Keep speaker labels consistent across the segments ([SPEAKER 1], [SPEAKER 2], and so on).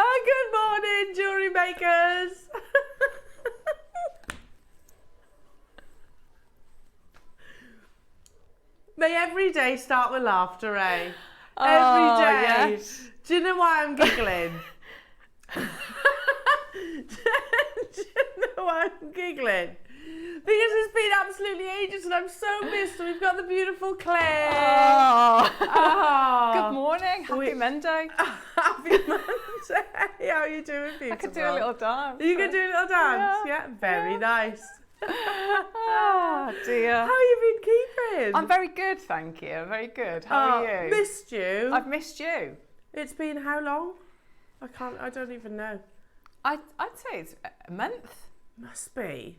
[SPEAKER 1] Good morning, jewellery makers. May every day start with laughter, eh? Every day.
[SPEAKER 2] Yes.
[SPEAKER 1] Do you know why I'm giggling? Do you know why I'm giggling? Because it's been absolutely ages and I'm so missed. We've got the beautiful Claire.
[SPEAKER 2] Good morning. Happy Monday.
[SPEAKER 1] Happy Monday. How are you doing, beautiful?
[SPEAKER 2] I could do a little dance.
[SPEAKER 1] You could do a little dance? Yeah, very nice.
[SPEAKER 2] Oh dear.
[SPEAKER 1] How have you been keeping?
[SPEAKER 2] I'm very good, thank you. I'm very good. How are you?
[SPEAKER 1] Missed you.
[SPEAKER 2] I've missed you.
[SPEAKER 1] It's been how long? I don't even know.
[SPEAKER 2] I'd say it's a month.
[SPEAKER 1] Must be.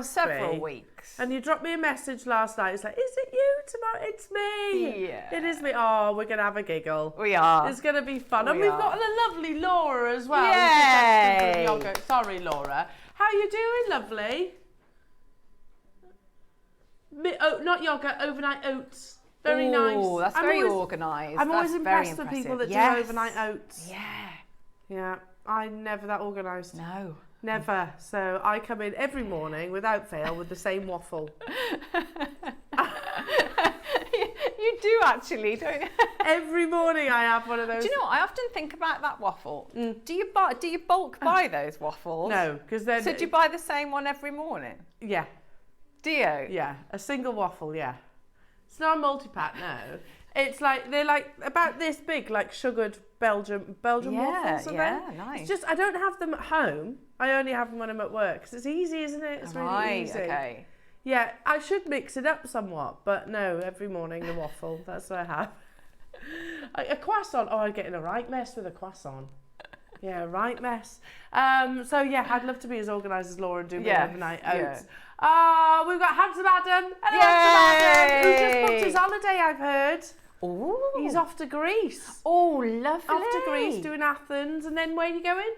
[SPEAKER 2] Several weeks.
[SPEAKER 1] And you dropped me a message last night. It's like, is it you tomorrow? It's me.
[SPEAKER 2] Yeah.
[SPEAKER 1] It is me. Oh, we're going to have a giggle.
[SPEAKER 2] We are.
[SPEAKER 1] It's going to be fun. And we've got the lovely Laura as well.
[SPEAKER 2] Yay.
[SPEAKER 1] Sorry, Laura. How are you doing, lovely? Oh, not yogurt, overnight oats. Very nice.
[SPEAKER 2] Oh, that's very organised.
[SPEAKER 1] I'm always impressed with people that do overnight oats.
[SPEAKER 2] Yeah.
[SPEAKER 1] Yeah, I'm never that organised.
[SPEAKER 2] No.
[SPEAKER 1] Never. So I come in every morning without fail with the same waffle.
[SPEAKER 2] You do actually, don't you?
[SPEAKER 1] Every morning I have one of those.
[SPEAKER 2] Do you know what? I often think about that waffle. Do you bulk buy those waffles?
[SPEAKER 1] No, because then.
[SPEAKER 2] So do you buy the same one every morning?
[SPEAKER 1] Yeah.
[SPEAKER 2] Do you?
[SPEAKER 1] Yeah, a single waffle. Yeah. It's not a multi-pack. No. It's like they're like about this big, like sugared Belgian waffles.
[SPEAKER 2] Yeah, nice.
[SPEAKER 1] It's just I don't have them at home. I only have them when I'm at work because it's easy, isn't it? It's really easy.
[SPEAKER 2] Okay.
[SPEAKER 1] Yeah, I should mix it up somewhat, but no, every morning the waffle. That's what I have. A croissant. Oh, I'm getting a right mess with a croissant. Yeah, right mess. So yeah, I'd love to be as organised as Laura and do my overnight oats. We've got Handsome Adam. Hello, Handsome Adam. Who just booked his holiday, I've heard.
[SPEAKER 2] Ooh.
[SPEAKER 1] He's off to Greece.
[SPEAKER 2] Oh, lovely.
[SPEAKER 1] Off to Greece, doing Athens, and then where are you going?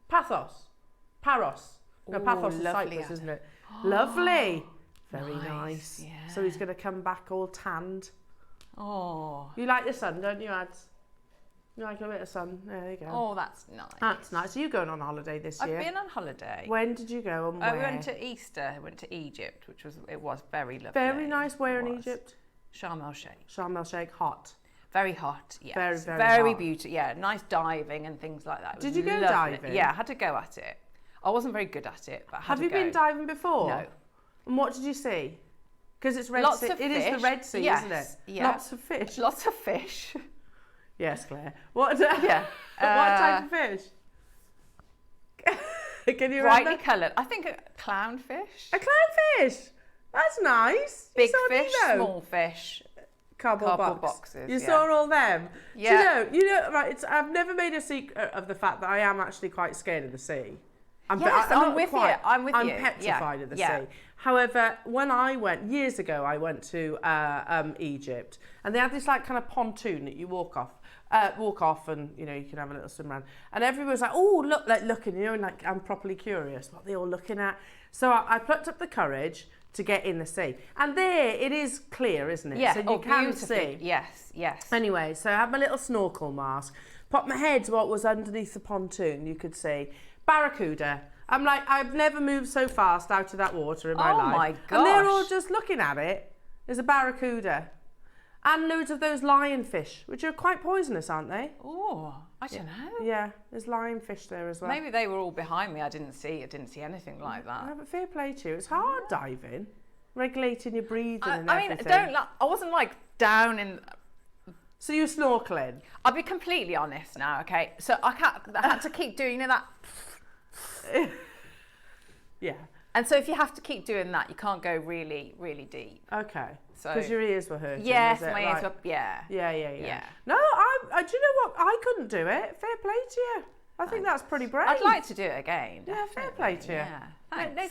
[SPEAKER 1] Paros. No, Paphos is Cyprus, isn't it? Lovely. Very nice.
[SPEAKER 2] Yeah.
[SPEAKER 1] So he's going to come back all tanned.
[SPEAKER 2] Oh.
[SPEAKER 1] You like the sun, don't you, Ads? You like a bit of sun? There you go.
[SPEAKER 2] Oh, that's nice.
[SPEAKER 1] That's nice. Are you going on holiday this year?
[SPEAKER 2] I've been on holiday.
[SPEAKER 1] When did you go and where?
[SPEAKER 2] I went to Easter. I went to Egypt, which was very lovely.
[SPEAKER 1] Very nice. Where in Egypt?
[SPEAKER 2] Sharm el Sheikh.
[SPEAKER 1] Sharm el Sheikh. Hot.
[SPEAKER 2] Very hot. Yes.
[SPEAKER 1] Very hot.
[SPEAKER 2] beautiful. Yeah, nice diving and things like that.
[SPEAKER 1] Did you go diving?
[SPEAKER 2] Yeah, I had to go at it. I wasn't very good at it, but I had
[SPEAKER 1] Have
[SPEAKER 2] to
[SPEAKER 1] you
[SPEAKER 2] go.
[SPEAKER 1] been diving before?
[SPEAKER 2] No.
[SPEAKER 1] And what did you see? Because it's Red
[SPEAKER 2] Lots
[SPEAKER 1] Sea.
[SPEAKER 2] of
[SPEAKER 1] It is
[SPEAKER 2] fish.
[SPEAKER 1] the Red Sea,
[SPEAKER 2] Yes.
[SPEAKER 1] isn't it?
[SPEAKER 2] Yeah.
[SPEAKER 1] Lots of fish.
[SPEAKER 2] Lots of fish.
[SPEAKER 1] Yes, Claire. What?
[SPEAKER 2] Yeah.
[SPEAKER 1] What type of fish? Can you
[SPEAKER 2] Brightly
[SPEAKER 1] remember?
[SPEAKER 2] coloured. I think a clownfish.
[SPEAKER 1] A clownfish. That's nice.
[SPEAKER 2] Big
[SPEAKER 1] You saw
[SPEAKER 2] fish,
[SPEAKER 1] Nemo?
[SPEAKER 2] small fish.
[SPEAKER 1] Cardboard
[SPEAKER 2] boxes.
[SPEAKER 1] You
[SPEAKER 2] yeah.
[SPEAKER 1] saw all them.
[SPEAKER 2] Yeah.
[SPEAKER 1] Do you know, right? I've never made a secret of the fact that I am actually quite scared of the sea.
[SPEAKER 2] I'm
[SPEAKER 1] not
[SPEAKER 2] with
[SPEAKER 1] quite.
[SPEAKER 2] you. I'm
[SPEAKER 1] I'm petrified of the sea. However, when I went years ago, I went to Egypt, and they had this like kind of pontoon that you walk off, and you know you can have a little swim around. And everyone was like, "Oh, look!" Like looking, you know, and like I'm properly curious what they're all looking at. So I plucked up the courage to get in the sea, and there it is clear, isn't it?
[SPEAKER 2] Yeah.
[SPEAKER 1] So you can
[SPEAKER 2] beautifully.
[SPEAKER 1] see.
[SPEAKER 2] Yes. Yes.
[SPEAKER 1] Anyway, so I had my little snorkel mask, popped my head to what was underneath the pontoon. You could see barracuda. I'm like, I've never moved so fast out of that water in my life.
[SPEAKER 2] Oh my gosh.
[SPEAKER 1] And they're all just looking at it. There's a barracuda. And loads of those lionfish, which are quite poisonous, aren't they?
[SPEAKER 2] Oh, I don't know.
[SPEAKER 1] Yeah, there's lionfish there as well.
[SPEAKER 2] Maybe they were all behind me. I didn't see anything like that.
[SPEAKER 1] Yeah, but fair play to you. It's hard diving, regulating your breathing and
[SPEAKER 2] I mean,
[SPEAKER 1] everything.
[SPEAKER 2] I wasn't like down in.
[SPEAKER 1] So you're snorkeling?
[SPEAKER 2] I'll be completely honest now, okay? So I had to keep doing, you know, that.
[SPEAKER 1] Yeah.
[SPEAKER 2] And so if you have to keep doing that, you can't go really, really deep.
[SPEAKER 1] Okay.
[SPEAKER 2] So
[SPEAKER 1] because your ears were hurting.
[SPEAKER 2] yes,
[SPEAKER 1] was it?
[SPEAKER 2] my ears were. Yeah.
[SPEAKER 1] Yeah. No, I do you know what? I couldn't do it. Fair play to you. I think that's pretty brave.
[SPEAKER 2] I'd like to do it again.
[SPEAKER 1] Yeah, fair play to you.
[SPEAKER 2] Yeah.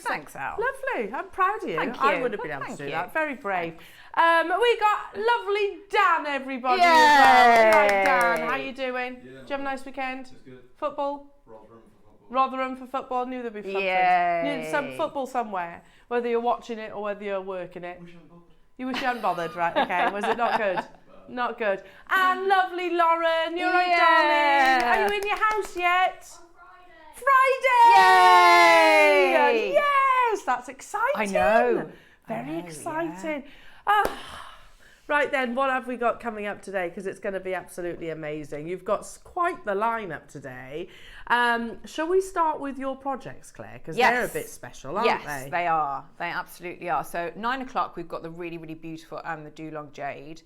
[SPEAKER 2] Thanks, Al.
[SPEAKER 1] Lovely. I'm proud of you.
[SPEAKER 2] Thank
[SPEAKER 1] I
[SPEAKER 2] you.
[SPEAKER 1] would have been
[SPEAKER 2] Well,
[SPEAKER 1] able to
[SPEAKER 2] thank
[SPEAKER 1] do
[SPEAKER 2] you.
[SPEAKER 1] that. Very brave. We got lovely Dan, everybody.
[SPEAKER 2] Yay!
[SPEAKER 1] As well. Hello, Dan. How you doing?
[SPEAKER 3] Yeah,
[SPEAKER 1] Did you have a nice weekend?
[SPEAKER 3] It's good.
[SPEAKER 1] Football?
[SPEAKER 3] Rotherham for football.
[SPEAKER 1] Rotherham for football. Knew there'd be something.
[SPEAKER 2] Yay.
[SPEAKER 1] Knew some football somewhere. Whether you're watching it or whether you're working it.
[SPEAKER 3] Wish I'm bothered.
[SPEAKER 1] You wish you hadn't bothered, right? Okay. Was it not good? Not good. And lovely Lauren, you're right, darling. Are you in your house yet? Friday!
[SPEAKER 2] Yay!
[SPEAKER 1] Yes, that's exciting.
[SPEAKER 2] I know.
[SPEAKER 1] Very exciting.
[SPEAKER 2] Yeah.
[SPEAKER 1] Right then, what have we got coming up today? Because it's going to be absolutely amazing. You've got quite the lineup today. Shall we start with your projects, Claire? Because they're a bit special, aren't they?
[SPEAKER 2] Yes, they are. They absolutely are. So 9 o'clock, we've got the really, really beautiful the Dulong Jade,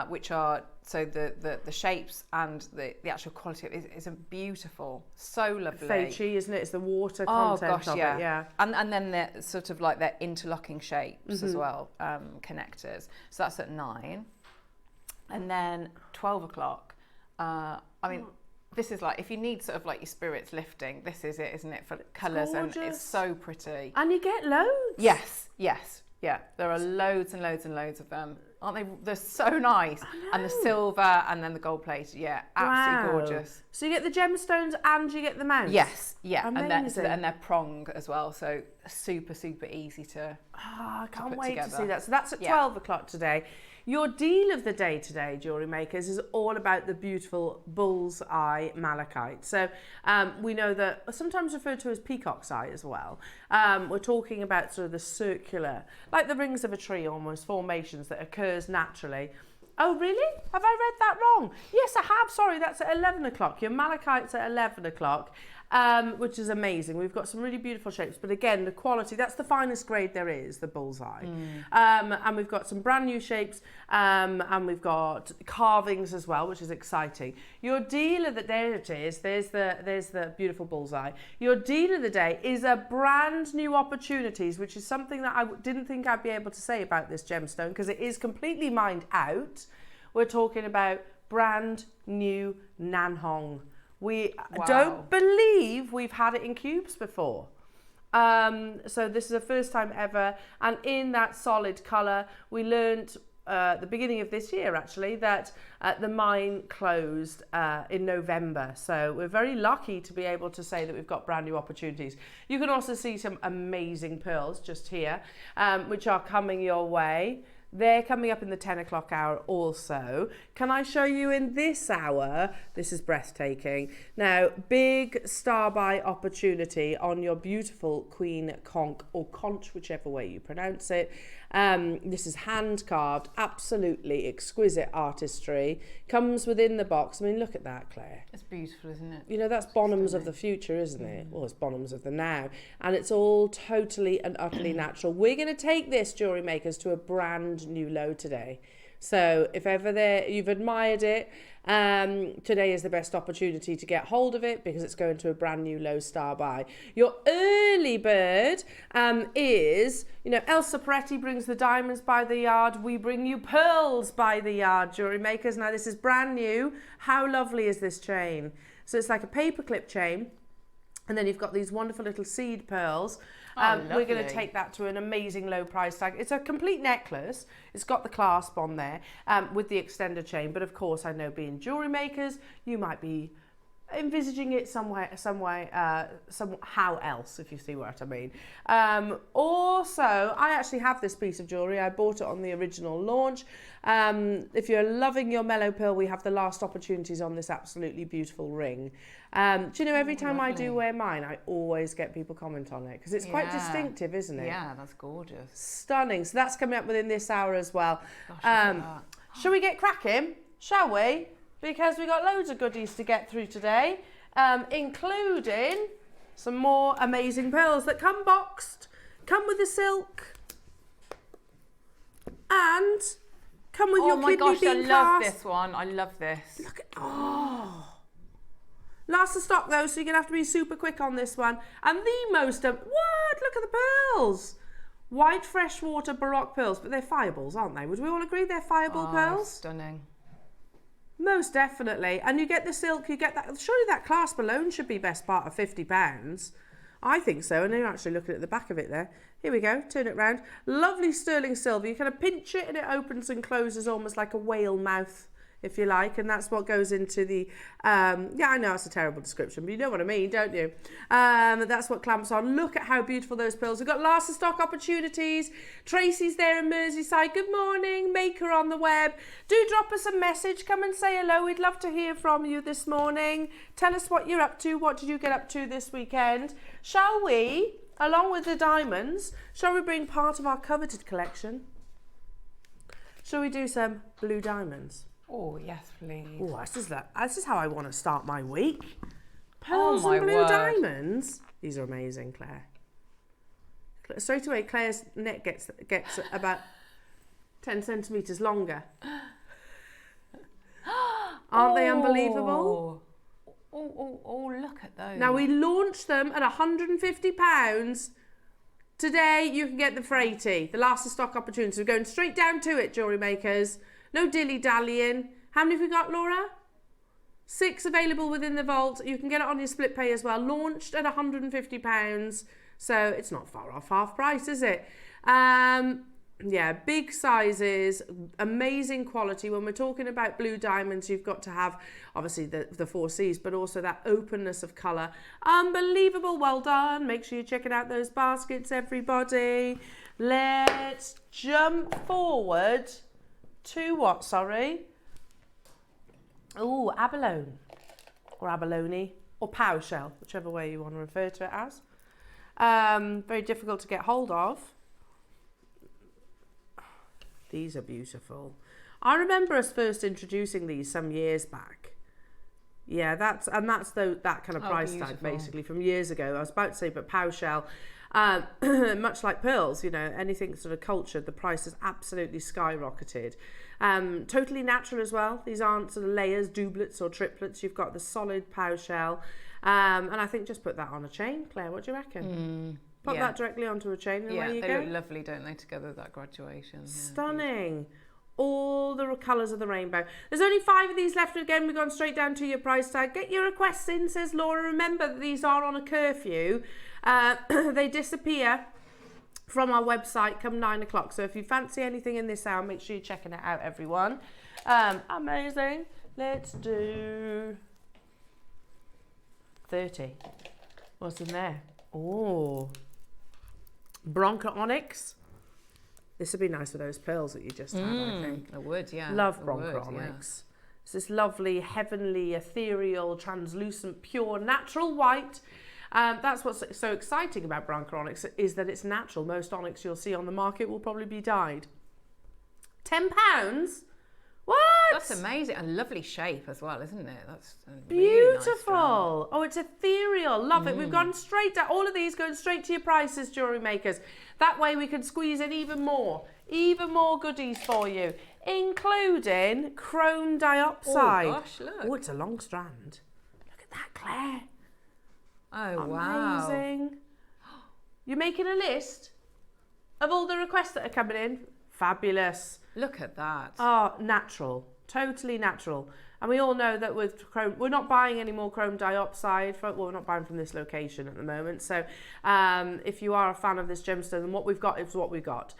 [SPEAKER 2] which are, so the shapes and the actual quality of it is beautiful. So lovely.
[SPEAKER 1] Fei Chi, isn't it? It's the water content of it, yeah.
[SPEAKER 2] And then the sort of like their interlocking shapes as well, connectors. So that's at 9. And then 12 o'clock, I mean, this is like, if you need sort of like your spirits lifting, this is it, isn't it? For colours, and it's so pretty.
[SPEAKER 1] And you get loads.
[SPEAKER 2] Yes. Yeah, there are loads and loads and loads of them. Aren't they? They're so nice. And the silver and then the gold plated. Yeah, absolutely gorgeous.
[SPEAKER 1] So you get the gemstones and you get the mounts?
[SPEAKER 2] Yes, yeah.
[SPEAKER 1] Amazing.
[SPEAKER 2] And they're prong as well. So super, super easy to
[SPEAKER 1] I can't
[SPEAKER 2] put
[SPEAKER 1] wait
[SPEAKER 2] together.
[SPEAKER 1] to see that. So that's at 12 o'clock today. Your deal of the day today, Jewellery Makers, is all about the beautiful Bullseye Malachite. So we know that sometimes referred to as peacock's eye as well. We're talking about sort of the circular, like the rings of a tree almost, formations that occurs naturally. Oh, really? Have I read that wrong? Yes, I have. Sorry, that's at 11 o'clock. Your malachite's at 11 o'clock. Which is amazing. We've got some really beautiful shapes, but again, the quality, that's the finest grade there is, the Bullseye. And we've got some brand new shapes, and we've got carvings as well, which is exciting. Your deal of the day, there's the beautiful Bullseye. Your deal of the day is a brand new opportunities, which is something that I didn't think I'd be able to say about this gemstone, because it is completely mined out. We're talking about brand new Nanhong. We don't believe we've had it in cubes before. So this is the first time ever. And in that solid colour, we learnt the beginning of this year, actually, that the mine closed in November. So we're very lucky to be able to say that we've got brand new opportunities. You can also see some amazing pearls just here, which are coming your way. They're coming up in the 10 o'clock hour also. Can I show you in this hour? This is breathtaking. Now, big star buy opportunity on your beautiful Queen Conch, or Conch, whichever way you pronounce it. This is hand carved, absolutely exquisite artistry. Comes within the box. I mean, look at that, Claire.
[SPEAKER 2] It's beautiful, isn't it?
[SPEAKER 1] You know, that's Bonhams of the future, isn't it? Well, it's Bonhams of the now. And it's all totally and utterly natural. We're going to take this, Jewellery Makers, to a brand new low today. So if ever you've admired it, today is the best opportunity to get hold of it, because it's going to a brand new low star buy. Your early bird is, you know, Elsa Peretti brings the diamonds by the yard. We bring you pearls by the yard, Jewellery Makers. Now this is brand new. How lovely is this chain? So it's like a paperclip chain. And then you've got these wonderful little seed pearls. We're going to take that to an amazing low price tag. It's a complete necklace. It's got the clasp on there with the extender chain. But of course, I know being Jewellery Makers, you might be envisaging it somehow else, if you see what I mean. Also, I actually have this piece of jewellery. I bought it on the original launch. If you're loving your mellow pearl, we have the last opportunities on this absolutely beautiful ring. Do you know, every time I do wear mine, I always get people comment on it, because it's quite distinctive, isn't it?
[SPEAKER 2] Yeah, that's gorgeous.
[SPEAKER 1] Stunning. So that's coming up within this hour as well.
[SPEAKER 2] Gosh,
[SPEAKER 1] shall we get cracking? Shall we? Because we've got loads of goodies to get through today, including some more amazing pearls that come boxed, come with the silk, and come with your kidney bean clasp.
[SPEAKER 2] Oh my gosh, I love this one. I love this.
[SPEAKER 1] Look at, last of stock though, so you're going to have to be super quick on this one. And the most, what? Look at the pearls. White freshwater baroque pearls, but they're fireballs, aren't they? Would we all agree they're fireball pearls?
[SPEAKER 2] Stunning.
[SPEAKER 1] Most definitely. And you get the silk, you get that. Surely that clasp alone should be best part of £50. I think so. And you're actually looking at the back of it there. Here we go. Turn it round. Lovely sterling silver. You kind of pinch it and it opens and closes almost like a whale mouth if you like, and that's what goes into the, yeah, I know it's a terrible description, but you know what I mean, don't you? That's what clamps on. Look at how beautiful those pearls. We've got last of stock opportunities. Tracy's there in Merseyside. Good morning. Maker on the web. Do drop us a message. Come and say hello. We'd love to hear from you this morning. Tell us what you're up to. What did you get up to this weekend? Shall we, along with the diamonds, shall we bring part of our coveted collection? Shall we do some blue diamonds?
[SPEAKER 2] Oh, yes, please.
[SPEAKER 1] Oh, this is how I want to start my week. Pearls
[SPEAKER 2] my
[SPEAKER 1] and blue
[SPEAKER 2] word.
[SPEAKER 1] diamonds. These are amazing, Claire. Straight away, Claire's neck gets about 10 centimetres longer. Aren't they unbelievable?
[SPEAKER 2] Oh, look at those.
[SPEAKER 1] Now, we launched them at £150. Today, you can get the freighty, the last of stock opportunity. We're going straight down to it, jewellery makers. No dilly-dallying. How many have we got, Laura? 6 available within the vault. You can get it on your split pay as well. Launched at £150. So it's not far off half price, is it? Yeah, big sizes, amazing quality. When we're talking about blue diamonds, you've got to have, obviously, the 4 Cs, but also that openness of colour. Unbelievable. Well done. Make sure you're checking out those baskets, everybody. Let's jump forward to what, sorry? Oh, abalone. Or abalone. Or pow shell, whichever way you want to refer to it as. Very difficult to get hold of. These are beautiful. I remember us first introducing these some years back. Yeah, that's that kind of price tag basically from years ago. I was about to say, but pow shell, much like pearls, you know, anything sort of cultured, the price has absolutely skyrocketed. Totally natural as well. These aren't sort of layers, doublets or triplets. You've got the solid pow shell. And I think just put that on a chain, Claire. What do you reckon? Put that directly onto a chain and away you go.
[SPEAKER 2] Yeah, they look lovely, don't they, together with that graduation.
[SPEAKER 1] Stunning. All the colours of the rainbow. There's only 5 of these left. Again, we've gone straight down to your price tag. Get your requests in, says Laura. Remember that these are on a curfew. They disappear from our website come 9 o'clock. So if you fancy anything in this hour, make sure you're checking it out, everyone. Amazing. Let's do 30. What's in there? Oh, Bronca Onyx. This would be nice with those pearls that you just had, I think.
[SPEAKER 2] I would, yeah.
[SPEAKER 1] Love Bronca Onyx. Yeah. It's this lovely, heavenly, ethereal, translucent, pure, natural white. That's what's so exciting about Bronca Onyx is that it's natural. Most onyx you'll see on the market will probably be dyed. £10? What?
[SPEAKER 2] That's amazing. A lovely shape as well, isn't it? That's
[SPEAKER 1] beautiful.
[SPEAKER 2] Really nice.
[SPEAKER 1] Oh, it's ethereal. Love it. We've gone straight down. All of these going straight to your prices, jewellery makers. That way we can squeeze in even more goodies for you, including chrome dioxide.
[SPEAKER 2] Oh gosh, look.
[SPEAKER 1] Oh, it's a long strand. Look at that, Claire.
[SPEAKER 2] Oh, wow.
[SPEAKER 1] Amazing. You're making a list of all the requests that are coming in? Fabulous.
[SPEAKER 2] Look at that.
[SPEAKER 1] Oh, natural. Totally natural. And we all know that with chrome, we're not buying any more chrome dioxide. Well, we're not buying from this location at the moment. So if you are a fan of this gemstone, then what we've got is what we've got.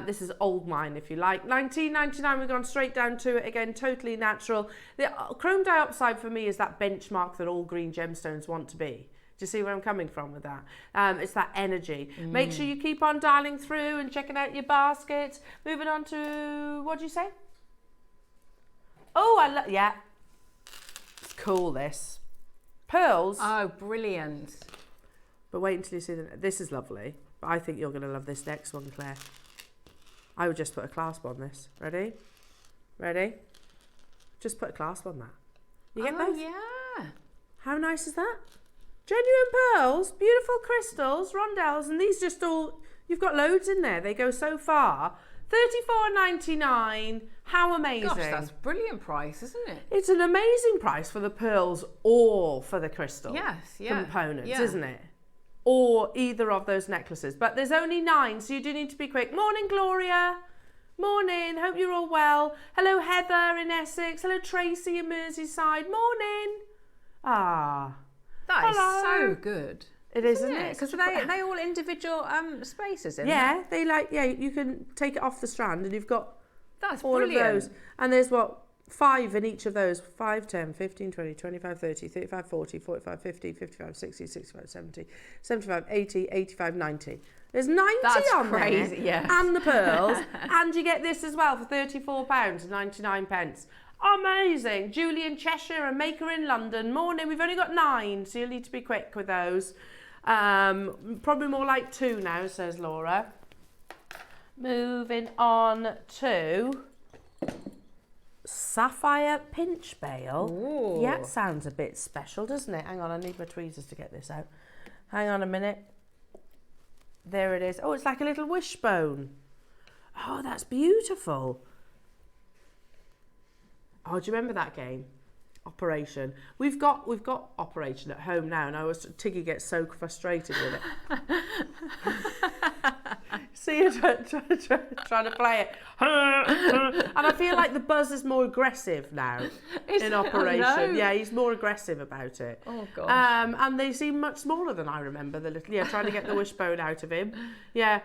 [SPEAKER 1] This is old mine, if you like. $19.99, we've gone straight down to it. Again, totally natural. The chrome dioxide for me is that benchmark that all green gemstones want to be. Do you see where I'm coming from with that? It's that energy. Make sure you keep on dialing through and checking out your baskets. Moving on to, what do you say? Oh, yeah. It's cool, this. Pearls.
[SPEAKER 2] Oh, brilliant.
[SPEAKER 1] But wait until you see this is lovely. But I think you're going to love this next one, Claire. I would just put a clasp on this. Ready? Ready? Just put a clasp on that. You get both?
[SPEAKER 2] Yeah.
[SPEAKER 1] How nice is that? Genuine pearls, beautiful crystals, rondelles, and these just all, you've got loads in there. They go so far. $34.99. How amazing.
[SPEAKER 2] Gosh, that's a brilliant price, isn't it?
[SPEAKER 1] It's an amazing price for the pearls or for the crystal components, isn't it? Or either of those necklaces. But there's only 9, so you do need to be quick. Morning, Gloria. Morning. Hope you're all well. Hello, Heather in Essex. Hello, Tracy in Merseyside. Morning. Ah.
[SPEAKER 2] That is so good.
[SPEAKER 1] It is, isn't it?
[SPEAKER 2] Because they all individual spaces in
[SPEAKER 1] there. Yeah, they you can take it off the strand and you've got
[SPEAKER 2] that's
[SPEAKER 1] all
[SPEAKER 2] brilliant.
[SPEAKER 1] of those. And there's what, 5 in each of those. 5, 10, 15, 20, 25, 30, 35, 40, 45, 50, 55, 60, 65, 70, 75, 80, 85, 90. There's 90 on
[SPEAKER 2] crazy,
[SPEAKER 1] there.
[SPEAKER 2] yes.
[SPEAKER 1] And the pearls. And you get this as well for £34.99. Amazing. Julie in Cheshire and Maker in London. Morning. We've only got 9, so you'll need to be quick with those. Probably more like 2 now, says Laura. Moving on to Sapphire Pinch Bail.
[SPEAKER 2] Ooh.
[SPEAKER 1] Yeah, it sounds a bit special, doesn't it? Hang on, I need my tweezers to get this out. Hang on a minute. There it is. Oh, it's like a little wishbone. Oh, that's beautiful. Oh, do you remember that game? Operation. We've got Operation at home now, and Tiggy gets so frustrated with it. See her trying to play it. And I feel like the Buzz is more aggressive now in Operation.
[SPEAKER 2] Oh, no.
[SPEAKER 1] Yeah, he's more aggressive about it.
[SPEAKER 2] Oh, gosh.
[SPEAKER 1] And they seem much smaller than I remember. The little, trying to get the wishbone out of him. Yeah.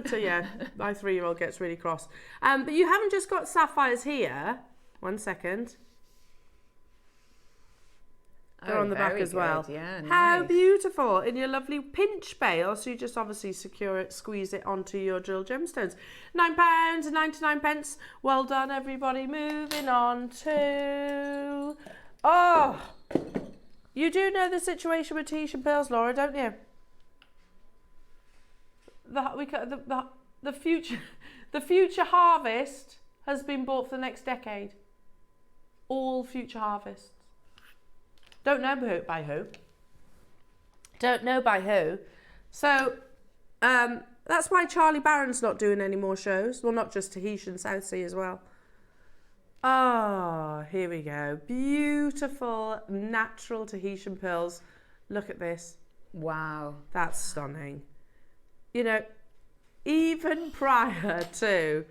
[SPEAKER 1] So yeah, my 3-year-old gets really cross. But you haven't just got sapphires here. 1 second. They're on the back as well.
[SPEAKER 2] Yeah,
[SPEAKER 1] How
[SPEAKER 2] nice.
[SPEAKER 1] beautiful. In your lovely pinch bail. So you just obviously secure it, squeeze it onto your drill gemstones. £9.99. Well done, everybody. Moving on to... Oh! You do know the situation with Tahitian pearls, Laura, don't you? The future harvest has been bought for the next decade. All future harvests. Don't know by who. Don't know by who. So that's why Charlie Barron's not doing any more shows. Well, not just Tahitian, South Sea as well. Oh, here we go. Beautiful, natural Tahitian pearls. Look at this.
[SPEAKER 2] Wow.
[SPEAKER 1] That's stunning. You know, even prior to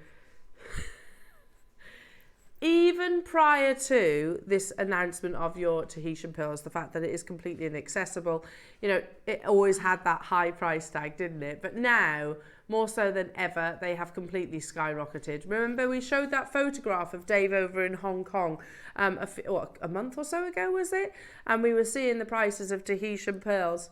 [SPEAKER 1] this announcement of your Tahitian pearls, the fact that it is completely inaccessible, it always had that high price tag, didn't it? But now, more so than ever, they have completely skyrocketed. Remember, we showed that photograph of Dave over in Hong Kong a month or so ago, was it? And we were seeing the prices of Tahitian pearls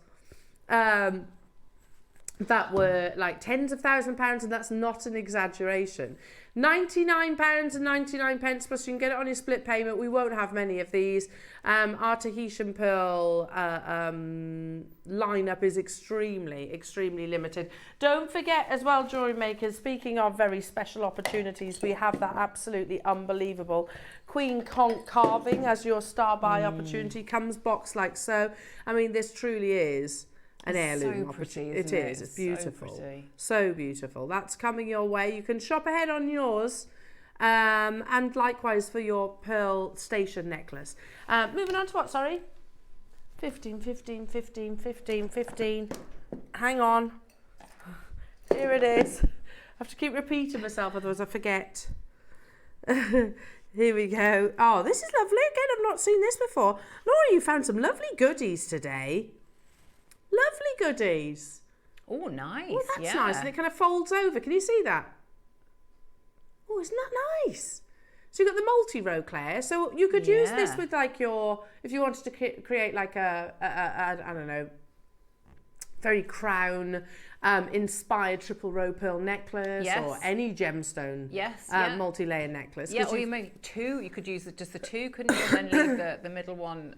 [SPEAKER 1] that were like tens of £1,000s, and that's not an exaggeration. £99.99, plus you can get it on your split payment. We won't have many of these. Our Tahitian pearl lineup is extremely limited. Don't forget as well, jewellery makers, speaking of very special opportunities, we have that absolutely unbelievable Queen Conch carving as your star buy opportunity. Comes boxed like so. I mean, this truly is an heirloom opportunity. It is. It's beautiful. So beautiful. That's coming your way. You can shop ahead on yours. And likewise for your pearl station necklace. Moving on to what, sorry? 15. Hang on. Here it is. I have to keep repeating myself, otherwise I forget. Here we go. Oh, this is lovely. Again, I've not seen this before. Laura, you found some lovely goodies today. Lovely goodies.
[SPEAKER 2] Oh, nice.
[SPEAKER 1] Oh, that's nice. And it kind of folds over. Can you see that? Oh, isn't that nice? So you've got the multi-row, Claire. So you could use this with like if you wanted to create like I don't know, very crown inspired triple row pearl necklace or any gemstone multi-layer necklace.
[SPEAKER 2] Yeah, or you make 2. You could use just the 2, couldn't you? And then leave the middle one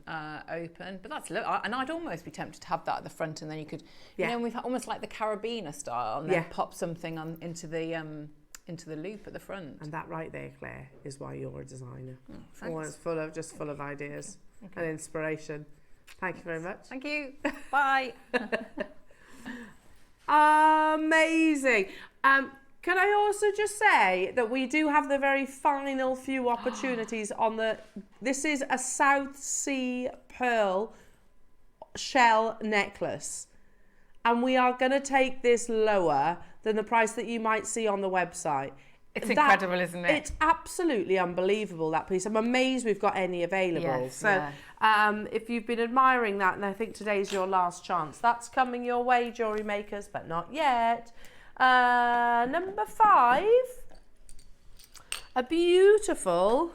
[SPEAKER 2] open. But that's and I'd almost be tempted to have that at the front, and then you could, we've almost like the carabiner style, and then pop something into the loop at the front.
[SPEAKER 1] And that right there, Claire, is why you're a designer.
[SPEAKER 2] Thanks.
[SPEAKER 1] It's full of ideas and inspiration. Thank you very much.
[SPEAKER 2] Thank you. Bye.
[SPEAKER 1] Amazing. Can I also just say that we do have the very final few opportunities on this is a South Sea pearl shell necklace. And we are going to take this lower than the price that you might see on the website.
[SPEAKER 2] It's incredible, isn't it?
[SPEAKER 1] It's absolutely unbelievable, that piece. I'm amazed we've got any available. If you've been admiring that, and I think today's your last chance, that's coming your way, jewellery makers, but not yet. Number 5, a beautiful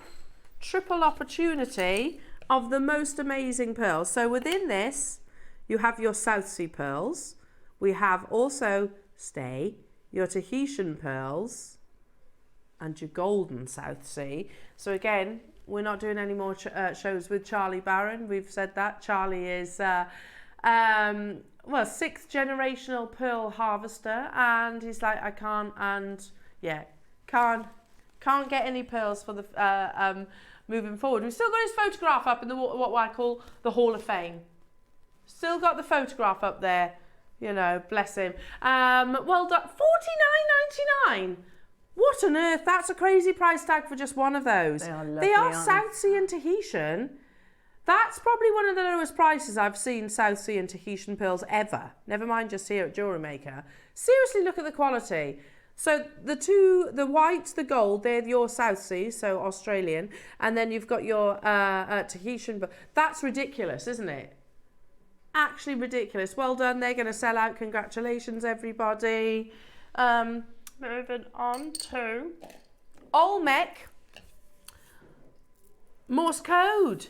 [SPEAKER 1] triple opportunity of the most amazing pearls. So within this, you have your South Sea pearls. We have also, your Tahitian pearls and your golden South Sea. So again, we're not doing any more shows with Charlie Barron. We've said that. Charlie is, well, 6th generational pearl harvester, and he's like, I can't, and yeah, can't get any pearls for the moving forward. We've still got his photograph up in the what I call the Hall of Fame. Still got the photograph up there, you know, bless him. Well done, $49.99. What on earth? That's a crazy price tag for just one of those.
[SPEAKER 2] They are lovely,
[SPEAKER 1] they are
[SPEAKER 2] aren't
[SPEAKER 1] South Sea and Tahitian. That's probably one of the lowest prices I've seen South Sea and Tahitian pearls ever. Never mind just here at JewelleryMaker. Seriously, look at the quality. So the two, the white, the gold, they're your South Sea, so Australian. And then you've got your Tahitian. That's ridiculous, isn't it? Actually ridiculous. Well done. They're going to sell out. Congratulations, everybody. Moving on to Olmec Morse code.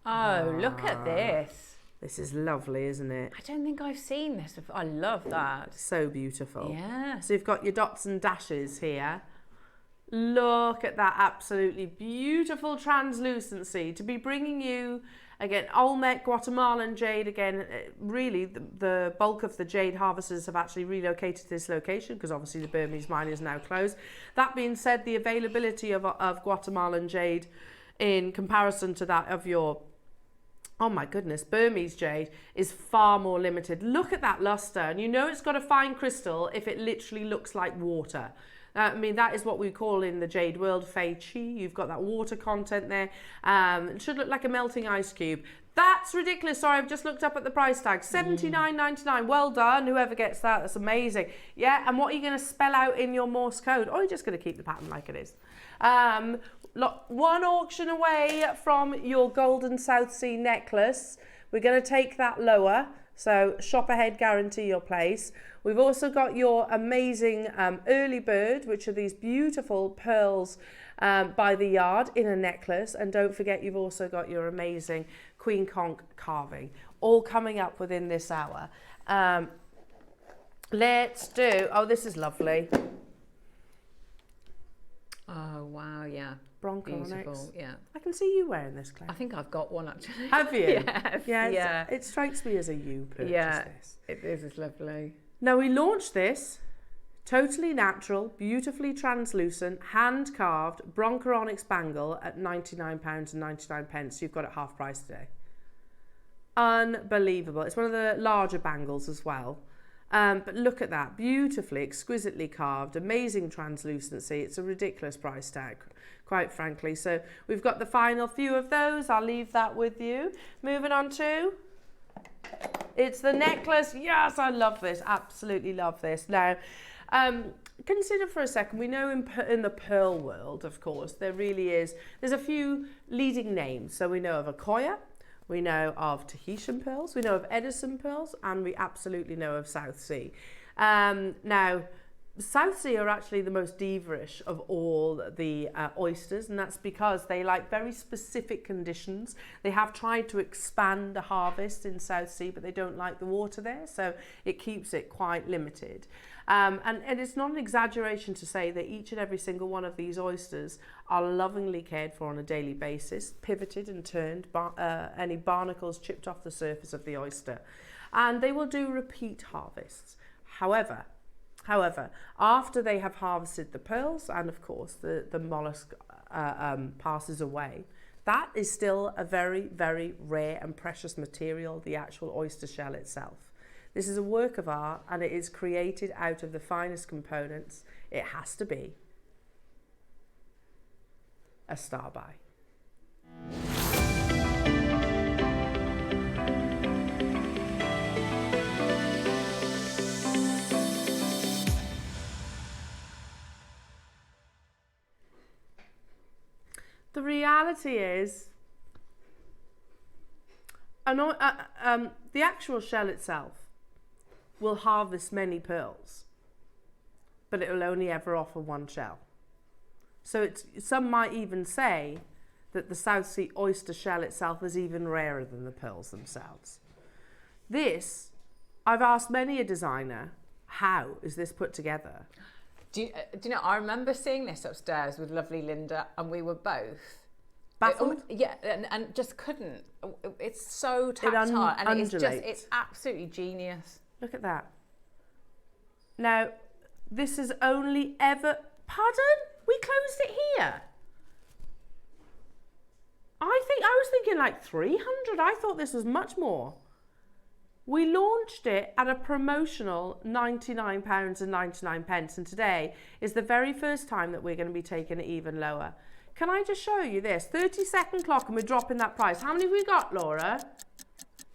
[SPEAKER 2] Oh, look at this.
[SPEAKER 1] This is lovely, isn't it?
[SPEAKER 2] I don't think I've seen this before. I love that.
[SPEAKER 1] So beautiful.
[SPEAKER 2] Yeah.
[SPEAKER 1] So you've got your dots and dashes here. Look at that absolutely beautiful translucency. To be bringing you, again, Olmec, Guatemalan jade, again, really the bulk of the jade harvesters have actually relocated to this location because obviously the Burmese mine is now closed. That being said, the availability of Guatemalan jade in comparison to that of your, oh my goodness, Burmese jade is far more limited. Look at that luster, and you know it's got a fine crystal if it literally looks like water. I mean, that is what we call in the jade world fei qi. You've got that water content there. It should look like a melting ice cube. That's ridiculous. Sorry, I've just looked up at the price tag. $79.99. Well done, whoever gets that. That's amazing. Yeah, and what are you going to spell out in your Morse code? Or are you just going to keep the pattern like it is? Look, one auction away from your golden South Sea necklace. We're going to take that lower. So shop ahead, guarantee your place. We've also got your amazing early bird, which are these beautiful pearls by the yard in a necklace. And don't forget, you've also got your amazing Queen Conch carving, all coming up within this hour. Let's do, oh, this is lovely.
[SPEAKER 2] Oh, wow, yeah.
[SPEAKER 1] Bronco
[SPEAKER 2] Beautiful, yeah.
[SPEAKER 1] I can see you wearing this, Claire.
[SPEAKER 2] I think I've got one actually.
[SPEAKER 1] Have you?
[SPEAKER 2] Yes,
[SPEAKER 1] yeah. It strikes me as a you purchase this.
[SPEAKER 2] It is lovely.
[SPEAKER 1] Now we launched this totally natural, beautifully translucent, hand carved Bronco onyx bangle at £99.99. You've got it half price today. Unbelievable. It's one of the larger bangles as well. But look at that, beautifully, exquisitely carved, amazing translucency. It's a ridiculous price tag, quite frankly. So we've got the final few of those. I'll leave that with you. Moving on to, it's the necklace. Yes, I love this, absolutely love this. Now, consider for a second, we know in the pearl world, of course, there really is, there's a few leading names. So we know of Akoya, we know of Tahitian pearls, we know of Edison pearls, and we absolutely know of South Sea. Now, South Sea are actually the most diva-ish of all the oysters, and that's because they like very specific conditions. They have tried to expand the harvest in South Sea, but they don't like the water there, so it keeps it quite limited. And it's not an exaggeration to say that each and every single one of these oysters are lovingly cared for on a daily basis, pivoted and turned, any barnacles chipped off the surface of the oyster. And they will do repeat harvests. However, after they have harvested the pearls, and of course the mollusk passes away, that is still a very, very rare and precious material, the actual oyster shell itself. This is a work of art, and it is created out of the finest components. It has to be a star buy. The reality is, the actual shell itself will harvest many pearls, but it will only ever offer one shell. So some might even say that the South Sea oyster shell itself is even rarer than the pearls themselves. This, I've asked many a designer, how is this put together?
[SPEAKER 2] Do you know, I remember seeing this upstairs with lovely Linda, and we were both
[SPEAKER 1] Baffled?
[SPEAKER 2] and just couldn't. It's so tactile, and
[SPEAKER 1] undulates.
[SPEAKER 2] it's absolutely genius.
[SPEAKER 1] Look at that. Now, this is only ever... Pardon? We closed it here. I was thinking like 300. I thought this was much more. We launched it at a promotional £99.99, and today is the very first time that we're going to be taking it even lower. Can I just show you this? 30-second clock and we're dropping that price. How many have we got, Laura?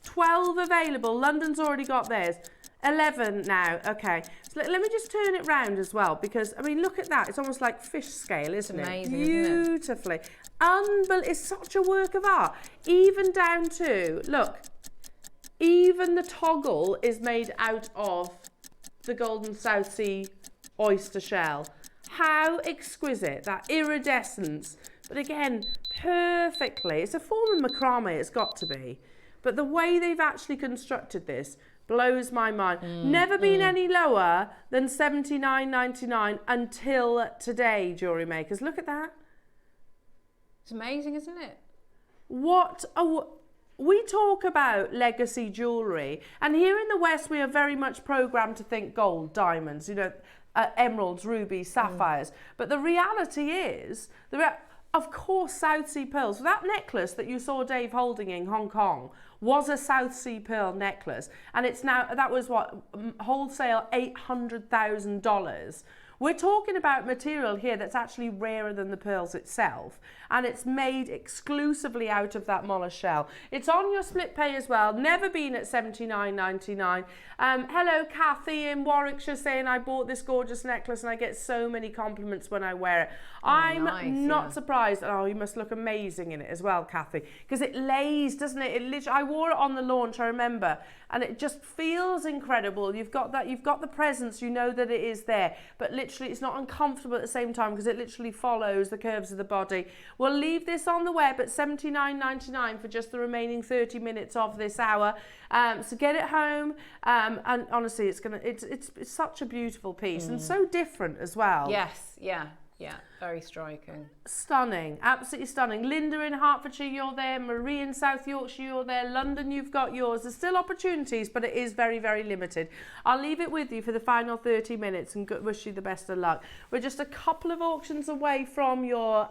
[SPEAKER 1] 12 available. London's already got theirs. 11 now. Okay. So let me just turn it round as well, because, I mean, look at that. It's almost like fish scale, isn't it?
[SPEAKER 2] Amazing,
[SPEAKER 1] Beautifully. It's such a work of art. Even down to, look, even the toggle is made out of the golden South Sea oyster shell. How exquisite, that iridescence. But again, perfectly. It's a form of macrame, it's got to be. But the way they've actually constructed this blows my mind. Never been any lower than $79.99 until today, jewellery makers. Look at that.
[SPEAKER 2] It's amazing, isn't it?
[SPEAKER 1] We talk about legacy jewellery, and here in the West we are very much programmed to think gold, diamonds, you know, emeralds, rubies, sapphires. But the reality is, of course, South Sea pearls. That necklace that you saw Dave holding in Hong Kong was a South Sea pearl necklace, and it's now, that was what, wholesale $800,000. We're talking about material here that's actually rarer than the pearls itself, and it's made exclusively out of that mollusk shell. It's on your split pay as well, never been at $79.99. Hello, Kathy in Warwickshire saying, I bought this gorgeous necklace and I get so many compliments when I wear it. I'm not surprised. Oh, you must look amazing in it as well, Kathy, because it lays, doesn't it? I wore it on the launch, I remember, and it just feels incredible. You've got the presence, you know that it is there, but literally it's not uncomfortable at the same time because it literally follows the curves of the body. We'll leave this on the web at $79.99 for just the remaining 30 minutes of this hour. So get it home, and honestly, it's such a beautiful piece and so different as well.
[SPEAKER 2] Yes, yeah, very striking.
[SPEAKER 1] Stunning, absolutely stunning. Linda in Hertfordshire, you're there. Marie in South Yorkshire, you're there. London, you've got yours. There's still opportunities, but it is very, very limited. I'll leave it with you for the final 30 minutes and wish you the best of luck. We're just a couple of auctions away from your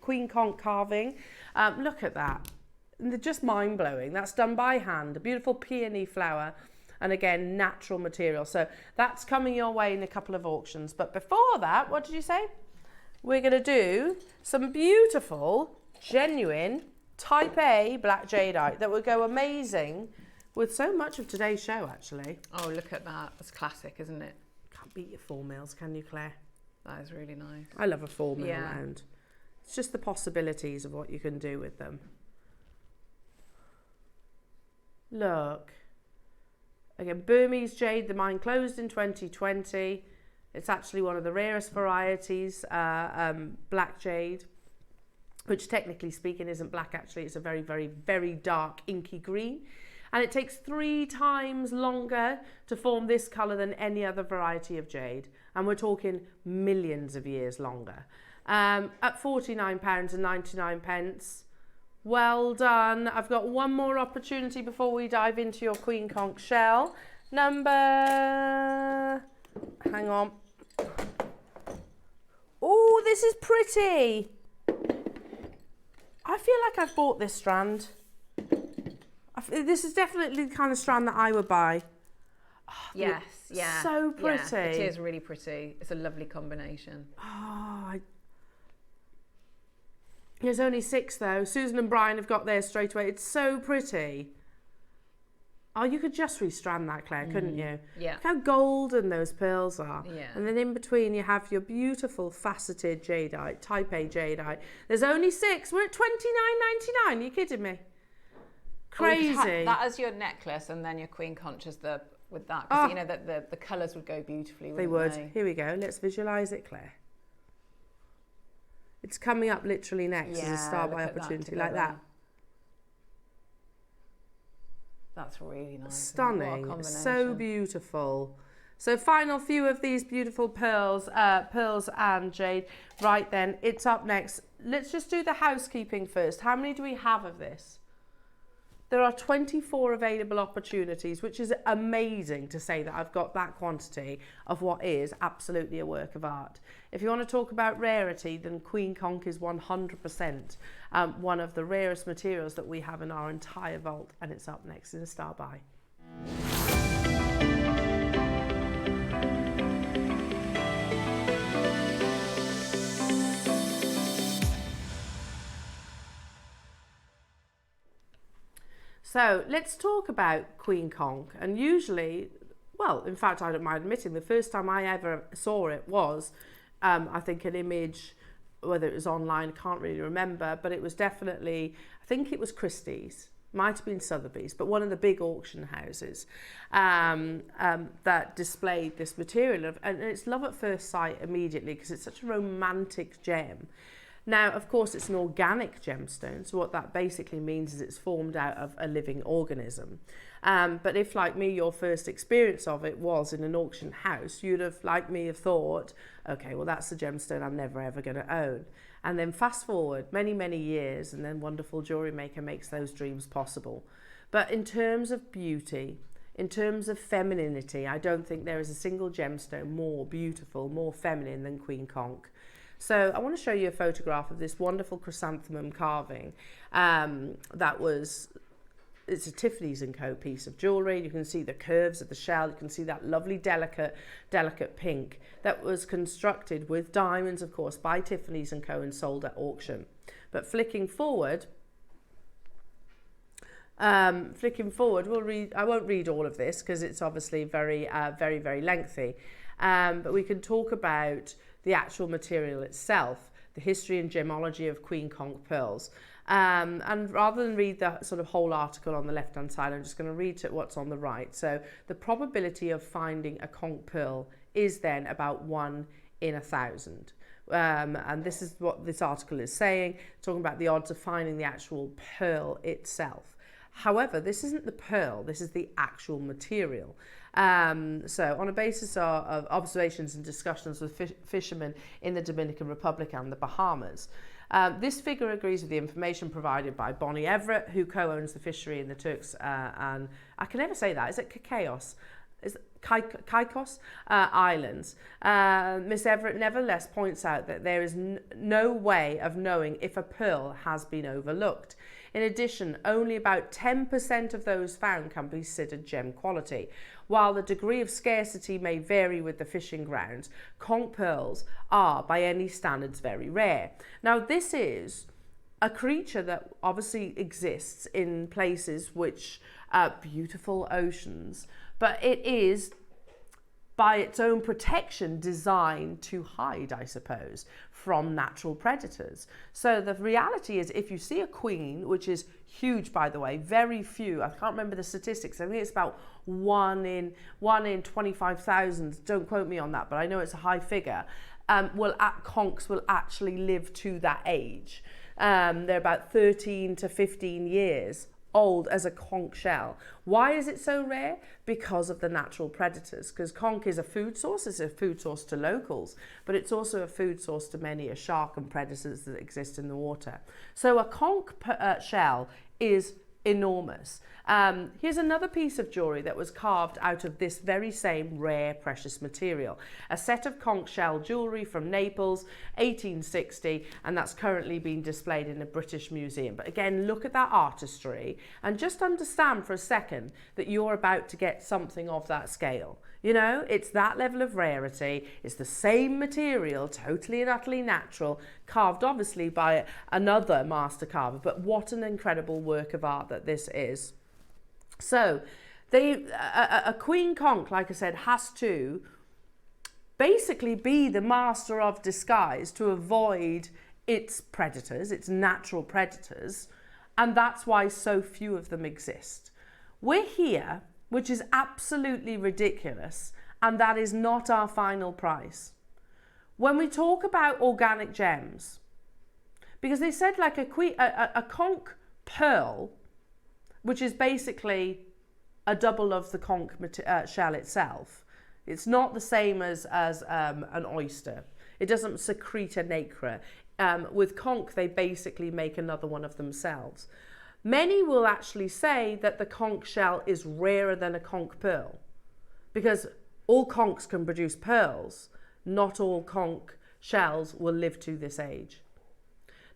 [SPEAKER 1] Queen Conch carving. Look at that. They're just mind-blowing. That's done by hand. A beautiful peony flower. And again, natural material. So that's coming your way in a couple of auctions. But before that, what did you say? We're going to do some beautiful, genuine, type A black jadeite that would go amazing with so much of today's show, actually.
[SPEAKER 2] Oh, look at that. That's classic, isn't it?
[SPEAKER 1] Can't beat your 4 mils, can you, Claire?
[SPEAKER 2] That is really nice.
[SPEAKER 1] I love a 4 mil round. It's just the possibilities of what you can do with them. Look. Again, Burmese jade, the mine closed in 2020. It's actually one of the rarest varieties, black jade, which technically speaking isn't black actually. It's a very, very, very dark inky green. And it takes 3 times longer to form this colour than any other variety of jade. And we're talking millions of years longer. At £49.99. Well done. I've got one more opportunity before we dive into your Queen Conch shell. Hang on. Oh, this is pretty. I feel like I've bought this strand. This is definitely the kind of strand that I would buy. Oh,
[SPEAKER 2] yes, yeah.
[SPEAKER 1] So pretty.
[SPEAKER 2] Yeah, it is really pretty. It's a lovely combination.
[SPEAKER 1] Oh, There's only 6 though. Susan and Brian have got theirs straight away. It's so pretty. Oh, you could just restrand that, Claire, couldn't you?
[SPEAKER 2] Yeah.
[SPEAKER 1] Look how golden those pearls are.
[SPEAKER 2] Yeah.
[SPEAKER 1] And then in between you have your beautiful faceted jadeite, type A jadeite. There's only 6. We're at $29.99. Are you kidding me? Crazy.
[SPEAKER 2] That as your necklace, and then your Queen Conch as with that. Because you know that the colours would go beautifully.
[SPEAKER 1] They would. Here we go. Let's visualise it, Claire. It's coming up literally next as a star by opportunity, like that.
[SPEAKER 2] That's really nice.
[SPEAKER 1] Stunning, so beautiful. So final few of these beautiful pearls and jade. Right then, it's up next. Let's just do the housekeeping first. How many do we have of this? There are 24 available opportunities, which is amazing to say that I've got that quantity of what is absolutely a work of art. If you want to talk about rarity, then Queen Conch is 100% one of the rarest materials that we have in our entire vault, and it's up next in a star by. So let's talk about Queen Conch. And usually, well, in fact, I don't mind admitting, the first time I ever saw it was, I think, an image, whether it was online, I can't really remember, but it was definitely, I think it was Christie's, might have been Sotheby's, but one of the big auction houses that displayed this material. And it's love at first sight immediately because it's such a romantic gem. Now, of course, it's an organic gemstone, so what that basically means is it's formed out of a living organism. But if, like me, your first experience of it was in an auction house, you'd have, like me, have thought, okay, well, that's the gemstone I'm never, ever going to own. And then fast forward many, many years, and then wonderful jewellery maker makes those dreams possible. But in terms of beauty, in terms of femininity, I don't think there is a single gemstone more beautiful, more feminine than Queen Conch. So I want to show you a photograph of this wonderful chrysanthemum carving it's a Tiffany's & Co. piece of jewellery. You can see the curves of the shell. You can see that lovely delicate pink that was constructed with diamonds, of course, by Tiffany's & Co. and sold at auction. But flicking forward, I won't read all of this because it's obviously very, very lengthy. But we can talk about the actual material itself, the history and gemology of Queen Conch pearls. And rather than read the sort of whole article on the left-hand side, I'm just going to read what's on the right. So the probability of finding a conch pearl is then about 1 in 1,000. And this is what this article is saying, talking about the odds of finding the actual pearl itself. However, this isn't the pearl, this is the actual material. So on a basis of observations and discussions with fishermen in the Dominican Republic and the Bahamas, this figure agrees with the information provided by Bonnie Everett, who co-owns the fishery in the Turks and I can never say that, is it Caicos? Is it Caicos Islands. Miss Everett nevertheless points out that there is no way of knowing if a pearl has been overlooked. In addition, only about 10% of those found can be considered gem quality. While the degree of scarcity may vary with the fishing grounds, conch pearls are, by any standards, very rare. Now, this is a creature that obviously exists in places which are beautiful oceans, but it is, by its own protection, designed to hide, I suppose, from natural predators. So the reality is, if you see a queen, which is huge, by the way, very few, I can't remember the statistics, I think it's about 1 in 25,000, don't quote me on that, but I know it's a high figure, conchs will actually live to that age. They're about 13 to 15 years old as a conch shell. Why is it so rare? Because of the natural predators. Because conch is a food source. It's a food source to locals, but it's also a food source to many shark and predators that exist in the water. So a conch shell is enormous. Here's another piece of jewellery that was carved out of this very same rare precious material. A set of conch shell jewellery from Naples, 1860, and that's currently being displayed in the British Museum. But again, look at that artistry and just understand for a second that you're about to get something of that scale. You know, it's that level of rarity. It's the same material, totally and utterly natural, carved obviously by another master carver, but what an incredible work of art that this is. So a Queen Conch, like I said, has to basically be the master of disguise to avoid its predators, its natural predators, and that's why so few of them exist. We're here, which is absolutely ridiculous, and that is not our final price. When we talk about organic gems, because they said like a conch pearl, which is basically a double of the conch shell itself. It's not the same as an oyster. It doesn't secrete a nacre. With conch, they basically make another one of themselves. Many will actually say that the conch shell is rarer than a conch pearl, because all conchs can produce pearls. Not all conch shells will live to this age.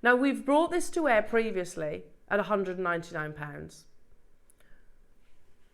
[SPEAKER 1] Now, we've brought this to air previously at £199.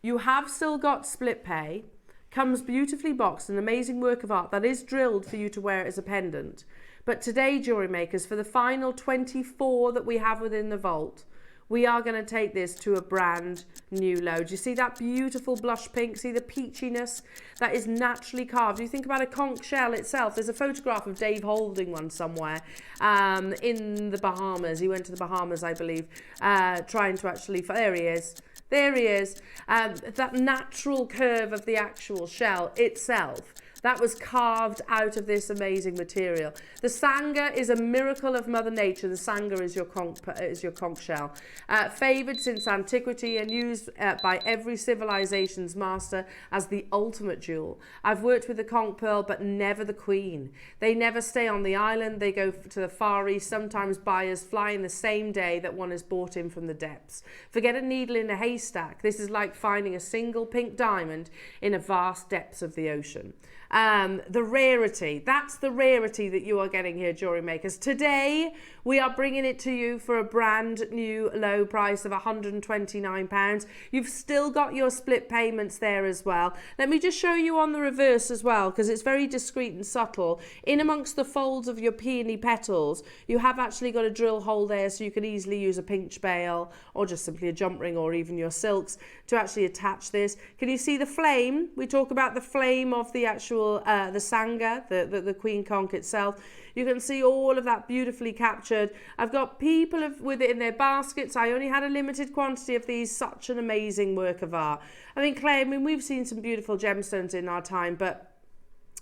[SPEAKER 1] You have still got split pay. Comes beautifully boxed, an amazing work of art that is drilled for you to wear it as a pendant. But today, jewellery makers, for the final 24 that we have within the vault, we are going to take this to a brand new low. Do you see that beautiful blush pink? See the peachiness that is naturally carved? You think about a conch shell itself. There's a photograph of Dave holding one somewhere in the Bahamas. He went to the Bahamas, I believe, trying to actually... There he is. There he is. That natural curve of the actual shell itself. That was carved out of this amazing material. The sanga is a miracle of Mother Nature. The sanga is your conch shell. Favoured since antiquity and used by every civilization's master as the ultimate jewel. I've worked with the conch pearl, but never the queen. They never stay on the island. They go to the Far East. Sometimes buyers fly in the same day that one is bought in from the depths. Forget a needle in a haystack. This is like finding a single pink diamond in a vast depths of the ocean. The rarity, that's the rarity that you are getting here, jewellery makers. Today, we are bringing it to you for a brand new low price of £129. You've still got your split payments there as well. Let me just show you on the reverse as well, because it's very discreet and subtle. In amongst the folds of your peony petals, you have actually got a drill hole there, so you can easily use a pinch bail or just simply a jump ring or even your silks to actually attach this. Can you see the flame? We talk about the flame of the actual the sanga, the queen conch itself. You can see all of that beautifully captured. I've got people with it in their baskets. I only had a limited quantity of these. Such an amazing work of art. I mean, Claire, we've seen some beautiful gemstones in our time, but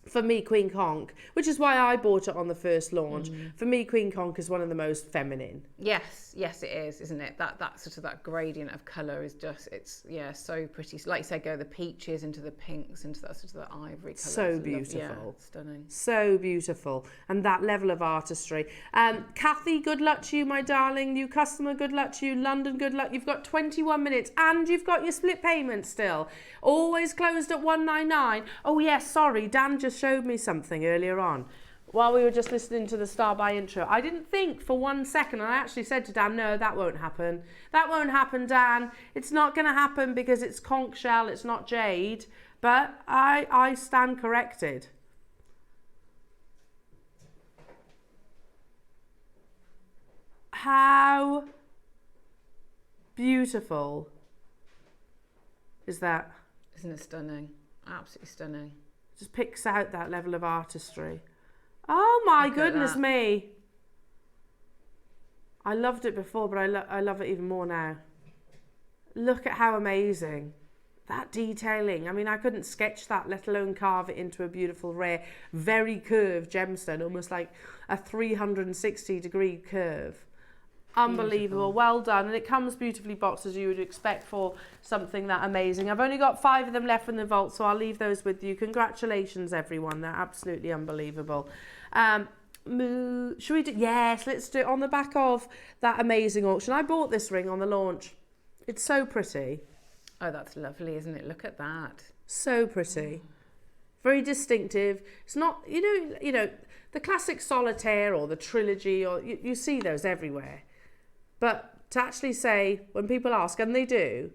[SPEAKER 1] for me, Queen Conch, which is why I bought it on the first launch. For me, Queen Conch is one of the most feminine.
[SPEAKER 2] Yes, it is, isn't it? That sort of that gradient of colour is just, it's so pretty. Like you say, go the peaches into the pinks, into that sort of that ivory colour.
[SPEAKER 1] So beautiful.
[SPEAKER 2] Yeah, stunning.
[SPEAKER 1] So beautiful. And that level of artistry. Kathy, good luck to you, my darling. New customer, good luck to you. London, good luck. You've got 21 minutes and you've got your split payment still. Always closed at 199. Oh yes, sorry, Dan just showed me something earlier on while we were just listening to the Star by intro. I didn't think for 1 second, and I actually said to Dan, no, that won't happen. That won't happen, Dan. It's not going to happen because it's conch shell, it's not jade. But I stand corrected. How beautiful is that?
[SPEAKER 2] Isn't it stunning? Absolutely stunning.
[SPEAKER 1] Just picks out that level of artistry. Oh my goodness me. I loved it before, but I love it even more now. Look at how amazing. That detailing. I mean, I couldn't sketch that, let alone carve it into a beautiful, rare, very curved gemstone, almost like a 360-degree curve. Unbelievable. Well done. And it comes beautifully boxed as you would expect for something that amazing. I've only got 5 of them left in the vault, so I'll leave those with you. Congratulations, everyone. They're absolutely unbelievable. Should we do? Yes, let's do it on the back of that amazing auction. I bought this ring on the launch. It's so pretty.
[SPEAKER 2] Oh, that's lovely, isn't it? Look at that.
[SPEAKER 1] So pretty. Very distinctive. It's not, you know, the classic solitaire or the trilogy, or you see those everywhere. But to actually say, when people ask, and they do,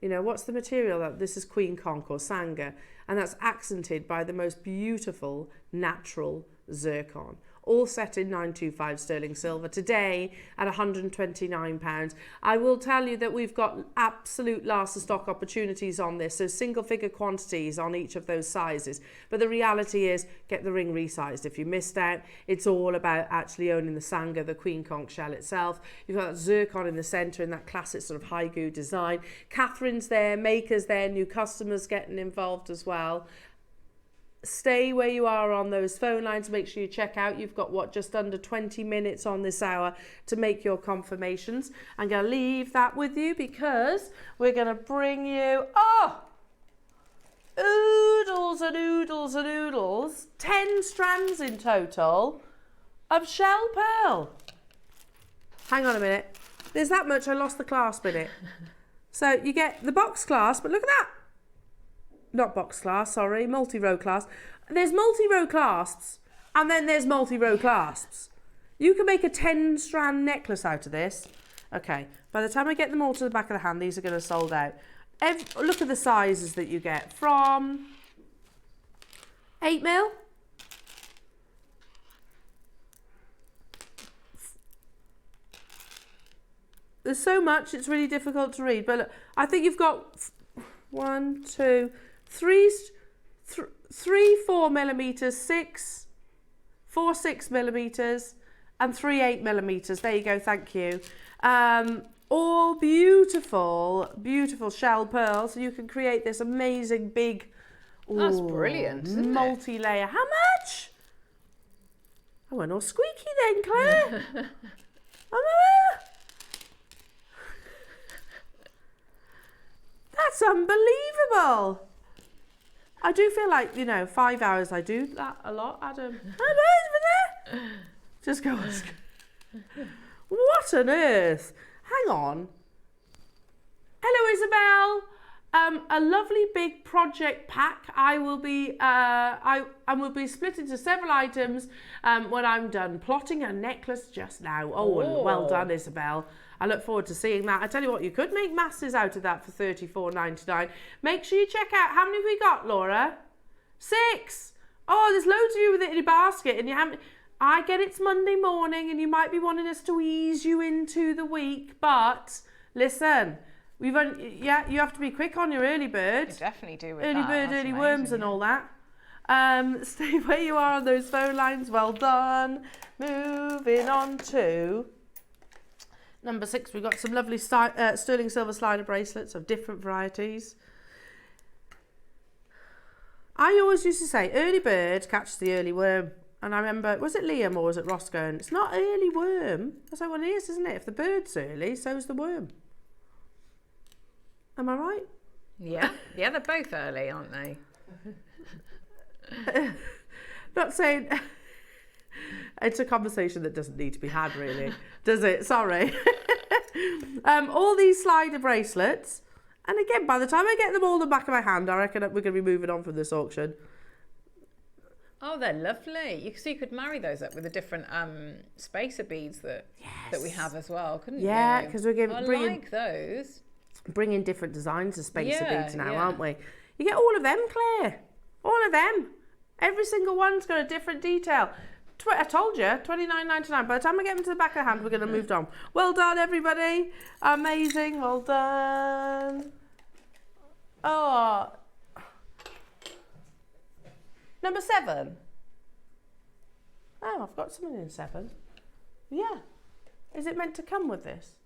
[SPEAKER 1] you know, what's the material? That this is Queen Conch or Sanga, and that's accented by the most beautiful natural zircon. All set in 925 sterling silver, today at £129. I will tell you that we've got absolute last of stock opportunities on this, so single figure quantities on each of those sizes. But the reality is, get the ring resized if you missed out. It's all about actually owning the Sanga, the Queen Conch shell itself. You've got that zircon in the centre in that classic sort of haiku design. Catherine's there, Maker's there, new customers getting involved as well. stay where you are on those phone lines. Make sure you check out. You've got, just under 20 minutes on this hour to make your confirmations. I'm going to leave that with you because we're going to bring you, oodles and oodles and oodles, 10 strands in total of shell pearl. Hang on a minute. There's that much, I lost the clasp in it. So you get the box clasp, but look at that. Not box clasp, sorry, multi-row clasp. There's multi-row clasps, and then there's multi-row clasps. You can make a 10-strand necklace out of this. Okay, by the time I get them all to the back of the hand, these are going to sold out. Look at the sizes that you get from 8mm. There's so much, it's really difficult to read. But look, I think you've got 1, 2, 3, 4mm, 4 6mm, and 3 8mm. There you go, thank you. All beautiful, beautiful shell pearl. So you can create this amazing big,
[SPEAKER 2] that's brilliant, isn't
[SPEAKER 1] multi-layer. How much? I went all squeaky then, Claire. That's unbelievable. I do feel like, 5 hours, I do that a lot, Adam. Just go ask. What on earth? Hang on. Hello, Isabel. A lovely big project pack. I will be split into several items when I'm done plotting a necklace just now. Oh, well done, Isabel. I look forward to seeing that. I tell you what, you could make masses out of that for $34.99. Make sure you check out. How many have we got, Laura? 6. Oh, there's loads of you with it in your basket, and you haven't. I get it's Monday morning, and you might be wanting us to ease you into the week, but listen, you have to be quick on your early bird.
[SPEAKER 2] You definitely do with
[SPEAKER 1] early
[SPEAKER 2] that.
[SPEAKER 1] bird,
[SPEAKER 2] That's
[SPEAKER 1] early
[SPEAKER 2] amazing,
[SPEAKER 1] worms, and all that. Stay where you are on those phone lines. Well done. Moving on to number 6. We've got some lovely sterling silver slider bracelets of different varieties. I always used to say, early bird catches the early worm. And I remember, was it Liam or was it Ross going, it's not early worm. That's how it is, isn't it? If the bird's early, so's the worm. Am I right?
[SPEAKER 2] Yeah, they're both early, aren't they?
[SPEAKER 1] Not saying... It's a conversation that doesn't need to be had, really, does it? Sorry. All these slider bracelets, and again, by the time I get them all in the back of my hand, I reckon we're going to be moving on from this auction.
[SPEAKER 2] Oh, they're lovely. So you could marry those up with the different spacer beads that we have as well, couldn't you?
[SPEAKER 1] Yeah, because we're bringing
[SPEAKER 2] those.
[SPEAKER 1] Bringing different designs of spacer beads now, aren't we? You get all of them, Claire. All of them. Every single one's got a different detail. I told you, $29.99. By the time I get them to the back of the hand, we're going to move on. Well done, everybody. Amazing. Well done. Oh. Number 7. Oh, I've got something in 7. Yeah. Is it meant to come with this?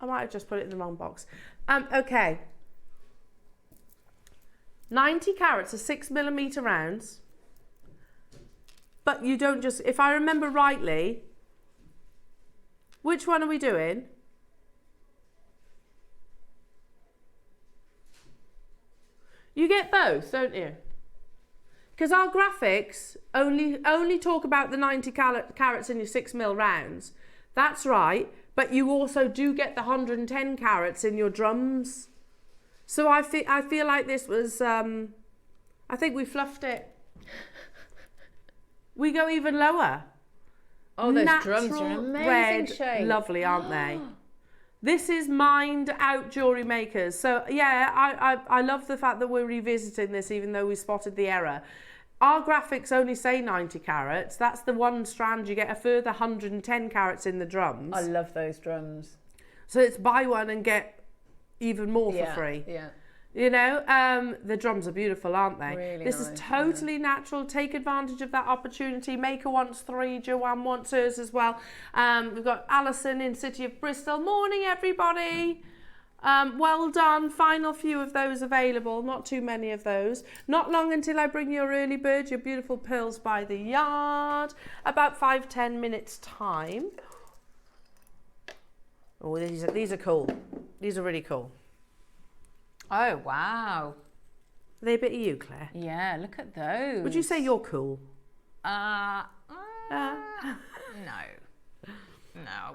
[SPEAKER 1] I might have just put it in the wrong box. Okay. 90 carats are 6mm rounds. But you don't just, if I remember rightly, which one are we doing? You get both, don't you? Because our graphics only talk about the 90 carats in your 6mm rounds. That's right, but you also do get the 110 carats in your drums. So I feel like this was, I think we fluffed it. We go even lower.
[SPEAKER 2] Oh, those
[SPEAKER 1] Natural
[SPEAKER 2] drums are an amazing
[SPEAKER 1] red,
[SPEAKER 2] shape.
[SPEAKER 1] lovely, aren't they? This is mined out jewellery makers. So yeah, I love the fact that we're revisiting this, even though we spotted the error. Our graphics only say 90 carats. That's the one strand. You get a further 110 carats in the drums.
[SPEAKER 2] I love those drums.
[SPEAKER 1] So it's buy one and get even more for free.
[SPEAKER 2] Yeah.
[SPEAKER 1] You know, the drums are beautiful, aren't they?
[SPEAKER 2] Really
[SPEAKER 1] this
[SPEAKER 2] nice,
[SPEAKER 1] is totally natural. Take advantage of that opportunity. Maker wants 3. Joanne wants hers as well. We've got Alison in City of Bristol. Morning, everybody. Well done. Final few of those available. Not too many of those. Not long until I bring your early bird, your beautiful pearls by the yard. About 5-10 minutes time. Oh, these are cool. These are really cool.
[SPEAKER 2] Oh, wow.
[SPEAKER 1] Are they a bit of you, Claire?
[SPEAKER 2] Yeah, look at those.
[SPEAKER 1] Would you say you're cool?
[SPEAKER 2] No.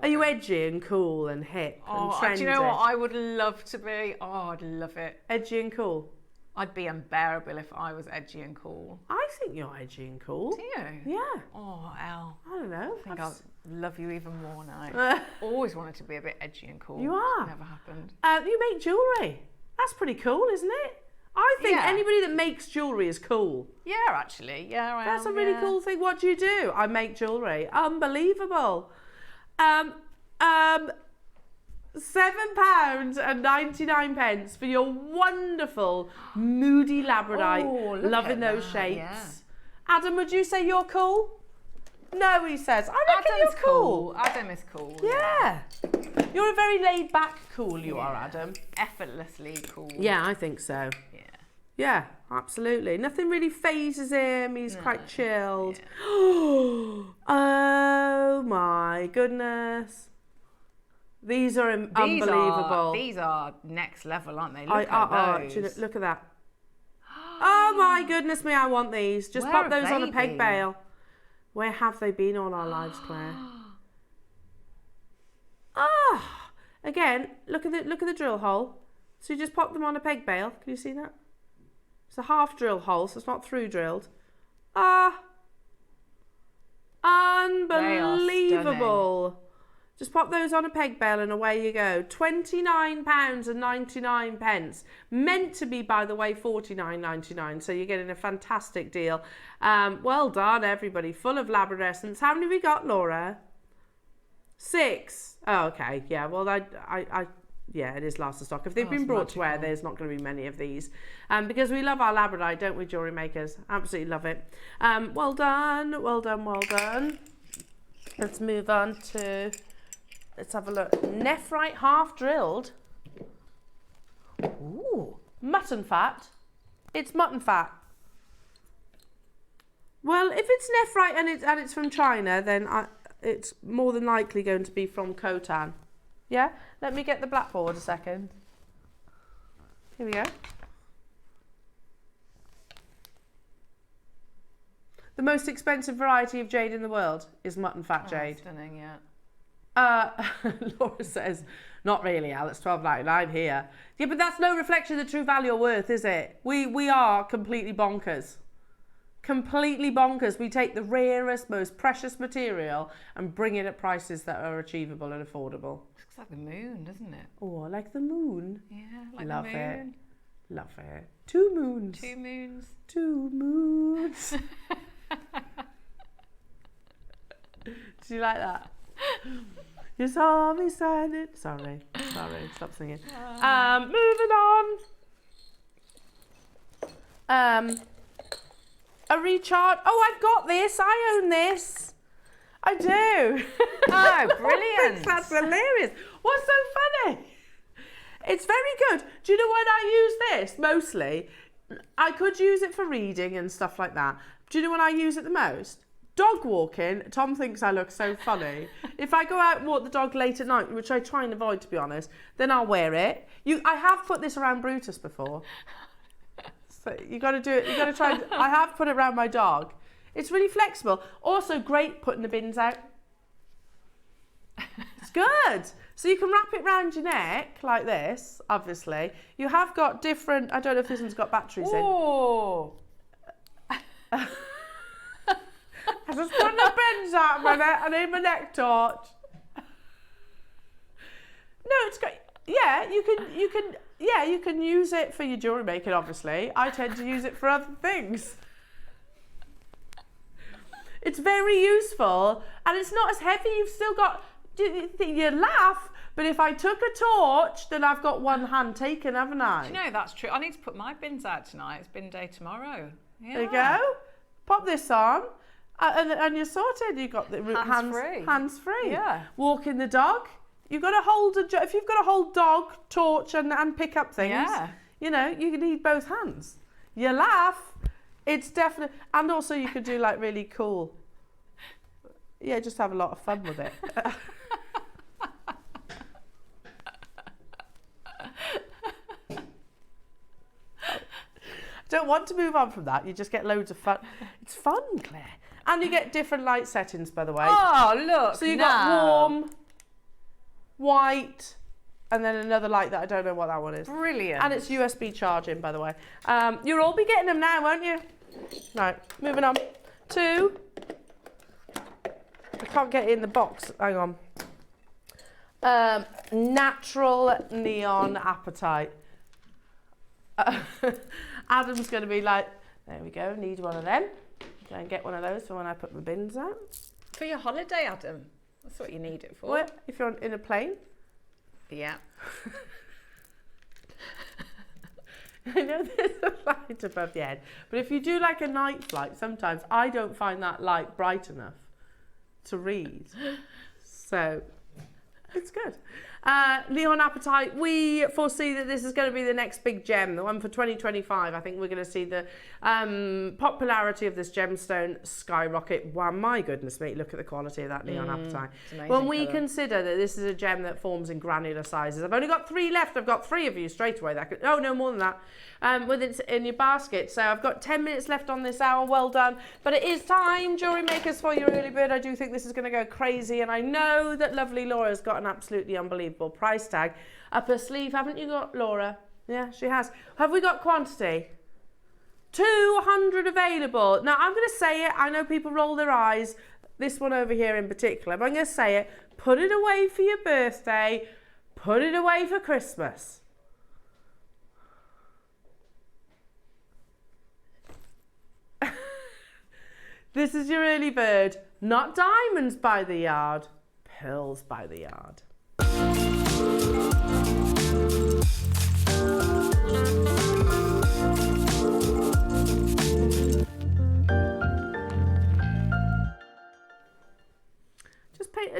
[SPEAKER 1] Are you edgy and cool and hip and trendy?
[SPEAKER 2] Do you know what I would love to be? Oh, I'd love it.
[SPEAKER 1] Edgy and cool?
[SPEAKER 2] I'd be unbearable if I was edgy and cool.
[SPEAKER 1] I think you're edgy and cool.
[SPEAKER 2] Do you?
[SPEAKER 1] Yeah.
[SPEAKER 2] Oh, Elle.
[SPEAKER 1] I don't know.
[SPEAKER 2] I think I'll love you even more now. Always wanted to be a bit edgy and cool.
[SPEAKER 1] You are.
[SPEAKER 2] Never happened.
[SPEAKER 1] You make jewellery. That's pretty cool, isn't it? I think anybody that makes jewellery is cool.
[SPEAKER 2] Yeah, actually. Yeah, I am.
[SPEAKER 1] That's a really cool thing. What do? I make jewellery. Unbelievable. £7.99 for your wonderful moody labradorite.
[SPEAKER 2] Oh,
[SPEAKER 1] loving those shapes.
[SPEAKER 2] Yeah.
[SPEAKER 1] Adam, would you say you're cool? No, he says. I reckon you're cool.
[SPEAKER 2] Adam is cool.
[SPEAKER 1] Yeah. You're a very laid back cool, you are, Adam.
[SPEAKER 2] Effortlessly cool.
[SPEAKER 1] Yeah, I think so.
[SPEAKER 2] Yeah.
[SPEAKER 1] Yeah, absolutely. Nothing really phases him. He's quite chilled.
[SPEAKER 2] Yeah.
[SPEAKER 1] Oh my goodness. These are unbelievable.
[SPEAKER 2] These are next level, aren't they? Look at those.
[SPEAKER 1] Look at that. Oh my goodness me, I want these. Just pop those on a peg bale. Where have they been all our lives, Claire? Again, look at the drill hole. So you just pop them on a peg bale. Can you see that? It's a half drill hole, so it's not through drilled. Unbelievable. Just pop those on a peg bale and away you go. £29.99. Meant to be, by the way, $49.99. So you're getting a fantastic deal. Well done, everybody. Full of Labrador essence. How many we got, Laura? 6. Oh, okay. Yeah, well, yeah, it is last of stock. If they've been brought to air, there's not going to be many of these. Because we love our Labradorite, don't we, jewellery makers? Absolutely love it. Well done, well done, well done. Let's move on to... Let's have a look. Nephrite half drilled. Ooh, mutton fat. It's mutton fat. Well, if it's nephrite and it's from China, then it's more than likely going to be from Khotan. Yeah? Let me get the blackboard a second. Here we go. The most expensive variety of jade in the world is mutton fat jade.
[SPEAKER 2] Stunning, yeah.
[SPEAKER 1] Laura says, not really, Al, it's $12.99 here. Yeah, but that's no reflection of the true value or worth, is it? We are completely bonkers. Completely bonkers. We take the rarest, most precious material and bring it at prices that are achievable and affordable.
[SPEAKER 2] Looks like the moon, doesn't it?
[SPEAKER 1] Oh, like the moon.
[SPEAKER 2] Yeah, like
[SPEAKER 1] Love
[SPEAKER 2] the moon.
[SPEAKER 1] It. Love it. 2 moons.
[SPEAKER 2] 2 moons.
[SPEAKER 1] 2 moons. Did you like that? You saw me standing. Sorry, stop singing. Moving on. A recharge. Oh, I've got this. I own this. I do.
[SPEAKER 2] Oh, brilliant.
[SPEAKER 1] That's hilarious. What's so funny? It's very good. Do you know when I use this? Mostly, I could use it for reading and stuff like that. Do you know when I use it the most? Dog walking. Tom thinks I look so funny. If I go out and walk the dog late at night, which I try and avoid, to be honest, then I'll wear it. I have put this around Brutus before. So you got to do it. You got to try. I have put it around my dog. It's really flexible. Also great putting the bins out. It's good. So you can wrap it around your neck like this, obviously. You have got different, I don't know if this one's got batteries in.
[SPEAKER 2] Oh.
[SPEAKER 1] I just put the bins out a minute. I need my neck torch. No, it's great. Yeah, you can use it for your jewellery making, obviously. I tend to use it for other things. It's very useful and it's not as heavy. You've still got, you laugh, but if I took a torch, then I've got one hand taken, haven't I?
[SPEAKER 2] Do you know, that's true. I need to put my bins out tonight. It's bin day tomorrow. Yeah.
[SPEAKER 1] There you go. Pop this on. And you're sorted. You've got the hands free.
[SPEAKER 2] Yeah.
[SPEAKER 1] Walking the dog. You've got to hold if you've got to hold dog, torch, and pick up things.
[SPEAKER 2] Yeah.
[SPEAKER 1] You know, you need both hands. You laugh. It's definitely, and also you could do like really cool. Yeah, just have a lot of fun with it. Don't want to move on from that. You just get loads of fun. It's fun, Claire. And you get different light settings, by the way.
[SPEAKER 2] Oh, look.
[SPEAKER 1] So you got warm, white, and then another light that I don't know what that one is.
[SPEAKER 2] Brilliant.
[SPEAKER 1] And it's USB charging, by the way. You'll all be getting them now, won't you? Right, moving on. 2. I can't get it in the box. Hang on. Natural neon appetite. Adam's going to be like, there we go, need one of them. Go and get one of those for when I put my bins out.
[SPEAKER 2] For your holiday, Adam. That's what you need it for.
[SPEAKER 1] What? If you're in a plane?
[SPEAKER 2] Yeah.
[SPEAKER 1] I know there's a light above the head, but if you do like a night flight, sometimes I don't find that light bright enough to read. So it's good. Neon Appetite, we foresee that this is going to be the next big gem, the one for 2025. I think we're going to see the popularity of this gemstone skyrocket. Wow, my goodness me, look at the quality of that Neon Appetite. When we consider that this is a gem that forms in granular sizes, I've only got 3 left. I've got 3 of you straight away. That could, oh, no, more than that. With it in your basket. So I've got 10 minutes left on this hour. Well done. But it is time, jewellery makers, for your early bird. I do think this is going to go crazy. And I know that lovely Laura's got an absolutely unbelievable price tag up her sleeve. Haven't you got, Laura? Yeah, she has. Have we got quantity? 200 available. Now, I'm going to say it. I know people roll their eyes. This one over here in particular. But I'm going to say it. Put it away for your birthday. Put it away for Christmas. This is your early bird, not diamonds by the yard, pearls by the yard.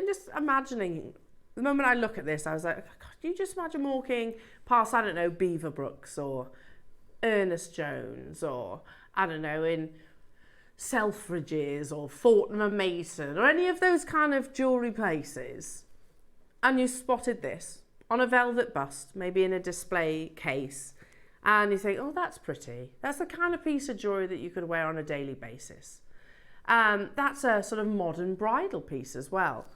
[SPEAKER 1] Just imagining, the moment I look at this, I was like, God, can you just imagine walking past, I don't know, Beaverbrooks or Ernest Jones or, I don't know, in Selfridges or Fortnum & Mason or any of those kind of jewellery places, and you spotted this on a velvet bust, maybe in a display case, and you think, oh, that's pretty. That's the kind of piece of jewellery that you could wear on a daily basis. That's a sort of modern bridal piece as well.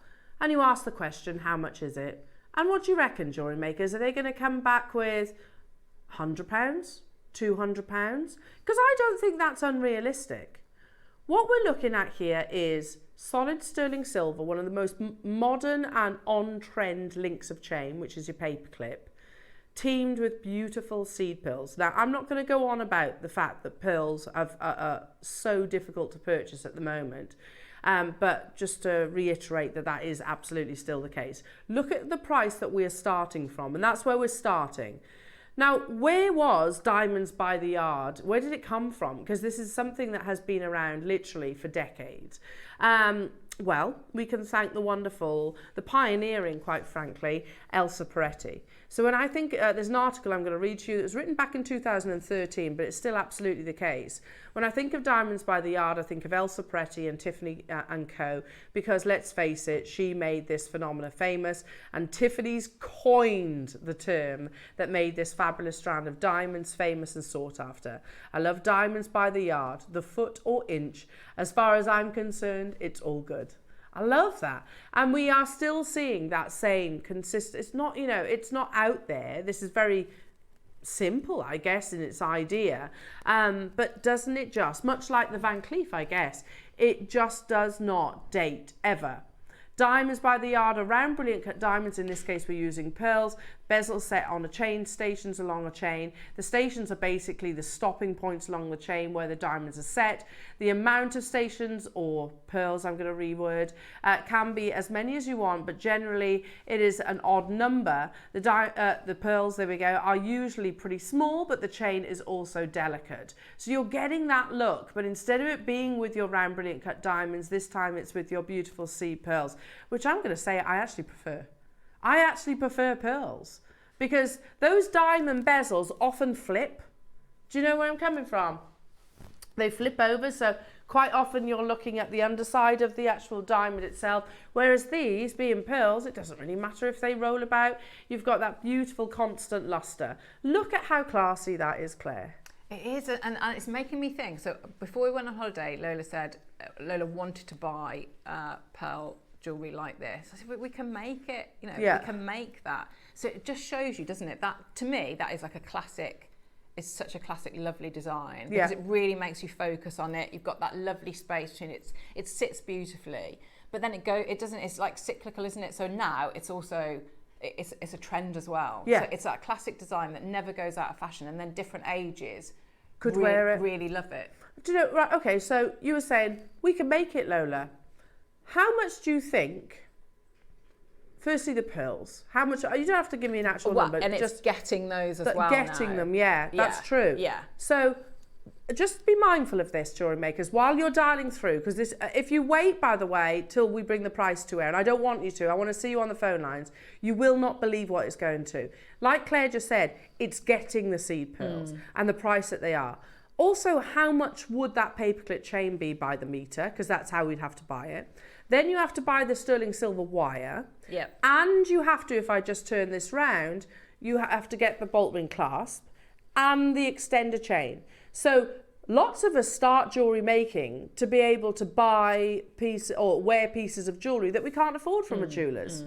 [SPEAKER 1] And you ask the question, how much is it? And what do you reckon, jewellery makers? Are they going to come back with £100, £200? Because I don't think that's unrealistic. What we're looking at here is solid sterling silver, one of the most modern and on-trend links of chain, which is your paperclip, teamed with beautiful seed pearls. Now, I'm not going to go on about the fact that pearls are so difficult to purchase at the moment, but just to reiterate that that is absolutely still the case. Look at the price that we are starting from, and that's where we're starting. Now, where was diamonds by the yard? Where did it come from? Because this is something that has been around literally for decades. Well, we can thank the wonderful, the pioneering, quite frankly, Elsa Peretti. So when I think, there's an article I'm going to read to you that was written back in 2013, but it's still absolutely the case. When I think of diamonds by the yard, I think of Elsa Peretti and Tiffany and Co. Because let's face it, she made this phenomena famous, and Tiffany's coined the term that made this fabulous strand of diamonds famous and sought after. I love diamonds by the yard, the foot or inch. As far as I'm concerned, it's all good. I love that. And we are still seeing that same consistent, it's not, you know, it's not out there. This is very simple, I guess, in its idea. But doesn't it just, much like the Van Cleef, I guess, it just does not date ever. Diamonds by the yard are round, brilliant cut diamonds. In this case, we're using pearls. Bezel set on a chain, stations along a chain. The stations are basically the stopping points along the chain where the diamonds are set. The amount of stations, or pearls, I'm going to reword, can be as many as you want, but generally it is an odd number. The pearls, there we go, are usually pretty small, but the chain is also delicate. So you're getting that look, but instead of it being with your round, brilliant cut diamonds, this time it's with your beautiful seed pearls, which I'm going to say I actually prefer. I actually prefer pearls because those diamond bezels often flip. Do you know where I'm coming from? They flip over, so quite often you're looking at the underside of the actual diamond itself, whereas these, being pearls, it doesn't really matter if they roll about. You've got that beautiful constant luster. Look at how classy that is, Claire.
[SPEAKER 2] It is, and it's making me think. So before we went on holiday, Lola said Lola wanted to buy pearl jewellery like this. I said, we can make it, you know, we can make that. So it just shows you, doesn't it? That, to me, that is like a classic. It's such a classic, lovely design because it really makes you focus on it. You've got that lovely space between it. It sits beautifully, but then it doesn't. It's like cyclical, isn't it? So now it's also it's a trend as well.
[SPEAKER 1] Yeah.
[SPEAKER 2] So it's that classic design that never goes out of fashion, and then different ages
[SPEAKER 1] could wear it.
[SPEAKER 2] Really love it.
[SPEAKER 1] Do you know? Right. Okay. So you were saying we can make it, Lola. How much do you think? Firstly, the pearls. How much? You don't have to give me an actual number.
[SPEAKER 2] And it's just getting those as well.
[SPEAKER 1] Getting
[SPEAKER 2] now.
[SPEAKER 1] them, that's true.
[SPEAKER 2] Yeah.
[SPEAKER 1] So just be mindful of this, jewellery makers, while you're dialing through, because this, if you wait, by the way, till we bring the price to air, and I don't want you to, I want to see you on the phone lines, you will not believe what it's going to. Like Claire just said, it's getting the seed pearls and the price that they are. Also, how much would that paperclip chain be by the metre? Because that's how we'd have to buy it. Then you have to buy the sterling silver wire.
[SPEAKER 2] Yep.
[SPEAKER 1] And you have to, if I just turn this round, you have to get the bolt ring clasp and the extender chain. So lots of us start jewellery making to be able to buy pieces or wear pieces of jewellery that we can't afford from a jeweller's.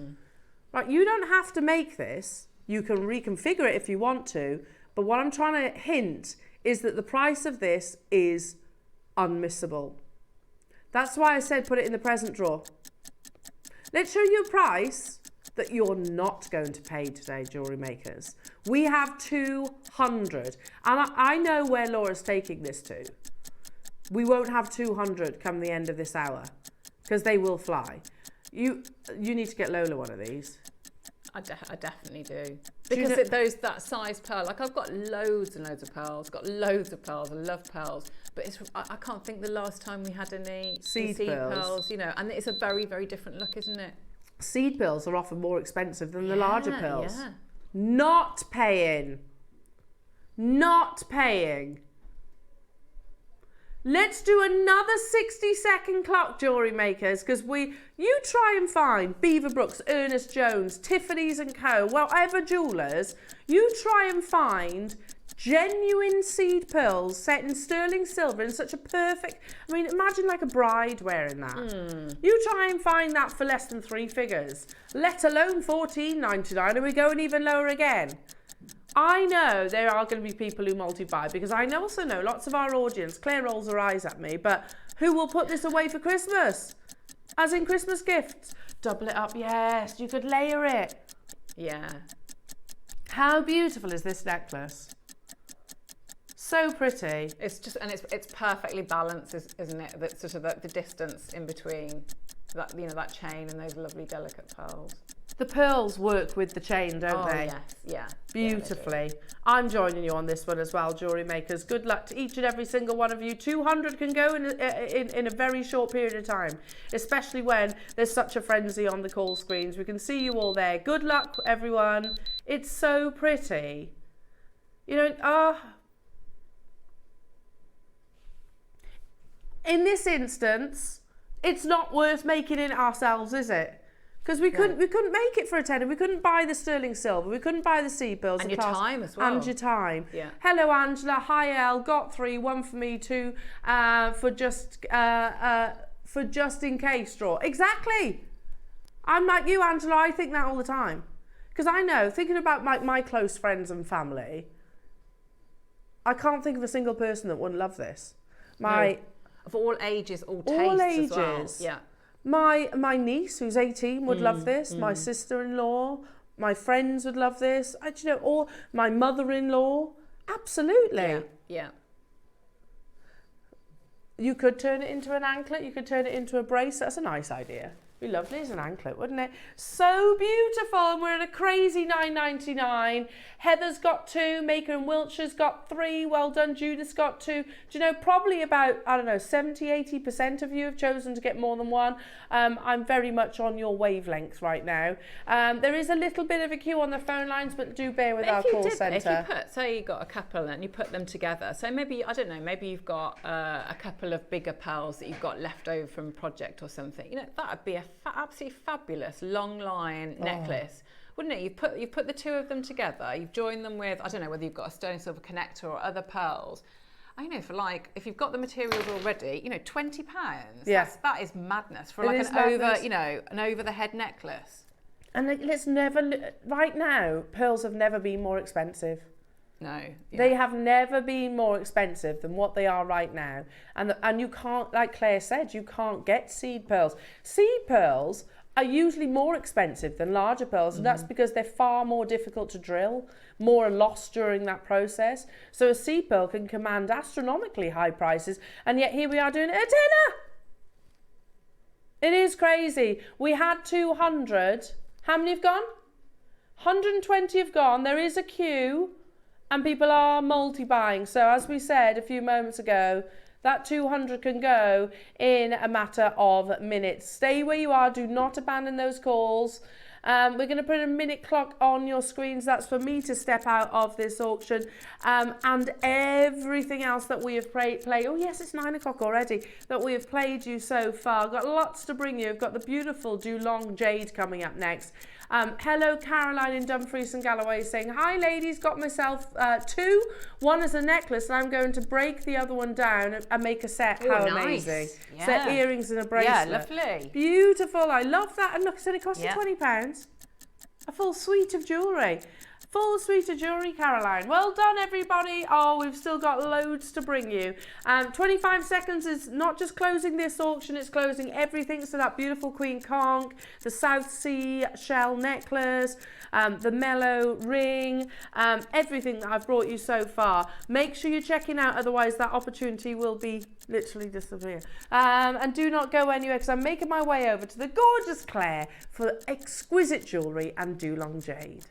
[SPEAKER 1] Right, you don't have to make this. You can reconfigure it if you want to. But what I'm trying to hint is that the price of this is unmissable. That's why I said put it in the present drawer. Let's show you a price that you're not going to pay today, jewellery makers. We have 200. And I know where Laura's taking this to. We won't have 200 come the end of this hour because they will fly. You need to get Lola one of these.
[SPEAKER 2] I definitely do. Because that size pearl, like I've got loads and loads of pearls, I love pearls, but I can't think the last time we had any seed pearls, you know, and it's a very, very different look, isn't it?
[SPEAKER 1] Seed pearls are often more expensive than the larger pearls. Yeah. Not paying. Let's do another 60-second clock, jewellery makers, because you try and find Beaverbrooks, Ernest Jones, Tiffany's & Co, whatever jewellers, you try and find genuine seed pearls set in sterling silver in such a perfect, I mean, imagine like a bride wearing that. You try and find that for less than 3 figures, let alone $14.99, and we're going even lower again. I know there are going to be people who multi-buy because I also know lots of our audience, Claire rolls her eyes at me, but who will put this away for Christmas? As in Christmas gifts. Double it up, yes, you could layer it.
[SPEAKER 2] Yeah.
[SPEAKER 1] How beautiful is this necklace? So pretty.
[SPEAKER 2] It's just, and it's perfectly balanced, isn't it? That sort of the distance in between that, you know, that chain and those lovely delicate pearls.
[SPEAKER 1] The pearls work with the chain, don't they?
[SPEAKER 2] Yes, yeah.
[SPEAKER 1] Beautifully. Yeah, I'm joining you on this one as well, jewellery makers. Good luck to each and every single one of you. 200 can go in a very short period of time, especially when there's such a frenzy on the call screens. We can see you all there. Good luck, everyone. It's so pretty. You know, in this instance, it's not worth making it ourselves, is it? Because we couldn't make it for a tenner. We couldn't buy the sterling silver. We couldn't buy the seed pearls.
[SPEAKER 2] And your time as well.
[SPEAKER 1] And your time.
[SPEAKER 2] Yeah.
[SPEAKER 1] Hello, Angela. Hi, Elle. Got 3. 1 for me, 2 for just in case draw. Exactly. I'm like you, Angela. I think that all the time. Because I know, thinking about my close friends and family, I can't think of a single person that wouldn't love this.
[SPEAKER 2] Of all ages, all tastes as well. Yeah.
[SPEAKER 1] My niece, who's 18, would love this. My sister-in-law, my friends would love this. Or my mother-in-law. Absolutely.
[SPEAKER 2] Yeah.
[SPEAKER 1] You could turn it into an anklet. You could turn it into a bracelet. That's a nice idea. Be lovely as an anklet, wouldn't it? So beautiful, and we're at a crazy £9.99. Heather's got 2, Maker and Wiltshire's got 3. Well done, Judith's got 2. Do you know, probably about, I don't know, 70-80% of you have chosen to get more than one. I'm very much on your wavelength right now. There is a little bit of a queue on the phone lines, but do bear with our call centre.
[SPEAKER 2] If you put, say you got a couple and you put them together, so maybe, I don't know, maybe you've got a couple of bigger pearls that you've got left over from a project or something. You know, that would be a absolutely fabulous long line necklace, wouldn't it? You've put the 2 of them together, you've joined them with, I don't know whether you've got a sterling silver connector or other pearls. I know, for like, if you've got the materials already, you know, £20.
[SPEAKER 1] Yes,
[SPEAKER 2] that is madness for like an over the head necklace.
[SPEAKER 1] And let's never, right now, pearls have never been more expensive.
[SPEAKER 2] No. Yeah.
[SPEAKER 1] They have never been more expensive than what they are right now. And you can't, like Claire said, you can't get seed pearls. Seed pearls are usually more expensive than larger pearls, and that's because they're far more difficult to drill, more lost during that process. So a seed pearl can command astronomically high prices, and yet here we are doing it at tenner. It is crazy. We had 200. How many have gone? 120 have gone. There is a queue. And people are multi-buying. So as we said a few moments ago, that 200 can go in a matter of minutes. Stay where you are. Do not abandon those calls. We're going to put a minute clock on your screens. That's for me to step out of this auction. And everything else that we have played. Oh, yes, it's 9 o'clock already. That we have played you so far. Got lots to bring you. We've got the beautiful Dulong Jade coming up next. Hello, Caroline in Dumfries and Galloway saying, hi ladies, got myself 2. One is a necklace and I'm going to break the other one down and make a set.
[SPEAKER 2] Ooh,
[SPEAKER 1] how
[SPEAKER 2] nice.
[SPEAKER 1] amazing.
[SPEAKER 2] Yeah.
[SPEAKER 1] Set earrings and a bracelet.
[SPEAKER 2] Yeah, lovely.
[SPEAKER 1] Beautiful. I love that. And look, it's only costing £20. A full suite of jewellery. Full suite of jewellery, Caroline. Well done, everybody. Oh, we've still got loads to bring you. 25 seconds is not just closing this auction, it's closing everything. So that beautiful Queen Conch, the South Sea shell necklace, the mellow ring, everything that I've brought you so far. Make sure you're checking out, otherwise that opportunity will be literally disappear. And do not go anywhere, because I'm making my way over to the gorgeous Claire for exquisite jewellery and Dulong Jade.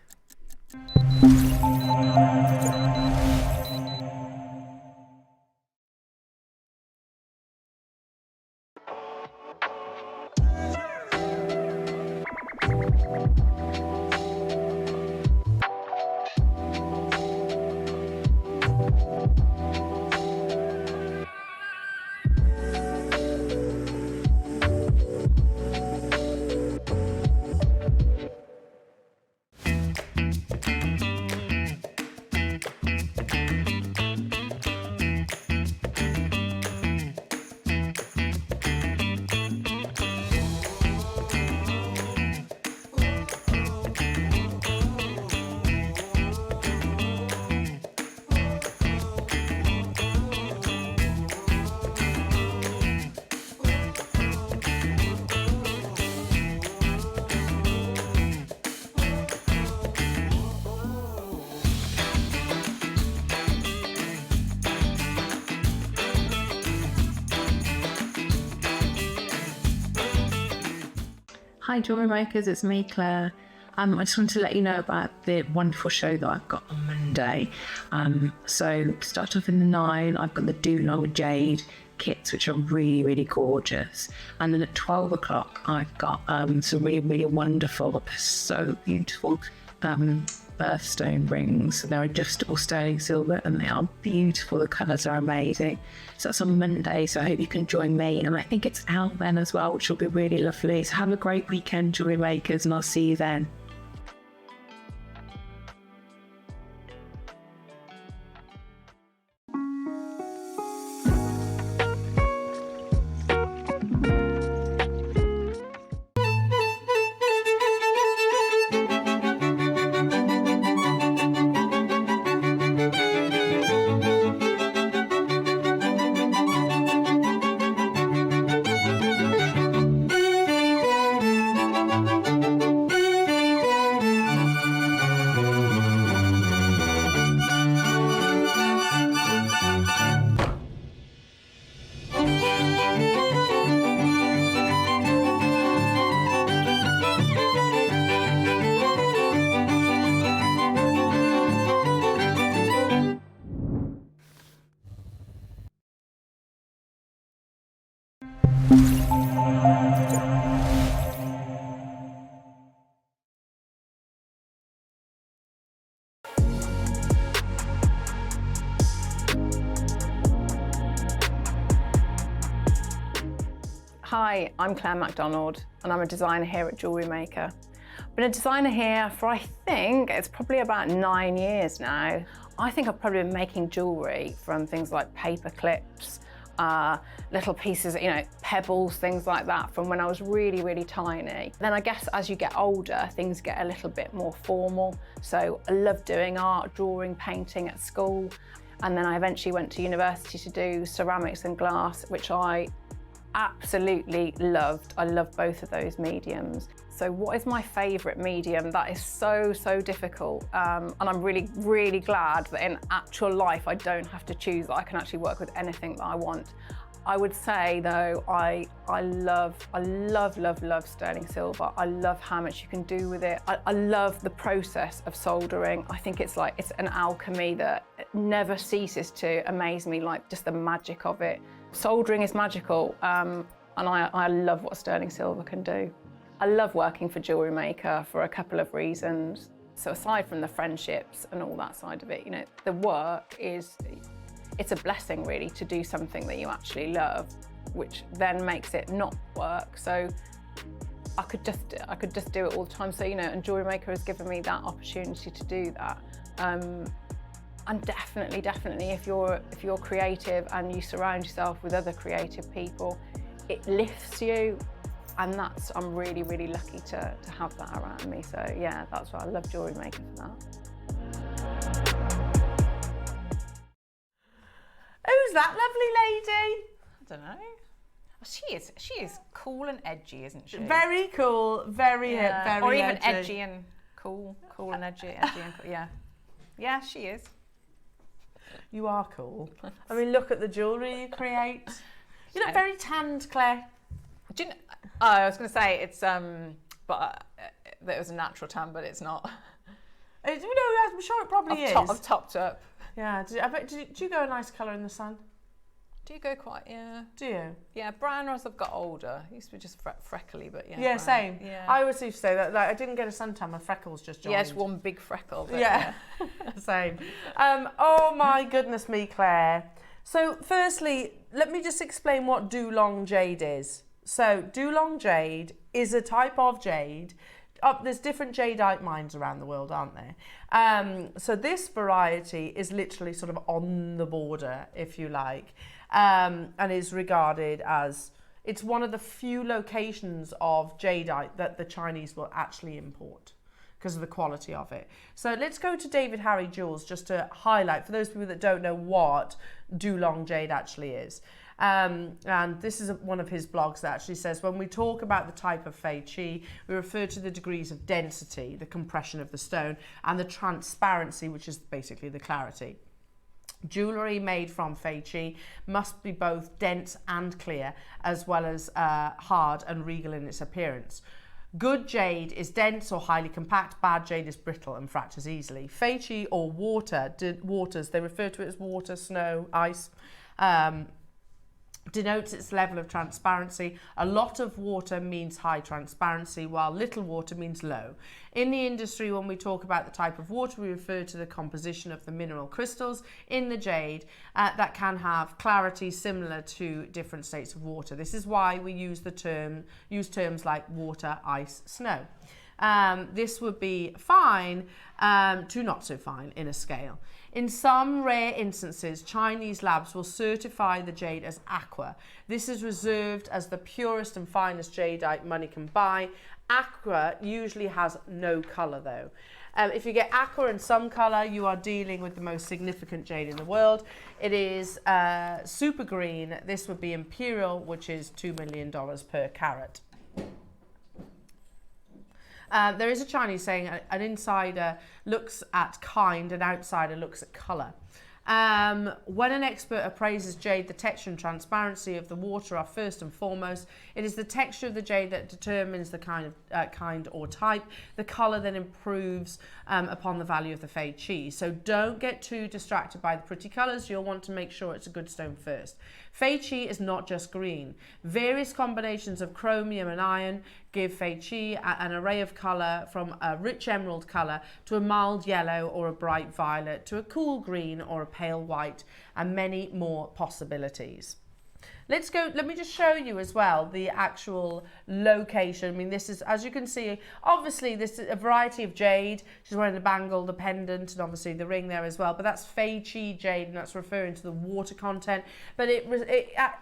[SPEAKER 4] Hi Jewellery Makers, it's me Claire. I just wanted to let you know about the wonderful show that I've got on Monday. So start off in the 9, I've got the Dulong Jade kits, which are really, really gorgeous. And then at 12 o'clock, I've got some really, really wonderful, so beautiful birthstone rings. They're adjustable sterling silver and they are beautiful. The colours are amazing. So that's on Monday, so I hope you can join me. And I think it's out then as well, which will be really lovely. So have a great weekend, Jewellery Makers, and I'll see you then.
[SPEAKER 2] Hi, I'm Claire Macdonald and I'm a designer here at JewelleryMaker. I've been a designer here for, I think, it's probably about 9 years now. I think I've probably been making jewellery from things like paper clips, little pieces, you know, pebbles, things like that from when I was really, really tiny. Then I guess as you get older, things get a little bit more formal. So I love doing art, drawing, painting at school. And then I eventually went to university to do ceramics and glass, which I absolutely loved. I love both of those mediums. So what is my favourite medium? That is so, so difficult. And I'm really, really glad that in actual life, I don't have to choose, that I can actually work with anything that I want. I would say though, I love sterling silver. I love how much you can do with it. I love the process of soldering. I think it's an alchemy that never ceases to amaze me, like just the magic of it. Soldering is magical, and I love what sterling silver can do. I love working for JewelleryMaker for a couple of reasons. So aside from the friendships and all that side of it, you know, the work is, it's a blessing really to do something that you actually love, which then makes it not work. So I could just do it all the time. So, you know, and JewelleryMaker has given me that opportunity to do that. And definitely, if you're creative and you surround yourself with other creative people, it lifts you. And I'm really, really lucky to have that around me. So yeah, that's why I love JewelleryMaker for that.
[SPEAKER 1] Who's that lovely lady?
[SPEAKER 2] I don't know. She is cool and edgy, isn't she?
[SPEAKER 1] Very cool, very hip, very
[SPEAKER 2] or even
[SPEAKER 1] edgy.
[SPEAKER 2] edgy and cool and edgy and cool. Yeah, she is.
[SPEAKER 1] You are cool. I mean, look at the jewellery you create. You look very tanned, Claire.
[SPEAKER 2] Do you know, I was going to say it's but that it was a natural tan, but it's not.
[SPEAKER 1] I'm sure it probably is.
[SPEAKER 2] I've topped up.
[SPEAKER 1] Yeah. Do you go a nice colour in the sun?
[SPEAKER 2] Do you go quite? Yeah.
[SPEAKER 1] Do you?
[SPEAKER 2] Yeah, brown as I've got older. It used to be just freckly, but yeah.
[SPEAKER 1] Yeah,
[SPEAKER 2] brown.
[SPEAKER 1] same.
[SPEAKER 2] Yeah.
[SPEAKER 1] I always used to say that. Like, I didn't get a suntan. My freckles just joined.
[SPEAKER 2] Yeah, it's one big freckle. But
[SPEAKER 1] yeah. Same. Oh my goodness me, Claire. So, firstly, let me just explain what Dulong Jade is. So Dulong Jade is a type of jade. There's different jadeite mines around the world, aren't there? So this variety is literally sort of on the border, if you like, and is regarded as, it's one of the few locations of jadeite that the Chinese will actually import because of the quality of it. So let's go to David Harry Jewels just to highlight, for those people that don't know what Dulong Jade actually is. And this is one of his blogs that actually says, when we talk about the type of Fei Qi, we refer to the degrees of density, the compression of the stone, and the transparency, which is basically the clarity. Jewellery made from Fei Qi must be both dense and clear, as well as hard and regal in its appearance. Good jade is dense or highly compact. Bad jade is brittle and fractures easily. Fei Qi, or waters, they refer to it as water, snow, ice, denotes its level of transparency. A lot of water means high transparency, while little water means low. In the industry, when we talk about the type of water, we refer to the composition of the mineral crystals in the jade that can have clarity similar to different states of water. This is why we use terms like water, ice, snow. This would be fine to not so fine in a scale. In some rare instances, Chinese labs will certify the jade as aqua. This is reserved as the purest and finest jadeite money can buy. Aqua usually has no colour though. If you get aqua and some colour, you are dealing with the most significant jade in the world. It is super green. This would be imperial, which is $2 million per carat. There is a Chinese saying, an insider looks at kind, an outsider looks at colour. When an expert appraises jade, the texture and transparency of the water are first and foremost. It is the texture of the jade that determines the kind or type. The colour then improves upon the value of the Fei Qi. So don't get too distracted by the pretty colours. You'll want to make sure it's a good stone first. Fei Qi is not just green. Various combinations of chromium and iron give Fei Qi an array of colour, from a rich emerald colour to a mild yellow or a bright violet to a cool green or a pale white, and many more possibilities. Let's go, let me just show you as well the actual location. I mean, this is, as you can see, obviously this is a variety of jade. She's wearing the bangle, the pendant, and obviously the ring there as well. But that's Fei Chi jade, and that's referring to the water content. But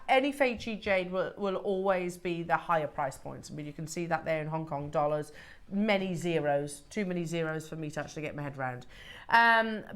[SPEAKER 1] any Fei Chi jade will always be the higher price points. I mean, you can see that there in Hong Kong dollars. Many zeros, too many zeros for me to actually get my head around.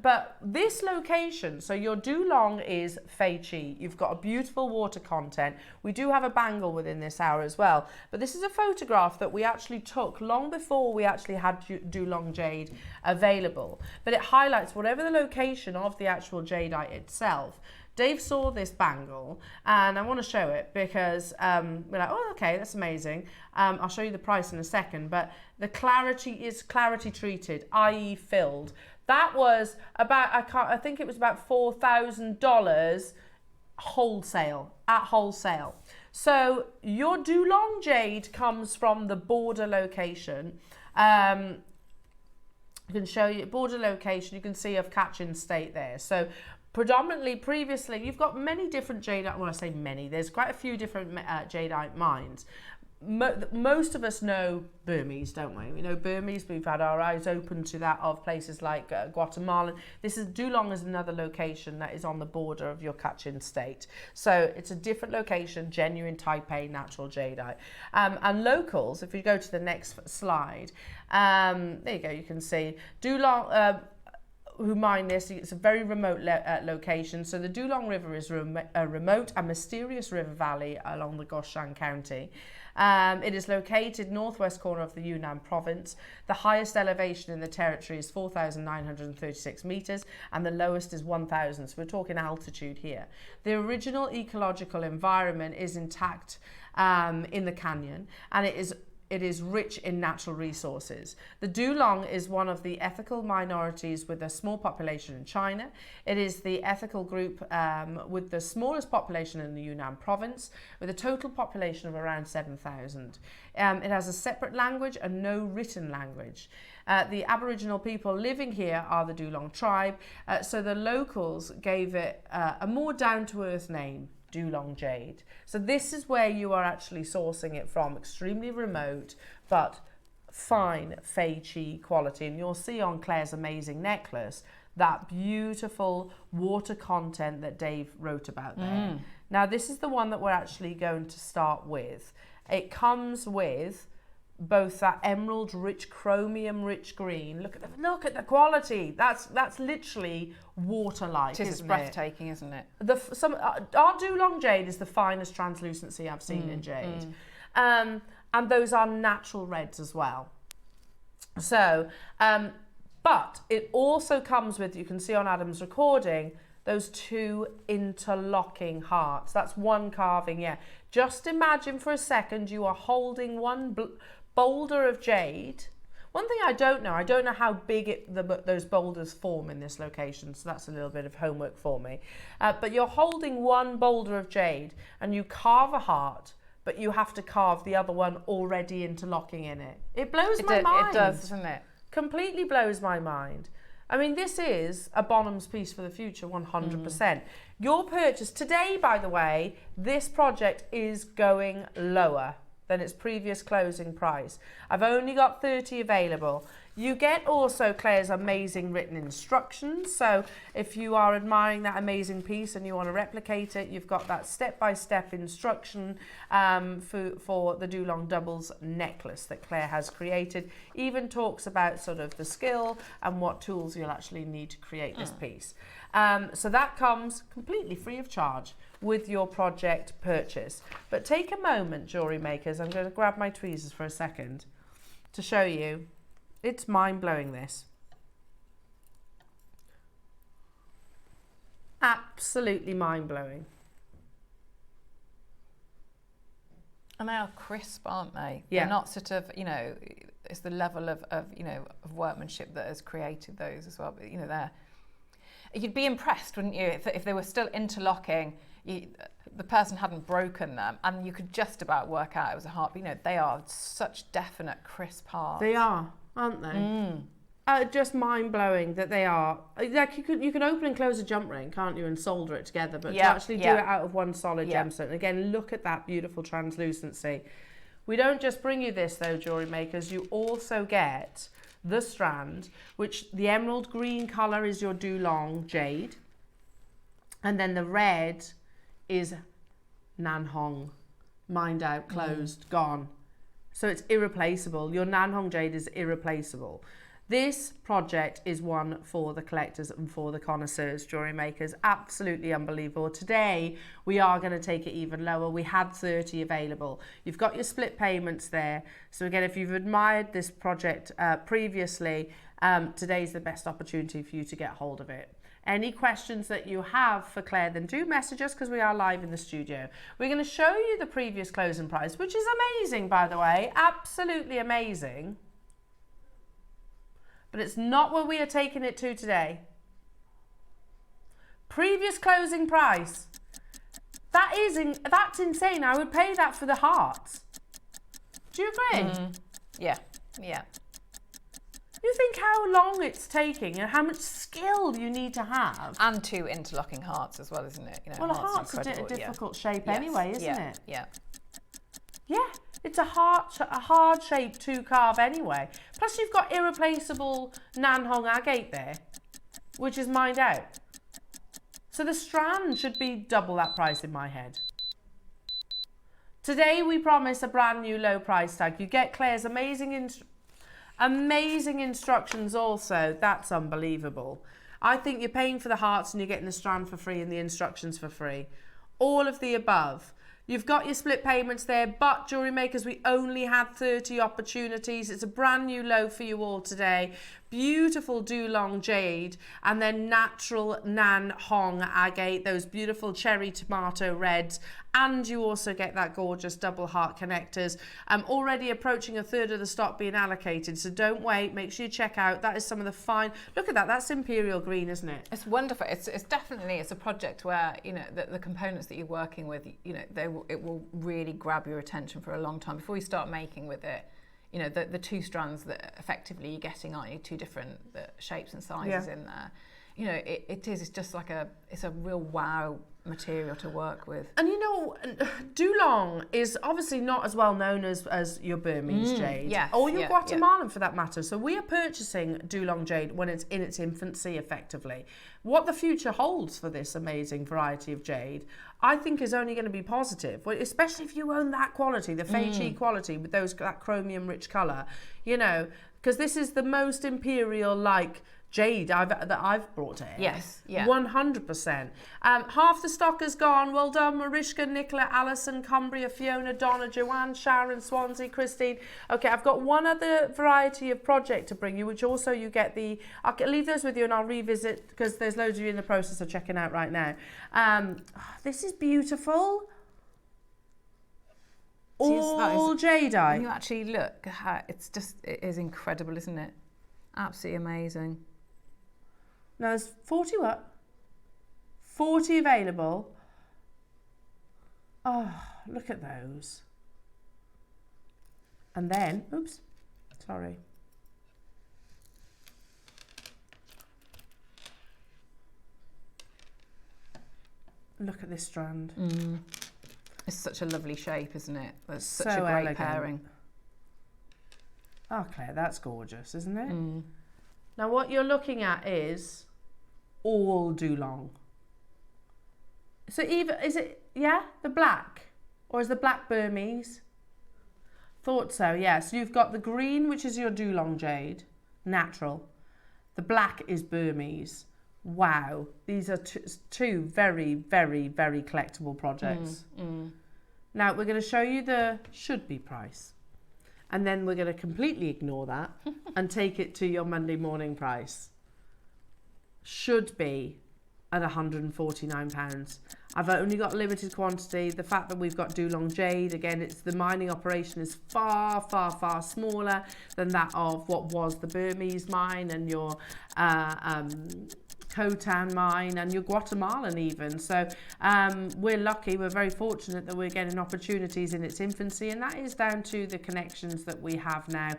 [SPEAKER 1] But this location, so your Dulong is Fei Chi. You've got a beautiful water content. We do have a bangle within this hour as well. But this is a photograph that we actually took long before we actually had Dulong jade available. But it highlights whatever the location of the actual jadeite itself. Dave saw this bangle, and I want to show it because we're like, oh, okay, that's amazing. I'll show you the price in a second, but the clarity is clarity treated, i.e. filled. That was about, I think it was about $4,000 wholesale, at wholesale. So your Dulong jade comes from the border location. I can show you border location. You can see of Kachin State there. So predominantly, previously, you've got many different jadeite. Well, I say many. There's quite a few different jadeite mines. Most of us know Burmese, don't we? We know Burmese. We've had our eyes open to that of places like Guatemala. This is Dulong is another location that is on the border of your Kachin State. So it's a different location, genuine Taipei natural jadeite. And locals, if you go to the next slide, there you go. You can see Dulong. Who mine this, it's a very remote location. So the Dulong River is a remote and mysterious river valley along the Goshan County. It is located northwest corner of the Yunnan province. The highest elevation in the territory is 4,936 meters and the lowest is 1,000. So we're talking altitude here. The original ecological environment is intact in the canyon, and it is rich in natural resources. The Dulong is one of the ethical minorities with a small population in China. It is the ethical group with the smallest population in the Yunnan province, with a total population of around 7,000. It has a separate language and no written language. The Aboriginal people living here are the Dulong tribe, so the locals gave it a more down-to-earth name, Dulong jade. So this is where you are actually sourcing it from, extremely remote but fine Fei Chi quality. And you'll see on Claire's amazing necklace that beautiful water content that Dave wrote about there. Now this is the one that we're actually going to start with. It comes with both that emerald rich, chromium rich green. Look at the quality. That's literally water-like.
[SPEAKER 2] It is breathtaking, isn't it?
[SPEAKER 1] Our Dulong jade is the finest translucency I've seen in jade, and those are natural reds as well. So, but it also comes with, you can see on Adam's recording, those two interlocking hearts. That's one carving. Yeah. Just imagine for a second you are holding one boulder of jade. One thing I don't know how big those boulders form in this location, so that's a little bit of homework for me. But you're holding one boulder of jade and you carve a heart, but you have to carve the other one already interlocking in it. It blows my mind.
[SPEAKER 2] It does, doesn't it?
[SPEAKER 1] Completely blows my mind. I mean, this is a Bonham's piece for the future, 100%. Your purchase today, by the way, this project is going lower than its previous closing price. I've only got 30 available. You get also Claire's amazing written instructions. So if you are admiring that amazing piece and you want to replicate it, you've got that step-by-step instruction for the Dulong doubles necklace that Claire has created. Even talks about sort of the skill and what tools you'll actually need to create this piece. So that comes completely free of charge with your project purchase. But take a moment, jewellery makers. I'm going to grab my tweezers for a second to show you. It's mind-blowing, this. Absolutely mind-blowing.
[SPEAKER 2] And they are crisp, aren't they?
[SPEAKER 1] Yeah.
[SPEAKER 2] They're not sort of, it's the level of workmanship that has created those as well. But, you'd be impressed, wouldn't you, if they were still interlocking, the person hadn't broken them, and you could just about work out it was a heart. But, they are such definite crisp hearts.
[SPEAKER 1] They are, aren't they? just mind-blowing that they are. Like you can open and close a jump ring, can't you, and solder it together, but to actually do it out of one solid gemstone. Again, look at that beautiful translucency. We don't just bring you this though, jewellery makers, you also get the Strand, which the emerald green colour is your Dulong Jade, and then the red is Nanhong, mined out, closed, gone. So it's irreplaceable. Your Nanhong Jade is irreplaceable. This project is one for the collectors and for the connoisseurs, jewellery makers. Absolutely unbelievable. Today, we are going to take it even lower. We had 30 available. You've got your split payments there. So again, if you've admired this project previously, today's the best opportunity for you to get hold of it. Any questions that you have for Claire, then do message us because we are live in the studio. We're going to show you the previous closing price, which is amazing, by the way. Absolutely amazing. But it's not where we are taking it to today. Previous closing price. That's insane. I would pay that for the hearts. Do you agree?
[SPEAKER 2] Yeah.
[SPEAKER 1] You think how long it's taking and how much skill you need to have.
[SPEAKER 2] And 2 interlocking hearts as well, isn't it? You know,
[SPEAKER 1] Well, a heart's a difficult shape anyway, isn't it?
[SPEAKER 2] Yeah.
[SPEAKER 1] Yeah, it's a hard shape to carve anyway. Plus you've got irreplaceable Nanhong Agate there, which is mined out. So the Strand should be double that price in my head. Today we promise a brand new low price tag. You get Claire's amazing instructions also. That's unbelievable. I think you're paying for the hearts and you're getting the Strand for free and the instructions for free. All of the above. You've got your split payments there, but jewellery makers, we only had 30 opportunities. It's a brand new low for you all today. Beautiful Dulong Jade, and then natural Nanhong Agate, those beautiful cherry tomato reds, and you also get that gorgeous double heart connectors. Already approaching a third of the stock being allocated, so don't wait. Make sure you check out. That is some of the fine. Look at that. That's imperial green, isn't it?
[SPEAKER 2] It's wonderful. It's definitely, it's a project where, you know, the components that you're working with, you know, it will really grab your attention for a long time before you start making with it. You know, the 2 strands that effectively you're getting, aren't you? 2 different shapes and sizes in there. You know, it's just like it's a real wow material to work with.
[SPEAKER 1] And you know, Dulong is obviously not as well known as your Burmese Jade, or your Guatemalan for that matter. So we are purchasing Dulong Jade when it's in its infancy, effectively. What the future holds for this amazing variety of jade, I think, is only going to be positive, especially if you own that quality, the Fei Chi quality with that chromium-rich colour, you know, because this is the most imperial-like jade that I've brought in.
[SPEAKER 2] Yes, yeah.
[SPEAKER 1] 100%. Half the stock is gone. Well done, Mariska, Nicola, Alison, Cumbria, Fiona, Donna, Joanne, Sharon, Swansea, Christine. Okay, I've got one other variety of project to bring you, which also you get I'll leave those with you and I'll revisit because there's loads of you in the process of checking out right now. This is beautiful. All jadeite.
[SPEAKER 2] When you actually look at how it is incredible, isn't it? Absolutely amazing.
[SPEAKER 1] Now there's 40 what? 40 available. Oh, look at those. And then, oops, sorry. Look at this strand.
[SPEAKER 2] It's such a lovely shape, isn't it? It's such
[SPEAKER 1] So
[SPEAKER 2] a great
[SPEAKER 1] elegant.
[SPEAKER 2] pairing.
[SPEAKER 1] Oh, Claire, that's gorgeous, isn't it? Now what you're looking at is all Dulong. So is it the black? Or is the black Burmese? Thought so, yeah. So you've got the green, which is your Dulong Jade, natural. The black is Burmese. Wow. These are two very, very, very collectible projects. Now we're going to show you the should-be price. And then we're going to completely ignore that and take it to your Monday morning price. Should be at £149. I've only got a limited quantity. The fact that we've got Dulong Jade, again, the mining operation is far, far, far smaller than that of what was the Burmese mine and your Khotan mine and your Guatemalan even. So we're lucky, we're very fortunate that we're getting opportunities in its infancy, and that is down to the connections that we have now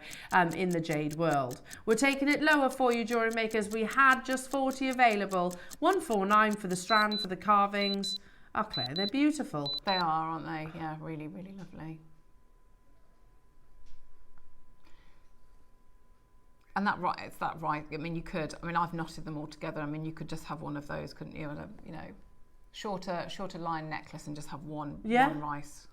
[SPEAKER 1] in the jade world. We're taking it lower for you, jewellery makers. We had just 40 available, 149 for the strand for the carvings. Oh, Claire, they're beautiful.
[SPEAKER 2] They are, aren't they? Yeah, really, really lovely. And that right, it's that right. I mean, you could. I mean, I've knotted them all together. I mean, you could just have one of those, couldn't you? You know, shorter line necklace and just have one rice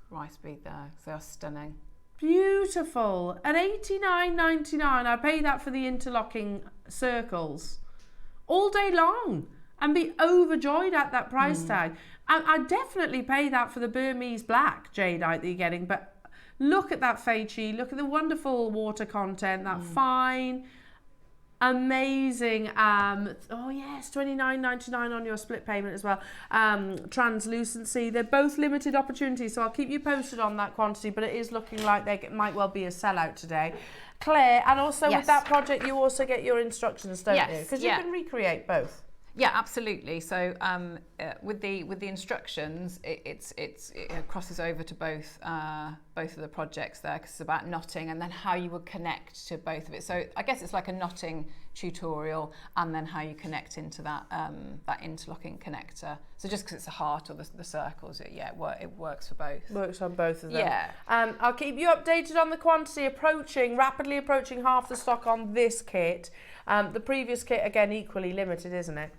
[SPEAKER 2] bead there. So they're stunning.
[SPEAKER 1] Beautiful. At $89.99, I pay that for the interlocking circles all day long and be overjoyed at that price tag. And I definitely pay that for the Burmese black jadeite that you're getting, but look at that feichi, look at the wonderful water content, that fine, amazing, oh yes, $29.99 on your split payment as well. Translucency, they're both limited opportunities, so I'll keep you posted on that quantity, but it is looking like they might well be a sellout today. Claire, and also with that project, you also get your instructions, don't you? Because you can recreate both.
[SPEAKER 2] Yeah, absolutely. So with the instructions, it crosses over to both of the projects there, because it's about knotting and then how you would connect to both of it. So I guess it's like a knotting tutorial, and then how you connect into that that interlocking connector. So just because it's a heart or the circles, it works for both. Works
[SPEAKER 1] on both of them.
[SPEAKER 2] Yeah.
[SPEAKER 1] I'll keep you updated on the quantity rapidly approaching half the stock on this kit. The previous kit, again, equally limited, isn't it?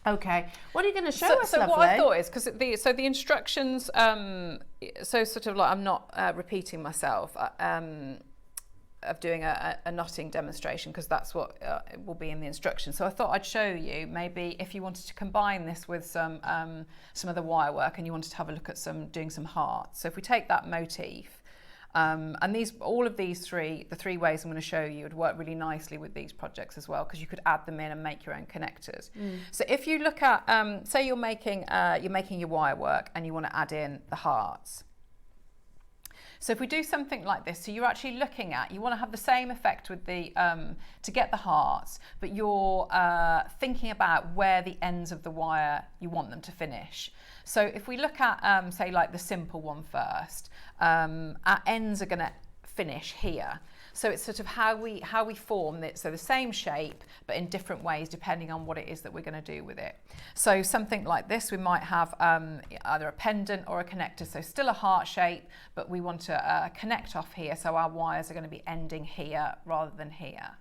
[SPEAKER 1] Okay, what are you going to show us,
[SPEAKER 2] so
[SPEAKER 1] lovely?
[SPEAKER 2] What I thought is, because the instructions, so sort of like, I'm not repeating myself, of doing a knotting demonstration, because that's what it will be in the instructions. So I thought I'd show you, maybe if you wanted to combine this with some of the wire work, and you wanted to have a look at doing some hearts. So if we take that motif, and all of these the three ways I'm going to show you would work really nicely with these projects as well, because you could add them in and make your own connectors. So if you look at, say you're making your wire work and you want to add in the hearts. So if we do something like this, so you're actually looking at, you want to have the same effect with the, to get the hearts, but you're thinking about where the ends of the wire you want them to finish. So if we look at, say, like the simple one first, our ends are going to finish here. So it's sort of how we form it. So the same shape, but in different ways, depending on what it is that we're going to do with it. So something like this, we might have either a pendant or a connector. So still a heart shape, but we want to connect off here. So our wires are going to be ending here rather than here.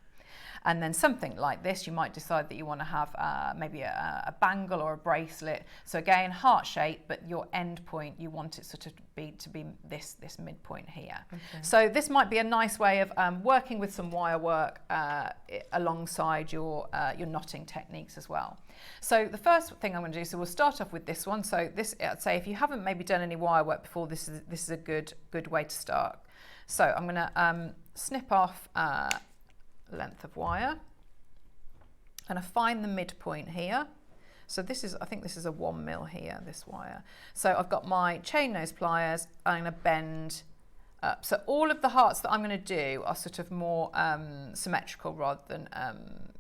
[SPEAKER 2] And then something like this, you might decide that you want to have maybe a bangle or a bracelet. So again, heart shape, but your end point, you want it sort of to be this midpoint here. Okay. So this might be a nice way of working with some wire work alongside your knotting techniques as well. So the first thing I'm going to do, so we'll start off with this one. So this, I'd say, if you haven't maybe done any wire work before, this is a good way to start. So I'm going to snip off length of wire, and I find the midpoint here. So this is, I think this is a 1 mil here, this wire. So I've got my chain nose pliers, I'm going to bend up. So all of the hearts that I'm going to do are sort of more symmetrical rather than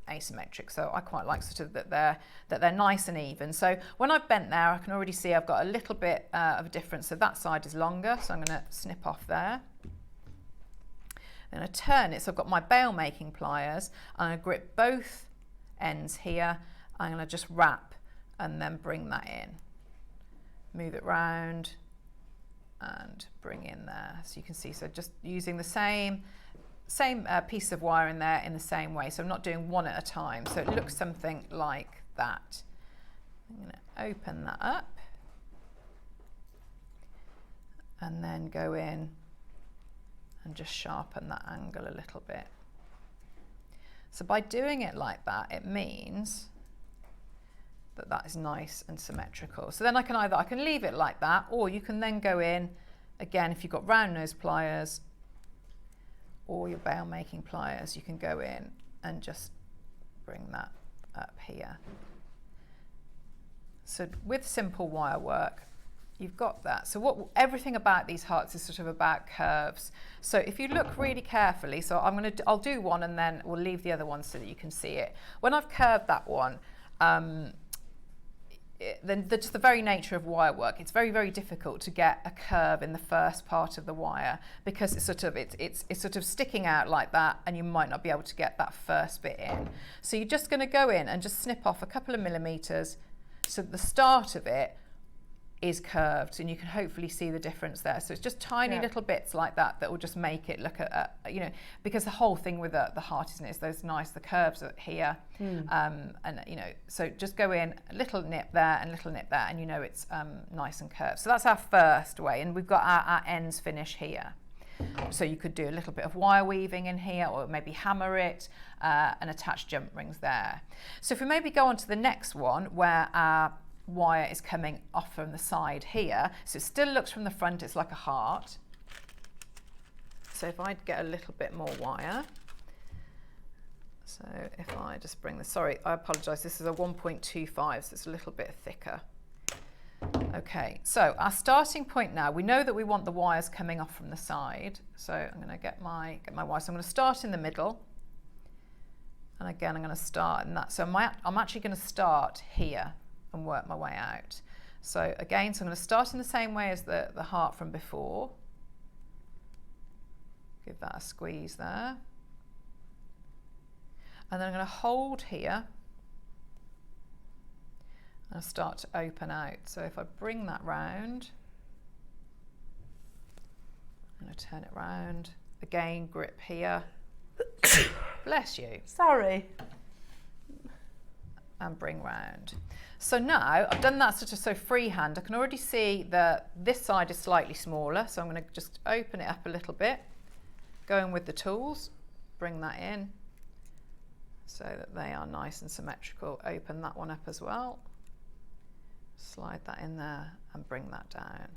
[SPEAKER 2] asymmetric. So I quite like sort of that they're nice and even. So when I've bent there, I can already see I've got a little bit of a difference. So that side is longer, so I'm going to snip off there. Then I turn it, so I've got my bail making pliers. I'm going to grip both ends here. I'm going to just wrap and then bring that in. Move it round and bring in there. So you can see, so just using the same piece of wire in there in the same way. So I'm not doing one at a time. So it looks something like that. I'm going to open that up and then go in and just sharpen that angle a little bit. So by doing it like that, it means that is nice and symmetrical. So then I can leave it like that, or you can then go in, again, if you've got round nose pliers or your bail making pliers, you can go in and just bring that up here. So with simple wire work, you've got that. So everything about these hearts is sort of about curves. So if you look really carefully, so I'll do one and then we'll leave the other one so that you can see it. When I've curved that one, just the very nature of wire work, it's very, very difficult to get a curve in the first part of the wire, because it's sort of sticking out like that, and you might not be able to get that first bit in. So you're just going to go in and just snip off a couple of millimeters so that the start of it is curved, and you can hopefully see the difference there. So it's just tiny little bits like that that will just make it look at, you know, because the whole thing with the heart, isn't it, is those nice, the curves are here, and you know, so just go in a little nip there and a little nip there, and you know it's nice and curved. So that's our first way, and we've got our ends finish here. So you could do a little bit of wire weaving in here, or maybe hammer it and attach jump rings there. So if we maybe go on to the next one, where our wire is coming off from the side here, so it still looks from the front, it's like a heart. So if I get a little bit more wire, so if I just bring this, sorry, I apologize, this is a 1.25, so it's a little bit thicker. Okay, so our starting point now, we know that we want the wires coming off from the side, so I'm going to get my wire. So I'm going to start in the middle, and again I'm going to start in that. So I'm actually going to start here and work my way out. So again, so I'm going to start in the same way as the heart from before. Give that a squeeze there. And then I'm going to hold here and start to open out. So if I bring that round, I'm going to turn it round. Again, grip here. Bless you.
[SPEAKER 1] Sorry.
[SPEAKER 2] And bring round. So now I've done that sort of so freehand. I can already see that this side is slightly smaller, so I'm going to just open it up a little bit, go in with the tools, bring that in so that they are nice and symmetrical. Open that one up as well, slide that in there and bring that down.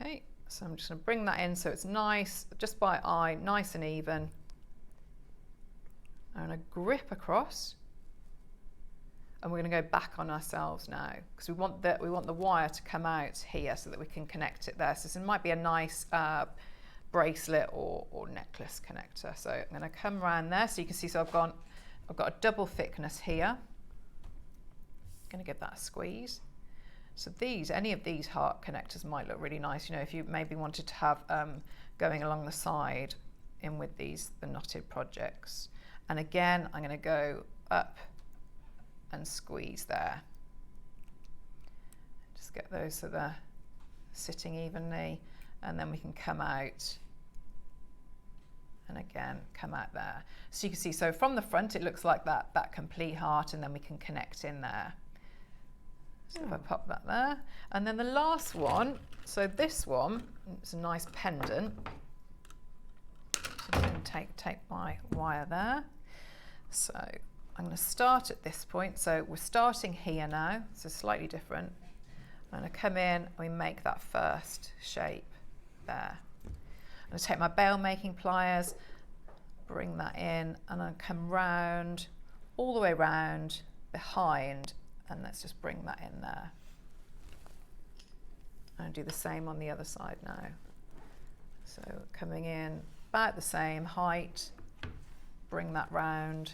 [SPEAKER 2] Okay, so I'm just going to bring that in so it's nice, just by eye, nice and even. I'm going to grip across, and we're going to go back on ourselves now, because we want the wire to come out here so that we can connect it there. So this might be a nice bracelet or necklace connector. So I'm going to come around there, so you can see. So I've got a double thickness here. I'm going to give that a squeeze. So any of these heart connectors might look really nice. You know, if you maybe wanted to have going along the side in with the knotted projects. And again, I'm going to go up and squeeze there. Just get those so they're sitting evenly, and then we can come out and again come out there. So you can see, so from the front it looks like that complete heart, and then we can connect in there. So if I pop that there, and then the last one, so this one, it's a nice pendant. So I'm going to take my wire there. So I'm going to start at this point. So we're starting here now, so slightly different. I'm going to come in and we make that first shape there. I'm going to take my bail making pliers, bring that in, and I'll come round, all the way round, behind, and let's just bring that in there. And do the same on the other side now. So coming in about the same height, bring that round.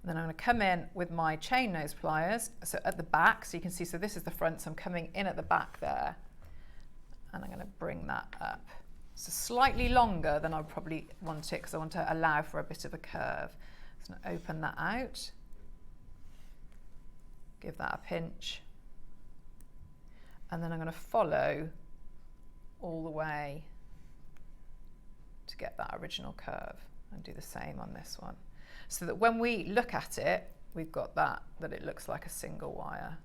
[SPEAKER 2] And then I'm going to come in with my chain nose pliers, so at the back, so you can see, so this is the front, so I'm coming in at the back there, and I'm going to bring that up. So slightly longer than I probably want it, because I want to allow for a bit of a curve. So I'm going to open that out, give that a pinch, and then I'm going to follow all the way to get that original curve, and do the same on this one, so that when we look at it, we've got that it looks like a single wire.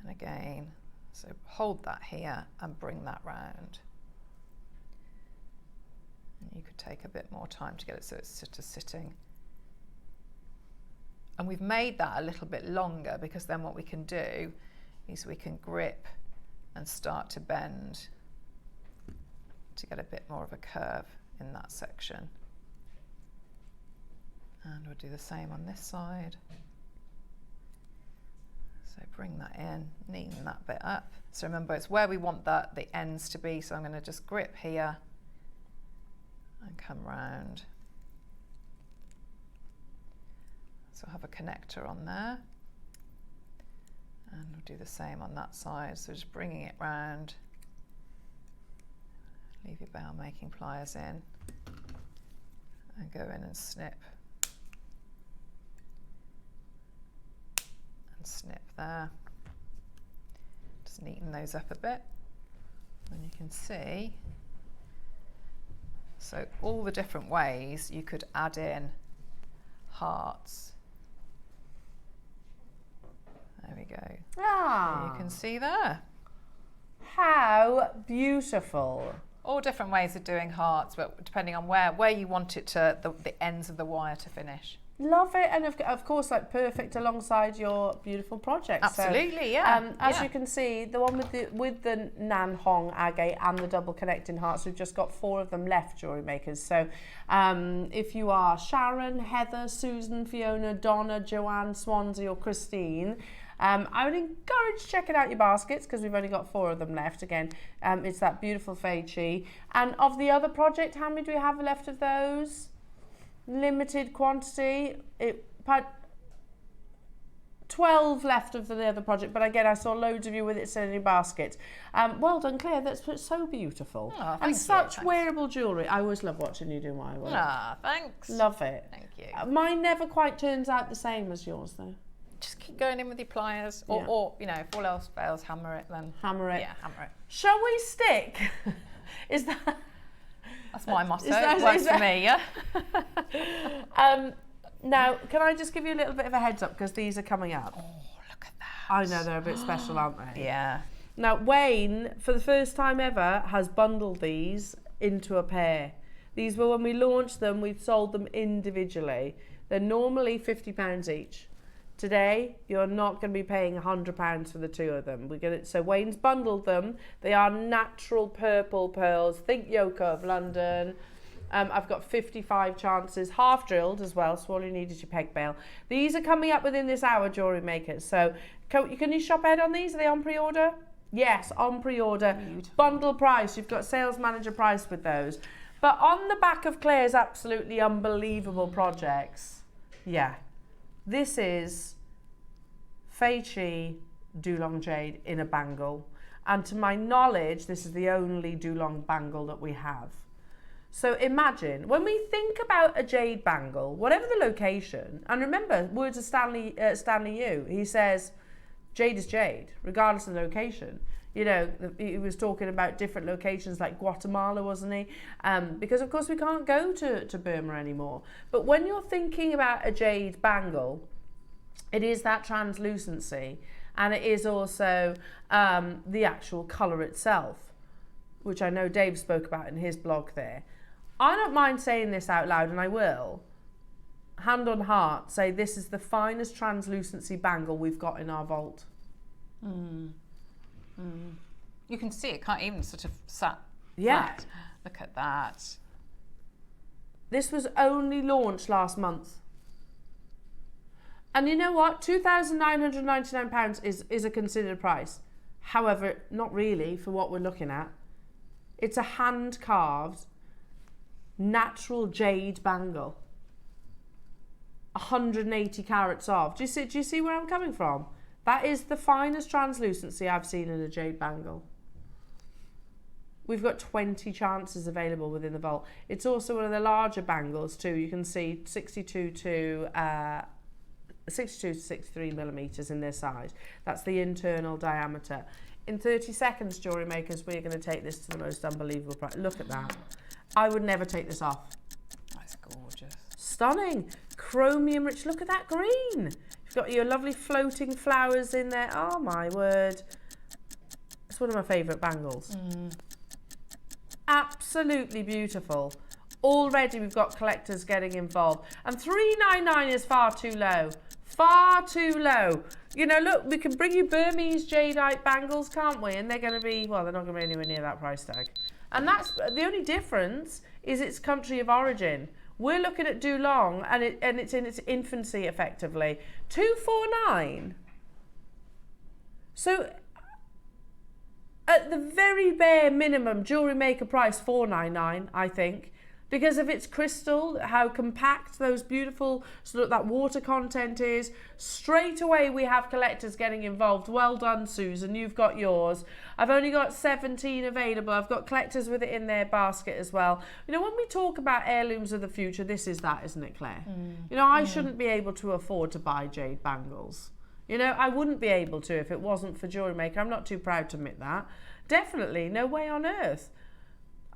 [SPEAKER 2] And again, so hold that here and bring that round. And you could take a bit more time to get it so it's sort of sitting. And we've made that a little bit longer, because then what we can do is we can grip and start to bend to get a bit more of a curve in that section. And we'll do the same on this side. So bring that in, neaten that bit up. So remember, it's where we want the ends to be, so I'm going to just grip here and come round. So I'll have a connector on there, and we'll do the same on that side. So just bringing it round, leave your bail making pliers in, and go in and snip and snip there. Just neaten those up a bit, and you can see, so all the different ways you could add in hearts. There we go.
[SPEAKER 1] Ah,
[SPEAKER 2] You can see there.
[SPEAKER 1] how beautiful.
[SPEAKER 2] All different ways of doing hearts, but depending on where you want it to, the ends of the wire to finish.
[SPEAKER 1] Love it, and of course, like perfect alongside your beautiful project.
[SPEAKER 2] Absolutely,
[SPEAKER 1] so,
[SPEAKER 2] yeah.
[SPEAKER 1] As you can see, the one with the Nanhong Agate and the double connecting hearts, we've just got 4 of them left, jewellery makers. So, if you are Sharon, Heather, Susan, Fiona, Donna, Joanne, Swansea, or Christine, I would encourage checking out your baskets because we've only got 4 of them left. Again, it's that beautiful Fei Chi. And of the other project, how many do we have left of those? Limited quantity. 12 left of the other project, but again, I saw loads of you with it still in your basket. Well done, Claire. That's so beautiful.
[SPEAKER 2] Oh,
[SPEAKER 1] and such wearable jewellery. I always love watching you do my work.
[SPEAKER 2] Ah, thanks.
[SPEAKER 1] Love it.
[SPEAKER 2] Thank you.
[SPEAKER 1] Mine never quite turns out the same as yours, though.
[SPEAKER 2] Just keep going in with your pliers,
[SPEAKER 1] Yeah.
[SPEAKER 2] or you know, if all else fails, hammer it then.
[SPEAKER 1] Hammer it.
[SPEAKER 2] Yeah, hammer it.
[SPEAKER 1] Shall we stick? Is that?
[SPEAKER 2] That's my motto.
[SPEAKER 1] that-
[SPEAKER 2] It works
[SPEAKER 1] is
[SPEAKER 2] for
[SPEAKER 1] that-
[SPEAKER 2] me, yeah.
[SPEAKER 1] Now, can I just give you a little bit of a heads up because these are coming up.
[SPEAKER 2] Oh, look at that.
[SPEAKER 1] I know they're a bit special, aren't they?
[SPEAKER 2] Yeah.
[SPEAKER 1] Now, Wayne, for the first time ever, has bundled these into a pair. These were when we launched them, we've sold them individually. They're normally £50 each. Today, you're not going to be paying £100 for the 2 of them. So Wayne's bundled them. They are natural purple pearls. Think Yoko of London. I've got 55 chances, half drilled as well, so all you need is your peg bail. These are coming up within this hour, jewellery makers. So can you shop ahead on these? Are they on pre-order? Yes, on pre-order. Bundle price. You've got sales manager price with those. But on the back of Claire's absolutely unbelievable projects, yeah, this is Fei Chi Dulong Jade in a bangle. And to my knowledge, this is the only Dulong bangle that we have. So imagine, when we think about a jade bangle, whatever the location, and remember, words of Stanley Yu, he says, jade is jade, regardless of the location. You know, he was talking about different locations like Guatemala, wasn't he? Because, of course, we can't go to Burma anymore. But when you're thinking about a jade bangle, it is that translucency, and it is also the actual colour itself, which I know Dave spoke about in his blog there. I don't mind saying this out loud, and I will, hand on heart, say this is the finest translucency bangle we've got in our vault.
[SPEAKER 2] You can see it can't even sort of sat.
[SPEAKER 1] Yeah.
[SPEAKER 2] flat. Look at that.
[SPEAKER 1] This was only launched last month. And you know what? £2,999 is a considered price. However, not really for what we're looking at. It's a hand-carved, natural jade bangle. 180 carats of. Do you see where I'm coming from? That is the finest translucency I've seen in a jade bangle. We've got 20 chances available within the vault. It's also one of the larger bangles too. You can see 62 to 63 millimeters in this size. That's the internal diameter. In 30 seconds, jewellery makers, we're going to take this to the most unbelievable price. Look at that. I would never take this off.
[SPEAKER 2] That's gorgeous.
[SPEAKER 1] Stunning. Chromium rich. Look at that green. You've got your lovely floating flowers in there. Oh my word. It's one of my favourite bangles. Absolutely beautiful. Already we've got collectors getting involved. And $399 is far too low. Far too low. You know, look, we can bring you Burmese jadeite bangles, can't we? And they're going to be, well, they're not going to be anywhere near that price tag. And that's the only difference is its country of origin. We're looking at Dulong, and it's in its infancy, effectively. $249. So, at the very bare minimum, jewellery maker price $499, I think. because of its crystal, how compact those beautiful sort of that water content is. Straight away we have collectors getting involved. Well done, Susan, you've got yours. I've only got 17 available. I've got collectors with it in their basket as well. You know, when we talk about heirlooms of the future, this is that, isn't it, Claire? You know, I shouldn't be able to afford to buy jade bangles. You know, I wouldn't be able to if it wasn't for Jewellery Maker. I'm not too proud to admit that. Definitely, no way on earth.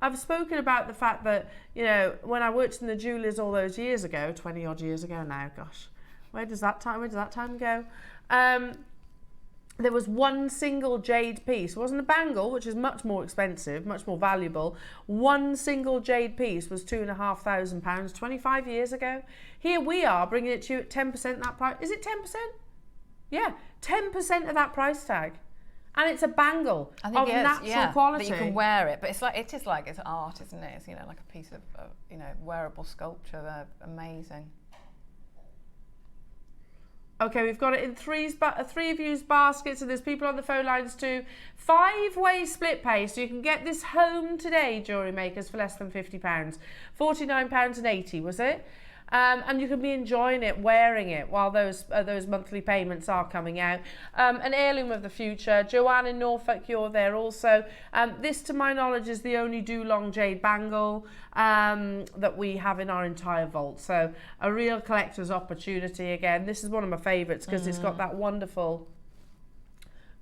[SPEAKER 1] I've spoken about the fact that, you know, when I worked in the jewellers all those years ago, 20 odd years ago now, gosh, where does that time go? There was one single jade piece. It wasn't a bangle, which is much more expensive, much more valuable. One single jade piece was £2,500 25 years ago. Here we are bringing it to you at 10% that price. Is it 10%? Yeah, 10% of that price tag. And it's a bangle of natural quality.
[SPEAKER 2] That you can wear it, but it's art, isn't it? It's, you know, like a piece of you know, wearable sculpture. They're amazing.
[SPEAKER 1] Okay, we've got it in three of you's baskets, and there's people on the phone lines too. 5-way split pay, so you can get this home today, Jewellery Makers, for less than £50. £49.80, was it? And you can be enjoying it, wearing it while those monthly payments are coming out. An heirloom of the future. Joanne in Norfolk, you're there also. This, to my knowledge, is the only Dulong jade bangle that we have in our entire vault. So a real collector's opportunity again. This is one of my favourites because it's got that wonderful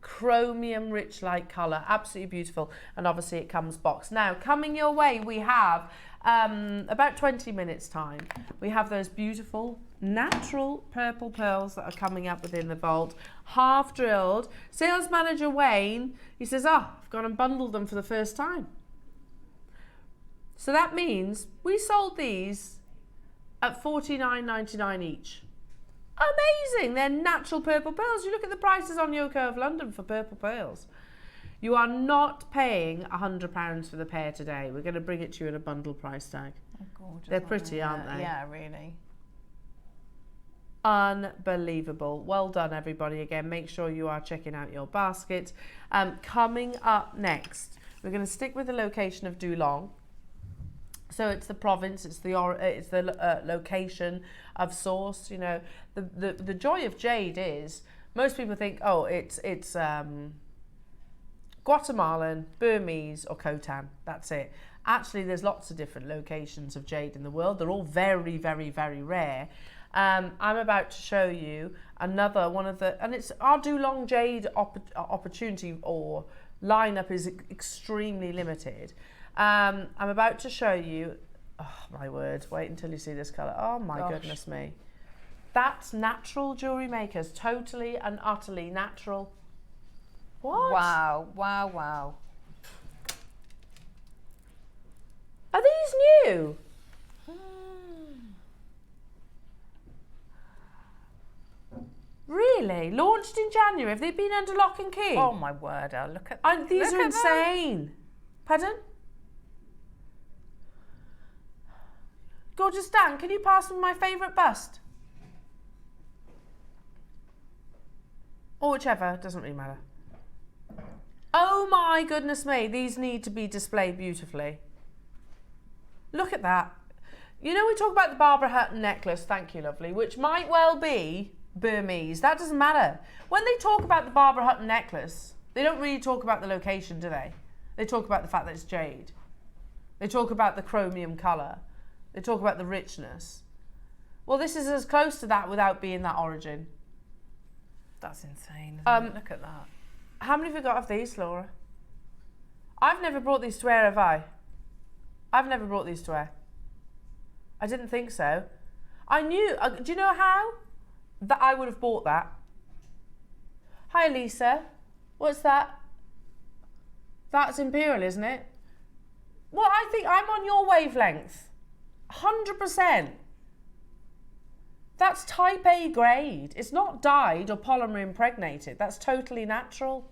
[SPEAKER 1] chromium rich light colour. Absolutely beautiful. And obviously it comes boxed. Now, coming your way, we have about 20 minutes time, we have those beautiful natural purple pearls that are coming up within the vault, half drilled. Sales manager Wayne, he says, I've gone and bundled them for the first time. So that means we sold these at $49.99 each. Amazing. They're natural purple pearls. You look at the prices on Yoko of London for purple pearls. You are not paying £100 for the pair today. We're going to bring it to you at a bundle price tag.
[SPEAKER 2] Oh, gorgeous.
[SPEAKER 1] They're pretty, aren't they?
[SPEAKER 2] Yeah, really.
[SPEAKER 1] Unbelievable. Well done, everybody. Again, make sure you are checking out your basket. Coming up next, we're going to stick with the location of Dulong. So it's the province, it's the location of source. You know, the joy of jade is most people think, it's Guatemalan, Burmese or Khotan. That's it. Actually, there's lots of different locations of jade in the world. They're all very, very, very rare. I'm about to show you another one of the, and it's our Dulong jade opportunity or lineup is extremely limited. I'm about to show you, oh my word, wait until you see this colour. Oh my goodness me. That's natural, Jewellery Makers, totally and utterly natural. What?
[SPEAKER 2] Wow, wow, wow.
[SPEAKER 1] Are these new? Really? Launched in January? Have they been under lock and key?
[SPEAKER 2] Oh my word, look at
[SPEAKER 1] these are insane. Pardon? Gorgeous Dan, can you pass me my favourite bust? Or whichever, doesn't really matter. Oh my goodness me, these need to be displayed beautifully. Look at that. You know, we talk about the Barbara Hutton necklace, thank you lovely, which might well be Burmese. That doesn't matter. When they talk about the Barbara Hutton necklace, they don't really talk about the location, do they? They talk about the fact that it's jade. They talk about the chromium colour. They talk about the richness. Well, this is as close to that without being that origin.
[SPEAKER 2] That's insane, isn't it? Look at that.
[SPEAKER 1] How many have we got of these, Laura? I've never brought these to wear, have I? I've never brought these to wear. I didn't think so. I knew, do you know how? That I would have bought that. Hi, Lisa. What's that? That's Imperial, isn't it? Well, I think I'm on your wavelength. 100%. That's type A grade. It's not dyed or polymer impregnated. That's totally natural.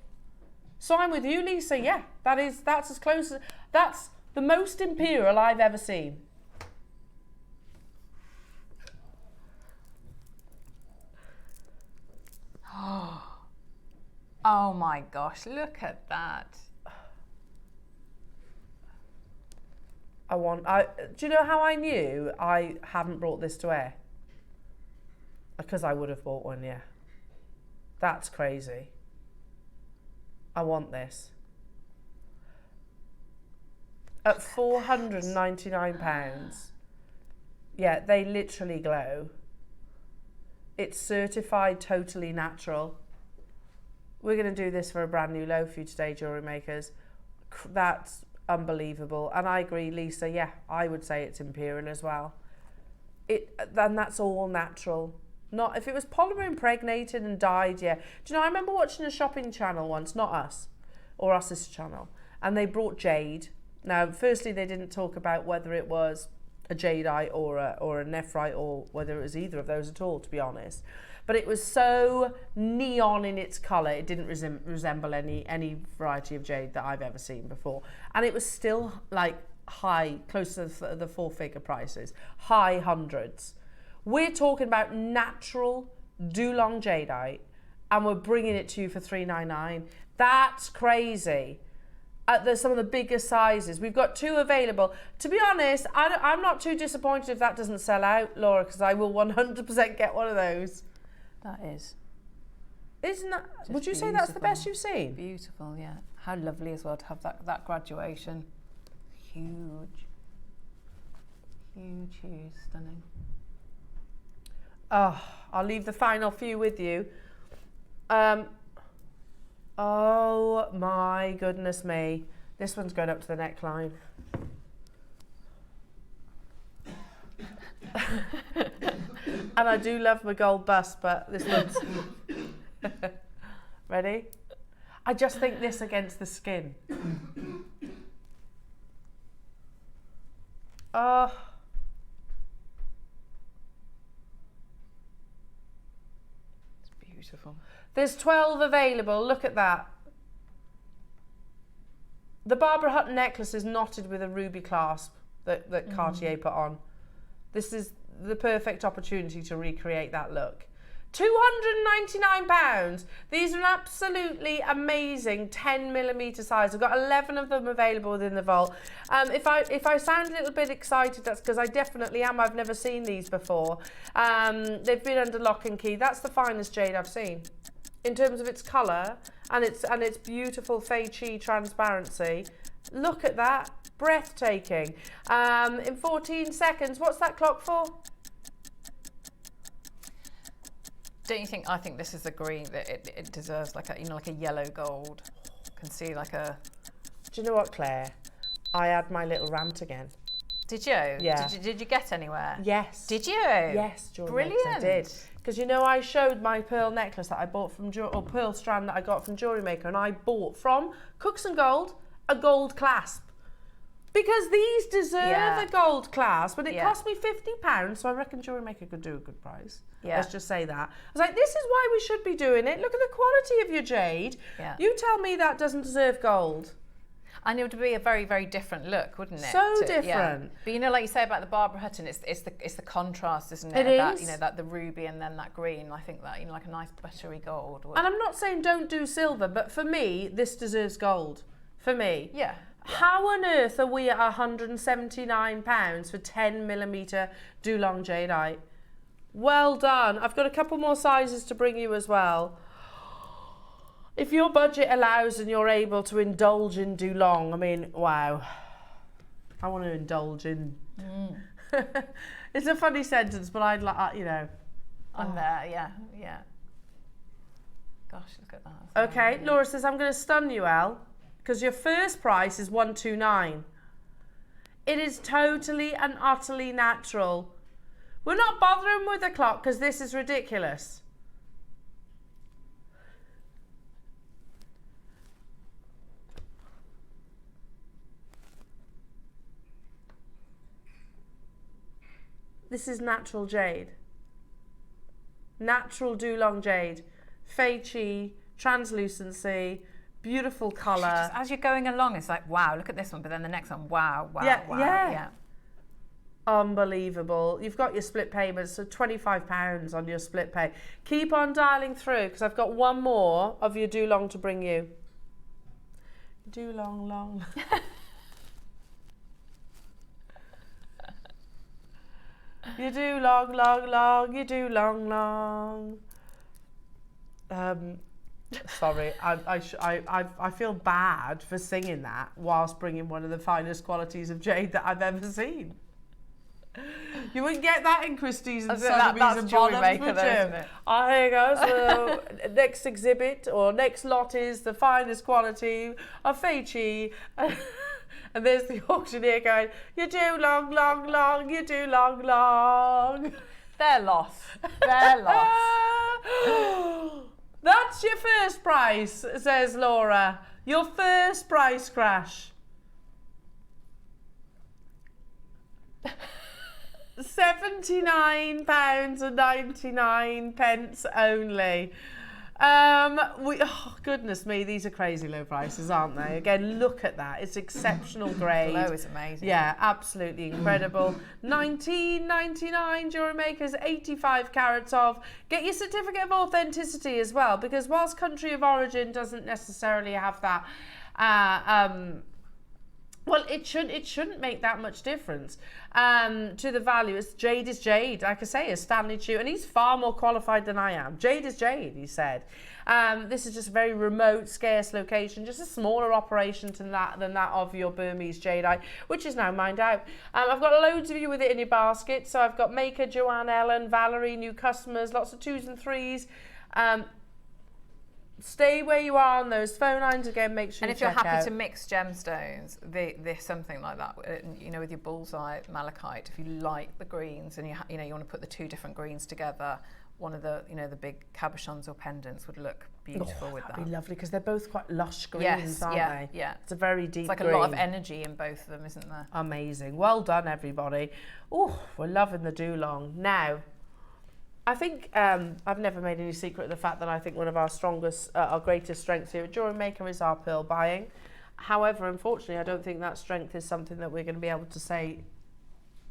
[SPEAKER 1] So I'm with you, Lisa. Yeah, that's as close as, that's the most Imperial I've ever seen.
[SPEAKER 2] Oh my gosh, look at that.
[SPEAKER 1] Do you know how I knew I haven't brought this to air? Because I would have bought one, yeah. That's crazy. I want this. At £499. Yeah, they literally glow. It's certified totally natural. We're going to do this for a brand new low for you today, jewellery makers. That's unbelievable. And I agree, Lisa, yeah, I would say it's imperial as well. And that's all natural. Not if it was polymer impregnated and dyed, yeah. Do you know, I remember watching a shopping channel once, not us, or our sister channel, and they brought jade. Now, firstly, they didn't talk about whether it was a jadeite or a nephrite, or whether it was either of those at all, to be honest. But it was so neon in its colour, it didn't resemble any variety of jade that I've ever seen before. And it was still like high, close to the four-figure prices, high hundreds. We're talking about natural Dulong jadeite, and we're bringing it to you for $399. That's crazy. There's some of the biggest sizes. We've got 2 available. To be honest, I'm not too disappointed if that doesn't sell out, Laura, because I will 100% get one of those.
[SPEAKER 2] That is.
[SPEAKER 1] Isn't that? Would you say that's the best you've seen?
[SPEAKER 2] Beautiful, yeah. How lovely as well to have that graduation. Huge. Huge, huge, stunning.
[SPEAKER 1] Oh, I'll leave the final few with you. Oh my goodness me. This one's going up to the neckline. And I do love my gold bust, but this one's... Ready? I just think this against the skin. Oh.
[SPEAKER 2] Beautiful.
[SPEAKER 1] There's 12 available. Look at that. The Barbara Hutton necklace is knotted with a ruby clasp that Cartier put on. This is the perfect opportunity to recreate that look. £299. These are an absolutely amazing 10mm size. I've got 11 of them available within the vault. If I sound a little bit excited, that's because I definitely am. I've never seen these before. They've been under lock and key. That's the finest jade I've seen in terms of its colour and its beautiful fei chi transparency. Look at that, breathtaking. In 14 seconds. What's that clock for?
[SPEAKER 2] Don't you think? I think this is the green that it deserves, like a like a yellow gold. Can see like a.
[SPEAKER 1] Do you know what, Claire? I had my little rant again.
[SPEAKER 2] Did you?
[SPEAKER 1] Yeah.
[SPEAKER 2] Did you get anywhere?
[SPEAKER 1] Yes.
[SPEAKER 2] Did you?
[SPEAKER 1] Yes,
[SPEAKER 2] Brilliant.
[SPEAKER 1] I did. Because you know, I showed my pearl necklace that I bought from or pearl strand that I got from JewelleryMaker, and I bought from Cooks and Gold a gold clasp. Because these deserve a gold clasp, but it cost me £50, so I reckon JewelleryMaker could do a good price. Yeah. Let's just say that. I was like, this is why we should be doing it. Look at the quality of your jade. Yeah. You tell me that doesn't deserve gold.
[SPEAKER 2] And it would be a very, very different look, wouldn't it?
[SPEAKER 1] So different. Yeah.
[SPEAKER 2] But you know, like you say about the Barbara Hutton, it's the contrast, isn't it?
[SPEAKER 1] It is.
[SPEAKER 2] That, you know, that the ruby and then that green. I think that, you know, like a nice buttery gold.
[SPEAKER 1] And I'm not saying don't do silver, but for me, this deserves gold. For me.
[SPEAKER 2] Yeah.
[SPEAKER 1] How on earth are we at £179 for 10mm Dulong jadeite? Well done. I've got a couple more sizes to bring you as well. If your budget allows and you're able to indulge in Dulong, I mean, wow. I want to indulge in... It's a funny sentence, but I'd like, you know.
[SPEAKER 2] I'm there, yeah. Gosh, look at that.
[SPEAKER 1] Okay, Laura says, I'm going to stun you, Elle, because your first price is $129. It is totally and utterly natural. We're not bothering with the clock because this is ridiculous. This is natural jade. Natural Dulong jade. Fei chi, translucency, beautiful colour.
[SPEAKER 2] As you're going along, it's like, wow, look at this one, but then the next one, wow, yeah.
[SPEAKER 1] Unbelievable. You've got your split payments, so £25 on your split pay. Keep on dialing through, because I've got one more of your Dulong to bring you. Dulong long. You do long, long, long, you do long, long. Sorry, I feel bad for singing that whilst bringing one of the finest qualities of Jade that I've ever seen. You wouldn't get that in Christie's and Sotheby's and Bottoms, would you? Oh, here you go. So next exhibit or next lot is the finest quality of Fei Chi. And there's the auctioneer going, you do long, long, long, you do long, long.
[SPEAKER 2] They're lost. They're lost.
[SPEAKER 1] That's your first price, says Laura. Your first price crash. £79.99 only. Oh goodness me, these are crazy low prices, aren't they? Again, look at that. It's exceptional grade.
[SPEAKER 2] Glow is amazing.
[SPEAKER 1] Yeah, absolutely incredible. $19.99 JewelleryMaker's 85 carats of. Get your certificate of authenticity as well, because whilst country of origin doesn't necessarily have that well, it shouldn't make that much difference to the value. Jade is Jade, like I say, as Stanley Chu, and he's far more qualified than I am. Jade is Jade, he said. This is just a very remote, scarce location, just a smaller operation than that of your Burmese jadeite, which is now mined out. I've got loads of you with it in your basket. So I've got Maker, Joanne, Ellen, Valerie, new customers, lots of 2s and 3s. Stay where you are on those phone lines. Again, make sure
[SPEAKER 2] and
[SPEAKER 1] you
[SPEAKER 2] if you're
[SPEAKER 1] check
[SPEAKER 2] happy
[SPEAKER 1] out.
[SPEAKER 2] to mix gemstones, there's something like that, you know, with your Bullseye Malachite. If you like the greens and you want to put the two different greens together, one of the the big cabochons or pendants would look beautiful with that.
[SPEAKER 1] That'd be lovely, because they're both quite lush greens, aren't they?
[SPEAKER 2] Yeah.
[SPEAKER 1] It's a very deep.
[SPEAKER 2] It's like
[SPEAKER 1] green.
[SPEAKER 2] a lot of energy in both of them, isn't there?
[SPEAKER 1] Amazing. Well done, everybody. Oh, we're loving the Dulong now. I think I've never made any secret of the fact that I think one of our strongest, our greatest strengths here at JewelleryMaker is our pearl buying. However, unfortunately, I don't think that strength is something that we're going to be able to say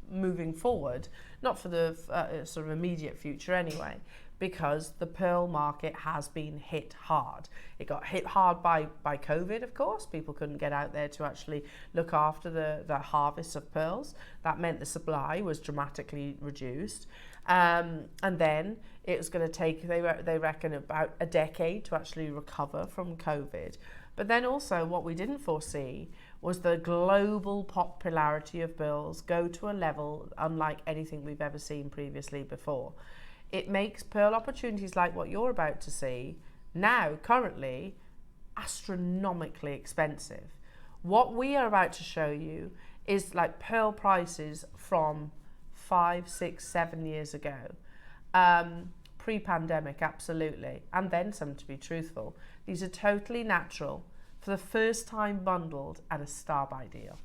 [SPEAKER 1] moving forward, not for the sort of immediate future anyway, because the pearl market has been hit hard. It got hit hard by COVID, of course. People couldn't get out there to actually look after the harvest of pearls. That meant the supply was dramatically reduced. And then it was going to take, they reckon, about a decade to actually recover from COVID. But then also what we didn't foresee was the global popularity of pearls go to a level unlike anything we've ever seen previously before. It makes pearl opportunities like what you're about to see now, currently, astronomically expensive. What we are about to show you is like pearl prices from 5, 6, 7 years ago, pre-pandemic, absolutely, and then some, to be truthful. These are totally natural, for the first time bundled at a star buy deal.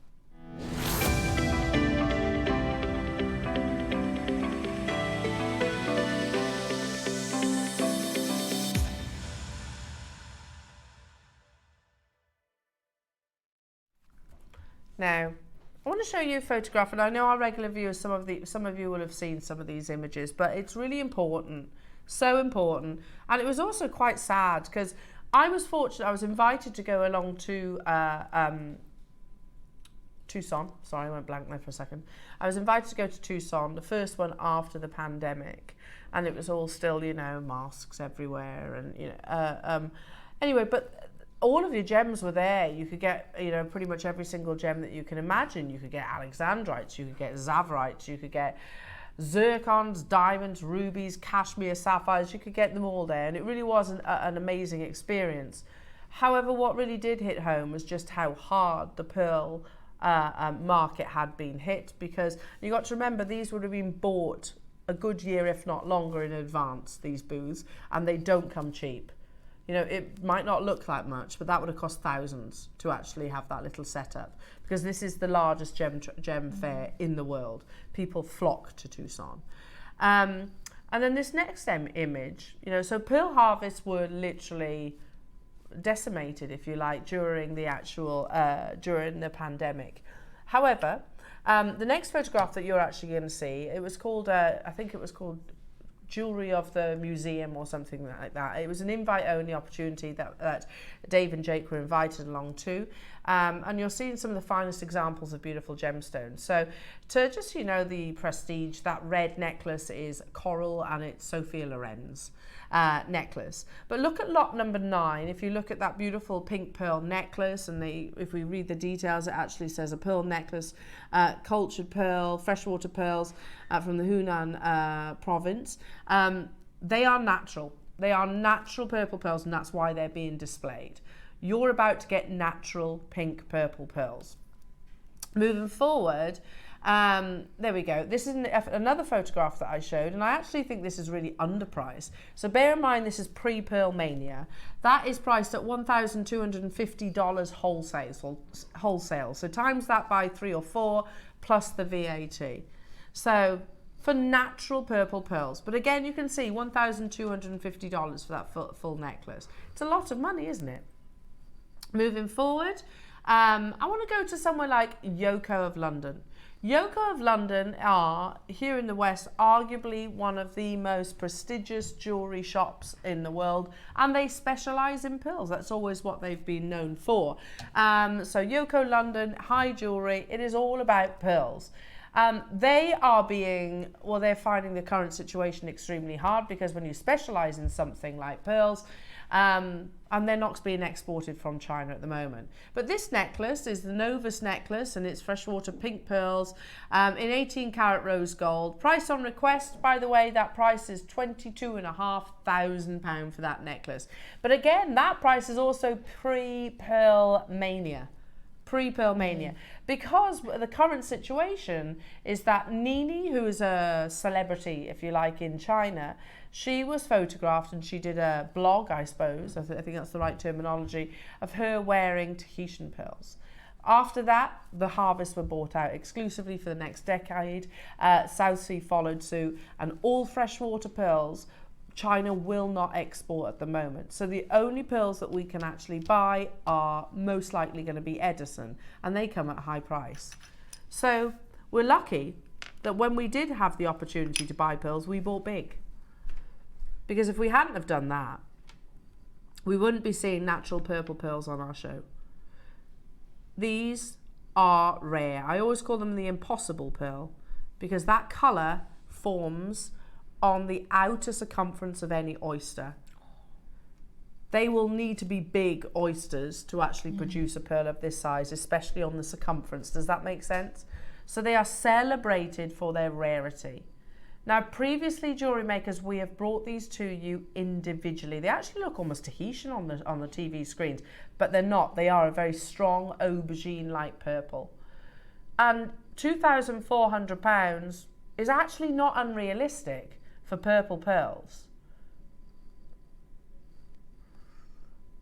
[SPEAKER 1] Now, I want to show you a photograph, and I know our regular viewers, some of you will have seen some of these images, but it's really important, so important. And it was also quite sad, because I was fortunate, I was invited to go along to Tucson. Sorry, I went blank there for a second. I was invited to go to Tucson, the first one after the pandemic, and it was all still, masks everywhere, and anyway, but all of your gems were there. You could get, pretty much every single gem that you can imagine. You could get alexandrites, you could get zavarites, you could get zircons, diamonds, rubies, cashmere, sapphires. You could get them all there, and it really was an amazing experience. However, what really did hit home was just how hard the pearl market had been hit, because you got to remember these would have been bought a good year, if not longer, in advance, these booths, and they don't come cheap. It might not look like much, but that would have cost thousands to actually have that little setup, because this is the largest gem fair in the world. People flock to Tucson. And then this next image, so pearl harvests were literally decimated, if you like, during the during the pandemic. However, the next photograph that you're actually going to see, it was called, I think it was called jewellery of the museum or something like that. It was an invite-only opportunity that Dave and Jake were invited along to. And you're seeing some of the finest examples of beautiful gemstones. So to just, you know, the prestige, that red necklace is coral and it's Sophia Loren's necklace. But look at lot number 9. If you look at that beautiful pink pearl necklace, and if we read the details, it actually says a pearl necklace, cultured pearl, freshwater pearls from the Hunan province. They are natural. They are natural purple pearls, and that's why they're being displayed. You're about to get natural pink purple pearls. Moving forward, there we go. This is another photograph that I showed, and I actually think this is really underpriced. So bear in mind, this is pre-Pearl Mania. That is priced at $1,250 wholesale. So times that by 3 or 4 plus the VAT. So for natural purple pearls. But again, you can see $1,250 for that full necklace. It's a lot of money, isn't it? Moving forward, I want to go to somewhere like Yoko of London. Yoko of London are, here in the West, arguably one of the most prestigious jewellery shops in the world, and they specialise in pearls. That's always what they've been known for. So Yoko London, high jewellery, it is all about pearls. They're finding the current situation extremely hard, because when you specialise in something like pearls, and they're not being exported from China at the moment. But this necklace is the Novus necklace, and it's freshwater pink pearls in 18 karat rose gold. Price on request, by the way, that price is £22,500 for that necklace. But again, that price is also pre-Pearl Mania. Pre-Pearl Mania, because the current situation is that Nini, who is a celebrity, if you like, in China, she was photographed and she did a blog, I suppose, I think that's the right terminology, of her wearing Tahitian pearls. After that, the harvests were bought out exclusively for the next decade. South Sea followed suit, and all freshwater pearls China will not export at the moment. So the only pearls that we can actually buy are most likely going to be Edison, and they come at a high price. So we're lucky that when we did have the opportunity to buy pearls, we bought big. Because if we hadn't have done that, we wouldn't be seeing natural purple pearls on our show. These are rare. I always call them the impossible pearl, because that colour forms on the outer circumference of any oyster. They will need to be big oysters to actually produce a pearl of this size, especially on the circumference. Does that make sense? So they are celebrated for their rarity. Now, previously, jewellery makers, we have brought these to you individually. They actually look almost Tahitian on the TV screens, but they're not. They are a very strong aubergine-like purple. And £2,400 is actually not unrealistic for purple pearls.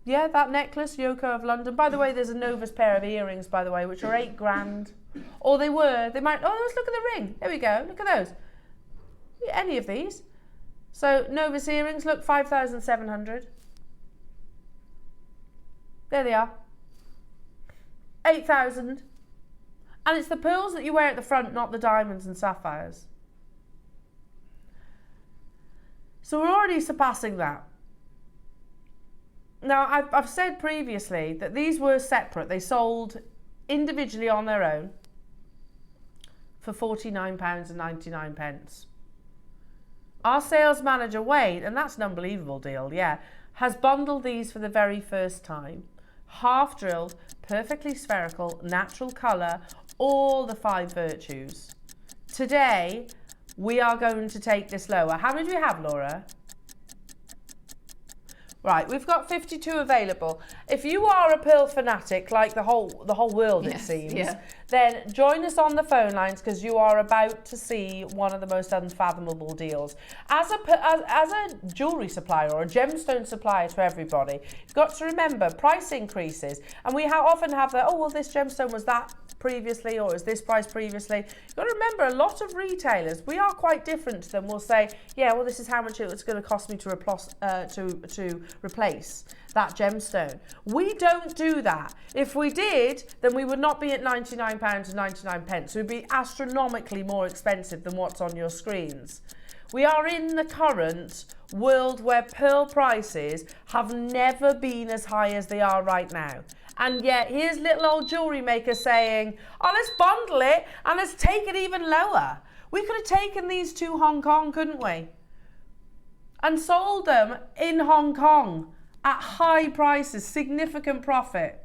[SPEAKER 1] Yeah, that necklace, Yoko of London. By the way, there's a Novus pair of earrings, by the way, which are £8,000. Or they were. They might. Oh, let's look at the ring. There we go. Look at those. Any of these. So Novus earrings, look, 5,700. There they are. 8,000. And it's the pearls that you wear at the front, not the diamonds and sapphires. So we're already surpassing that. Now, I've said previously that these were separate. They sold individually on their own for £49.99. Our sales manager, Wade, and that's an unbelievable deal, yeah, has bundled these for the very first time. Half drilled, perfectly spherical, natural colour, all the 5 virtues. Today, we are going to take this lower. How many do we have, Laura? Right, we've got 52 available. If you are a pearl fanatic, like the whole world, it seems, then join us on the phone lines, because you are about to see one of the most unfathomable deals. As a jewellery supplier or a gemstone supplier to everybody, you've got to remember price increases, and we often have that, oh, well, this gemstone was that previously, or is this price previously. You've got to remember, a lot of retailers, we are quite different to them. We'll say, yeah, well, this is how much it's going to cost me to replace that gemstone. We don't do that. If we did, then we would not be at £99 and 99 pence. We'd be astronomically more expensive than what's on your screens. We are in the current world where pearl prices have never been as high as they are right now. And yet here's little old jewellery maker saying, oh, let's bundle it and let's take it even lower. We could have taken these to Hong Kong, couldn't we? And sold them in Hong Kong at high prices, significant profit.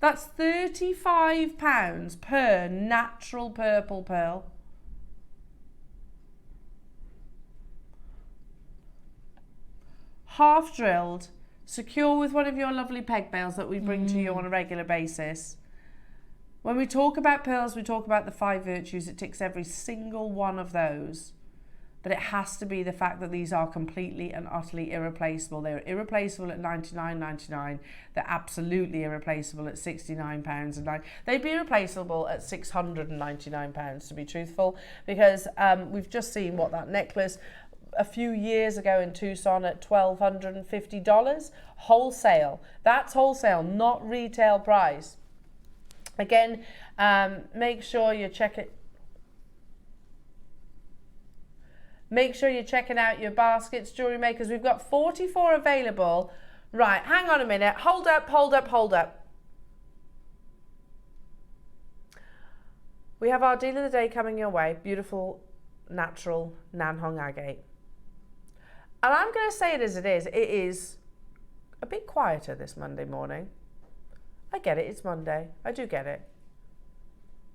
[SPEAKER 1] That's £35 per natural purple pearl. Half drilled, secure with one of your lovely peg bales that we bring to you on a regular basis. When we talk about pearls, we talk about the 5 virtues. It ticks every single one of those. But it has to be the fact that these are completely and utterly irreplaceable. They're irreplaceable at $99.99. They're absolutely irreplaceable at £69. They'd be irreplaceable at £699, to be truthful, because we've just seen what that necklace a few years ago in Tucson at $1,250 wholesale. That's wholesale, not retail price. Again, make sure you check it. Make sure you're checking out your baskets, jewellery makers. We've got 44 available. Right, hang on a minute. Hold up, hold up, hold up. We have our deal of the day coming your way. Beautiful, natural Nanhong Agate. And I'm going to say it as it is. It is a bit quieter this Monday morning. I get it, it's Monday. I do get it.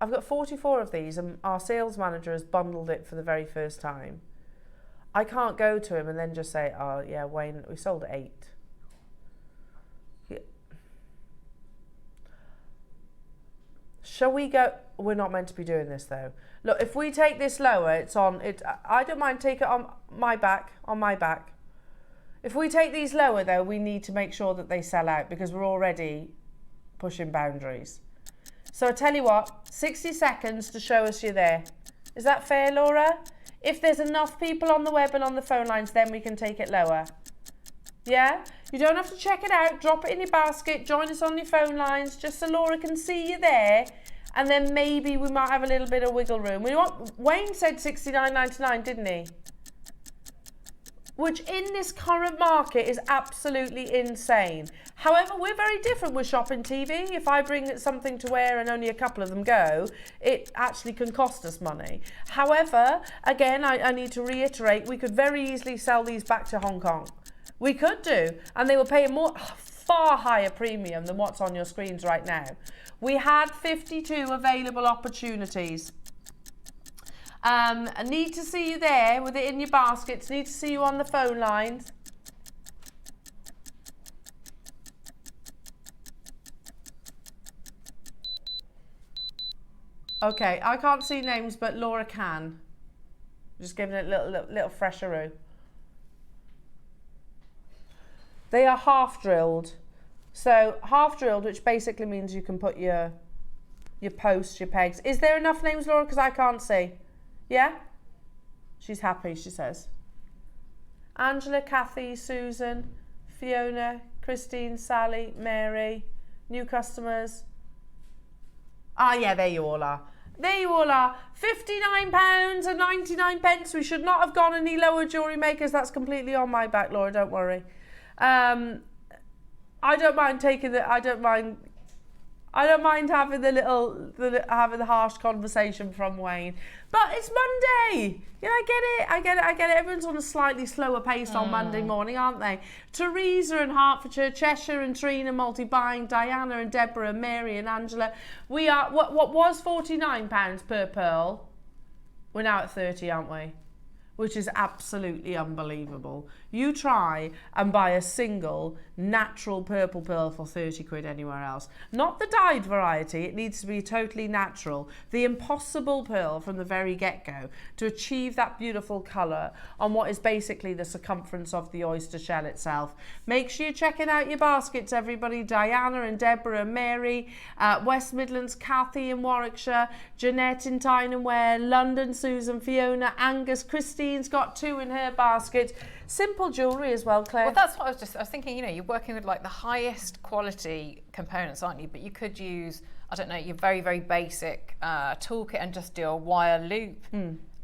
[SPEAKER 1] I've got 44 of these and our sales manager has bundled it for the very first time. I can't go to him and then just say, oh yeah, Wayne, we sold 8. Yeah. Shall we go? We're not meant to be doing this though. Look, if we take this lower, it's on it. I don't mind take it on my back, If we take these lower though, we need to make sure that they sell out because we're already pushing boundaries. So I tell you what, 60 seconds to show us you're there. Is that fair, Laura? If there's enough people on the web and on the phone lines, then we can take it lower. Yeah? You don't have to check it out. Drop it in your basket. Join us on your phone lines just so Laura can see you there. And then maybe we might have a little bit of wiggle room. Wayne said $69.99, didn't he? Which in this current market is absolutely insane. However, we're very different with shopping TV. If I bring something to wear and only a couple of them go, it actually can cost us money. However, again, I need to reiterate, we could very easily sell these back to Hong Kong. We could do, and they will pay a far higher premium than what's on your screens right now. We had 52 available opportunities. I need to see you there with it in your baskets. Need to see you on the phone lines. Okay, I can't see names, but Laura can. Just giving it a little fresheroo. They are half drilled. So half drilled, which basically means you can put your posts, your pegs. Is there enough names, Laura? Because I can't see. Yeah? She's happy, she says. Angela, Kathy, Susan, Fiona, Christine, Sally, Mary, new customers. Ah, yeah, there you all are. There you all are. £59.99. We should not have gone any lower, jewellery makers. That's completely on my back, Laura, don't worry. I don't mind taking the, I don't mind having having the harsh conversation from Wayne. But it's Monday. You know, I get it. Everyone's on a slightly slower pace on Monday morning, aren't they? Teresa in Hertfordshire, Cheshire and Trina multi-buying, Diana and Deborah, Mary and Angela. We are, what was £49 per pearl? We're now at 30, aren't we? Which is absolutely unbelievable. You try and buy a single natural purple pearl for 30 quid anywhere else. Not the dyed variety, it needs to be totally natural. The impossible pearl from the very get-go to achieve that beautiful colour on what is basically the circumference of the oyster shell itself. Make sure you're checking out your baskets, everybody. Diana and Deborah and Mary, West Midlands, Kathy in Warwickshire, Jeanette in Tyne and Wear, London, Susan, Fiona, Angus, Christine's got 2 in her basket. Simple jewellery as well, Claire.
[SPEAKER 2] Well, that's what I was thinking, you know, you're working with like the highest quality components, aren't you? But you could use, I don't know, your very, very basic toolkit and just do a wire loop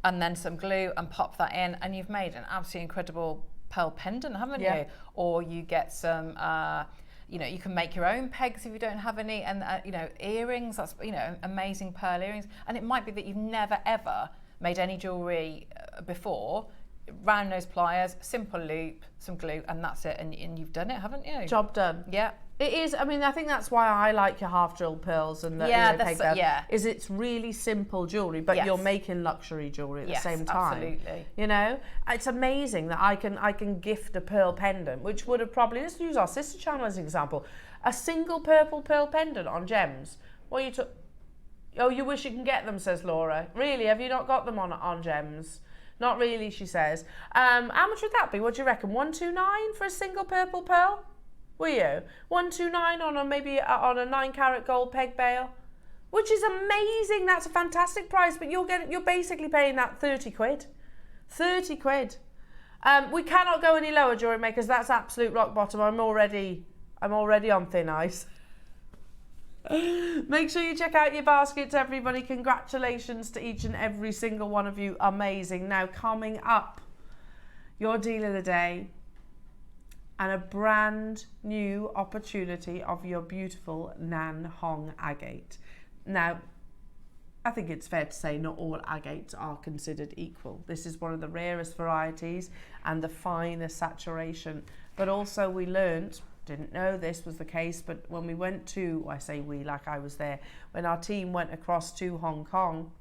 [SPEAKER 2] and then some glue and pop that in, and you've made an absolutely incredible pearl pendant, haven't you? Or you get some, you know, you can make your own pegs if you don't have any, and you know, earrings, that's, you know, amazing pearl earrings. And it might be that you've never ever made any jewellery before. Round nose pliers, simple loop, some glue, and that's it, and you've done it, haven't you?
[SPEAKER 1] Job done.
[SPEAKER 2] Yeah.
[SPEAKER 1] It is. I mean, I think that's why I like your half drilled pearls and the peg pearls. Is it's really simple jewellery, but you're making luxury jewellery at the same time.
[SPEAKER 2] Absolutely.
[SPEAKER 1] You know, it's amazing that I can gift a pearl pendant, which would have probably, let's use our sister channel as an example, a single purple pearl pendant on gems. Well, you took. Oh, you wish you can get them, says Laura. Really? Have you not got them on gems? Not really, she says. How much would that be? What do you reckon? 129 for a single purple pearl? Were you? 129 on a maybe on a 9-carat gold peg bail, which is amazing. That's a fantastic price, but you're basically paying that 30 quid. 30 quid. We cannot go any lower, jewellery makers. That's absolute rock bottom. I'm already on thin ice. Make sure you check out your baskets, everybody. Congratulations to each and every single one of you. Amazing. Now, coming up, your deal of the day and a brand new opportunity of your beautiful Nanhong Agate. Now, I think it's fair to say not all agates are considered equal. This is one of the rarest varieties and the finest saturation. But also we learnt, didn't know this was the case, but when we went to, I say we like I was there, when our team went across to Hong Kong,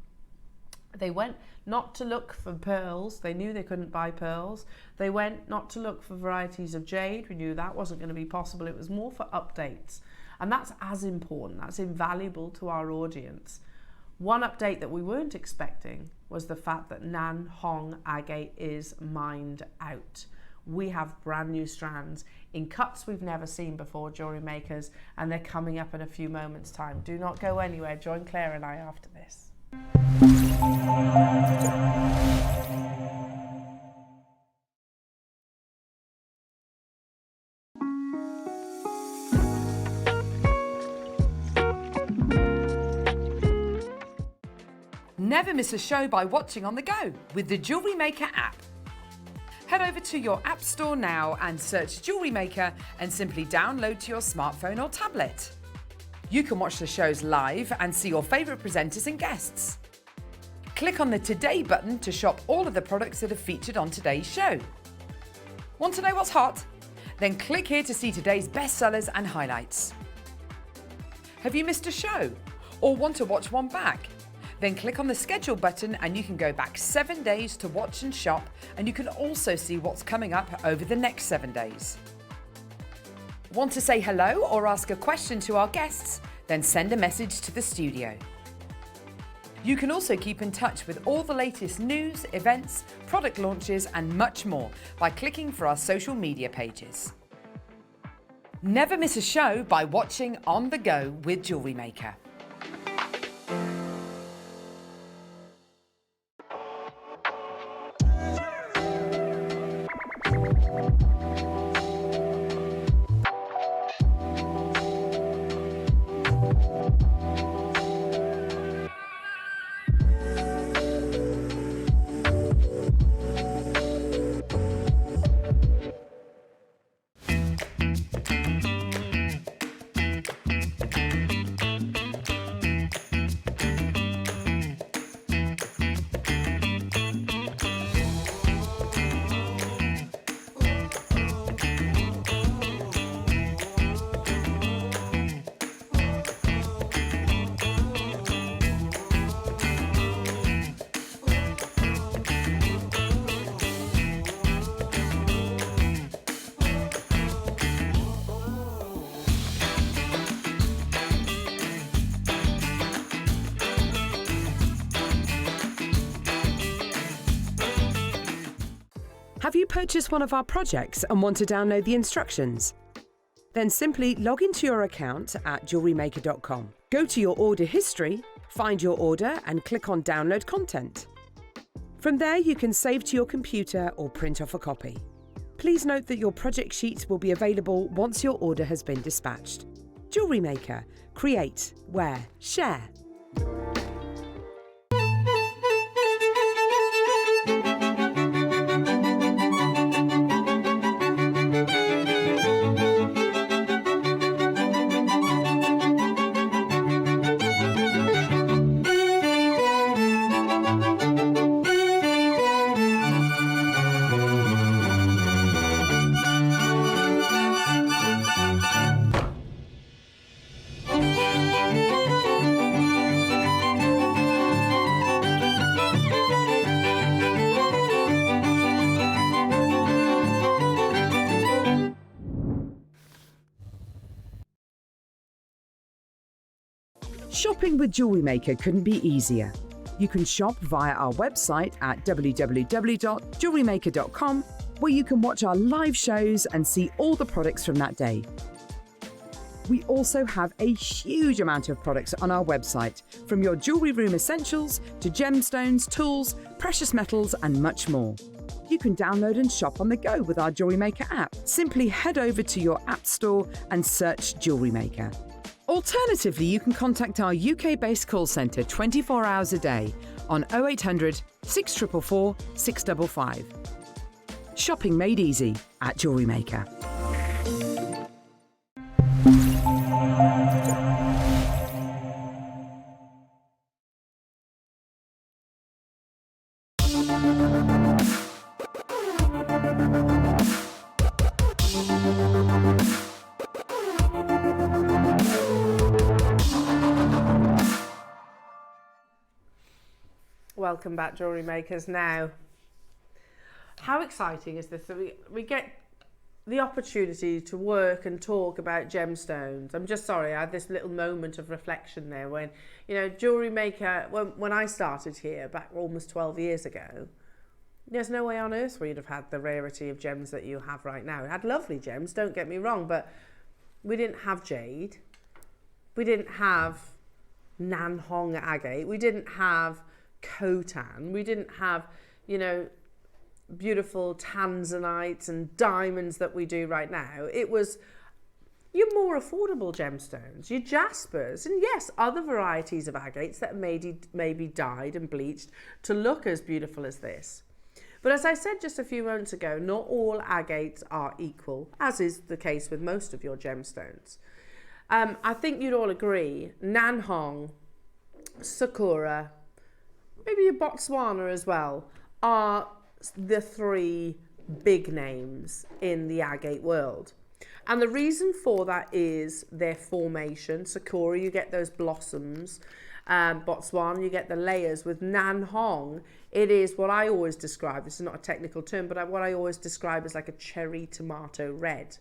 [SPEAKER 1] they went not to look for pearls. They knew they couldn't buy pearls. They went not to look for varieties of jade. We knew that wasn't going to be possible. It was more for updates. And that's as important. That's invaluable to our audience. One update that we weren't expecting was the fact that Nanhong Agate is mined out. We have brand new strands in cuts we've never seen before, jewellery makers, and they're coming up in a few moments' time. Do not go anywhere. Join Claire and I after this.
[SPEAKER 5] Never miss a show by watching on the go with the JewelleryMaker app. Head over to your app store now and search JewelleryMaker and simply download to your smartphone or tablet. You can watch the shows live and see your favourite presenters and guests. Click on the Today button to shop all of the products that are featured on today's show. Want to know what's hot? Then click here to see today's bestsellers and highlights. Have you missed a show or want to watch one back? Then click on the schedule button and you can go back 7 days to watch and shop, and you can also see what's coming up over the next 7 days. Want to say hello or ask a question to our guests? Then send a message to the studio. You can also keep in touch with all the latest news, events, product launches and much more by clicking for our social media pages. Never miss a show by watching On The Go with JewelleryMaker.
[SPEAKER 6] Have you purchased one of our projects and want to download the instructions? Then simply log into your account at jewellerymaker.com. Go to your order history, find your order and click on Download Content. From there you can save to your computer or print off a copy. Please note that your project sheet will be available once your order has been dispatched. Jewellery Maker. Create, wear, share. Shopping with Jewellery Maker couldn't be easier. You can shop via our website at www.jewellerymaker.com, where you can watch our live shows and see all the products from that day. We also have a huge amount of products on our website, from your jewellery room essentials to gemstones, tools, precious metals, and much more. You can download and shop on the go with our Jewellery Maker app. Simply head over to your app store and search Jewellery Maker. Alternatively, you can contact our UK-based call centre 24 hours a day on 0800 644 655. Shopping made easy at Jewellery Maker.
[SPEAKER 1] Welcome back, Jewellery Makers. Now, how exciting is this that we get the opportunity to work and talk about gemstones? I'm just sorry, I had this little moment of reflection there when, you know, Jewellery Maker, when I started here back almost 12 years ago, there's no way on earth where you'd have had the rarity of gems that you have right now. It had lovely gems, don't get me wrong, but we didn't have Jade. We didn't have Nanhong Agate. We didn't have Khotan. We didn't have, you know, beautiful tanzanites and diamonds that we do right now. It was your more affordable gemstones, your jaspers, and yes, other varieties of agates that maybe dyed and bleached to look as beautiful as this. But as I said just a few moments ago, not all agates are equal, as is the case with most of your gemstones. I think you'd all agree, Nanhong, Sakura, maybe Botswana as well, are the three big names in the agate world. And the reason for that is their formation. Sakura, you get those blossoms. Botswana, you get the layers. With Nanhong, it is what I always describe, this is not a technical term, but what I always describe as like a cherry tomato red.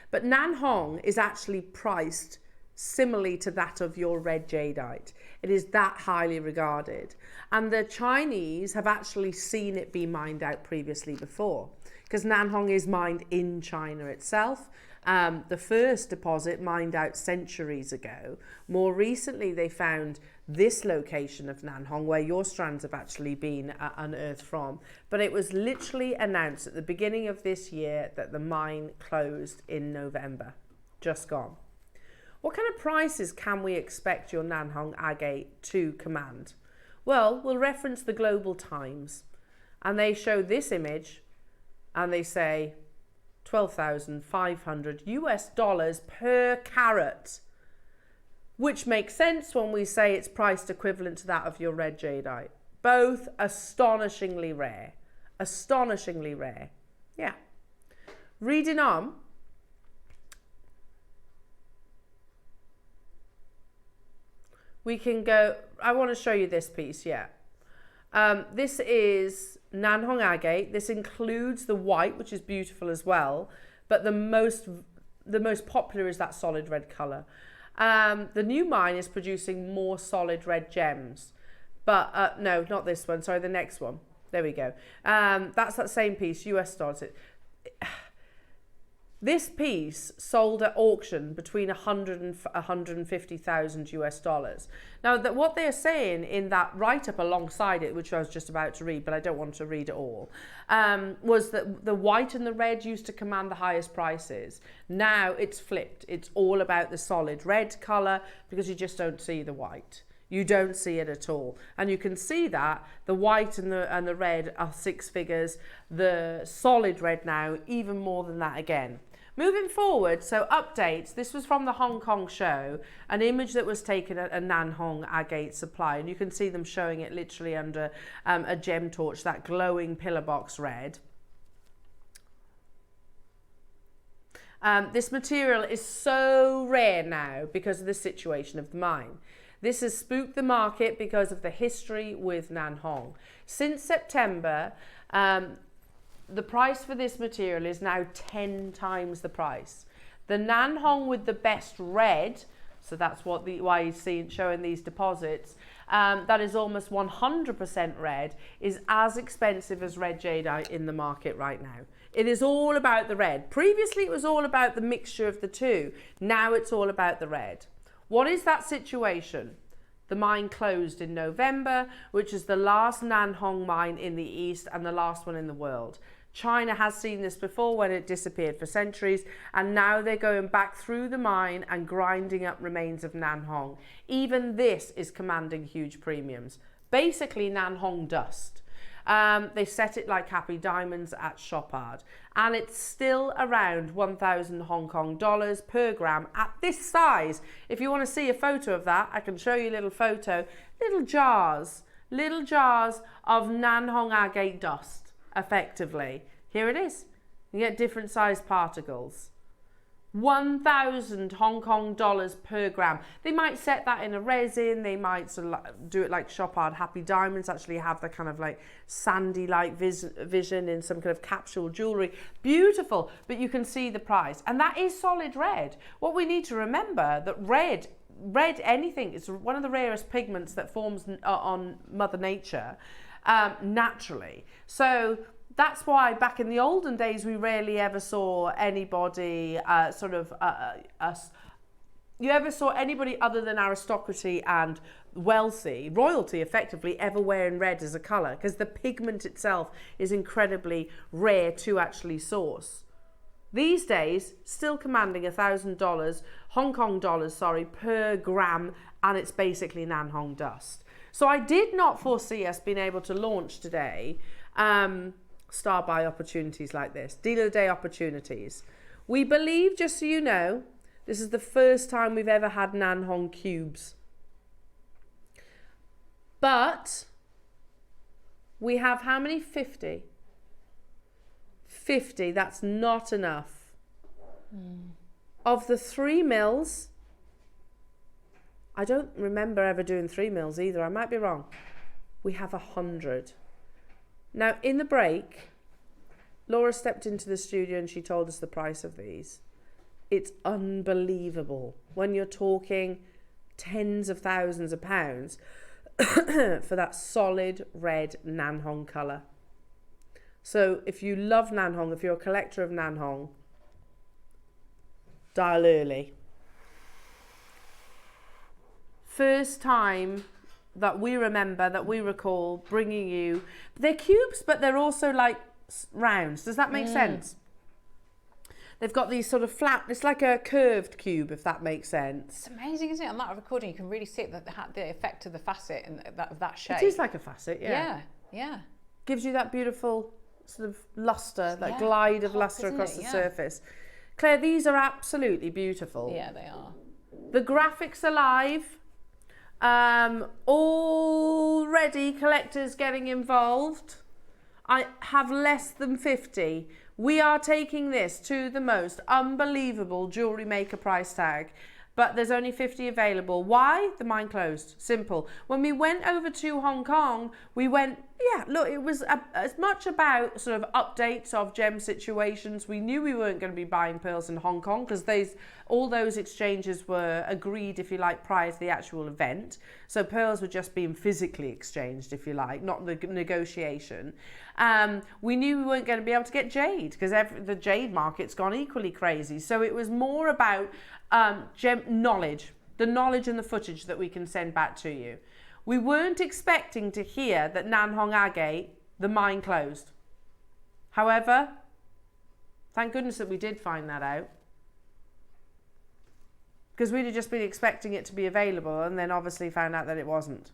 [SPEAKER 1] But Nanhong is actually priced similarly to that of your red jadeite. It is that highly regarded. And the Chinese have actually seen it be mined out previously before, because Nanhong is mined in China itself. The first deposit mined out centuries ago. More recently, they found this location of Nanhong where your strands have actually been unearthed from. But it was literally announced at the beginning of this year that the mine closed in November, just gone. What kind of prices can we expect your Nanhong agate to command? Well, we'll reference the Global Times, and they show this image, and they say $12,500 per carat, which makes sense when we say it's priced equivalent to that of your red jadeite. Both astonishingly rare. Astonishingly rare. Yeah. Reading on. We can go, I want to show you this piece, yeah. This is Nanhong Agate. This includes the white, which is beautiful as well, but the most popular is that solid red colour. The new mine is producing more solid red gems, but no, not this one, sorry, the next one. There we go. That's that same piece, US dollars. This piece sold at auction between $100,000 and $150,000. Now, what they're saying in that write-up alongside it, which I was just about to read, but I don't want to read it all, was that the white and the red used to command the highest prices. Now it's flipped. It's all about the solid red colour because you just don't see the white. You don't see it at all. And you can see that the white and the red are six figures. The solid red now, even more than that again. Moving forward, so updates. This was from the Hong Kong show, an image that was taken at a Nanhong Agate supply, and you can see them showing it literally under a gem torch, that glowing pillar box red. This material is so rare now because of the situation of the mine. This has spooked the market because of the history with Nanhong. Since September, the price for this material is now 10 times the price. The Nanhong with the best red So that's why he's showing these deposits. That is almost 100% red, is as expensive as red jadeite in the market right now. It is all about the red. Previously, it was all about the mixture of the two. Now it's all about the red. What is that situation? The mine closed in November, which is the last Nanhong mine in the east and the last one in the world. China has seen this before when it disappeared for centuries, and now they're going back through the mine and grinding up remains of Nanhong. Even this is commanding huge premiums. Basically Nanhong dust. They set it like happy diamonds at Chopard, and it's still around 1,000 Hong Kong dollars per gram at this size. If you want to see a photo of that, I can show you a little photo. Little jars of Nanhong agate dust, effectively. Here it is. You get different size particles. 1,000 Hong Kong dollars per gram. They might set that in a resin, they might sort of do it like Chopard Happy Diamonds, actually have the kind of like sandy like vision in some kind of capsule jewellery. Beautiful, but you can see the price. And that is solid red. What we need to remember, that red anything, it's one of the rarest pigments that forms on Mother Nature naturally. So that's why back in the olden days, we rarely ever saw anybody you ever saw anybody other than aristocracy and wealthy, royalty effectively, ever wearing red as a colour, because the pigment itself is incredibly rare to actually source. These days, still commanding $1,000, Hong Kong dollars, per gram, and it's basically Nanhong dust. So I did not foresee us being able to launch today star buy opportunities like this, deal of the day opportunities. We believe, just so you know, this is the first time we've ever had Nanhong cubes. But we have how many? 50. 50, that's not enough. Of the 3 mils, I don't remember ever doing 3 mils either, I might be wrong. We have 100. Now, in the break, Laura stepped into the studio and she told us the price of these. It's unbelievable when you're talking tens of thousands of pounds for that solid red Nanhong colour. So if you love Nanhong, if you're a collector of Nanhong, dial early. First time that we remember, that we recall bringing you. They're cubes, but they're also like rounds. Does that make sense? They've got these sort of flat, it's like a curved cube, if that makes sense.
[SPEAKER 2] It's amazing, isn't it? On that recording, you can really see the effect of the facet and of that shape.
[SPEAKER 1] It is like a facet, yeah.
[SPEAKER 2] Yeah.
[SPEAKER 1] Gives you that beautiful sort of luster, that glide of luster across the surface. Claire, these are absolutely beautiful.
[SPEAKER 2] Yeah, they are.
[SPEAKER 1] The graphics are live. Already collectors getting involved. I have less than 50. We are taking this to the most unbelievable jewellery maker price tag, but there's only 50 available. Why? The mine closed. Simple. When we went over to Hong Kong, we went, look, it was as much about sort of updates of gem situations. We knew we weren't going to be buying pearls in Hong Kong because all those exchanges were agreed, if you like, prior to the actual event. So pearls were just being physically exchanged, if you like, not the negotiation. We knew we weren't going to be able to get jade because the jade market's gone equally crazy. So it was more about gem knowledge, the knowledge and the footage that we can send back to you. We weren't expecting to hear that Nanhong Agate, the mine closed. However, thank goodness that we did find that out, because we'd have just been expecting it to be available and then obviously found out that it wasn't.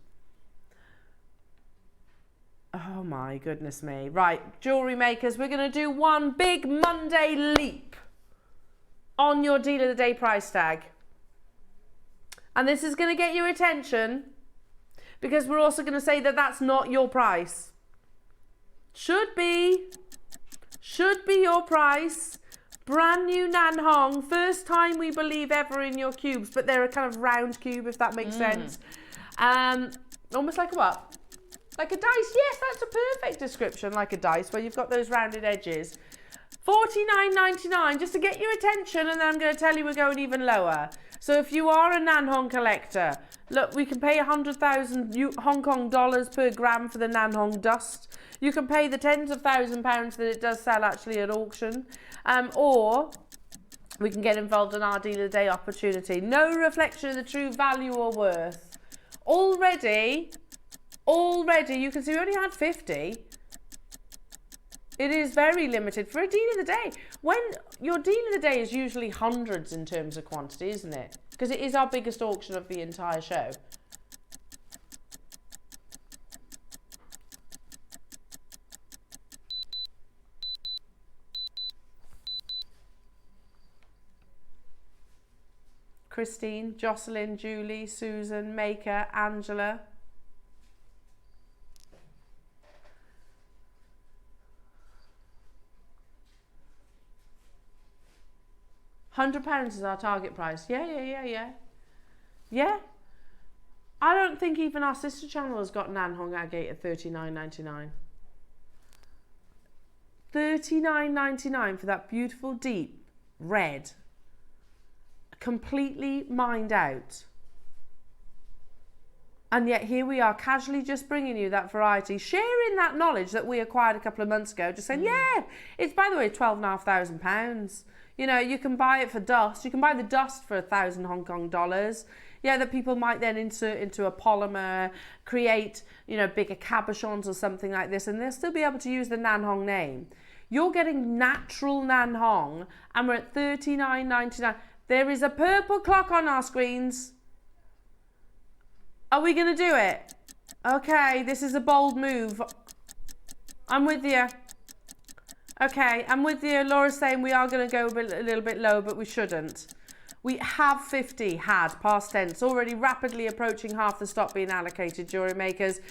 [SPEAKER 1] Oh my goodness me. Right, jewellery makers, we're going to do one big Monday leap on your deal of the day price tag. And this is going to get your attention because we're also going to say that that's not your price. Should be your price. Brand new Nanhong, first time we believe ever in your cubes, but they're a kind of round cube, if that makes sense. Almost like a what? Like a dice. Yes, that's a perfect description, like a dice, where you've got those rounded edges. $49.99 just to get your attention, and then I'm going to tell you we're going even lower. So if you are a Nanhong collector, look, we can pay 100,000 Hong Kong dollars per gram for the Nanhong dust. You can pay the tens of £1,000s that it does sell actually at auction, or we can get involved in our dealer day opportunity. No reflection of the true value or worth. Already, you can see we only had 50. It is very limited for a deal of the day. When your deal of the day is usually hundreds in terms of quantity, isn't it? Because it is our biggest auction of the entire show. Christine, Jocelyn, Julie, Susan, Maker, Angela. £100 is our target price. Yeah. I don't think even our sister channel has got Nanhong Agate at $39.99. $39.99 for that beautiful deep red, completely mined out. And yet here we are, casually just bringing you that variety, sharing that knowledge that we acquired a couple of months ago, just saying, yeah, it's, by the way, £12,500. You know, you can buy it for dust. You can buy the dust for 1,000 Hong Kong dollars. Yeah, that people might then insert into a polymer, create, you know, bigger cabochons or something like this, and they'll still be able to use the Nanhong name. You're getting natural Nanhong, and we're at $39.99. There is a purple clock on our screens. Are we going to do it? Okay, this is a bold move. I'm with you. Okay, I'm with you. Laura's saying we are going to go a little bit low, but we shouldn't. We have 50, past tense, already rapidly approaching half the stock being allocated, jewellery makers.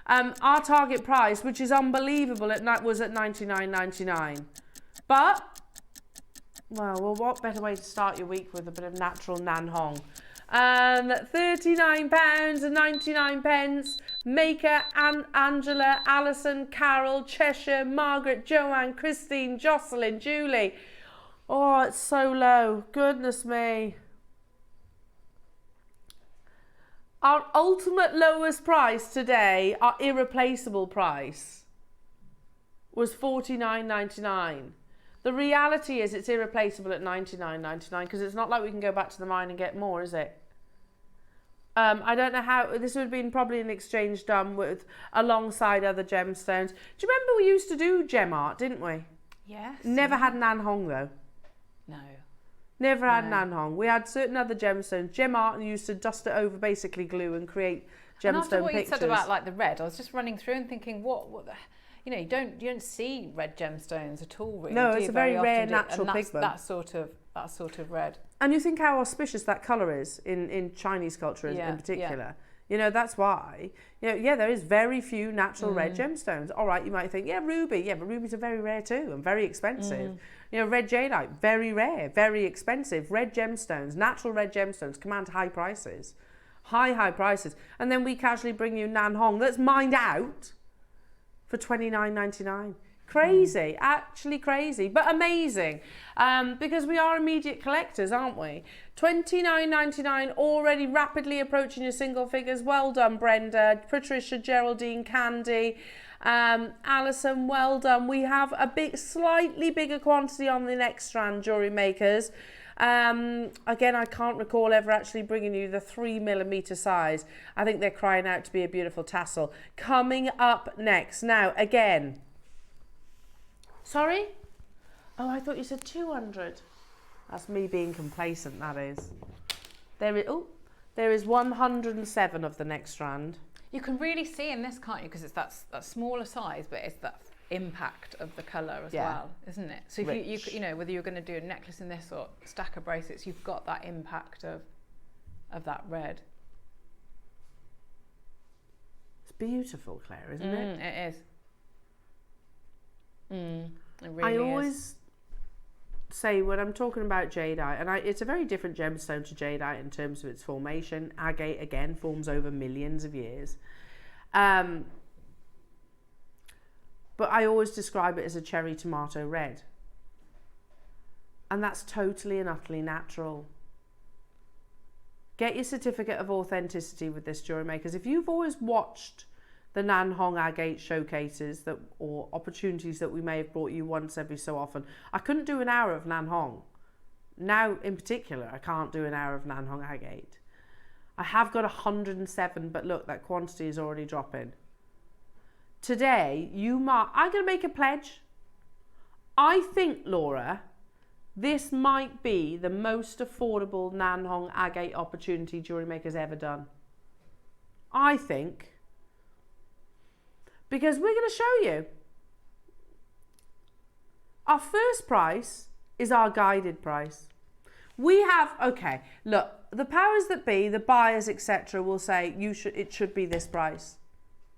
[SPEAKER 1] Our target price, which is unbelievable, was at $99.99. But, well, what better way to start your week with a bit of natural Nanhong? £39.99. Maker, Angela, Alison, Carol, Cheshire, Margaret, Joanne, Christine, Jocelyn, Julie. Oh, it's so low. Goodness me. Our ultimate lowest price today, our irreplaceable price, was $49.99. The reality is it's irreplaceable at $99.99 because it's not like we can go back to the mine and get more, is it? I don't know how, this would have been probably an exchange done with alongside other gemstones. Do you remember we used to do gem art, didn't we?
[SPEAKER 2] Yes.
[SPEAKER 1] Never had Nanhong though.
[SPEAKER 2] No.
[SPEAKER 1] Never had Nanhong. We had certain other gemstones, gem art, and used to dust it over basically glue and create gemstone
[SPEAKER 2] and after what
[SPEAKER 1] pictures.
[SPEAKER 2] you said about like the red, I was just running through and thinking, what the, you know, you don't see red gemstones at all, really.
[SPEAKER 1] No, it's a very rare natural pigment.
[SPEAKER 2] That sort of red.
[SPEAKER 1] And you think how auspicious that colour is in Chinese culture in particular. Yeah. You know, that's why, you know, yeah, there is very few natural red gemstones. All right, you might think, yeah, ruby. Yeah, but rubies are very rare too and very expensive. You know, red jadeite, very rare, very expensive. Red gemstones, natural red gemstones command high prices. High prices. And then we casually bring you Nanhong that's mined out for $29.99. Crazy, actually crazy, but amazing, because we are immediate collectors, aren't we? $29.99, already rapidly approaching your single figures. Well done, Brenda, Patricia, Geraldine, Candy, Alison, well done. We have a slightly bigger quantity on the next strand, jewellery makers. Again, I can't recall ever actually bringing you the 3mm size. I think they're crying out to be a beautiful tassel. Coming up next. Now, again, sorry? Oh, I thought you said 200. That's me being complacent, that is. There is 107 of the next strand.
[SPEAKER 2] You can really see in this, can't you? Because it's that smaller size, but it's that impact of the colour as well, isn't it? So if you know, whether you're going to do a necklace in this or stack of bracelets, you've got that impact of that red.
[SPEAKER 1] It's beautiful, Claire, isn't it?
[SPEAKER 2] It is. It really
[SPEAKER 1] I always say when I'm talking about jadeite, and it's a very different gemstone to jadeite in terms of its formation. Agate, again, forms over millions of years. But I always describe it as a cherry tomato red. And that's totally and utterly natural. Get your certificate of authenticity with this, jewellery makers. If you've always watched the Nanhong Agate showcases or opportunities that we may have brought you once every so often, I couldn't do an hour of Nanhong. Now, in particular, I can't do an hour of Nanhong Agate. I have got 107, but look, that quantity is already dropping. Today, I'm going to make a pledge. I think, Laura, this might be the most affordable Nanhong Agate opportunity Jewellery Maker's ever done. I think. Because we're going to show you. Our first price is our guided price. We have, okay, look, the powers that be, the buyers, etc., will say it should be this price.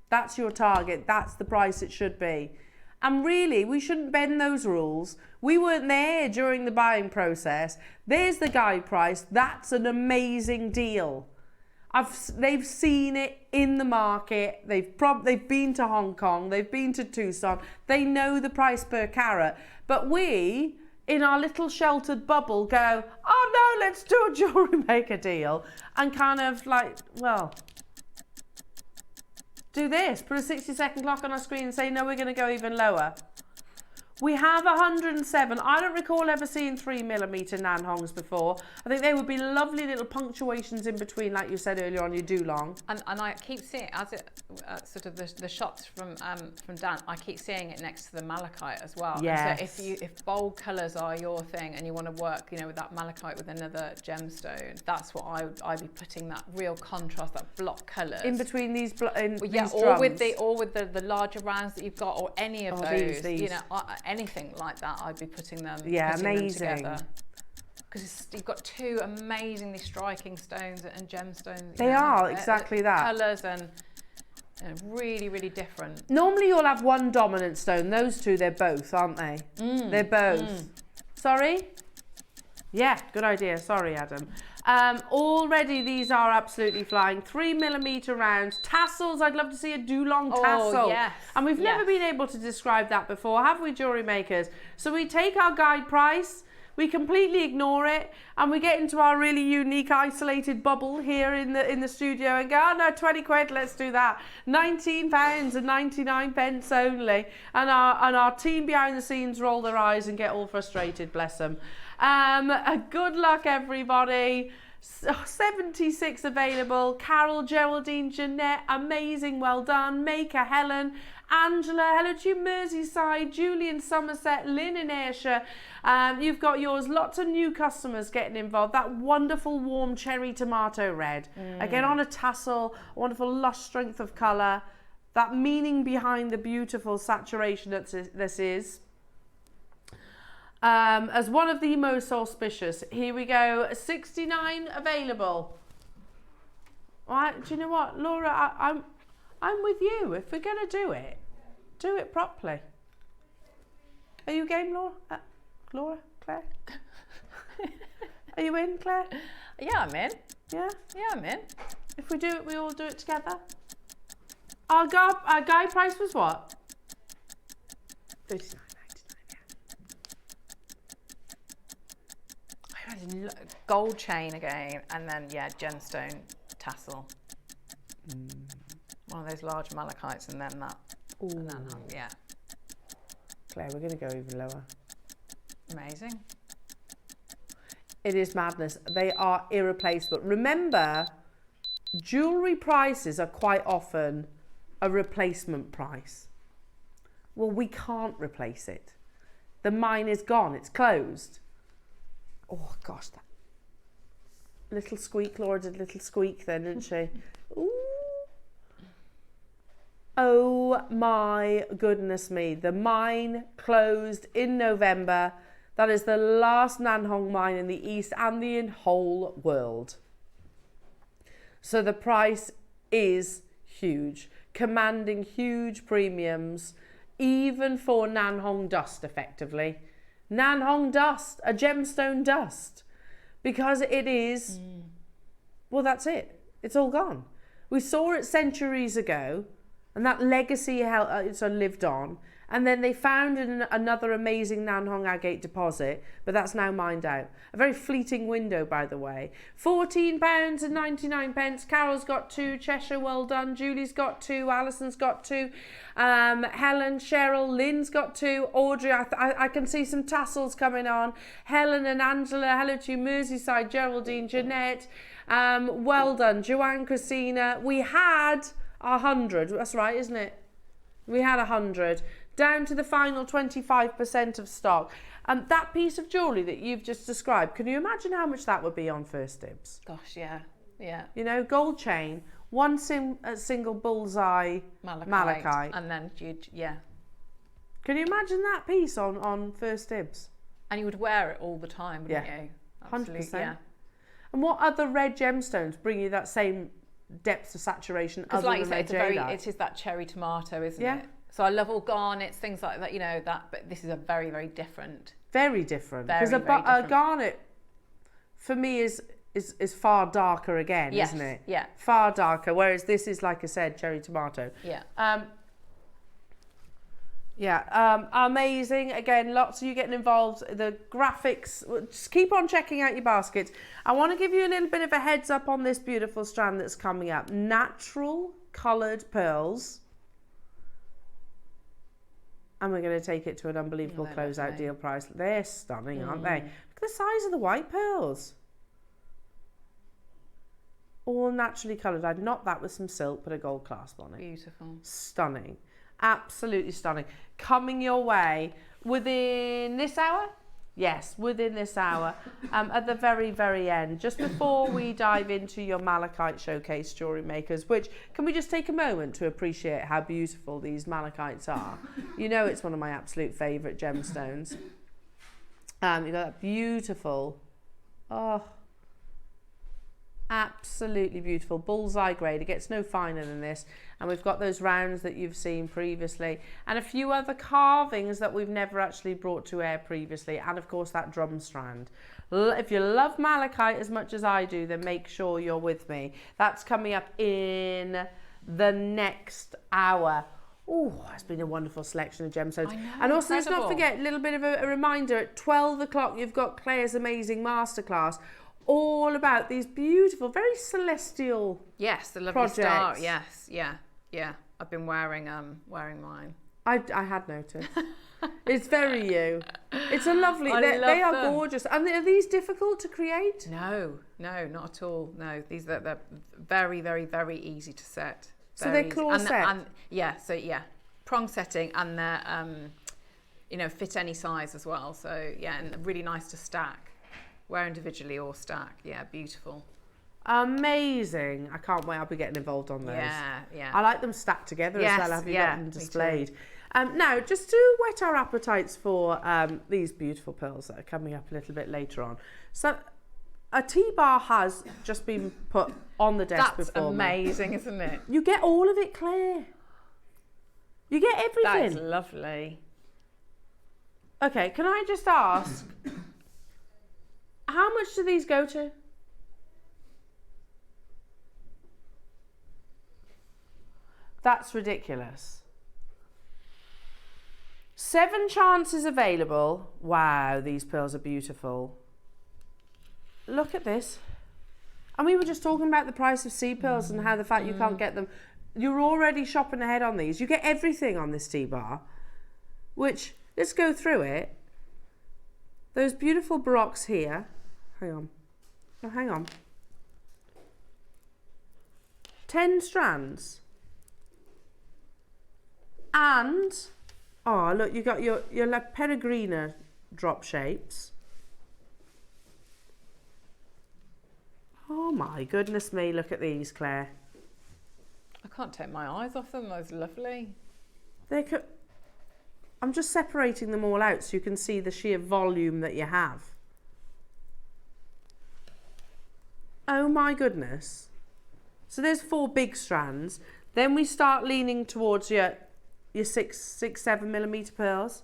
[SPEAKER 1] That's your target. That's the price it should be. And really, we shouldn't bend those rules. We weren't there during the buying process. There's the guide price. That's an amazing deal. They've seen it in the market. They've been to Hong Kong. They've been to Tucson. They know the price per carat. But we, in our little sheltered bubble, go, oh no, let's do a Jewellery Maker deal, and kind of like, well, do this, put a 60-second clock on our screen and say, no, we're going to go even lower. We have 107. I don't recall ever seeing 3mm Nanhongs before. I think they would be lovely little punctuations in between, like you said earlier on your Dulong.
[SPEAKER 2] And I keep seeing, as it sort of the shots from Dan, I keep seeing it next to the malachite as well.
[SPEAKER 1] Yes.
[SPEAKER 2] And so if bold colours are your thing and you want to work, you know, with that malachite with another gemstone, that's what I'd be putting, that real contrast, that block colours
[SPEAKER 1] In between these drums.
[SPEAKER 2] or with the larger rounds that you've got, or any of those.
[SPEAKER 1] These.
[SPEAKER 2] You know, anything like that, I'd be putting them.
[SPEAKER 1] Yeah,
[SPEAKER 2] putting
[SPEAKER 1] amazing.
[SPEAKER 2] Them together. Because you've got two amazingly striking stones and gemstones.
[SPEAKER 1] They are exactly that.
[SPEAKER 2] Colours and really, really different.
[SPEAKER 1] Normally you'll have one dominant stone. Those two, they're both, aren't they? They're both. Sorry? Yeah, good idea. Sorry, Adam. Already these are absolutely flying. 3mm rounds. Tassels, I'd love to see a Dulong tassel.
[SPEAKER 2] Oh, yes.
[SPEAKER 1] And we've never been able to describe that before, have we, Jewellery Makers? So we take our guide price, we completely ignore it, and we get into our really unique isolated bubble here in the studio and go, oh no, 20 quid, let's do that. £19.99 only. And our team behind the scenes roll their eyes and get all frustrated, bless them. Good luck, everybody. 76 available. Carol, Geraldine, Jeanette, amazing, well done. Maker, Helen, Angela, hello to you, Merseyside, Julian, Somerset, Lynn in Ayrshire. You've got yours. Lots of new customers getting involved. That wonderful warm cherry tomato red. Again, on a tassel, wonderful lush strength of colour. That meaning behind the beautiful saturation that this is. As one of the most auspicious. Here we go, 69 available. All right, do you know what, Laura, I'm with you. If we're going to do it properly. Are you game, Laura? Laura, Claire? Are you in, Claire?
[SPEAKER 2] Yeah, I'm in.
[SPEAKER 1] Yeah?
[SPEAKER 2] Yeah, I'm in.
[SPEAKER 1] If we do it, we all do it together. Our guide price was what? £39.99.
[SPEAKER 2] Gold chain again, and then gemstone tassel. One of those large malachites, and then that. And then yeah.
[SPEAKER 1] Claire, we're going to go even lower.
[SPEAKER 2] Amazing.
[SPEAKER 1] It is madness. They are irreplaceable. Remember, jewellery prices are quite often a replacement price. Well, we can't replace it. The mine is gone. It's closed. Oh gosh, that little squeak. Laura did a little squeak then, didn't she? Ooh. Oh my goodness me. The mine closed in November. That is the last Nanhong mine in the East and the whole world. So the price is huge, commanding huge premiums, even for Nanhong dust, effectively. Nanhong dust, a gemstone dust, because it is, well, that's it. It's all gone. We saw it centuries ago, and that legacy it's lived on, And then they found another amazing Nanhong Agate deposit, but that's now mined out. A very fleeting window, by the way. £14.99. Carol's got 2. Cheshire, well done. Julie's got 2. Alison's got 2. Helen, Cheryl, Lynn's got 2. Audrey, I can see some tassels coming on. Helen and Angela, hello to you. Merseyside, Geraldine, Jeanette. Well done. Joanne, Christina. We had 100. That's right, isn't it? We had 100. Down to the final 25% of stock. That piece of jewellery that you've just described, can you imagine how much that would be on First Dibs?
[SPEAKER 2] Gosh, yeah.
[SPEAKER 1] You know, gold chain, one single bullseye malachite.
[SPEAKER 2] And then yeah.
[SPEAKER 1] Can you imagine that piece on First Dibs?
[SPEAKER 2] And you would wear it all the time, wouldn't you? Absolutely,
[SPEAKER 1] 100%.
[SPEAKER 2] yeah.
[SPEAKER 1] And what other red gemstones bring you that same depth of saturation other
[SPEAKER 2] like
[SPEAKER 1] than
[SPEAKER 2] you
[SPEAKER 1] red
[SPEAKER 2] say,
[SPEAKER 1] jadeite?
[SPEAKER 2] it is that cherry tomato, isn't
[SPEAKER 1] Yeah.
[SPEAKER 2] it? So I love all garnets, things like that, you know, but this is a very, very different.
[SPEAKER 1] Very different.
[SPEAKER 2] Very,
[SPEAKER 1] Because
[SPEAKER 2] very different.
[SPEAKER 1] a garnet, for me, is far darker again,
[SPEAKER 2] Yes,
[SPEAKER 1] isn't it?
[SPEAKER 2] yeah.
[SPEAKER 1] Far darker, whereas this is, like I said, cherry tomato.
[SPEAKER 2] Yeah.
[SPEAKER 1] Amazing. Again, lots of you getting involved. The graphics, just keep on checking out your baskets. I want to give you a little bit of a heads up on this beautiful strand that's coming up. Natural coloured pearls. And we're going to take it to an unbelievable closeout deal price. They're stunning, aren't they? Look at the size of the white pearls. All naturally coloured. I'd knot that with some silk, put a gold clasp on it.
[SPEAKER 2] Beautiful.
[SPEAKER 1] Stunning. Absolutely stunning. Coming your way within this hour? Yes, within this hour. At the very, very end, just before we dive into your malachite showcase, jewellery makers, which, can we just take a moment to appreciate how beautiful these malachites are? You know it's one of my absolute favourite gemstones. You've got that beautiful, absolutely beautiful bullseye grade. It gets no finer than this, and we've got those rounds that you've seen previously, and a few other carvings that we've never actually brought to air previously, and of course that drum strand. If you love malachite as much as I do, then make sure you're with me. That's coming up in the next hour. Oh, it's been a wonderful selection of gemstones. And also, let's not forget, a little bit of a reminder, at 12 o'clock you've got Claire's amazing Masterclass, all about these beautiful, very celestial
[SPEAKER 2] the lovely
[SPEAKER 1] projects.
[SPEAKER 2] star. Yes, yeah. I've been wearing mine.
[SPEAKER 1] I had noticed. It's very you. It's a lovely. They are gorgeous. And are these difficult to create?
[SPEAKER 2] No, not at all. No, they're very, very, very easy to set.
[SPEAKER 1] So they're claw set.
[SPEAKER 2] Prong setting, and they're fit any size as well. So yeah, and really nice to stack. Wear individually or stack. Yeah, beautiful.
[SPEAKER 1] Amazing. I can't wait. I'll be getting involved on those.
[SPEAKER 2] Yeah.
[SPEAKER 1] I like them stacked together as well. Have you got them displayed? Now, just to whet our appetites for these beautiful pearls that are coming up a little bit later on. So a T-bar has just been put on the desk before me.
[SPEAKER 2] That's amazing, isn't it?
[SPEAKER 1] You get all of it, Claire. You get everything.
[SPEAKER 2] That's lovely.
[SPEAKER 1] Okay, can I just ask, how much do these go to? That's ridiculous. 7 chances available. Wow, these pearls are beautiful. Look at this. And we were just talking about the price of sea pearls and how the fact you can't get them. You're already shopping ahead on these. You get everything on this T-bar, which, let's go through it. Those beautiful baroques here. Hang on. Oh, hang on. 10 strands. And, oh, look, you got your La Peregrina drop shapes. Oh my goodness me, look at these, Claire.
[SPEAKER 2] I can't take my eyes off them. Those are lovely.
[SPEAKER 1] I'm just separating them all out so you can see the sheer volume that you have. Oh my goodness. So there's 4 big strands. Then we start leaning towards your 7 millimeter pearls.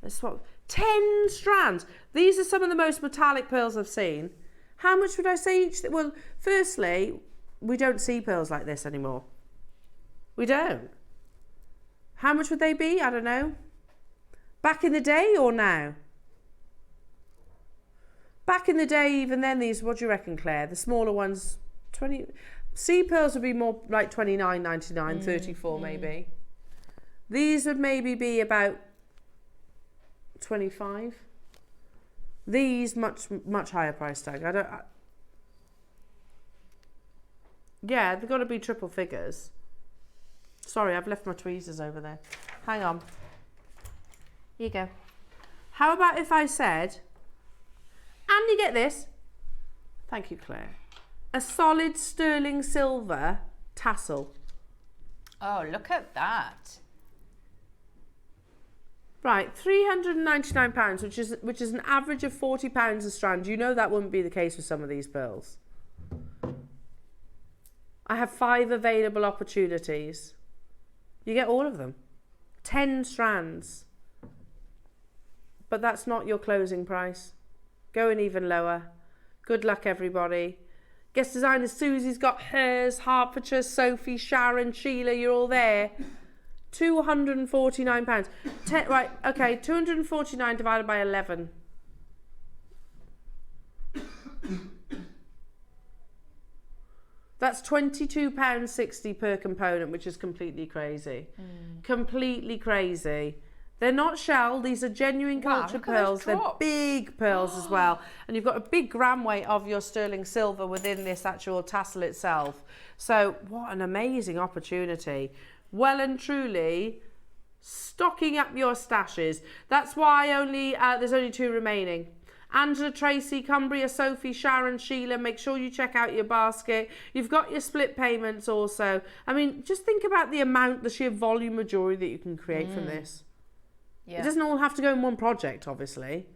[SPEAKER 1] That's what, 10 strands. These are some of the most metallic pearls I've seen. How much would I say each? Well, firstly, we don't see pearls like this anymore. We don't. How much would they be? I don't know. Back in the day or now? Back in the day, even then, these, what do you reckon, Claire? The smaller ones, 20... Sea pearls would be more like $29.99, 34 maybe. These would maybe be about 25. These much higher price tag. Yeah, they've got to be triple figures. Sorry, I've left my tweezers over there. Hang on. Here you go. How about if I said, and you get this. Thank you, Claire. A solid sterling silver tassel.
[SPEAKER 2] Oh, look at that.
[SPEAKER 1] Right, £399, which is an average of £40 a strand. You know that wouldn't be the case with some of these pearls. I have 5 available opportunities. You get all of them. 10 strands. But that's not your closing price. Going even lower. Good luck, everybody. Guest designer Susie's got hers, Hertfordshire, Sophie, Sharon, Sheila, you're all there. £249. Right, okay, 249 divided by 11. That's £22.60 per component, which is completely crazy. Completely crazy. They're not shell, these are genuine cultured pearls. They're big pearls as well. And you've got a big gram weight of your sterling silver within this actual tassel itself. So what an amazing opportunity. Well and truly stocking up your stashes. That's why there's only 2 remaining. Angela, Tracy, Cumbria, Sophie, Sharon, Sheila, make sure you check out your basket. You've got your split payments also. I mean, just think about the sheer volume of jewellery that you can create from this. Yeah. It doesn't all have to go in one project, obviously.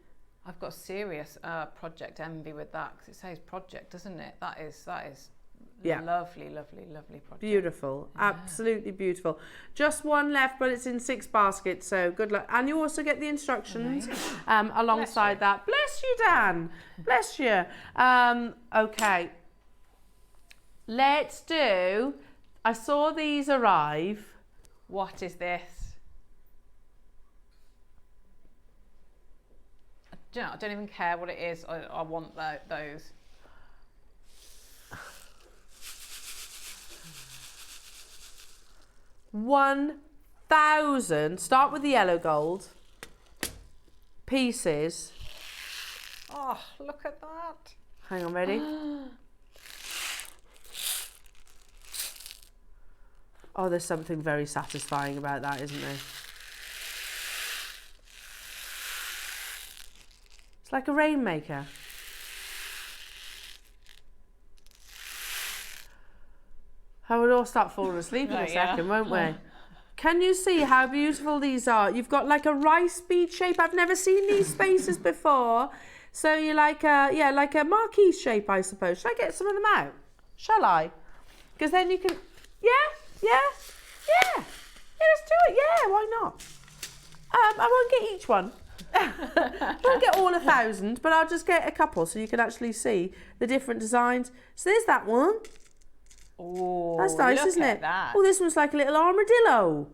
[SPEAKER 2] I've got serious project envy with that, because it says project, doesn't it? That is
[SPEAKER 1] yeah.
[SPEAKER 2] Lovely, lovely, lovely project.
[SPEAKER 1] Beautiful, absolutely beautiful. Just one left, but it's in 6 baskets, so good luck. And you also get the instructions alongside that. Bless you, Dan. Bless you. Okay. Let's do, I saw these arrive.
[SPEAKER 2] What is this? I don't even care what it is. I want those.
[SPEAKER 1] $1,000. Start with the yellow gold pieces.
[SPEAKER 2] Oh, look at that.
[SPEAKER 1] Hang on, ready? Oh, there's something very satisfying about that, isn't there? It's like a rainmaker. I would all start falling asleep in a second, won't we? Can you see how beautiful these are? You've got like a rice bead shape. I've never seen these spaces before. So you're like a marquee shape, I suppose. Should I get some of them out? Shall I? Because then you can, let's do it. Yeah, why not? I won't get each one. I won't get all 1,000, but I'll just get a couple so you can actually see the different designs. So there's that one.
[SPEAKER 2] Oh,
[SPEAKER 1] that's nice, isn't it? Oh, this one's like a little armadillo.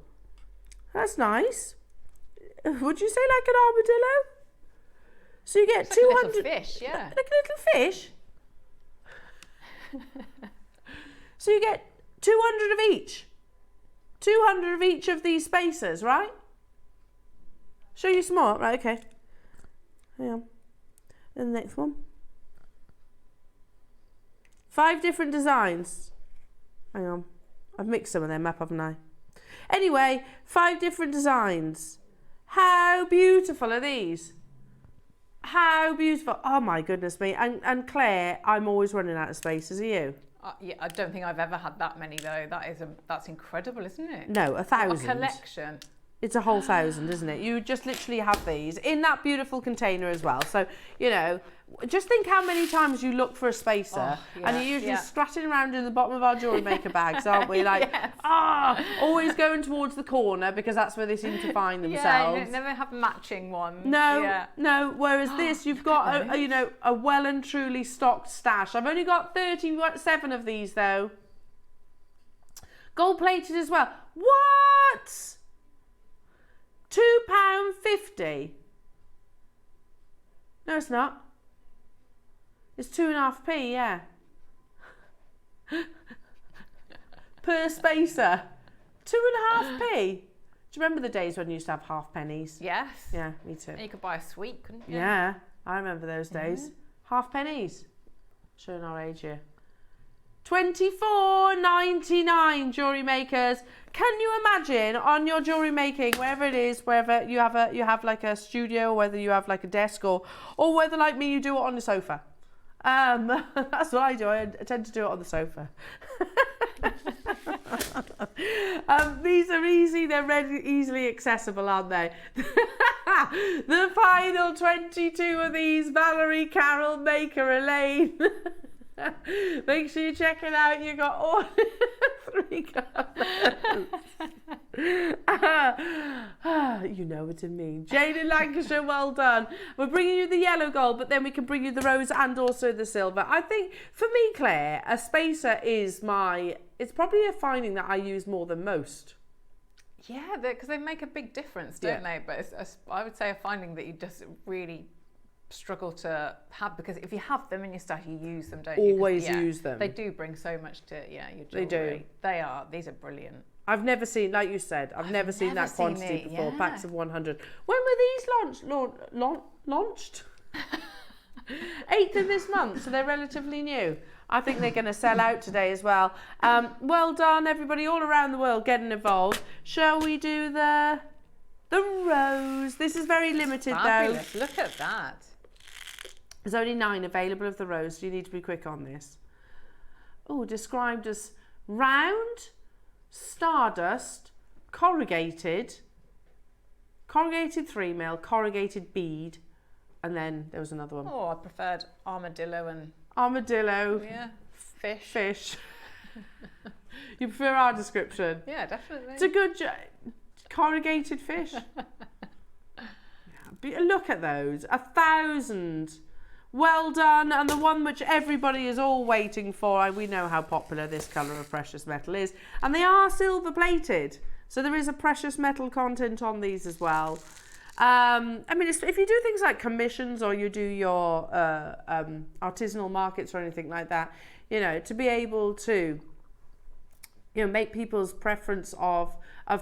[SPEAKER 1] That's nice. Would you say like an armadillo? So you get 200.
[SPEAKER 2] Like a little fish, yeah.
[SPEAKER 1] Like a little fish. So you get 200 of each. 200 of each of these spaces, right? Show you some more. Right, okay. Hang on. And the next one. 5 different designs. Hang on. I've mixed some of them up, haven't I? Anyway, 5 different designs. How beautiful are these? How beautiful. Oh my goodness me. And Claire, I'm always running out of spaces. Are you?
[SPEAKER 2] Yeah, I don't think I've ever had that many though. That's incredible, isn't it?
[SPEAKER 1] No, 1,000.
[SPEAKER 2] A collection.
[SPEAKER 1] It's a whole 1,000, isn't it? You just literally have these in that beautiful container as well. So, you know, just think how many times you look for a spacer and you're usually scratching around in the bottom of our JewelleryMaker bags, aren't we? Like, always going towards the corner because that's where they seem to find themselves.
[SPEAKER 2] Yeah, never have matching ones.
[SPEAKER 1] No. Whereas this, you've got, a well and truly stocked stash. I've only got 37 of these though. Gold plated as well. What? £2.50. No, it's not. It's 2.5p, yeah. Per spacer. 2.5p. Do you remember the days when you used to have half pennies?
[SPEAKER 2] Yes.
[SPEAKER 1] Yeah, me too.
[SPEAKER 2] And you could buy a sweet, couldn't you?
[SPEAKER 1] Yeah, I remember those days. Half pennies. Showing our age here. $24.99, jewellery makers. Can you imagine on your jewellery making, wherever it is, wherever you have like a studio, whether you have like a desk, or whether like me you do it on the sofa. That's what I do. I tend to do it on the sofa. These are easy. They're easily accessible, aren't they? The final 22 of these, Valerie, Carol, Maker, Elaine. Make sure you check it out. You got all 3 colours. You know what I mean. Jade in Lancashire, well done. We're bringing you the yellow gold, but then we can bring you the rose and also the silver. I think for me, Claire, a spacer is it's probably a finding that I use more than most.
[SPEAKER 2] Yeah, because they make a big difference, don't they? But I would say a finding that you just really struggle to have, because if you have them in your stash, you use them, don't you?
[SPEAKER 1] Always use them.
[SPEAKER 2] They do bring so much to your jewellery.
[SPEAKER 1] They do.
[SPEAKER 2] These are brilliant.
[SPEAKER 1] I've never seen, like you said, I've never seen that quantity before. Packs of 100. When were these launched? 8th of this month, so they're relatively new. I think they're going to sell out today as well. Well done, everybody all around the world getting involved. Shall we do the rose? This is very limited.
[SPEAKER 2] Fabulous.
[SPEAKER 1] Though.
[SPEAKER 2] Look at that.
[SPEAKER 1] There's only 9 available of the rose, so you need to be quick on this. Oh, described as round, stardust, corrugated 3mm, corrugated bead, and then there was another one.
[SPEAKER 2] Oh, I preferred armadillo and...
[SPEAKER 1] Armadillo.
[SPEAKER 2] Yeah, fish.
[SPEAKER 1] Fish. You prefer our description?
[SPEAKER 2] Yeah, definitely.
[SPEAKER 1] It's a good corrugated fish. Look at those. 1,000. Well done. And the one which everybody is all waiting for. We know how popular this colour of precious metal is. And they are silver plated. So there is a precious metal content on these as well. I mean, if you do things like commissions or you do your artisanal markets or anything like that, you know, to be able to, you know, make people's preference of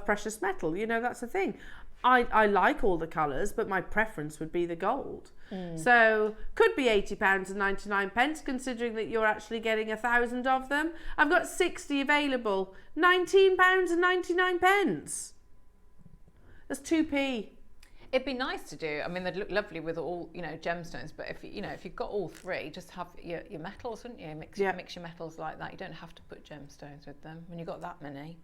[SPEAKER 1] precious metal, you know, that's the thing. I like all the colours, but my preference would be the gold. So could be £80.99, considering that you're actually getting 1,000 of them. I've got 60 available, £19.99. That's 2p.
[SPEAKER 2] It'd be nice to do. I mean, they'd look lovely with all, you know, gemstones. But if you've got all 3, just have your metals, wouldn't you? Mix your metals like that. You don't have to put gemstones with them when you've got that many.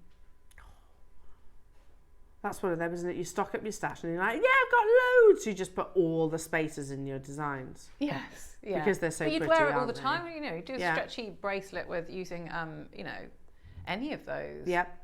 [SPEAKER 1] That's one of them, isn't it? You stock up your stash and you're like, yeah, I've got loads. You just put all the spacers in your designs.
[SPEAKER 2] Yes, yeah.
[SPEAKER 1] Because they're so
[SPEAKER 2] but
[SPEAKER 1] pretty,
[SPEAKER 2] you'd wear it all the
[SPEAKER 1] aren't
[SPEAKER 2] time. You know, you do a stretchy bracelet with using, you know, any of those.
[SPEAKER 1] Yep,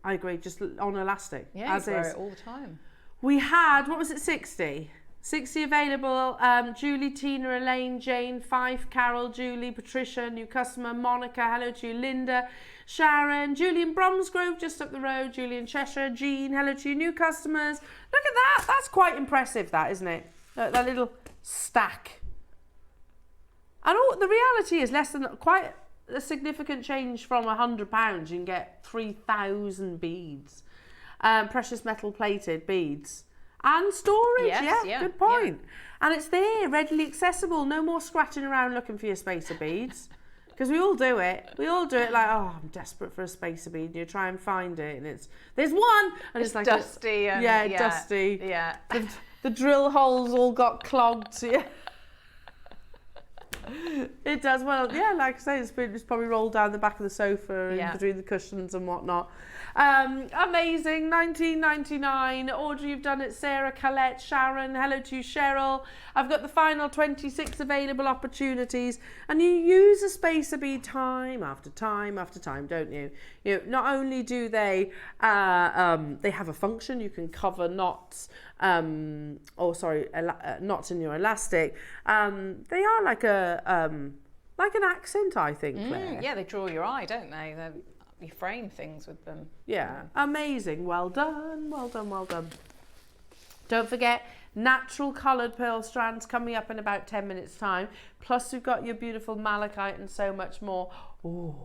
[SPEAKER 1] I agree. Just on elastic.
[SPEAKER 2] Yeah,
[SPEAKER 1] as
[SPEAKER 2] you wear
[SPEAKER 1] is.
[SPEAKER 2] it all the time.
[SPEAKER 1] We had, what was it, 60? 60 available. Julie, Tina, Elaine, Jane, Fife, Carol, Julie, Patricia, new customer, Monica, hello to you, Linda, Sharon, Julian Bromsgrove, just up the road, Julian Cheshire, Jean, hello to you, new customers. Look at that. That's quite impressive, that, isn't it? That little stack. And the reality is less than quite a significant change from £100. You can get 3,000 beads. Precious metal plated beads. And storage,
[SPEAKER 2] yes,
[SPEAKER 1] good point. Yeah. And it's there, readily accessible. No more scratching around looking for your spacer beads. Because we all do it. We all do it like, oh, I'm desperate for a spacer bead. And you try and find it, and there's one, and it's like
[SPEAKER 2] dusty.
[SPEAKER 1] Dusty.
[SPEAKER 2] Yeah.
[SPEAKER 1] The drill holes all got clogged. Yeah. It does. Well, yeah, like I say, it's probably rolled down the back of the sofa and between the cushions and whatnot. Amazing. £19.99. Audrey, you've done it. Sarah, Colette, Sharon, hello to you, Cheryl. I've got the final 26 available opportunities, and you use a spacer bead time after time after time, don't you? You know, not only do they have a function, you can cover knots, knots in your elastic. They are like an accent, I think, Claire.
[SPEAKER 2] Yeah, they draw your eye, don't they? You frame things with them.
[SPEAKER 1] Yeah, amazing. Well done, well done, well done. Don't forget, natural coloured pearl strands coming up in about 10 minutes time. Plus we've got your beautiful malachite and so much more. Ooh.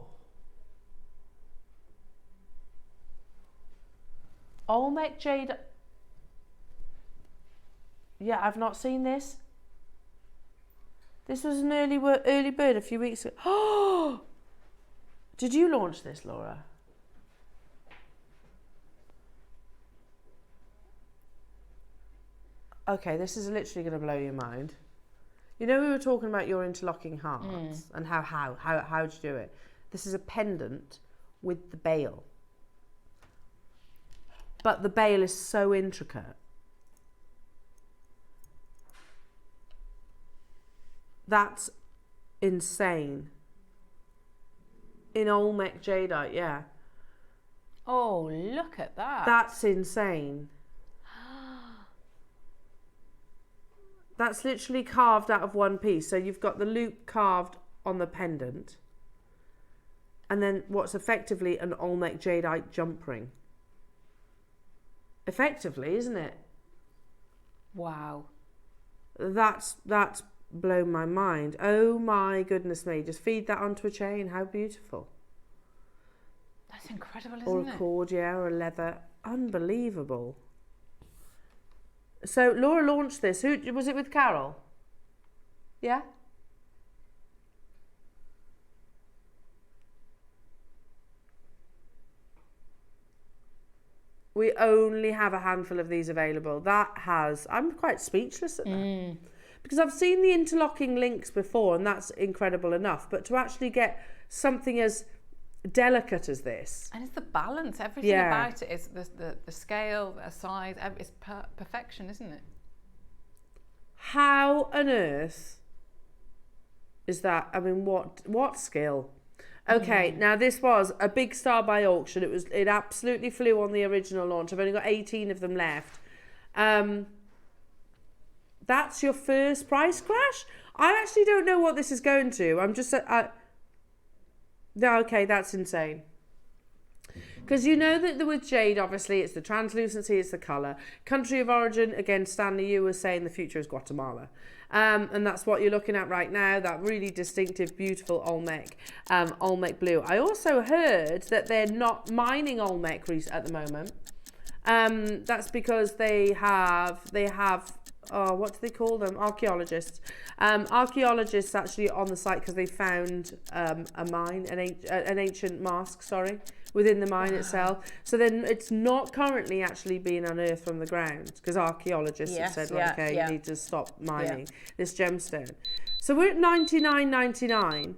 [SPEAKER 1] Olmec Jade. Yeah, I've not seen this. This was an early bird a few weeks ago. Oh! Did you launch this, Laura? Okay, this is literally going to blow your mind. You know, we were talking about your interlocking hearts and how do you do it? This is a pendant with the bail. But the bail is so intricate. That's insane. In Olmec jadeite, yeah.
[SPEAKER 2] Oh, look at that.
[SPEAKER 1] That's insane. That's literally carved out of one piece. So you've got the loop carved on the pendant. And then what's effectively an Olmec jadeite jump ring. Effectively, isn't it?
[SPEAKER 2] Wow.
[SPEAKER 1] That's blown my mind. Oh my goodness me. Just feed that onto a chain. How beautiful.
[SPEAKER 2] That's incredible,
[SPEAKER 1] Or
[SPEAKER 2] isn't
[SPEAKER 1] a
[SPEAKER 2] it?
[SPEAKER 1] cord, yeah, or a leather. Unbelievable. So Laura launched this. Who was it with? Carol? Yeah? We only have a handful of these available. I'm quite speechless at that. Because I've seen the interlocking links before and that's incredible enough. But to actually get something as delicate as this.
[SPEAKER 2] And it's the balance. Everything about it is the scale, the size. It's perfection, isn't it?
[SPEAKER 1] How on earth is that? I mean, what skill? Okay, now this was a big star by auction. It absolutely flew on the original launch. I've only got 18 of them left. That's your first price crash? I actually don't know what this is going to. I'm just... no, okay, that's insane. Because you know that with Jade, obviously, it's the translucency, it's the colour. Country of origin, again, Stanley, you were saying the future is Guatemala. And that's what you're looking at right now, that really distinctive, beautiful Olmec blue. I also heard that they're not mining Olmec at the moment. That's because they have what do they call them? Archaeologists. Archaeologists actually on the site because they found a mine, an ancient mask, within the mine itself. So then it's not currently actually being unearthed from the ground because archaeologists have said, you need to stop mining this gemstone. So we're at $99.99.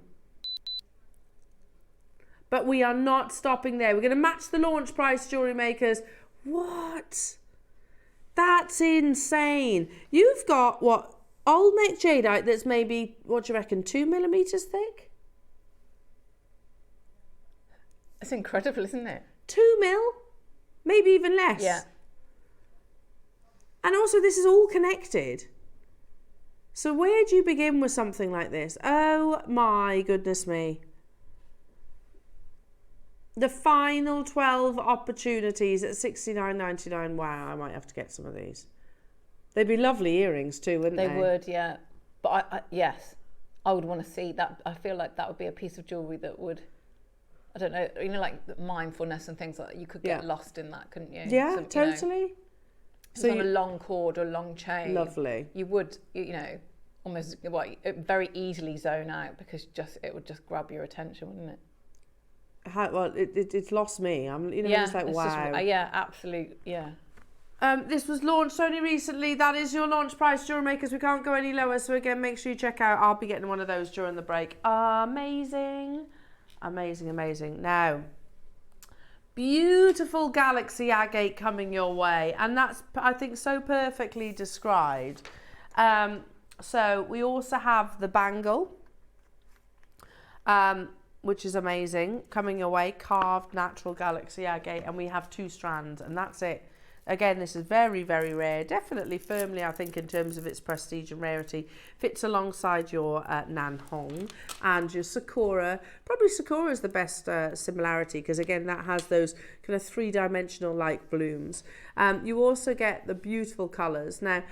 [SPEAKER 1] But we are not stopping there. We're going to match the launch price, jewellery makers. What? That's insane. You've got what? Olmec jadeite that's maybe, what do you reckon, 2 millimeters thick?
[SPEAKER 2] It's incredible, isn't it?
[SPEAKER 1] 2 mil? Maybe even less.
[SPEAKER 2] Yeah.
[SPEAKER 1] And also this is all connected. So where do you begin with something like this? Oh my goodness me. The final 12 opportunities at $69.99. Wow, I might have to get some of these. They'd be lovely earrings too, wouldn't they?
[SPEAKER 2] They would, yeah. But yes, I would want to see that. I feel like that would be a piece of jewellery that would, I don't know, like mindfulness and things like that. You could get lost in that, couldn't you?
[SPEAKER 1] Yeah, so, totally.
[SPEAKER 2] So on a long cord or a long chain.
[SPEAKER 1] Lovely.
[SPEAKER 2] You would, almost very easily zone out because it would just grab your attention, wouldn't it?
[SPEAKER 1] It's lost me. I'm, just like, wow.
[SPEAKER 2] Absolutely, yeah.
[SPEAKER 1] This was launched only recently. That is your launch price, jewellery makers. We can't go any lower. So again, make sure you check out. I'll be getting one of those during the break. Amazing. Amazing, amazing. Now, beautiful Galaxy Agate coming your way. And that's, I think, so perfectly described. So we also have the bangle. Which is amazing, coming your way, carved natural Galaxy Agate, and we have 2 strands, and that's it. Again, this is very, very rare. Definitely firmly, I think, in terms of its prestige and rarity. Fits alongside your Nanhong and your Sakura. Probably Sakura is the best similarity because, again, that has those kind of three-dimensional like blooms. You also get the beautiful colours. Now,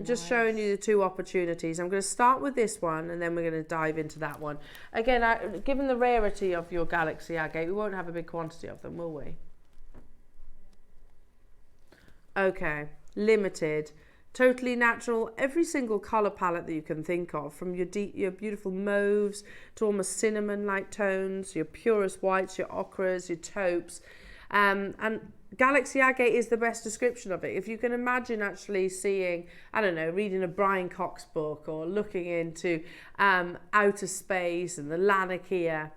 [SPEAKER 1] just showing you the two opportunities. I'm going to start with this one and then we're going to dive into that one. Again, given the rarity of your Galaxy Agate, we won't have a big quantity of them, will we? Okay, limited, totally natural, every single colour palette that you can think of, from your beautiful mauves to almost cinnamon-like tones, your purest whites, your ochres, your taupes, and Galaxy Agate is the best description of it. If you can imagine actually seeing, I don't know, reading a Brian Cox book or looking into outer space and the Laniakea,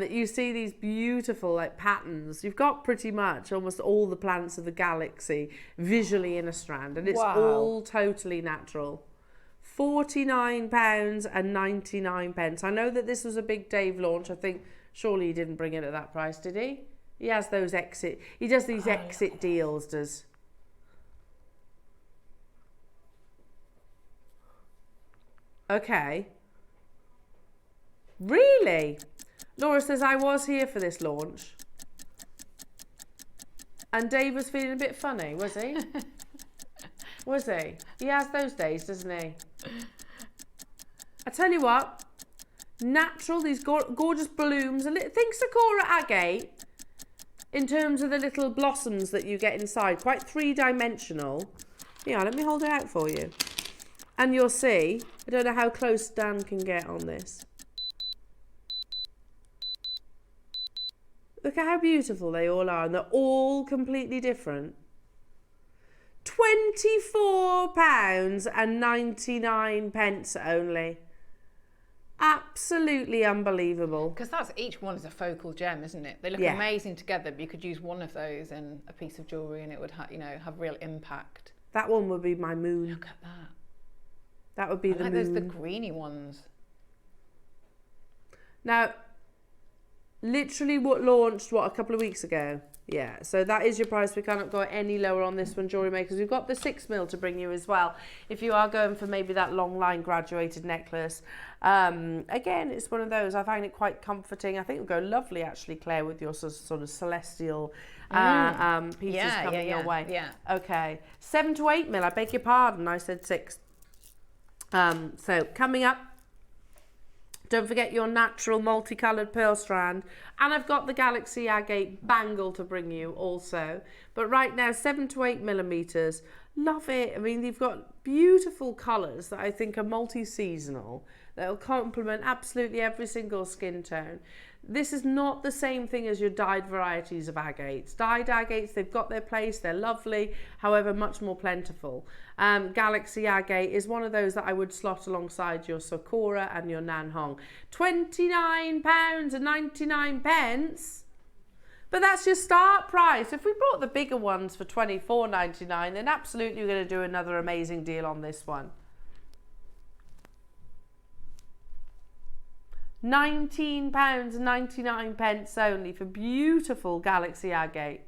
[SPEAKER 1] you see these beautiful like patterns. You've got pretty much almost all the planets of the galaxy visually in a strand, and it's all totally natural. £49.99. I know that this was a big Dave launch. I think surely he didn't bring it at that price, did he? He has those exit. He does these exit deals. Does. Okay. Really? Laura says, I was here for this launch. And Dave was feeling a bit funny, was he? Was he? He has those days, doesn't he? I tell you what, natural, these gorgeous blooms. Think Sakura Agate in terms of the little blossoms that you get inside. Quite three-dimensional. Yeah, let me hold it out for you. And you'll see, I don't know how close Dan can get on this. Look at how beautiful they all are, and they're all completely different. £24.99 only. Absolutely unbelievable.
[SPEAKER 2] Because each one is a focal gem, isn't it? They look amazing together, but you could use one of those in a piece of jewellery and it would have real impact.
[SPEAKER 1] That one would be my moon.
[SPEAKER 2] Look at that.
[SPEAKER 1] That would be the moon.
[SPEAKER 2] Those the greeny ones.
[SPEAKER 1] Now, literally launched a couple of weeks ago. Yeah, so that is your price. We cannot go any lower on this one, Jewellery Makers. We've got the 6mm to bring you as well, if you are going for maybe that long line graduated necklace. Again, it's one of those, I find it quite comforting. I think it would go lovely, actually, Claire, with your sort of celestial pieces coming your way.
[SPEAKER 2] Yeah.
[SPEAKER 1] Okay, 7 to 8mm, I beg your pardon, I said 6. So coming up, don't forget your natural multicoloured pearl strand. And I've got the Galaxy Agate bangle to bring you also. But right now, 7 to 8mm. Love it. I mean, they've got beautiful colours that I think are multi-seasonal. That'll complement absolutely every single skin tone. This is not the same thing as your dyed varieties of agates. Dyed agates, they've got their place, they're lovely, however, much more plentiful. Galaxy Agate is one of those that I would slot alongside your Sakura and your Nanhong. £29.99. But that's your start price. If we brought the bigger ones for £24.99, then absolutely we're going to do another amazing deal on this one. £19.99 only for beautiful Galaxy Agate.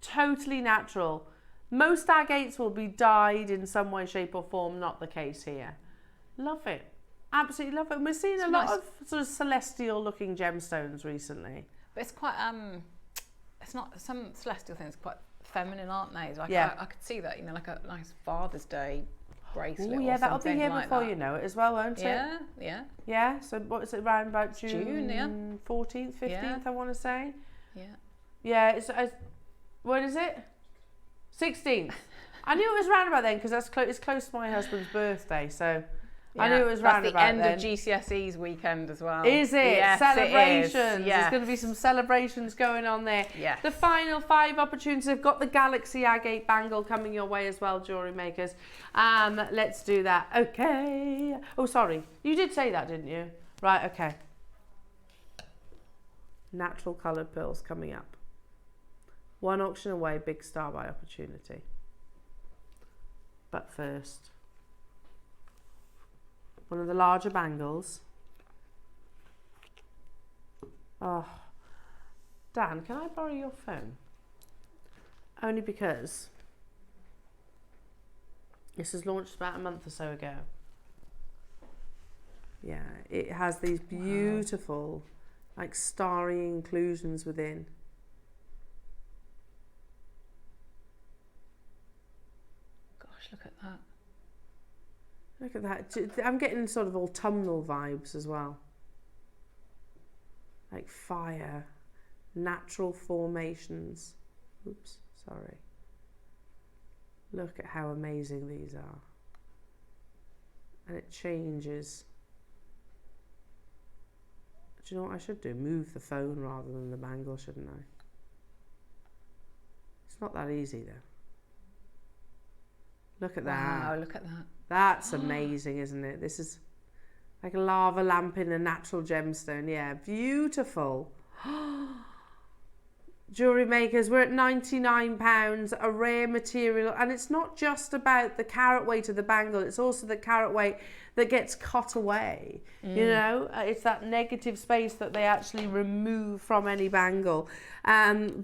[SPEAKER 1] Totally natural. Most agates will be dyed in some way, shape or form. Not the case here. Love it. Absolutely love it. And we're seeing a lot of sort of celestial looking gemstones recently.
[SPEAKER 2] But it's quite, it's not, some celestial things quite feminine, aren't they? Like I could see that, like a nice Father's Day bracelet.
[SPEAKER 1] Oh yeah, that'll be here
[SPEAKER 2] like
[SPEAKER 1] before you know it as well, won't it?
[SPEAKER 2] Yeah, yeah.
[SPEAKER 1] Yeah, so what is it, around about
[SPEAKER 2] June, yeah.
[SPEAKER 1] 14th, 15th,
[SPEAKER 2] Yeah.
[SPEAKER 1] I want to say.
[SPEAKER 2] Yeah.
[SPEAKER 1] Yeah, it's what is it? 16th. I knew it was round about then because it's close to my husband's birthday, so I knew it was round about then.
[SPEAKER 2] That's the end of GCSE's weekend as well.
[SPEAKER 1] Is it?
[SPEAKER 2] Yes,
[SPEAKER 1] Celebrations.
[SPEAKER 2] It is. Yes.
[SPEAKER 1] There's going to be some celebrations going on there.
[SPEAKER 2] Yes.
[SPEAKER 1] The final 5 opportunities. I've got the Galaxy Agate bangle coming your way as well, Jewellery Makers. Let's do that. Okay. Oh, sorry. You did say that, didn't you? Right, okay. Natural coloured pearls coming up. One auction away, big star by opportunity. But first, one of the larger bangles. Oh, Dan, can I borrow your phone? only because this was launched about a month or so ago. Yeah, it has these beautiful, like starry inclusions within.
[SPEAKER 2] Gosh, look at that.
[SPEAKER 1] Look at that. I'm getting sort of autumnal vibes as well. Like fire, natural formations. Oops, sorry. Look at how amazing these are. And it changes. Do you know what I should do? Move the phone rather than the bangle, shouldn't I? It's not that easy though. Look at that.
[SPEAKER 2] Wow, look at that.
[SPEAKER 1] That's amazing, isn't it? This is like a lava lamp in a natural gemstone. Yeah, beautiful. Jewellery makers, we're at £99, a rare material, and it's not just about the carat weight of the bangle, it's also the carat weight that gets cut away. You know, it's that negative space that they actually remove from any bangle.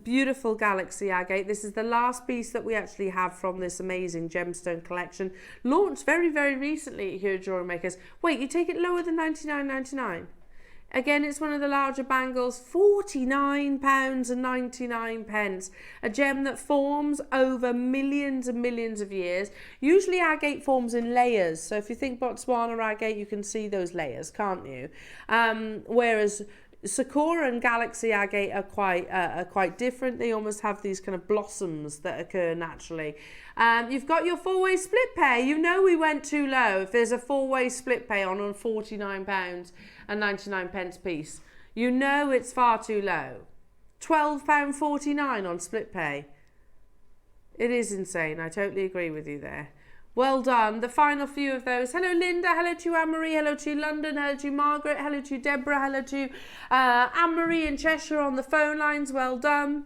[SPEAKER 1] Beautiful Galaxy Agate. This is the last piece that we actually have from this amazing gemstone collection, launched very, very recently here at Jewellery Makers. Wait, you take it lower than £99.99? Again, it's one of the larger bangles, £49.99. A gem that forms over millions and millions of years. Usually agate forms in layers. So if you think Botswana agate, you can see those layers, can't you? Whereas Sakura and Galaxy Agate are quite different. They almost have these kind of blossoms that occur naturally. You've got your four-way split pay. You know we went too low. If there's a four-way split pay on £49.99 piece, you know it's far too low. £12.49 on split pay. It is insane. I totally agree with you there. Well done. The final few of those. Hello, Linda. Hello to Anne-Marie. Hello to London. Hello to Margaret. Hello to Deborah. Hello to Anne-Marie in Cheshire on the phone lines. Well done.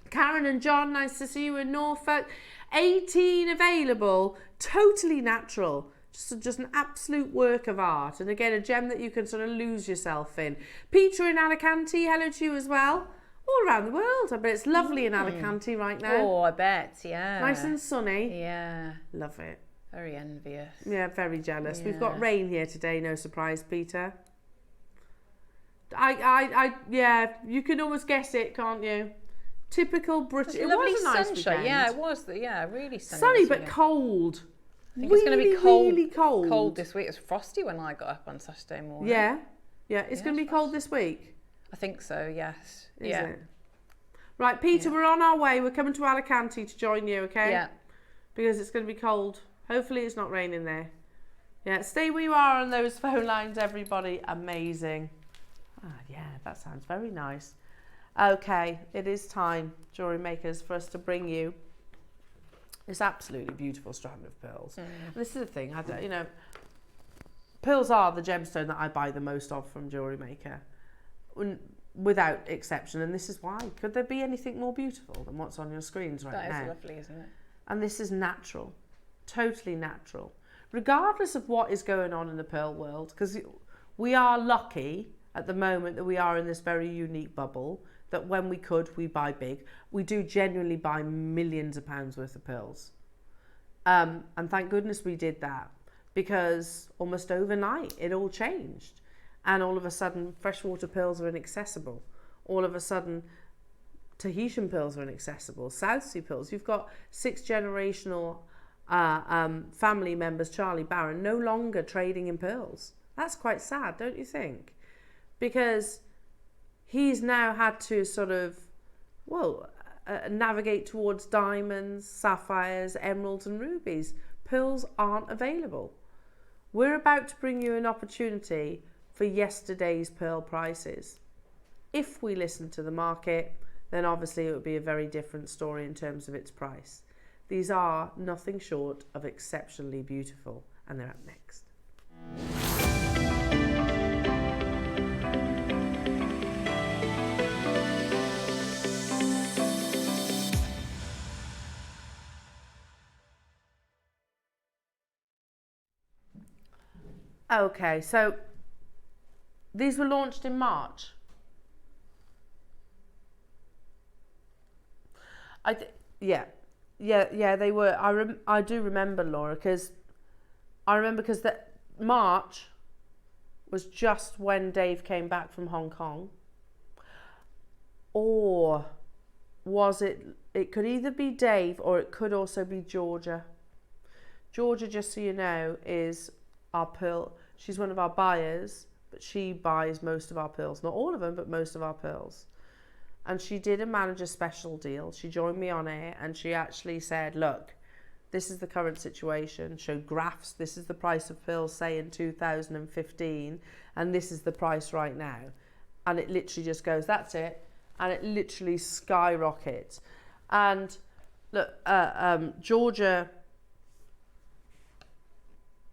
[SPEAKER 1] Karen and John, nice to see you in Norfolk. 18 available. Totally natural. Just an absolute work of art. And again, a gem that you can sort of lose yourself in. Peter in Alicante. Hello to you as well. All around the world. I bet it's lovely in Alicante right now.
[SPEAKER 2] Oh, I bet, yeah.
[SPEAKER 1] Nice and sunny.
[SPEAKER 2] Yeah.
[SPEAKER 1] Love it.
[SPEAKER 2] Very envious.
[SPEAKER 1] Yeah, very jealous.
[SPEAKER 2] Yeah.
[SPEAKER 1] We've got rain here today, no surprise, Peter. Yeah, you can almost guess it, can't you? Typical British. It
[SPEAKER 2] Lovely
[SPEAKER 1] was a nice
[SPEAKER 2] sunshine.
[SPEAKER 1] weekend.
[SPEAKER 2] Yeah, it was. Yeah, really sunny.
[SPEAKER 1] Sunny
[SPEAKER 2] this
[SPEAKER 1] but
[SPEAKER 2] weekend.
[SPEAKER 1] cold.
[SPEAKER 2] I think it's going to be cold.
[SPEAKER 1] Really cold.
[SPEAKER 2] Cold this week. It was frosty when I got up on Saturday morning.
[SPEAKER 1] Yeah, it's
[SPEAKER 2] Yeah,
[SPEAKER 1] going to be
[SPEAKER 2] it's
[SPEAKER 1] cold this week.
[SPEAKER 2] I think so. Yes.
[SPEAKER 1] Is
[SPEAKER 2] yeah.
[SPEAKER 1] it? Right, Peter, we're on our way. We're coming to Alicante to join you, okay?
[SPEAKER 2] Yeah.
[SPEAKER 1] Because it's going to be cold. Hopefully it's not raining there. Yeah, stay where you are on those phone lines, everybody. Amazing. Yeah, that sounds very nice. Okay, it is time, Jewellery Makers, for us to bring you this absolutely beautiful strand of pearls. And this is the thing, pearls are the gemstone that I buy the most of from Jewellery Maker, without exception. And this is why. Could there be anything more beautiful than what's on your screens right now?
[SPEAKER 2] That is lovely, isn't it?
[SPEAKER 1] And this is natural, totally natural. Regardless of what is going on in the pearl world, because we are lucky at the moment that we are in this very unique bubble, that when we could, we buy big. We do genuinely buy millions of pounds worth of pearls. And thank goodness we did that, because almost overnight it all changed. And all of a sudden, freshwater pearls are inaccessible. All of a sudden, Tahitian pearls are inaccessible. South Sea pearls. You've got 6 generational family members, Charlie Barron, no longer trading in pearls. That's quite sad, don't you think? Because he's now had to sort of, navigate towards diamonds, sapphires, emeralds and rubies. Pearls aren't available. We're about to bring you an opportunity for yesterday's pearl prices. If we listen to the market, then obviously it would be a very different story in terms of its price. These are nothing short of exceptionally beautiful, and they're up next. Okay, so these were launched in March. Yeah, they were. I do remember, Laura, because that March was just when Dave came back from Hong Kong. Or was it could either be Dave or it could also be Georgia. Georgia, just so you know, is our pearl. She's one of our buyers, but she buys most of our pearls. Not all of them, but most of our pearls. And she did a manager special deal. She joined me on it and she actually said, look, this is the current situation. Showed graphs. This is the price of pearls, say, in 2015. And this is the price right now. And it literally just goes, that's it. And it literally skyrockets. And look, Georgia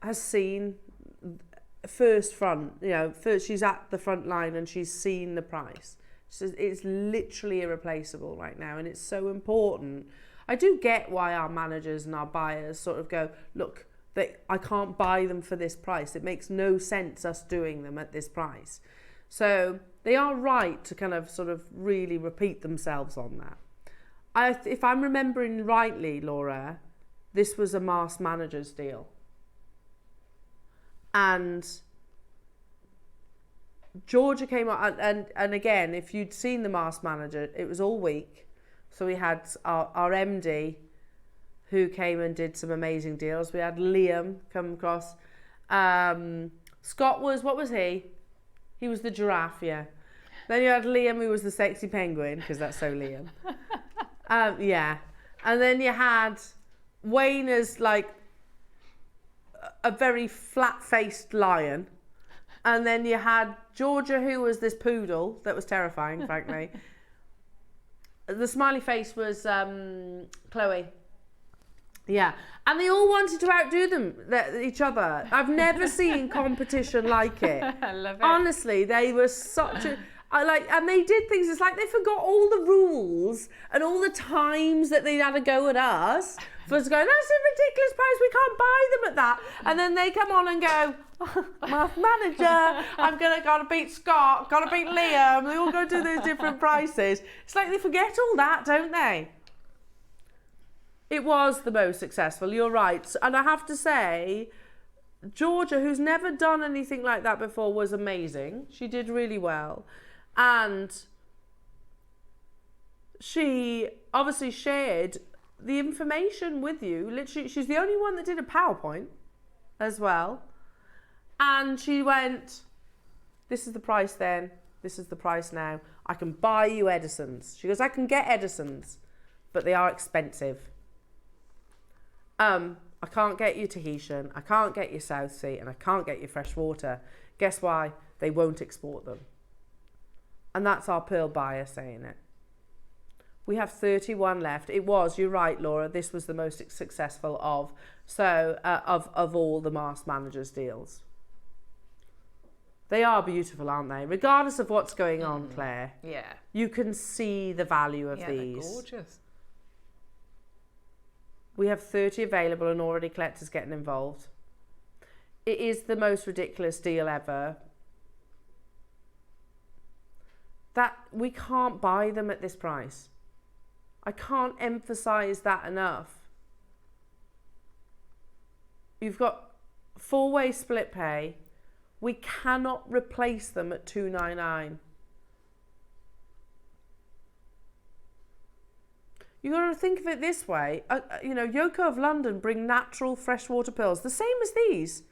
[SPEAKER 1] has seen first, she's at the front line and she's seen the price. So it's literally irreplaceable right now, and it's so important. I do get why our managers and our buyers sort of go, look, I can't buy them for this price. It makes no sense us doing them at this price. So they are right to kind of sort of really repeat themselves on that. If I'm remembering rightly, Laura, this was a Mass Managers deal. And Georgia came out, and again, if you'd seen the Mass Manager, it was all week. So we had our MD who came and did some amazing deals. We had Liam come across. Scott was, what was he? He was the giraffe, yeah. Then you had Liam, who was the sexy penguin, because that's so Liam. Yeah. And then you had Wayne as like a very flat-faced lion. And then you had Georgia, who was this poodle that was terrifying, frankly. The smiley face was Chloe. Yeah. And they all wanted to outdo each other. I've never seen competition like it.
[SPEAKER 2] I love it.
[SPEAKER 1] Honestly, they were such a... and they did things, it's like they forgot all the rules and all the times that they had to go at us for us going, that's a ridiculous price, we can't buy them at that. And then they come on and go, Mass Manager, gotta beat Scott, gotta beat Liam, they all go do those different prices. It's like they forget all that, don't they? It was the most successful, you're right. And I have to say, Georgia, who's never done anything like that before, was amazing. She did really well. And she obviously shared the information with you. Literally, she's the only one that did a PowerPoint as well. And she went, this is the price then, this is the price now. I can buy you Edisons. She goes, I can get Edisons, but they are expensive. I can't get you Tahitian, I can't get you South Sea, and I can't get you freshwater. Guess why? They won't export them. And that's our pearl buyer saying it. We have 31 left. It was, you're right, Laura, this was the most successful of all the Mass Managers deals. They are beautiful, aren't they? Regardless of what's going on, Claire.
[SPEAKER 2] Yeah.
[SPEAKER 1] You can see the value of these.
[SPEAKER 2] They're gorgeous.
[SPEAKER 1] We have 30 available and already collectors getting involved. It is the most ridiculous deal ever. That we can't buy them at this price. I can't emphasize that enough. You've got 4-way split pay. We cannot replace them at $299. You've got to think of it this way. Yoko of London bring natural freshwater pearls, the same as these.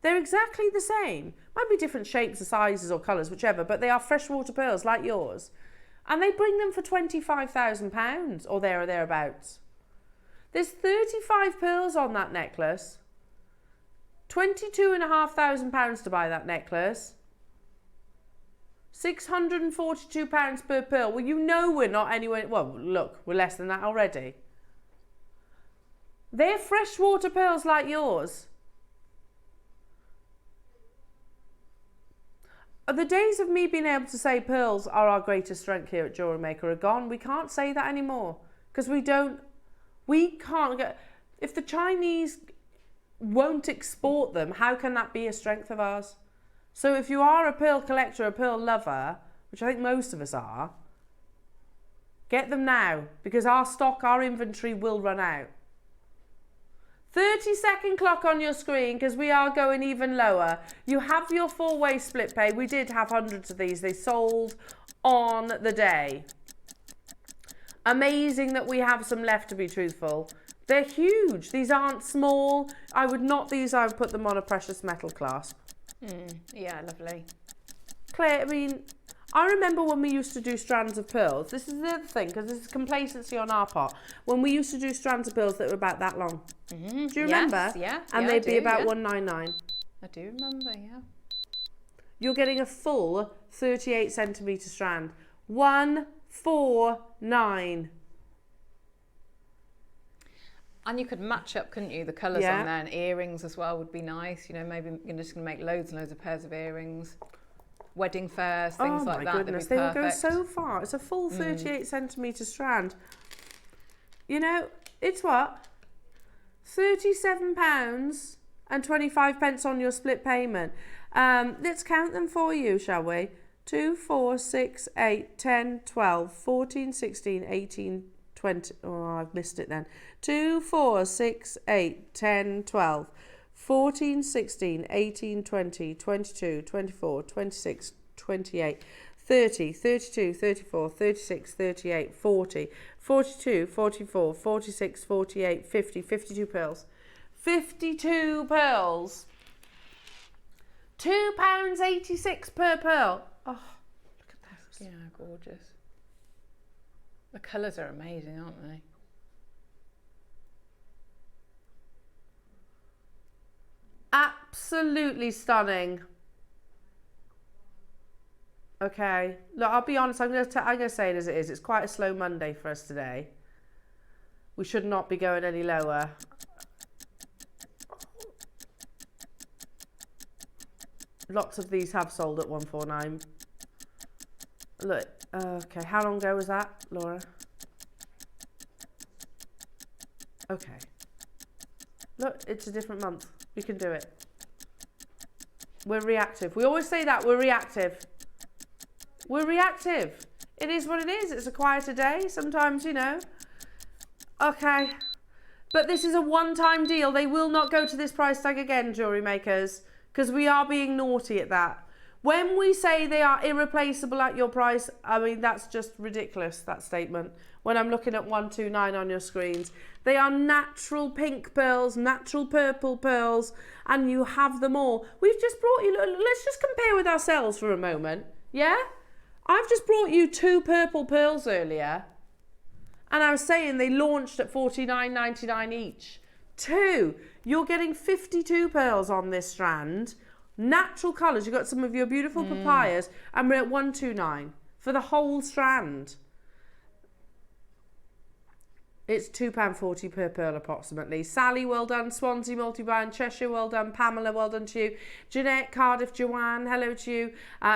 [SPEAKER 1] They're exactly the same. Might be different shapes or sizes or colours, whichever, but they are freshwater pearls like yours. And they bring them for £25,000 or there or thereabouts. There's 35 pearls on that necklace. £22,500 to buy that necklace. £642 per pearl. Well, you know we're not anywhere... Well, look, we're less than that already. They're freshwater pearls like yours. The days of me being able to say pearls are our greatest strength here at JewelleryMaker are gone. We can't say that anymore because we can't get... If the Chinese won't export them, how can that be a strength of ours? So if you are a pearl collector, a pearl lover, which I think most of us are, Get them now, because our inventory will run out. 30-second clock on your screen, because we are going even lower. You have your 4-way split pay. We did have hundreds of these. They sold on the day. Amazing that we have some left, to be truthful. They're huge. These aren't small. I would put them on a precious metal clasp.
[SPEAKER 2] Yeah, lovely.
[SPEAKER 1] Claire, I mean, I remember when we used to do strands of pearls. This is the other thing, because this is complacency on our part. When we used to do strands of pearls that were about that long. Do you remember?
[SPEAKER 2] Yes, yeah.
[SPEAKER 1] And they'd be about $199.
[SPEAKER 2] I do remember, yeah.
[SPEAKER 1] You're getting a full 38 centimetre strand. 149.
[SPEAKER 2] And you could match up, couldn't you? The colours on there, and earrings as well would be nice. You know, maybe you're just going to make loads and loads of pairs of earrings. Wedding fairs, things like that.
[SPEAKER 1] Oh my goodness, they would go so far. It's a full 38 centimetre strand. You know, it's what? £37 and 25 pence on your split payment. Let's count them for you, shall we? 2, 4, 6, 8, 10, 12, 14, 16, 18, 20. Oh, I've missed it then. 2, 4, 6, 8, 10, 12, 14, 16, 18, 20, 22, 24, 26, 28, 30, 32, 34, 36, 38, 40, 42, 44, 46, 48, 50, 52 pearls. 52 pearls. £2.86 per pearl. Oh, look at those.
[SPEAKER 2] Yeah, gorgeous. The colours are amazing, aren't they?
[SPEAKER 1] Absolutely stunning. Okay, look, I'll be honest, I'm going to say it as it is. It's quite a slow Monday for us today. We should not be going any lower. Lots of these have sold at 149. Look, okay, how long ago was that, Laura? Okay. Look, it's a different month. We can do it. We're reactive. We always say that, we're reactive. We're reactive. It is what it is. It's a quieter day. Sometimes, you know. Okay. But this is a one-time deal. They will not go to this price tag again, jewellery makers, because we are being naughty at that. When we say they are irreplaceable at your price, I mean, that's just ridiculous, that statement. When I'm looking at 129 on your screens. They are natural pink pearls, natural purple pearls, and you have them all. We've just brought you, let's just compare with ourselves for a moment, yeah? I've just brought you 2 purple pearls earlier, and I was saying they launched at $49.99 each. 2, you're getting 52 pearls on this strand. Natural colours, you've got some of your beautiful papayas, and we're at 129 for the whole strand. It's £2.40 per pearl approximately. Sally, well done. Swansea, multi-brand. Cheshire, well done. Pamela, well done to you. Jeanette, Cardiff, Joanne, hello to you.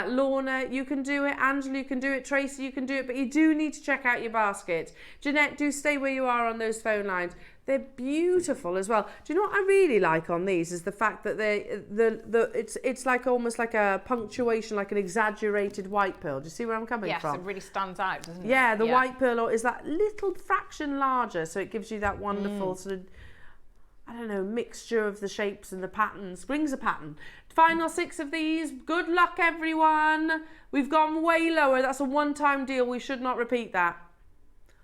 [SPEAKER 1] Lorna, you can do it. Angela, you can do it. Tracy, you can do it. But you do need to check out your basket. Jeanette, do stay where you are on those phone lines. They're beautiful as well. Do you know what I really like on these is the fact that it's like almost like a punctuation, like an exaggerated white pearl. Do you see where I'm coming from?
[SPEAKER 2] Yes, it really stands out, doesn't it?
[SPEAKER 1] Yeah, the white pearl is that little fraction larger, so it gives you that wonderful sort of, I don't know, mixture of the shapes and the patterns. Brings a pattern. Final 6 of these. Good luck, everyone. We've gone way lower. That's a one-time deal. We should not repeat that.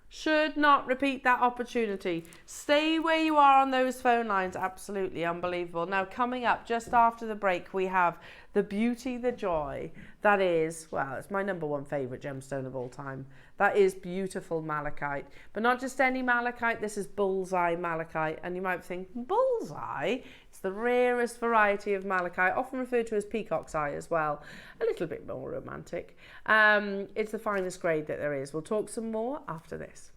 [SPEAKER 1] Should not repeat that opportunity. Stay where you are on those phone lines. Absolutely unbelievable. Now, coming up just after the break, we have the beauty, the joy. That is, well, it's my #1 favourite gemstone of all time. That is beautiful malachite. But not just any malachite. This is Bullseye Malachite. And you might think, Bullseye? It's the rarest variety of malachite, often referred to as peacock's eye as well. A little bit more romantic. It's the finest grade that there is. We'll talk some more after this.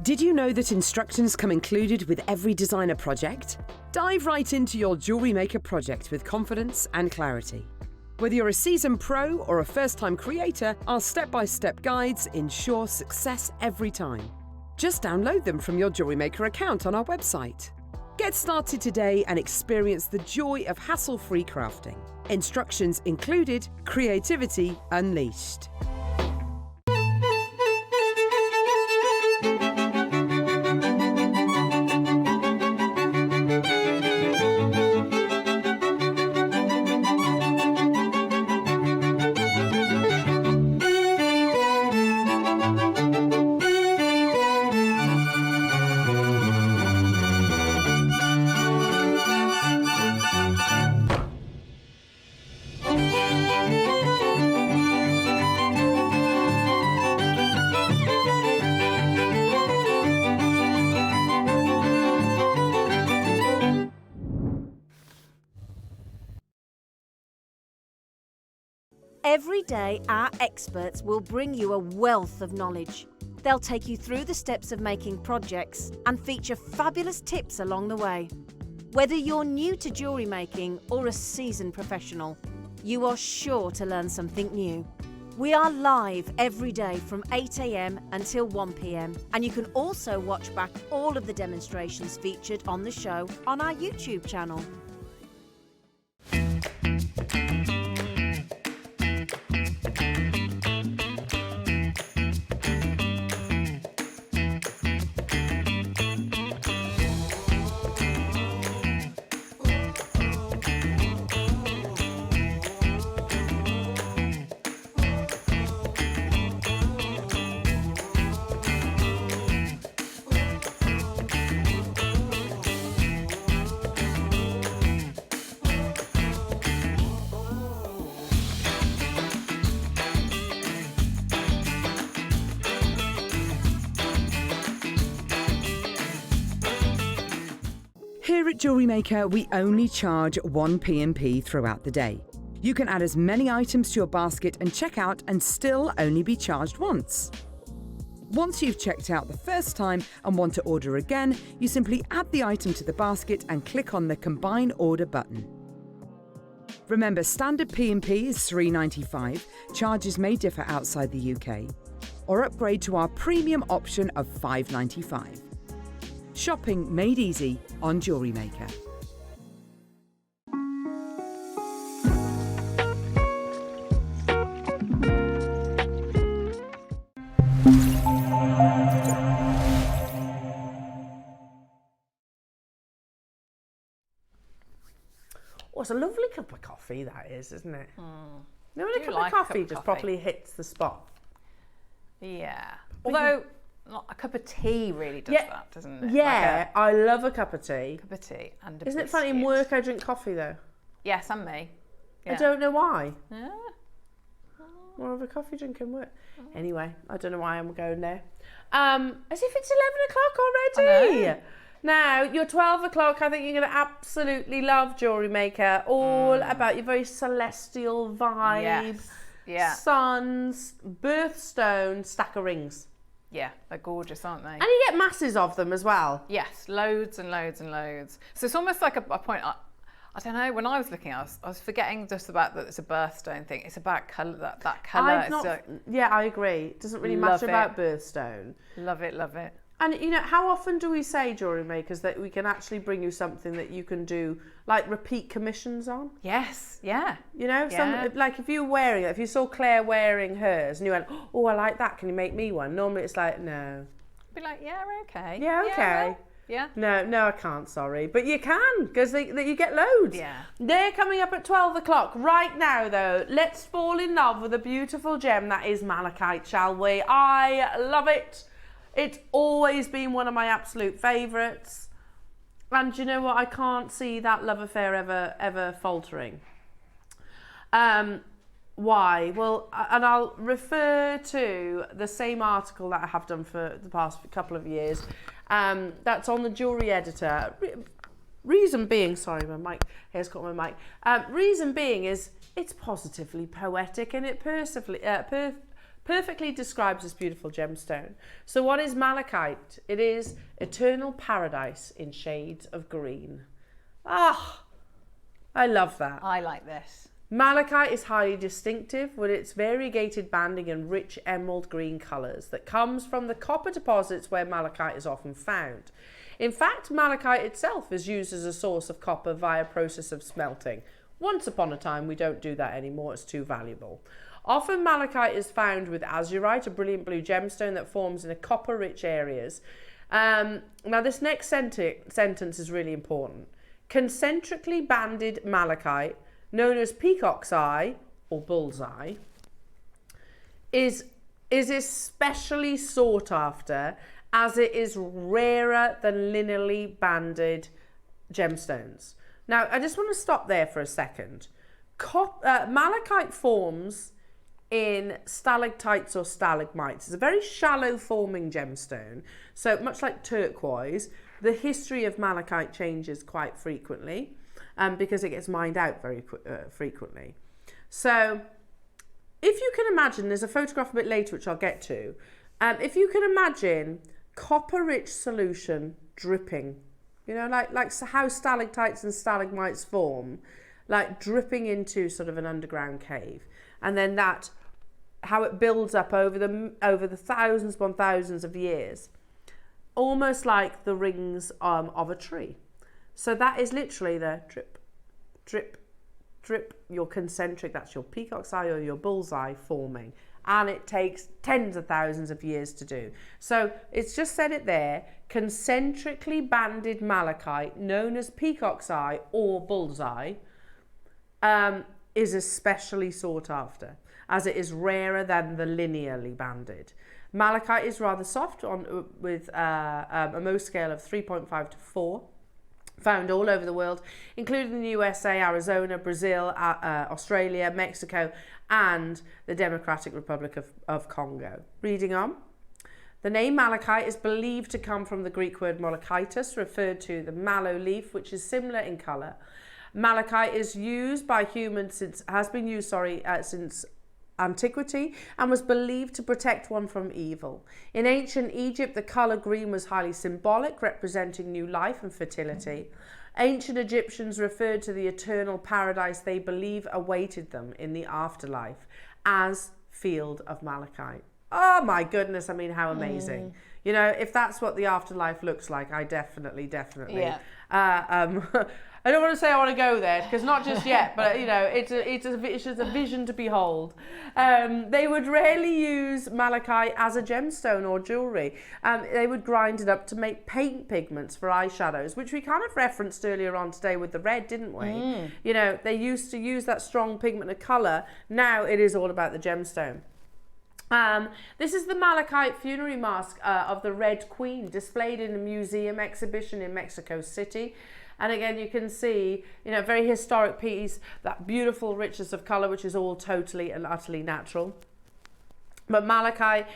[SPEAKER 6] Did you know that instructions come included with every designer project? Dive right into your JewelleryMaker project with confidence and clarity. Whether you're a seasoned pro or a first-time creator, our step-by-step guides ensure success every time. Just download them from your JewelleryMaker account on our website. Get started today and experience the joy of hassle-free crafting. Instructions included, creativity unleashed.
[SPEAKER 7] Every day, our experts will bring you a wealth of knowledge. They'll take you through the steps of making projects and feature fabulous tips along the way. Whether you're new to jewellery making or a seasoned professional, you are sure to learn something new. We are live every day from 8 a.m. until 1 p.m. and you can also watch back all of the demonstrations featured on the show on our YouTube channel.
[SPEAKER 6] Here at JewelleryMaker, we only charge one P&P throughout the day. You can add as many items to your basket and check out and still only be charged once. Once you've checked out the first time and want to order again, you simply add the item to the basket and click on the Combine Order button. Remember, standard P&P is $3.95, charges may differ outside the UK, or upgrade to our premium option of $5.95. Shopping made easy on JewelleryMaker.
[SPEAKER 1] Oh, it's a lovely cup of coffee, that is, isn't it?
[SPEAKER 2] Mm.
[SPEAKER 1] No, when a cup of coffee just properly hits the spot.
[SPEAKER 2] Yeah. Although, not a cup of tea really does that, doesn't it?
[SPEAKER 1] Yeah,
[SPEAKER 2] like
[SPEAKER 1] I love a cup of tea.
[SPEAKER 2] Cup of tea and a
[SPEAKER 1] Isn't it funny, in work I drink coffee though?
[SPEAKER 2] Yes, and me. Yeah.
[SPEAKER 1] I don't know why.
[SPEAKER 2] Yeah.
[SPEAKER 1] More of a coffee drink in work. Anyway, I don't know why I'm going there. As if it's 11 o'clock already. Now, your 12 o'clock, I think you're going to absolutely love JewelleryMaker. All about your very celestial vibe.
[SPEAKER 2] Yes. Yeah.
[SPEAKER 1] Suns, birthstone, stack of rings.
[SPEAKER 2] Yeah, they're gorgeous, aren't they?
[SPEAKER 1] And you get masses of them as well.
[SPEAKER 2] Yes, loads and loads and loads. So it's almost like a point, I don't know, when I was looking at it, I was forgetting just about that it's a birthstone thing. It's about colour, that colour.
[SPEAKER 1] Yeah, I agree. It doesn't really matter about birthstone.
[SPEAKER 2] Love it, love it.
[SPEAKER 1] And, you know, how often do we say, jewellery makers, that we can actually bring you something that you can do, like, repeat commissions on?
[SPEAKER 2] Yes, yeah.
[SPEAKER 1] You know, like, if you were wearing it, if you saw Claire wearing hers and you went, oh, I like that, can you make me one? Normally it's like, no.
[SPEAKER 2] Be like, yeah, okay.
[SPEAKER 1] Yeah, okay.
[SPEAKER 2] Yeah.
[SPEAKER 1] No, I can't, sorry. But you can, because you get loads.
[SPEAKER 2] Yeah.
[SPEAKER 1] They're coming up at 12 o'clock. Right now, though, let's fall in love with a beautiful gem that is malachite, shall we? I love it. It's always been one of my absolute favourites. And you know what? I can't see that love affair ever faltering. Why? Well, and I'll refer to the same article that I have done for the past couple of years. That's on the Jewellery Editor. Reason being, sorry, my mic, here's got my mic. Reason being is it's positively poetic and it perfectly describes this beautiful gemstone. So what is malachite? It is eternal paradise in shades of green. Ah, I love that.
[SPEAKER 2] I like this.
[SPEAKER 1] Malachite is highly distinctive with its variegated banding and rich emerald green colours that comes from the copper deposits where malachite is often found. In fact, malachite itself is used as a source of copper via process of smelting. Once upon a time, we don't do that anymore, it's too valuable. Often malachite is found with azurite, a brilliant blue gemstone that forms in a copper-rich areas. Now this next sentence is really important. Concentrically banded malachite, known as peacock's eye or bullseye, is especially sought after as it is rarer than linearly banded gemstones. Now, I just want to stop there for a second. Malachite forms in stalactites or stalagmites. It's a very shallow forming gemstone. So much like turquoise, the history of malachite changes quite frequently. Because it gets mined out very frequently. So if you can imagine, there's a photograph a bit later which I'll get to, if you can imagine copper-rich solution dripping, you know, like how stalactites and stalagmites form, like dripping into sort of an underground cave, and then that, how it builds up over the thousands upon thousands of years, almost like the rings of a tree. So that is literally the drip, drip, drip, your concentric, that's your peacock's eye or your bullseye forming. And it takes tens of thousands of years to do. So it's just said it there, concentrically banded malachite, known as peacock's eye or bullseye, is especially sought after, as it is rarer than the linearly banded. Malachite is rather soft with a Mohs scale of 3.5 to 4. Found all over the world, including the USA, Arizona, Brazil, Australia, Mexico, and the Democratic Republic of Congo. Reading on. The name malachite is believed to come from the Greek word malachitus, referred to the mallow leaf, which is similar in colour. Malachite is used by humans since antiquity and was believed to protect one from evil. In ancient Egypt, the colour green was highly symbolic, representing new life and fertility. Ancient Egyptians referred to the eternal paradise they believe awaited them in the afterlife as Field of Malachite. Oh my goodness, I mean, how amazing. You know, if that's what the afterlife looks like, I definitely. Yeah. I don't want to say I want to go there, because not just yet, but you know, it's just a vision to behold. They would rarely use malachite as a gemstone or jewellery. They would grind it up to make paint pigments for eyeshadows, which we kind of referenced earlier on today with the red, didn't we? You know, they used to use that strong pigment of colour. Now it is all about the gemstone. This is the malachite funerary mask of the Red Queen, displayed in a museum exhibition in Mexico City. And again, you can see, you know, very historic piece, that beautiful richness of colour, which is all totally and utterly natural. But malachite,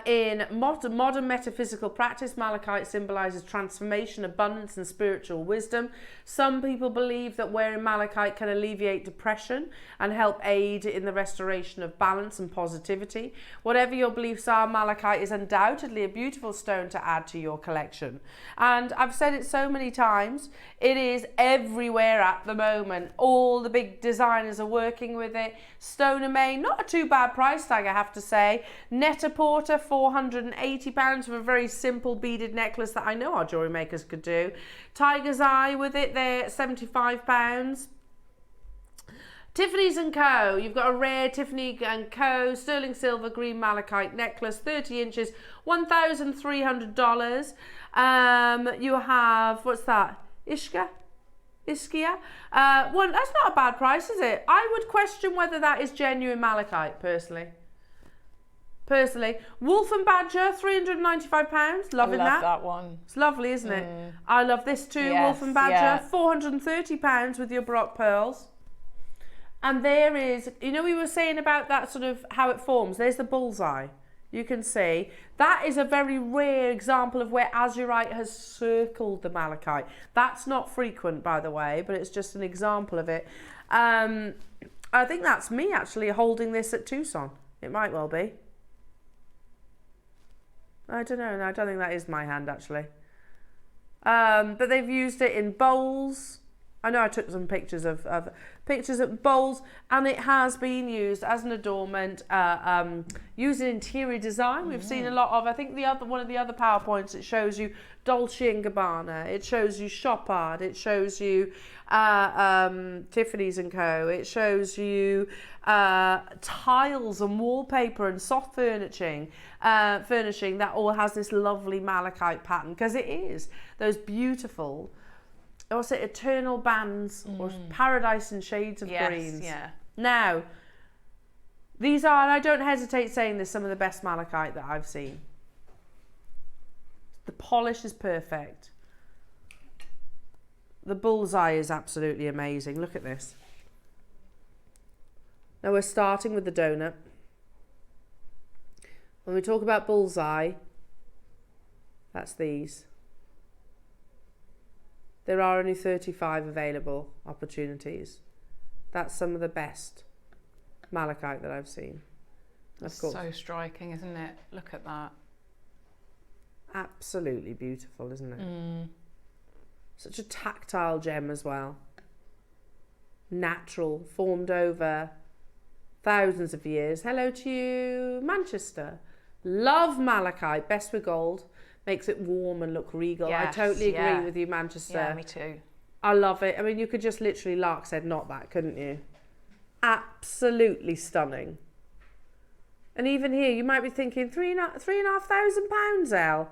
[SPEAKER 1] in modern metaphysical practice, malachite symbolises transformation, abundance and spiritual wisdom. Some people believe that wearing malachite can alleviate depression and help aid in the restoration of balance and positivity. Whatever your beliefs are, malachite is undoubtedly a beautiful stone to add to your collection. And I've said it so many times, it is everywhere at the moment. All the big designers are working with it. Stone Main, not a too bad price tag, I have to say. Net-a-Porter, £480 for a very simple beaded necklace that I know our jewellery makers could do. Tiger's Eye with it, they're £75. Tiffany's & Co. You've got a rare Tiffany & Co. sterling silver green malachite necklace, 30 inches, $1,300. You have, what's that? Ischia? Well, that's not a bad price, is it? I would question whether that is genuine malachite, personally. Wolf and Badger, £395. Loving that.
[SPEAKER 2] I love that one.
[SPEAKER 1] It's lovely, isn't it? I love this too.
[SPEAKER 2] Yes,
[SPEAKER 1] Wolf and Badger, £430 with your Baroque pearls. And there is, you know, we were saying about that sort of how it forms. There's the bullseye. You can see that is a very rare example of where azurite has circled the malachite. That's not frequent, by the way, but it's just an example of it. I think that's me actually holding this at Tucson. It might well be. I don't know. No, I don't think that is my hand actually. But they've used it in bowls. I know I took some pictures of pictures of bowls, and it has been used as an adornment, used in interior design. We've seen a lot of. I think one of the other PowerPoints, it shows you Dolce and Gabbana, it shows you Shop Art, it shows you Tiffany's and Co. It shows you tiles and wallpaper and soft furnishing that all has this lovely malachite pattern, because it is those beautiful, what's it, eternal bands or paradise in shades of greens.
[SPEAKER 2] Yeah.
[SPEAKER 1] Now, these are, and I don't hesitate saying this, some of the best malachite that I've seen. The polish is perfect. The bullseye is absolutely amazing. Look at this. Now we're starting with the donut. When we talk about bullseye, that's these. There are only 35 available opportunities. That's some of the best malachite that I've seen.
[SPEAKER 2] That's so striking, isn't it? Look at that.
[SPEAKER 1] Absolutely beautiful, isn't it? Such a tactile gem as well. Natural, formed over thousands of years. Hello to you, Manchester. Love malachite, best with gold. Makes it warm and look regal.
[SPEAKER 2] Yes,
[SPEAKER 1] I totally agree with you, Manchester.
[SPEAKER 2] Yeah, me too.
[SPEAKER 1] I love it. I mean, you could just literally, Lark said, not that, couldn't you? Absolutely stunning. And even here, you might be thinking, £3,500, Elle.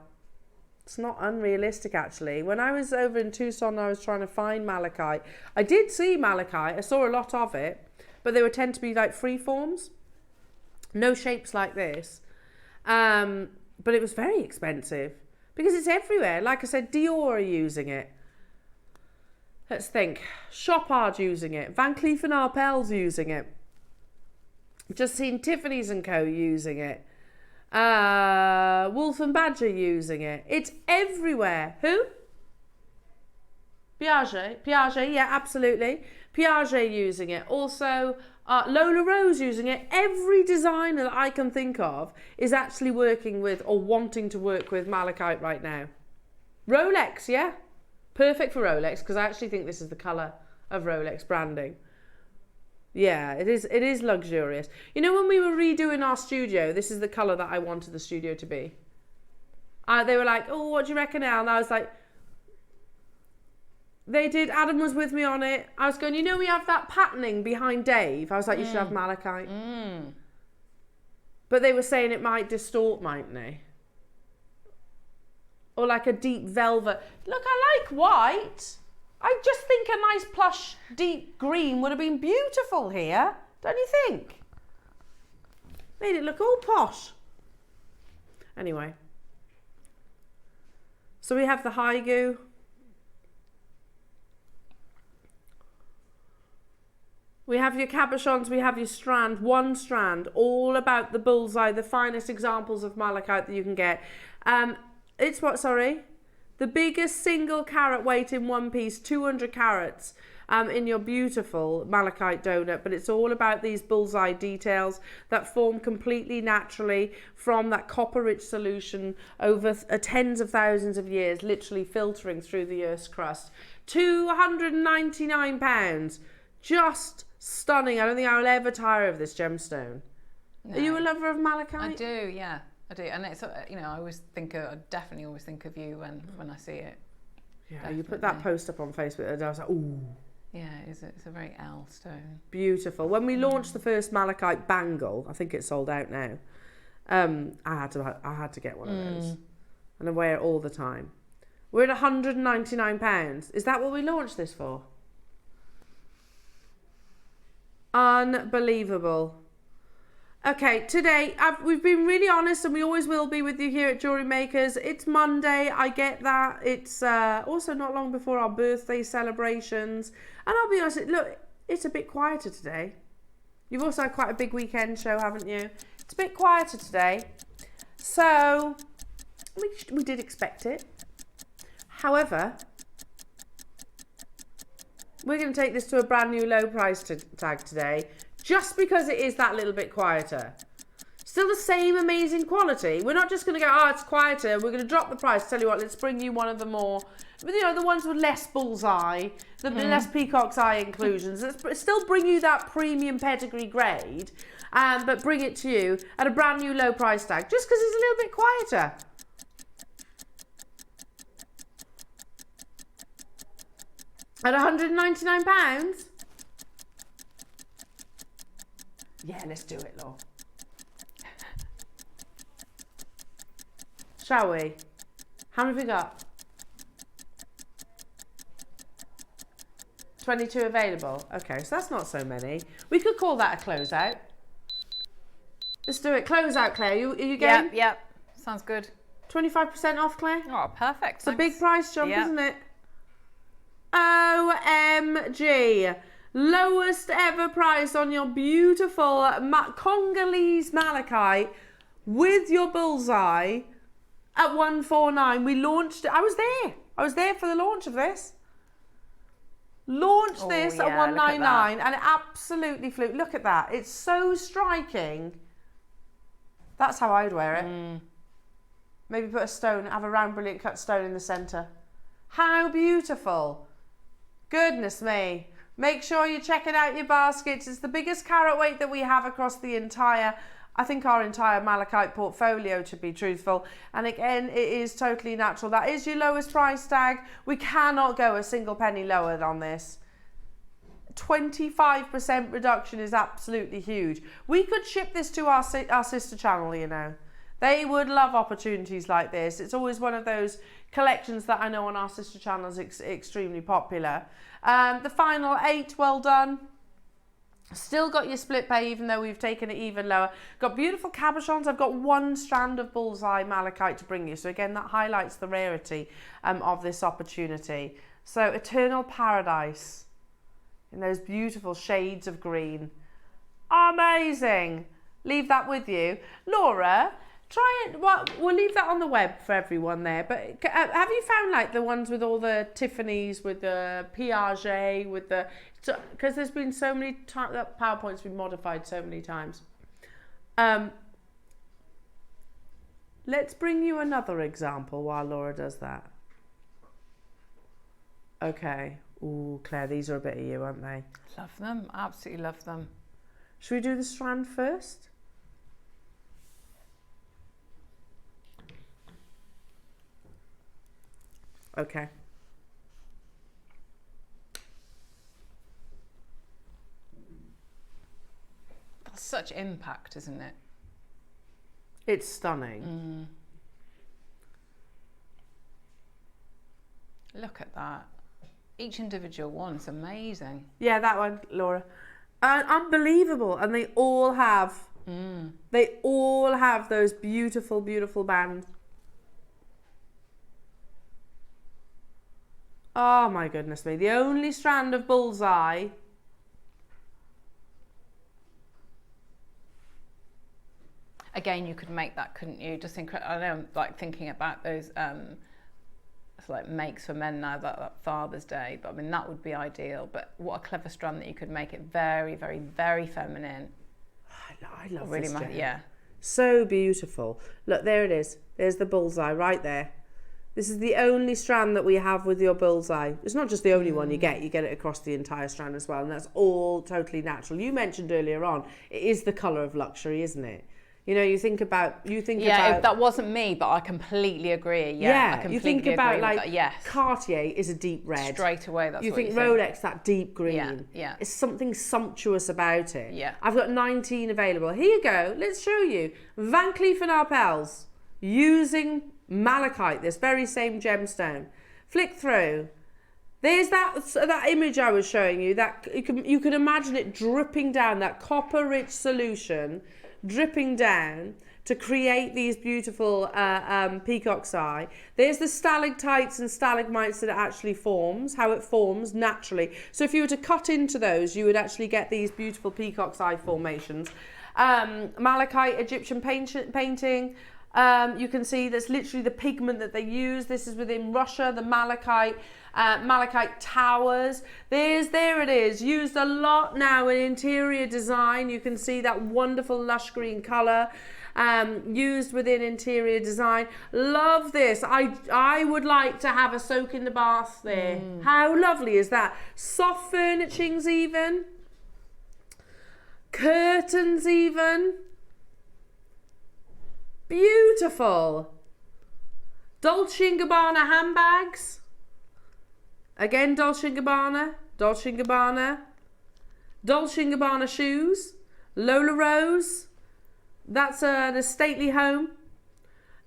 [SPEAKER 1] It's not unrealistic, actually. When I was over in Tucson, I was trying to find malachite. I did see malachite. I saw a lot of it, but they would tend to be like free forms. No shapes like this. But it was very expensive because it's everywhere. Like I said, Dior are using it. Let's think. Shop Art using it. Van Cleef & Arpels using it. Just seen Tiffany's and Co. using it. Wolf and Badger using it. It's everywhere. Who? Piaget, yeah, absolutely. Piaget using it. Also, Lola Rose using it. Every designer that I can think of is actually working with or wanting to work with malachite right now. Rolex, yeah. Perfect for Rolex, because I actually think this is the colour of Rolex branding. Yeah, it is luxurious. You know, when we were redoing our studio, this is the colour that I wanted the studio to be. They were like, oh, what do you reckon, Al? And I was like, they did, Adam was with me on it. I was going, you know, we have that patterning behind Dave. I was like, you should have malachite. But they were saying it might distort, mightn't they? Or like a deep velvet. Look, I like white. I just think a nice plush deep green would have been beautiful here. Don't you think? Made it look all posh. Anyway. So we have the Haigu. We have your cabochons, we have your strand, one strand, all about the bullseye, the finest examples of malachite that you can get. It's what, sorry? The biggest single carat weight in one piece, 200 carats in your beautiful malachite donut. But it's all about these bullseye details that form completely naturally from that copper-rich solution over tens of thousands of years, literally filtering through the Earth's crust. £299. Just stunning. I don't think I'll ever tire of this gemstone. No. Are you a lover of malachite?
[SPEAKER 2] I do, yeah. I do, and it's, you know, I definitely always think of you when I see it.
[SPEAKER 1] Yeah, definitely. You put that post up on Facebook and I was like, ooh.
[SPEAKER 2] Yeah, it's a very L stone.
[SPEAKER 1] Beautiful. When we launched the first malachite bangle, I think it's sold out now. I had to get one of those, and I wear it all the time. We're at £199. Is that what we launched this for? Unbelievable. Okay, today we've been really honest, and we always will be with you here at Jewellery Makers. It's Monday, I get that. It's also not long before our birthday celebrations. And I'll be honest, look, it's a bit quieter today. You've also had quite a big weekend show, haven't you? It's a bit quieter today. So, we did expect it. However, we're going to take this to a brand new low price tag today, just because it is that little bit quieter. Still the same amazing quality. We're not just going to go, oh, it's quieter. We're going to drop the price. Tell you what, let's bring you one of the more, you know, the ones with less bullseye, the less peacock's eye inclusions. Let's still bring you that premium pedigree grade, but bring it to you at a brand new low price tag, just because it's a little bit quieter. At £199? Yeah, let's do it, Law. Shall we? How many have we got? 22 available. Okay, so that's not so many. We could call that a closeout. Let's do it. Closeout, Claire. Are you game?
[SPEAKER 2] Yep. Sounds good.
[SPEAKER 1] 25% off, Claire?
[SPEAKER 2] Oh, perfect.
[SPEAKER 1] It's a big price jump, isn't it? OMG. Lowest ever price on your beautiful Congolese malachite with your bullseye at 149. We launched it. I was there for the launch of this. Launched this at 199 and it absolutely flew. Look at that. It's so striking. That's how I'd wear it. Maybe put a stone, have a round brilliant cut stone in the centre. How beautiful. Goodness me. Make sure you're checking out your baskets. It's the biggest carat weight that we have across the entire, I think our entire malachite portfolio, to be truthful. And again, it is totally natural. That is your lowest price tag. We cannot go a single penny lower on this. 25% reduction is absolutely huge. We could ship this to our sister channel, you know. They would love opportunities like this. It's always one of those collections that I know on our sister channel is extremely popular. The final 8, well done. Still got your split pay, even though we've taken it even lower. Got beautiful cabochons. I've got 1 strand of bullseye malachite to bring you. So again, that highlights the rarity of this opportunity. So Eternal Paradise in those beautiful shades of green. Amazing. Leave that with you. Laura, try it. Well, we'll leave that on the web for everyone there. But have you found like the ones with all the Tiffany's, with the Piaget, with the... Because there's been so many times that PowerPoint's been modified so many times. Let's bring you another example while Laura does that. Okay. Ooh, Claire, these are a bit of you, aren't they?
[SPEAKER 2] Love them. Absolutely love them.
[SPEAKER 1] Should we do the strand first? Okay.
[SPEAKER 2] That's such impact, isn't it?
[SPEAKER 1] It's stunning.
[SPEAKER 2] Look at that. Each individual one is amazing.
[SPEAKER 1] Yeah, that one, Laura. Unbelievable. And they all have, they all have those beautiful, beautiful bands. Oh my goodness me. The only strand of bullseye.
[SPEAKER 2] Again, you could make that, couldn't you? Just I know I'm like thinking about those it's like makes for men now, that Father's Day, but I mean that would be ideal. But what a clever strand that you could make it very, very, very feminine.
[SPEAKER 1] I love
[SPEAKER 2] really
[SPEAKER 1] this gem.
[SPEAKER 2] yeah.
[SPEAKER 1] So beautiful. Look, there it is. There's the bullseye right there. This is the only strand that we have with your bullseye. It's not just the only one you get it across the entire strand as well, and that's all totally natural. You mentioned earlier on, it is the colour of luxury, isn't it? You know, you think about
[SPEAKER 2] that wasn't me, but I completely agree. I completely
[SPEAKER 1] you think about
[SPEAKER 2] agree
[SPEAKER 1] like
[SPEAKER 2] with that. Yes.
[SPEAKER 1] Cartier is a deep red.
[SPEAKER 2] Straight away, that's
[SPEAKER 1] you
[SPEAKER 2] what
[SPEAKER 1] think
[SPEAKER 2] you
[SPEAKER 1] Rolex, that deep green.
[SPEAKER 2] Yeah.
[SPEAKER 1] It's something sumptuous about it.
[SPEAKER 2] Yeah.
[SPEAKER 1] I've got 19 available. Here you go. Let's show you Van Cleef & Arpels using malachite, this very same gemstone. Flick through. There's that image I was showing you. That you can imagine it dripping down, that copper-rich solution dripping down to create these beautiful peacock's eye. There's the stalactites and stalagmites that it actually forms, how it forms naturally. So if you were to cut into those, you would actually get these beautiful peacock's eye formations. Malachite Egyptian painting. You can see that's literally the pigment that they use. This is within Russia, the malachite towers. There it is, used a lot now in interior design. You can see that wonderful lush green colour. used within interior design. Love this. I would like to have a soak in the bath there. How lovely is that? Soft furnishings even. Curtains even. Beautiful. Dolce & Gabbana handbags. Again, Dolce & Gabbana. Dolce & Gabbana. Dolce & Gabbana shoes. Lola Rose. That's an stately home.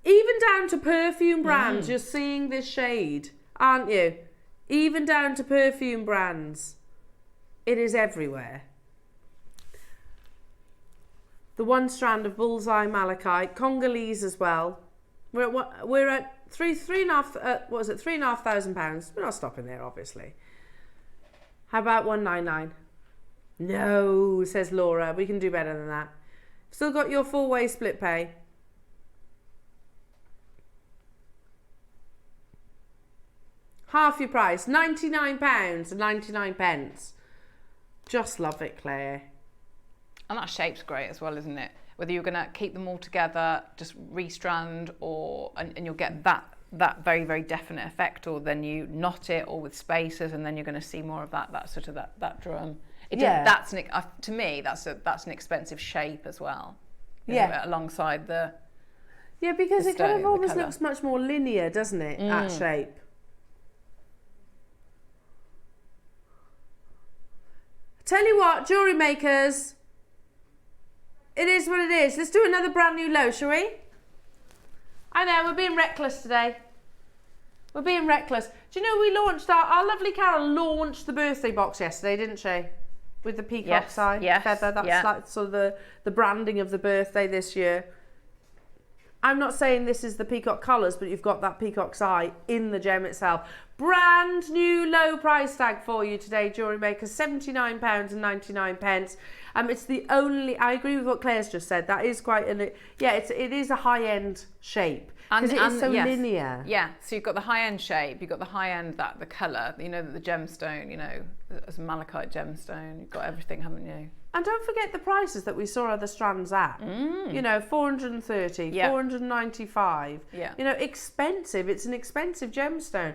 [SPEAKER 1] Even down to perfume brands. You're seeing this shade, aren't you? Even down to perfume brands. It is everywhere. The one strand of Bullseye Malachite. Congolese as well. We're at £3,500. We're not stopping there, obviously. How about 199? No, says Laura. We can do better than that. Still got your four-way split pay. Half your price, £99.99. Just love it, Claire.
[SPEAKER 2] And that shape's great as well, isn't it? Whether you're going to keep them all together, just restrand, and you'll get that very, very definite effect, or then you knot it, or with spacers, and then you're going to see more of that sort of that drum. To me, that's an expensive shape as well. Alongside the
[SPEAKER 1] because
[SPEAKER 2] the
[SPEAKER 1] it kind
[SPEAKER 2] stone,
[SPEAKER 1] of
[SPEAKER 2] the
[SPEAKER 1] almost
[SPEAKER 2] colour.
[SPEAKER 1] looks much more linear, doesn't it? That shape. Tell you what, jewellery makers. It is what it is. Let's do another brand new low, shall we? I know, we're being reckless today. We're being reckless. Do you know we launched our lovely Carol launched the birthday box yesterday, didn't she? With the peacock eye feather. That's like sort of the branding of the birthday this year. I'm not saying this is the peacock colours, but you've got that peacock's eye in the gem itself. Brand new low price tag for you today, Jewellery Maker, £79.99. It's the only, I agree with what Claire's just said, that is quite, it is a high-end shape. Because it is so linear.
[SPEAKER 2] Yeah, so you've got the high-end shape, you've got the high-end, the colour, the gemstone, as a malachite gemstone, you've got everything, haven't you?
[SPEAKER 1] And don't forget the prices that we saw other strands at. 430, 495.
[SPEAKER 2] Yeah.
[SPEAKER 1] Expensive. It's an expensive gemstone.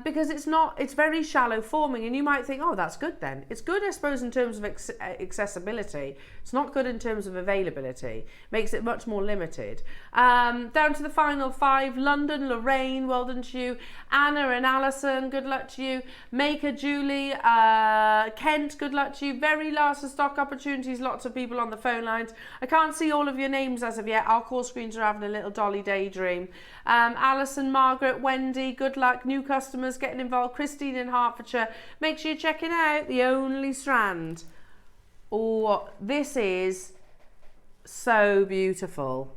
[SPEAKER 1] Because it's very shallow forming, and you might think, oh, that's good then. It's good, I suppose, in terms of accessibility. It's not good in terms of availability. Makes it much more limited. Down to the final 5, London, Lorraine, well done to you. Anna and Alison, good luck to you. Maker, Julie, Kent, good luck to you. Very last of stock opportunities, lots of people on the phone lines. I can't see all of your names as of yet. Our call screens are having a little dolly daydream. Alison, Margaret, Wendy, good luck. New customers getting involved. Christine in Hertfordshire. Make sure you're checking out the only strand. Oh, this is so beautiful.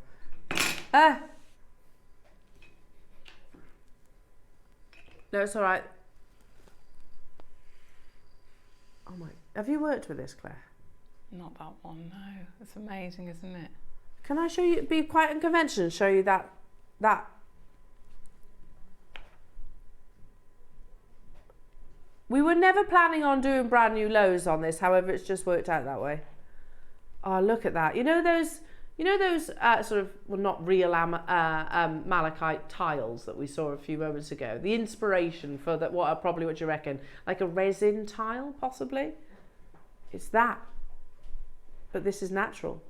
[SPEAKER 1] No, it's all right. Oh my, have you worked with this, Claire?
[SPEAKER 2] Not that one, no. It's amazing, isn't it?
[SPEAKER 1] Can I show you, be quite unconventional, show you that. We were never planning on doing brand new lows on this, however, it's just worked out that way. Oh, look at that. You know those sort of, well, not real malachite tiles that we saw a few moments ago? The inspiration for that, what do you reckon? Like a resin tile, possibly? It's that. But this is natural.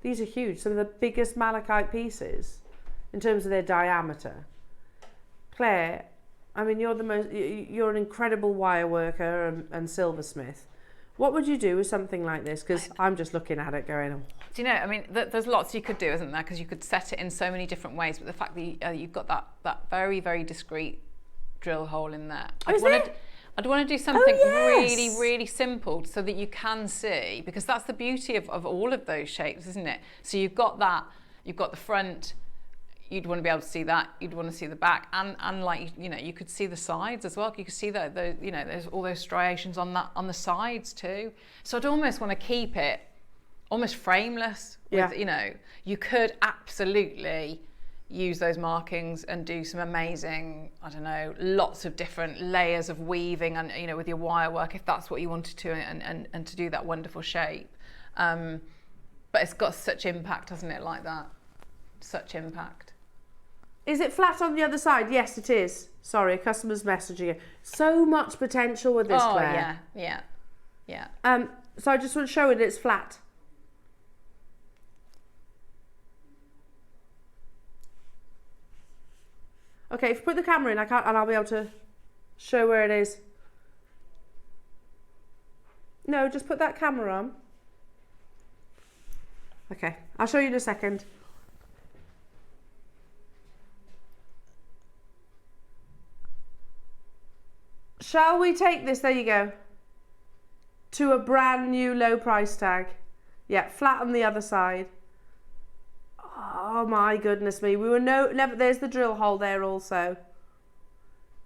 [SPEAKER 1] These are huge. Some of the biggest malachite pieces in terms of their diameter. Claire, I mean, you're an incredible wire worker and silversmith. What would you do with something like this? Because I'm just looking at it going, oh.
[SPEAKER 2] Do you know, I mean, there's lots you could do, isn't there? Because you could set it in so many different ways, but the fact that you've got that very, very discreet drill hole in there. I'd want to do something really, really simple so that you can see, because that's the beauty of all of those shapes, isn't it? So you've got the front, you'd want to be able to see that, you'd want to see the back, and like, you could see the sides as well. You could see that there's all those striations on the sides too. So I'd almost want to keep it almost frameless. You could absolutely use those markings and do some amazing, I don't know, lots of different layers of weaving, and with your wire work, if that's what you wanted to, and to do that wonderful shape. But it's got such impact, hasn't it, like that? Such impact.
[SPEAKER 1] Is it flat on the other side? Yes, it is. Sorry, a customer's messaging. So much potential with this, Claire.
[SPEAKER 2] Yeah.
[SPEAKER 1] So I just want to show it, it's flat. Okay, if you put the camera in, I'll be able to show where it is. No, just put that camera on. Okay, I'll show you in a second. Shall we take this, there you go, to a brand new low price tag? Yeah, flat on the other side. Oh my goodness me, we were never, there's the drill hole there also.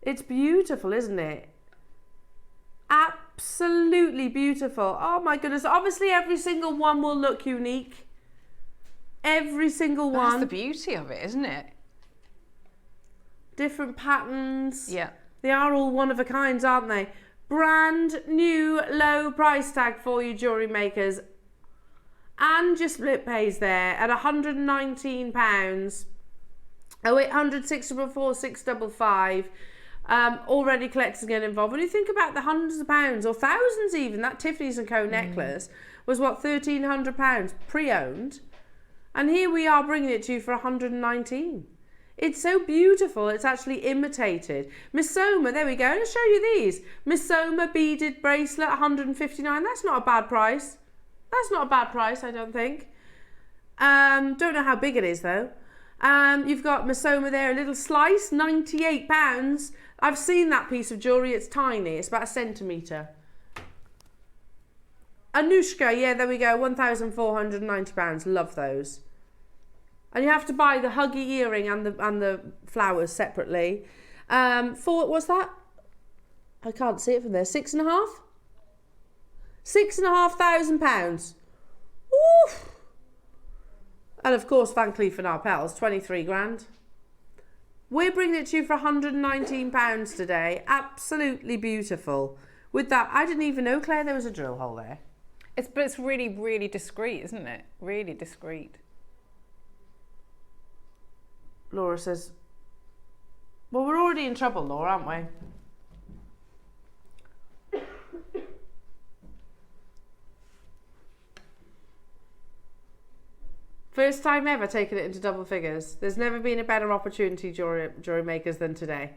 [SPEAKER 1] It's beautiful, isn't it? Absolutely beautiful. Oh my goodness, obviously every single one will look unique. Every single one.
[SPEAKER 2] That's the beauty of it, isn't it?
[SPEAKER 1] Different patterns.
[SPEAKER 2] Yeah.
[SPEAKER 1] They are all one of a kinds, aren't they? Brand new low price tag for you, jewellery makers. And your split pays there at £119. 0800 644 655. Already collectors getting involved. When you think about the hundreds of pounds or thousands even, that Tiffany's & Co necklace was what, £1,300 pre-owned, and here we are bringing it to you for 119. It's so beautiful. It's actually imitated. Miss Soma, there we go. Let's show you these. Miss Soma beaded bracelet, 159. That's not a bad price. That's not a bad price, I don't think. Don't know how big it is though. You've got Miss Soma there, a little slice, £98. I've seen that piece of jewellery. It's tiny. It's about a centimetre. Anushka, yeah, there we go. £1,490. Love those. And you have to buy the huggy earring and the flowers separately. What's that? I can't see it from there. £6,500? £6,500. Oof. And of course, Van Cleef & Arpels, 23 grand. We're bringing it to you for £119 today. Absolutely beautiful. With that, I didn't even know, Claire, there was a drill hole there.
[SPEAKER 2] But it's really, really discreet, isn't it? Really discreet.
[SPEAKER 1] Laura says, well, we're already in trouble, Laura, aren't we? First time ever taking it into double figures. There's never been a better opportunity, jewellery makers, than today.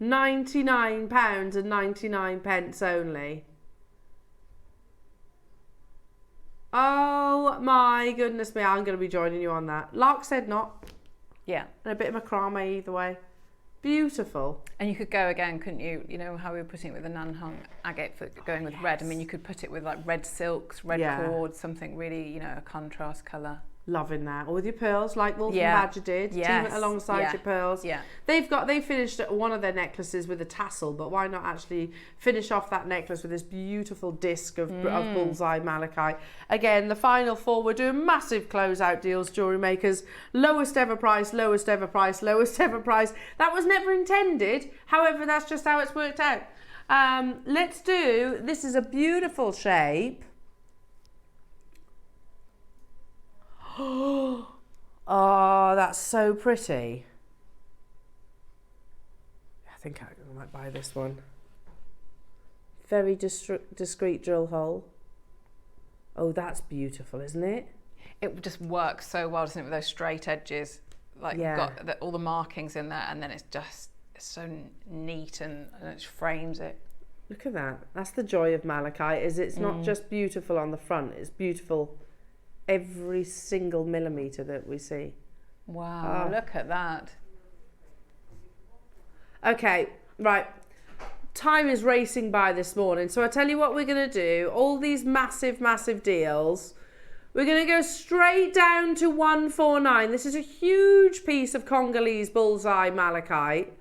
[SPEAKER 1] £99.99 only. Oh my goodness me, I'm going to be joining you on that. Lark said not.
[SPEAKER 2] Yeah.
[SPEAKER 1] And a bit of macrame either way. Beautiful.
[SPEAKER 2] And you could go again, couldn't you? You know how we were putting it with the Nanhong Agate for going with red. I mean, you could put it with like red silks, red cord, something really, you know, a contrast colour.
[SPEAKER 1] Loving that. Or with your pearls, like Wolf and Badger did. Team it alongside your pearls.
[SPEAKER 2] Yeah.
[SPEAKER 1] They finished one of their necklaces with a tassel, but why not actually finish off that necklace with this beautiful disc of Bullseye Malachite? Again, the final four, we're doing massive closeout deals, jewellery makers. Lowest ever price, lowest ever price, lowest ever price. That was never intended. However, that's just how it's worked out. Let's do, this is a beautiful shape. Oh, that's so pretty. I think I might buy this one. Very discreet drill hole. Oh, that's beautiful, isn't it?
[SPEAKER 2] It just works so well, doesn't it, with those straight edges? Like, you've got all the markings in there, and then it's so neat and it frames it.
[SPEAKER 1] Look at that. That's the joy of malachite, is it's not just beautiful on the front, it's beautiful every single millimetre that we see.
[SPEAKER 2] Wow, look at that.
[SPEAKER 1] Okay, right. Time is racing by this morning, so I tell you what we're going to do. All these massive, massive deals, we're going to go straight down to 149. This is a huge piece of Congolese Bullseye Malachite.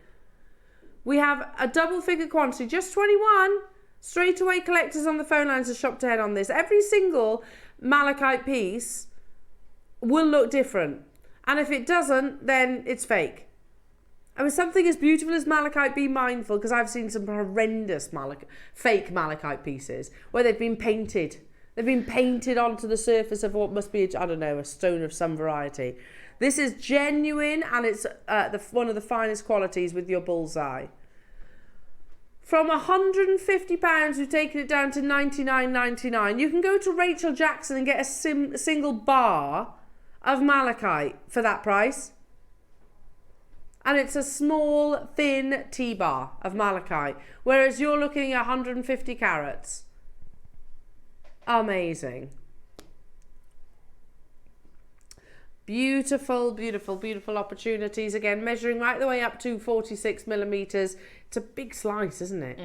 [SPEAKER 1] We have a double figure quantity, just 21. Straight away, collectors on the phone lines are shopped ahead on this. Every single malachite piece will look different, and if it doesn't, then it's fake. I mean, something as beautiful as malachite, be mindful, because I've seen some horrendous fake malachite pieces where they've been painted. They've been painted onto the surface of what must be, I don't know, a stone of some variety. This is genuine, and it's one of the finest qualities with your Bullseye. From £150, we've taken it down to $99.99. You can go to Rachel Jackson and get a single bar of malachite for that price. And it's a small, thin T-bar of malachite, whereas you're looking at 150 carats. Amazing. Beautiful, beautiful, beautiful opportunities. Again, measuring right the way up to 46 millimetres. It's a big slice, isn't it?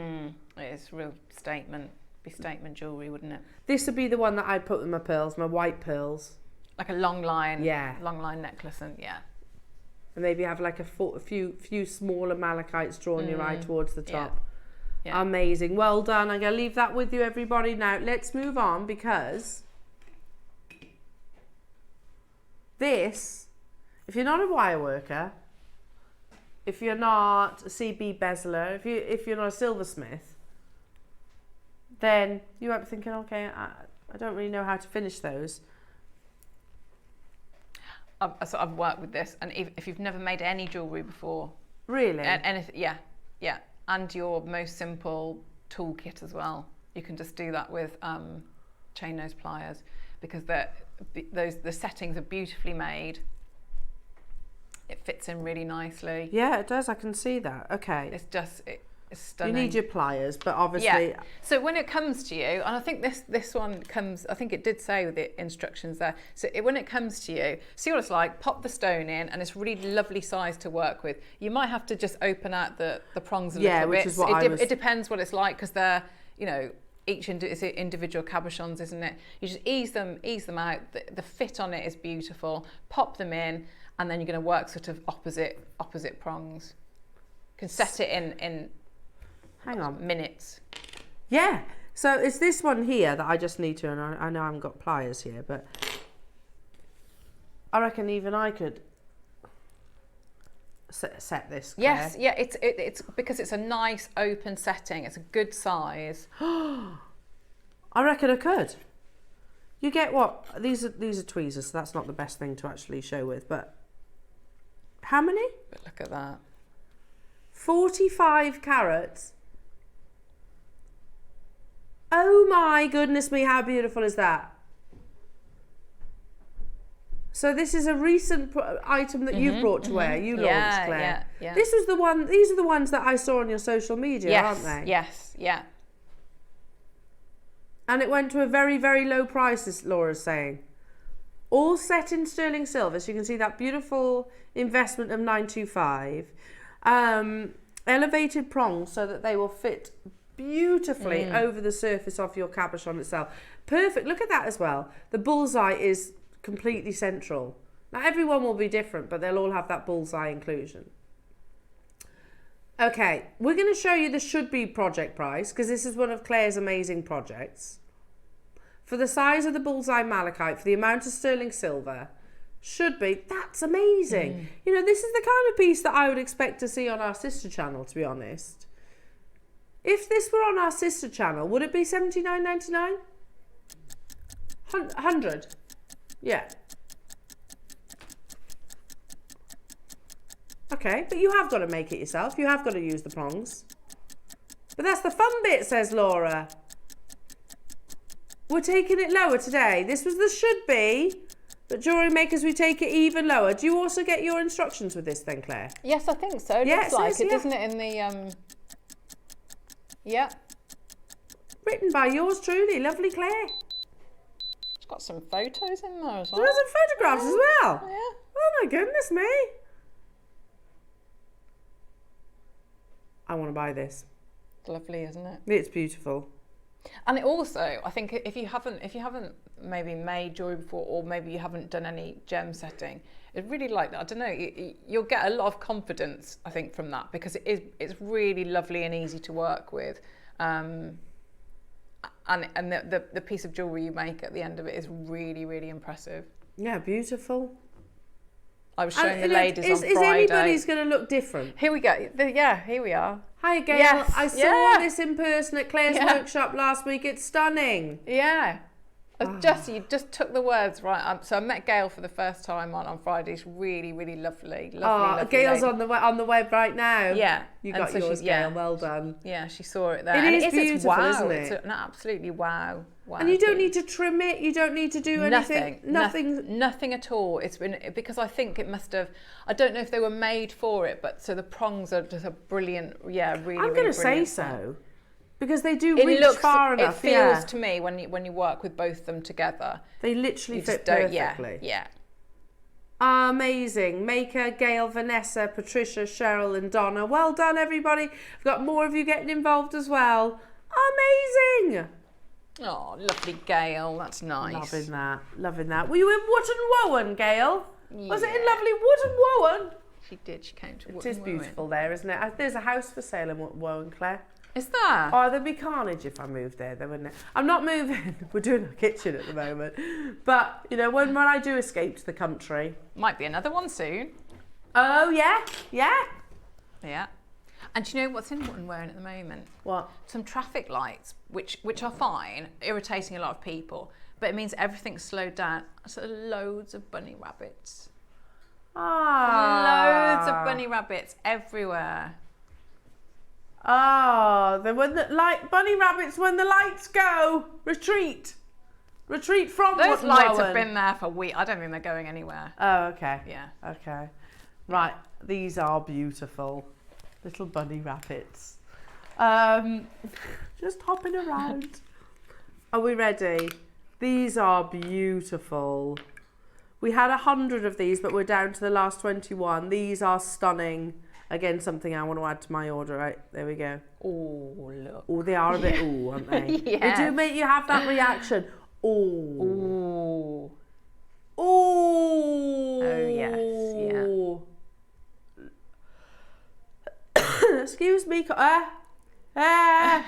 [SPEAKER 2] It's real statement. Be statement jewellery, wouldn't it?
[SPEAKER 1] This would be the one that I'd put with my pearls, my white pearls.
[SPEAKER 2] Like a long line.
[SPEAKER 1] Yeah.
[SPEAKER 2] Long line necklace, and yeah.
[SPEAKER 1] And maybe have like a few smaller malachites drawn your eye towards the top.
[SPEAKER 2] Yeah. Yeah.
[SPEAKER 1] Amazing. Well done. I'm going to leave that with you, everybody. Now, let's move on, because this, if you're not a wire worker, if you're not a CB bezeler, if you're not a silversmith, then you might be thinking, okay, I don't really know how to finish those.
[SPEAKER 2] So I've worked with this, and if you've never made any jewellery before,
[SPEAKER 1] Really?
[SPEAKER 2] anything, yeah, and your most simple toolkit as well, you can just do that with chain nose pliers, because the settings are beautifully made. It fits in really nicely.
[SPEAKER 1] Yeah, it does. I can see that. Okay.
[SPEAKER 2] It's stunning.
[SPEAKER 1] You need your pliers, but obviously...
[SPEAKER 2] Yeah. So when it comes to you, and I think this one comes, I think it did say with the instructions there, so when it comes to you, see what it's like, pop the stone in, and it's really lovely size to work with. You might have to just open out the prongs a little bit.
[SPEAKER 1] Yeah, which is what
[SPEAKER 2] it depends what it's like, because they're, you know, each individual cabochons, isn't it? You just ease them out. The fit on it is beautiful. Pop them in, and then you're going to work sort of opposite prongs. You can set it in
[SPEAKER 1] Hang on.
[SPEAKER 2] minutes.
[SPEAKER 1] Yeah. So it's this one here that I just need to, and I know I haven't got pliers here, but I reckon even I could set this, Claire.
[SPEAKER 2] Yes, yeah, it's because it's a nice open setting. It's a good size.
[SPEAKER 1] I reckon I could. You get what? These are tweezers, so that's not the best thing to actually show with, but how many?
[SPEAKER 2] But look at that.
[SPEAKER 1] 45 carats. Oh my goodness me, how beautiful is that? So this is a recent item that you've brought to wear. You launched, Claire.
[SPEAKER 2] Yeah.
[SPEAKER 1] This was the one. These are the ones that I saw on your social media,
[SPEAKER 2] Yes,
[SPEAKER 1] aren't they?
[SPEAKER 2] yes, yeah.
[SPEAKER 1] And it went to a very, very low price, as Laura's saying. All set in sterling silver, so you can see that beautiful investment of $925. Elevated prongs so that they will fit beautifully over the surface of your cabochon itself. Perfect. Look at that as well. The bullseye is completely central. Now everyone will be different, but they'll all have that bullseye inclusion. Okay, we're going to show you the should be project price, because this is one of Claire's amazing projects. For the size of the bullseye malachite, for the amount of sterling silver, should be, that's amazing. You know, this is the kind of piece that I would expect to see on our sister channel, to be honest. If this were on our sister channel, would it be $79.99? 100? Yeah. Okay, but you have got to make it yourself. You have got to use the prongs. But that's the fun bit, says Laura. We're taking it lower today. This was the should be, but Jewellery Makers, we take it even lower. Do you also get your instructions with this then, Claire?
[SPEAKER 2] Yes, I think so. It looks like it, doesn't it, in the... Yeah.
[SPEAKER 1] Written by yours truly, lovely Claire.
[SPEAKER 2] It's got some photos in there as well.
[SPEAKER 1] There's some photographs as well.
[SPEAKER 2] Yeah.
[SPEAKER 1] Oh my goodness me. I want to buy this.
[SPEAKER 2] It's lovely, isn't it?
[SPEAKER 1] It's beautiful.
[SPEAKER 2] And it also, I think, if you haven't maybe made jewellery before, or maybe you haven't done any gem setting, it's really like that. I don't know. You'll get a lot of confidence, I think, from that, because it's really lovely and easy to work with, and the piece of jewellery you make at the end of it is really, really impressive.
[SPEAKER 1] Yeah, beautiful.
[SPEAKER 2] I was showing the
[SPEAKER 1] And,
[SPEAKER 2] ladies on
[SPEAKER 1] is
[SPEAKER 2] Friday.
[SPEAKER 1] anybody's going to look different?
[SPEAKER 2] Here we go. Here we are.
[SPEAKER 1] Hi, Gail.
[SPEAKER 2] Yes,
[SPEAKER 1] I saw
[SPEAKER 2] yeah.
[SPEAKER 1] this in person at Claire's
[SPEAKER 2] Yeah.
[SPEAKER 1] workshop last week. It's stunning.
[SPEAKER 2] Yeah. You just took the words right up. So I met Gail for the first time on Friday. She's really, really lovely. Lovely
[SPEAKER 1] Gail's
[SPEAKER 2] lady.
[SPEAKER 1] on the web right now.
[SPEAKER 2] Yeah.
[SPEAKER 1] You
[SPEAKER 2] And
[SPEAKER 1] got
[SPEAKER 2] so
[SPEAKER 1] yours,
[SPEAKER 2] she's- yeah.
[SPEAKER 1] Gail. Well done.
[SPEAKER 2] Yeah, she saw it there.
[SPEAKER 1] It
[SPEAKER 2] And
[SPEAKER 1] is
[SPEAKER 2] it's
[SPEAKER 1] beautiful,
[SPEAKER 2] wow.
[SPEAKER 1] isn't
[SPEAKER 2] It's
[SPEAKER 1] it?
[SPEAKER 2] an absolutely wow.
[SPEAKER 1] And you don't
[SPEAKER 2] piece.
[SPEAKER 1] need to trim it. You don't need to do anything.
[SPEAKER 2] Nothing at all. It's been because I think it must have. I don't know if they were made for it, but so the prongs are just a brilliant. Yeah, really.
[SPEAKER 1] I'm
[SPEAKER 2] going to
[SPEAKER 1] say so, because they do
[SPEAKER 2] It
[SPEAKER 1] reach
[SPEAKER 2] looks.
[SPEAKER 1] far enough.
[SPEAKER 2] It feels
[SPEAKER 1] yeah.
[SPEAKER 2] to me when you work with both of them together.
[SPEAKER 1] They literally
[SPEAKER 2] You
[SPEAKER 1] fit
[SPEAKER 2] just don't.
[SPEAKER 1] perfectly.
[SPEAKER 2] Yeah.
[SPEAKER 1] Amazing. Maker, Gail, Vanessa, Patricia, Cheryl and Donna. Well done, everybody. We've got more of you getting involved as well. Amazing.
[SPEAKER 2] Oh, lovely Gail. That's nice.
[SPEAKER 1] Loving that. Loving that. Were you in Wood and Wowan, Gail? Was it in
[SPEAKER 2] Yeah.
[SPEAKER 1] lovely Wood and Wowan?
[SPEAKER 2] She did. She came to.
[SPEAKER 1] It is beautiful there, isn't it? There's a house for sale in Wowan, Claire.
[SPEAKER 2] Is there?
[SPEAKER 1] Oh, there'd be carnage if I moved there, wouldn't it? I'm not moving. We're doing a kitchen at the moment. But, you know, when I do escape to the country.
[SPEAKER 2] Might be another one soon.
[SPEAKER 1] Oh, yeah. Yeah.
[SPEAKER 2] Yeah. And do you know what's in Wootton Wearing at the moment?
[SPEAKER 1] What?
[SPEAKER 2] Some traffic lights, which are fine, irritating a lot of people, but it means everything's slowed down. So loads of bunny rabbits. Loads of bunny rabbits everywhere.
[SPEAKER 1] Bunny rabbits when the lights go. Retreat from
[SPEAKER 2] Those
[SPEAKER 1] Wootton
[SPEAKER 2] lights
[SPEAKER 1] Wowan.
[SPEAKER 2] have been there for weeks. I don't think they're going anywhere.
[SPEAKER 1] Oh, okay.
[SPEAKER 2] Yeah.
[SPEAKER 1] Okay. Right. These are beautiful. Little bunny rabbits. Just hopping around. Are we ready? These are beautiful. We had 100 of these, but we're down to the last 21. These are stunning. Again, something I want to add to my order. Right, there we go.
[SPEAKER 2] Oh, look.
[SPEAKER 1] Oh, they are a bit ooh, aren't they?
[SPEAKER 2] Yes.
[SPEAKER 1] They do make you have that reaction. Ooh.
[SPEAKER 2] Ooh.
[SPEAKER 1] Ooh.
[SPEAKER 2] Oh, yes,
[SPEAKER 1] Excuse me. That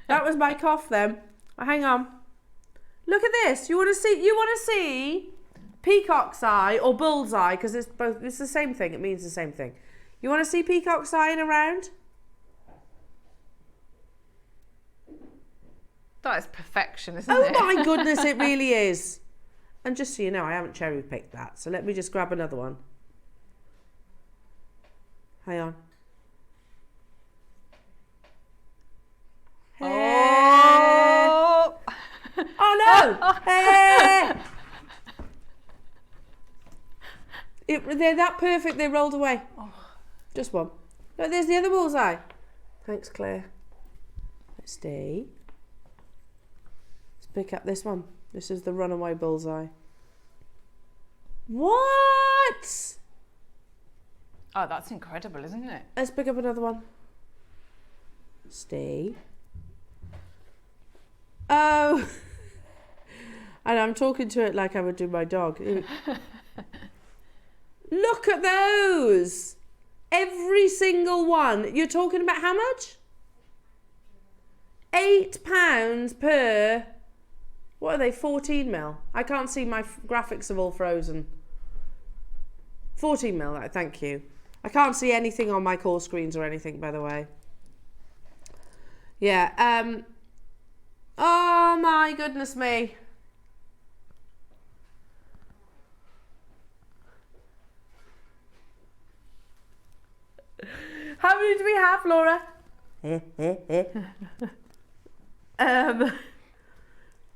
[SPEAKER 1] was my cough then. Hang on. Look at this. You want to see peacock's eye or bullseye, because it's both. It's the same thing. It means the same thing. You want to see peacock's eye in a round?
[SPEAKER 2] That is perfection, isn't
[SPEAKER 1] Oh
[SPEAKER 2] it?
[SPEAKER 1] my goodness, it really is. And just so you know, I haven't cherry picked that. So let me just grab another one. Hang on.
[SPEAKER 2] Oh.
[SPEAKER 1] Oh no! Hey! They're that perfect, they rolled away. Just one. No, there's the other bullseye. Thanks, Claire. Let's stay. Let's pick up this one. This is the runaway bullseye. What?
[SPEAKER 2] Oh, that's incredible, isn't it?
[SPEAKER 1] Let's pick up another one. Stay. Oh. And I'm talking to it like I would do my dog. Look at those. Every single one. You're talking about how much? £8 per, what are they, 14 mil? I can't see, my graphics have all frozen. 14 mil, thank you. I can't see anything on my call screens or anything, by the way. Yeah, oh my goodness me. How many do we have, Laura?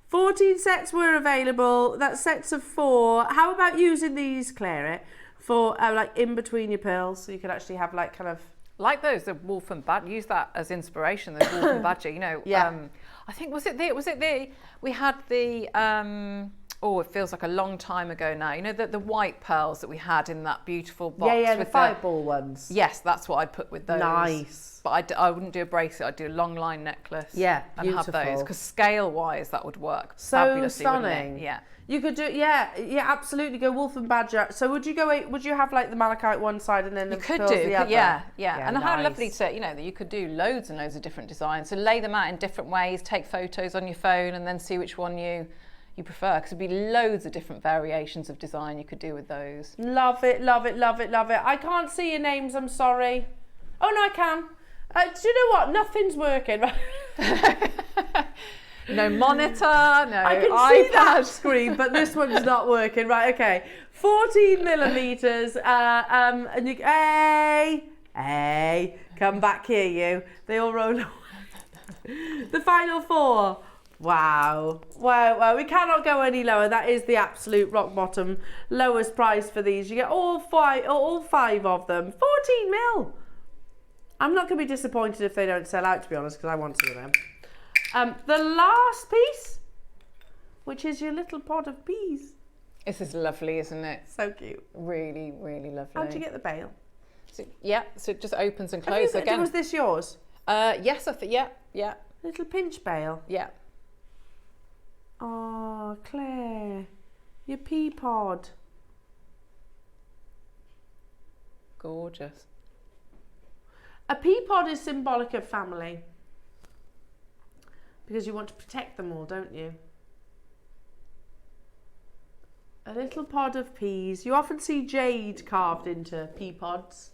[SPEAKER 1] 14 sets were available. That's sets of 4. How about using these, Claire, for like in between your pearls, so you could actually have like kind of
[SPEAKER 2] Like those, the wolf and badger. Use that as inspiration. The wolf and badger. You know.
[SPEAKER 1] Yeah.
[SPEAKER 2] I think we had the. Oh, it feels like a long time ago now. You know the white pearls that we had in that beautiful box.
[SPEAKER 1] yeah, the
[SPEAKER 2] with
[SPEAKER 1] fireball ones.
[SPEAKER 2] Yes, that's what I'd put with those.
[SPEAKER 1] Nice.
[SPEAKER 2] But I wouldn't do a bracelet. I'd do a long line necklace.
[SPEAKER 1] Yeah,
[SPEAKER 2] and have
[SPEAKER 1] beautiful.
[SPEAKER 2] those because scale-wise that would work
[SPEAKER 1] So
[SPEAKER 2] fabulously, wouldn't it?
[SPEAKER 1] stunning.
[SPEAKER 2] Yeah.
[SPEAKER 1] You could do, yeah, absolutely. Go wolf and badger. So would you have like the malachite one side and then the
[SPEAKER 2] You could
[SPEAKER 1] pearls
[SPEAKER 2] do,
[SPEAKER 1] the other?
[SPEAKER 2] yeah. And how
[SPEAKER 1] nice.
[SPEAKER 2] lovely to, that you could do loads and loads of different designs. So lay them out in different ways, take photos on your phone and then see which one you you prefer, because there'd be loads of different variations of design you could do with those.
[SPEAKER 1] Love it, love it, love it, love it. I can't see your names, I'm sorry. Oh no, I can. Do you know what? Nothing's working.
[SPEAKER 2] No monitor, no
[SPEAKER 1] I can
[SPEAKER 2] iPad.
[SPEAKER 1] see that screen, but this one's not working. Right, okay. 14 millimeters. And you, hey, come back here, you. They all roll away. The final 4. Wow. Wow. We cannot go any lower. That is the absolute rock bottom lowest price for these. You get all five of them. 14 mil. I'm not going to be disappointed if they don't sell out, to be honest, because I want some of them. The last piece, which is your little pod of peas.
[SPEAKER 2] This is lovely, isn't it?
[SPEAKER 1] So cute.
[SPEAKER 2] Really, really lovely.
[SPEAKER 1] How'd you get the bail?
[SPEAKER 2] So, yeah, so it just opens and closes again.
[SPEAKER 1] Was this yours?
[SPEAKER 2] Yes, I think, yeah.
[SPEAKER 1] Little pinch bail.
[SPEAKER 2] Yeah.
[SPEAKER 1] Oh, Claire, your pea pod.
[SPEAKER 2] Gorgeous.
[SPEAKER 1] A pea pod is symbolic of family. Because you want to protect them all, don't you? A little pod of peas. You often see jade carved into pea pods.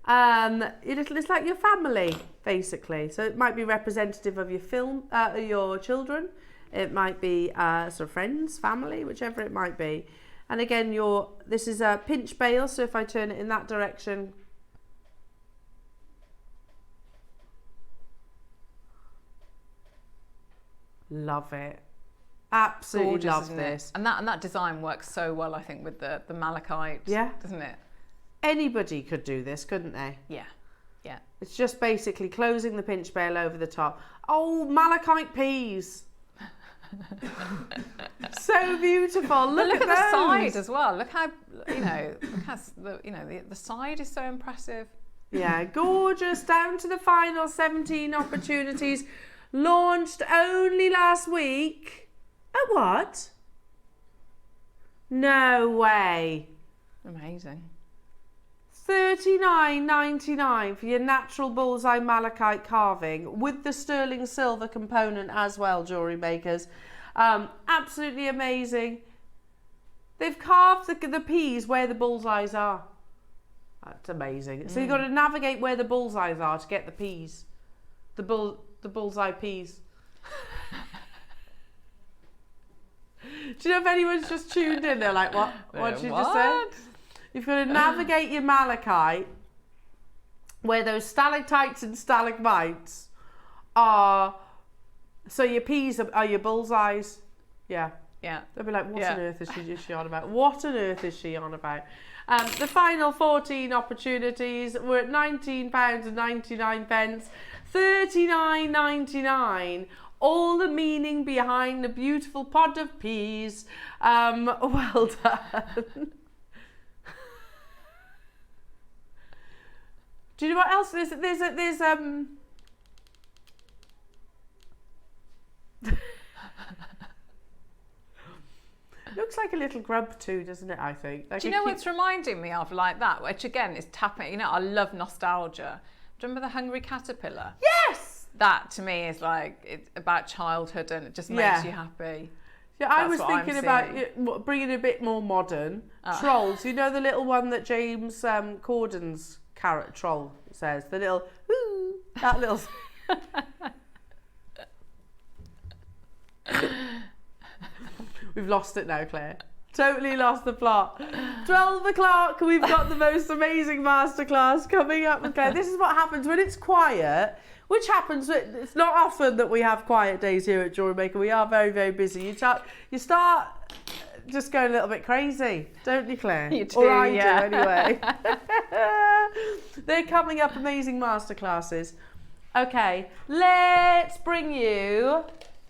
[SPEAKER 1] It's like your family, basically. So it might be representative of your children. It might be sort of friends, family, whichever it might be. And again, this is a pinch bail. So if I turn it in that direction, love it. Absolutely
[SPEAKER 2] gorgeous,
[SPEAKER 1] love this.
[SPEAKER 2] And that design works so well, I think, with the malachite.
[SPEAKER 1] Yeah.
[SPEAKER 2] Doesn't it?
[SPEAKER 1] Anybody could do this, couldn't they?
[SPEAKER 2] Yeah. Yeah.
[SPEAKER 1] It's just basically closing the pinch bail over the top. Oh, malachite peas. So beautiful. Look at
[SPEAKER 2] the
[SPEAKER 1] those.
[SPEAKER 2] side as well. Look how the side is so impressive.
[SPEAKER 1] Yeah, gorgeous. Down to the final 17 opportunities. Launched only last week. At what? No way.
[SPEAKER 2] Amazing.
[SPEAKER 1] $39.99 for your natural bullseye malachite carving with the sterling silver component as well, jewellery makers. Absolutely amazing. They've carved the peas where the bullseyes are. That's amazing. So you've got to navigate where the bullseyes are to get the peas. The bullseye peas. Do you know if anyone's just tuned in? They're like, what? What did you just say? You've got to navigate your malachite where those stalactites and stalagmites are. So your peas are your bullseyes. Yeah.
[SPEAKER 2] Yeah.
[SPEAKER 1] They'll be like, what on earth is she on about? What on earth is she on about? The final 14 opportunities were at £19.99, $39.99. All the meaning behind the beautiful pod of peas. Well done. Do you know what else? There's looks like a little grub too, doesn't it? I think. Like
[SPEAKER 2] do you know what's reminding me of like that? Which again is tapping. You know, I love nostalgia. Do you remember the Hungry Caterpillar?
[SPEAKER 1] Yes.
[SPEAKER 2] That to me is like it's about childhood and it just makes you happy.
[SPEAKER 1] Yeah, I was thinking about bringing a bit more modern. Trolls. You know the little one that James Corden's carrot troll says, the little woo, that little. We've lost it now, Claire. Totally lost the plot. 12 o'clock, we've got the most amazing masterclass coming up with Claire. This is what happens when it's quiet, which happens, it's not often that we have quiet days here at JewelleryMaker. We are very, very busy. You start just going a little bit crazy, don't you, Claire?
[SPEAKER 2] You do,
[SPEAKER 1] or I do, anyway. They're coming up amazing masterclasses. Okay, let's bring you...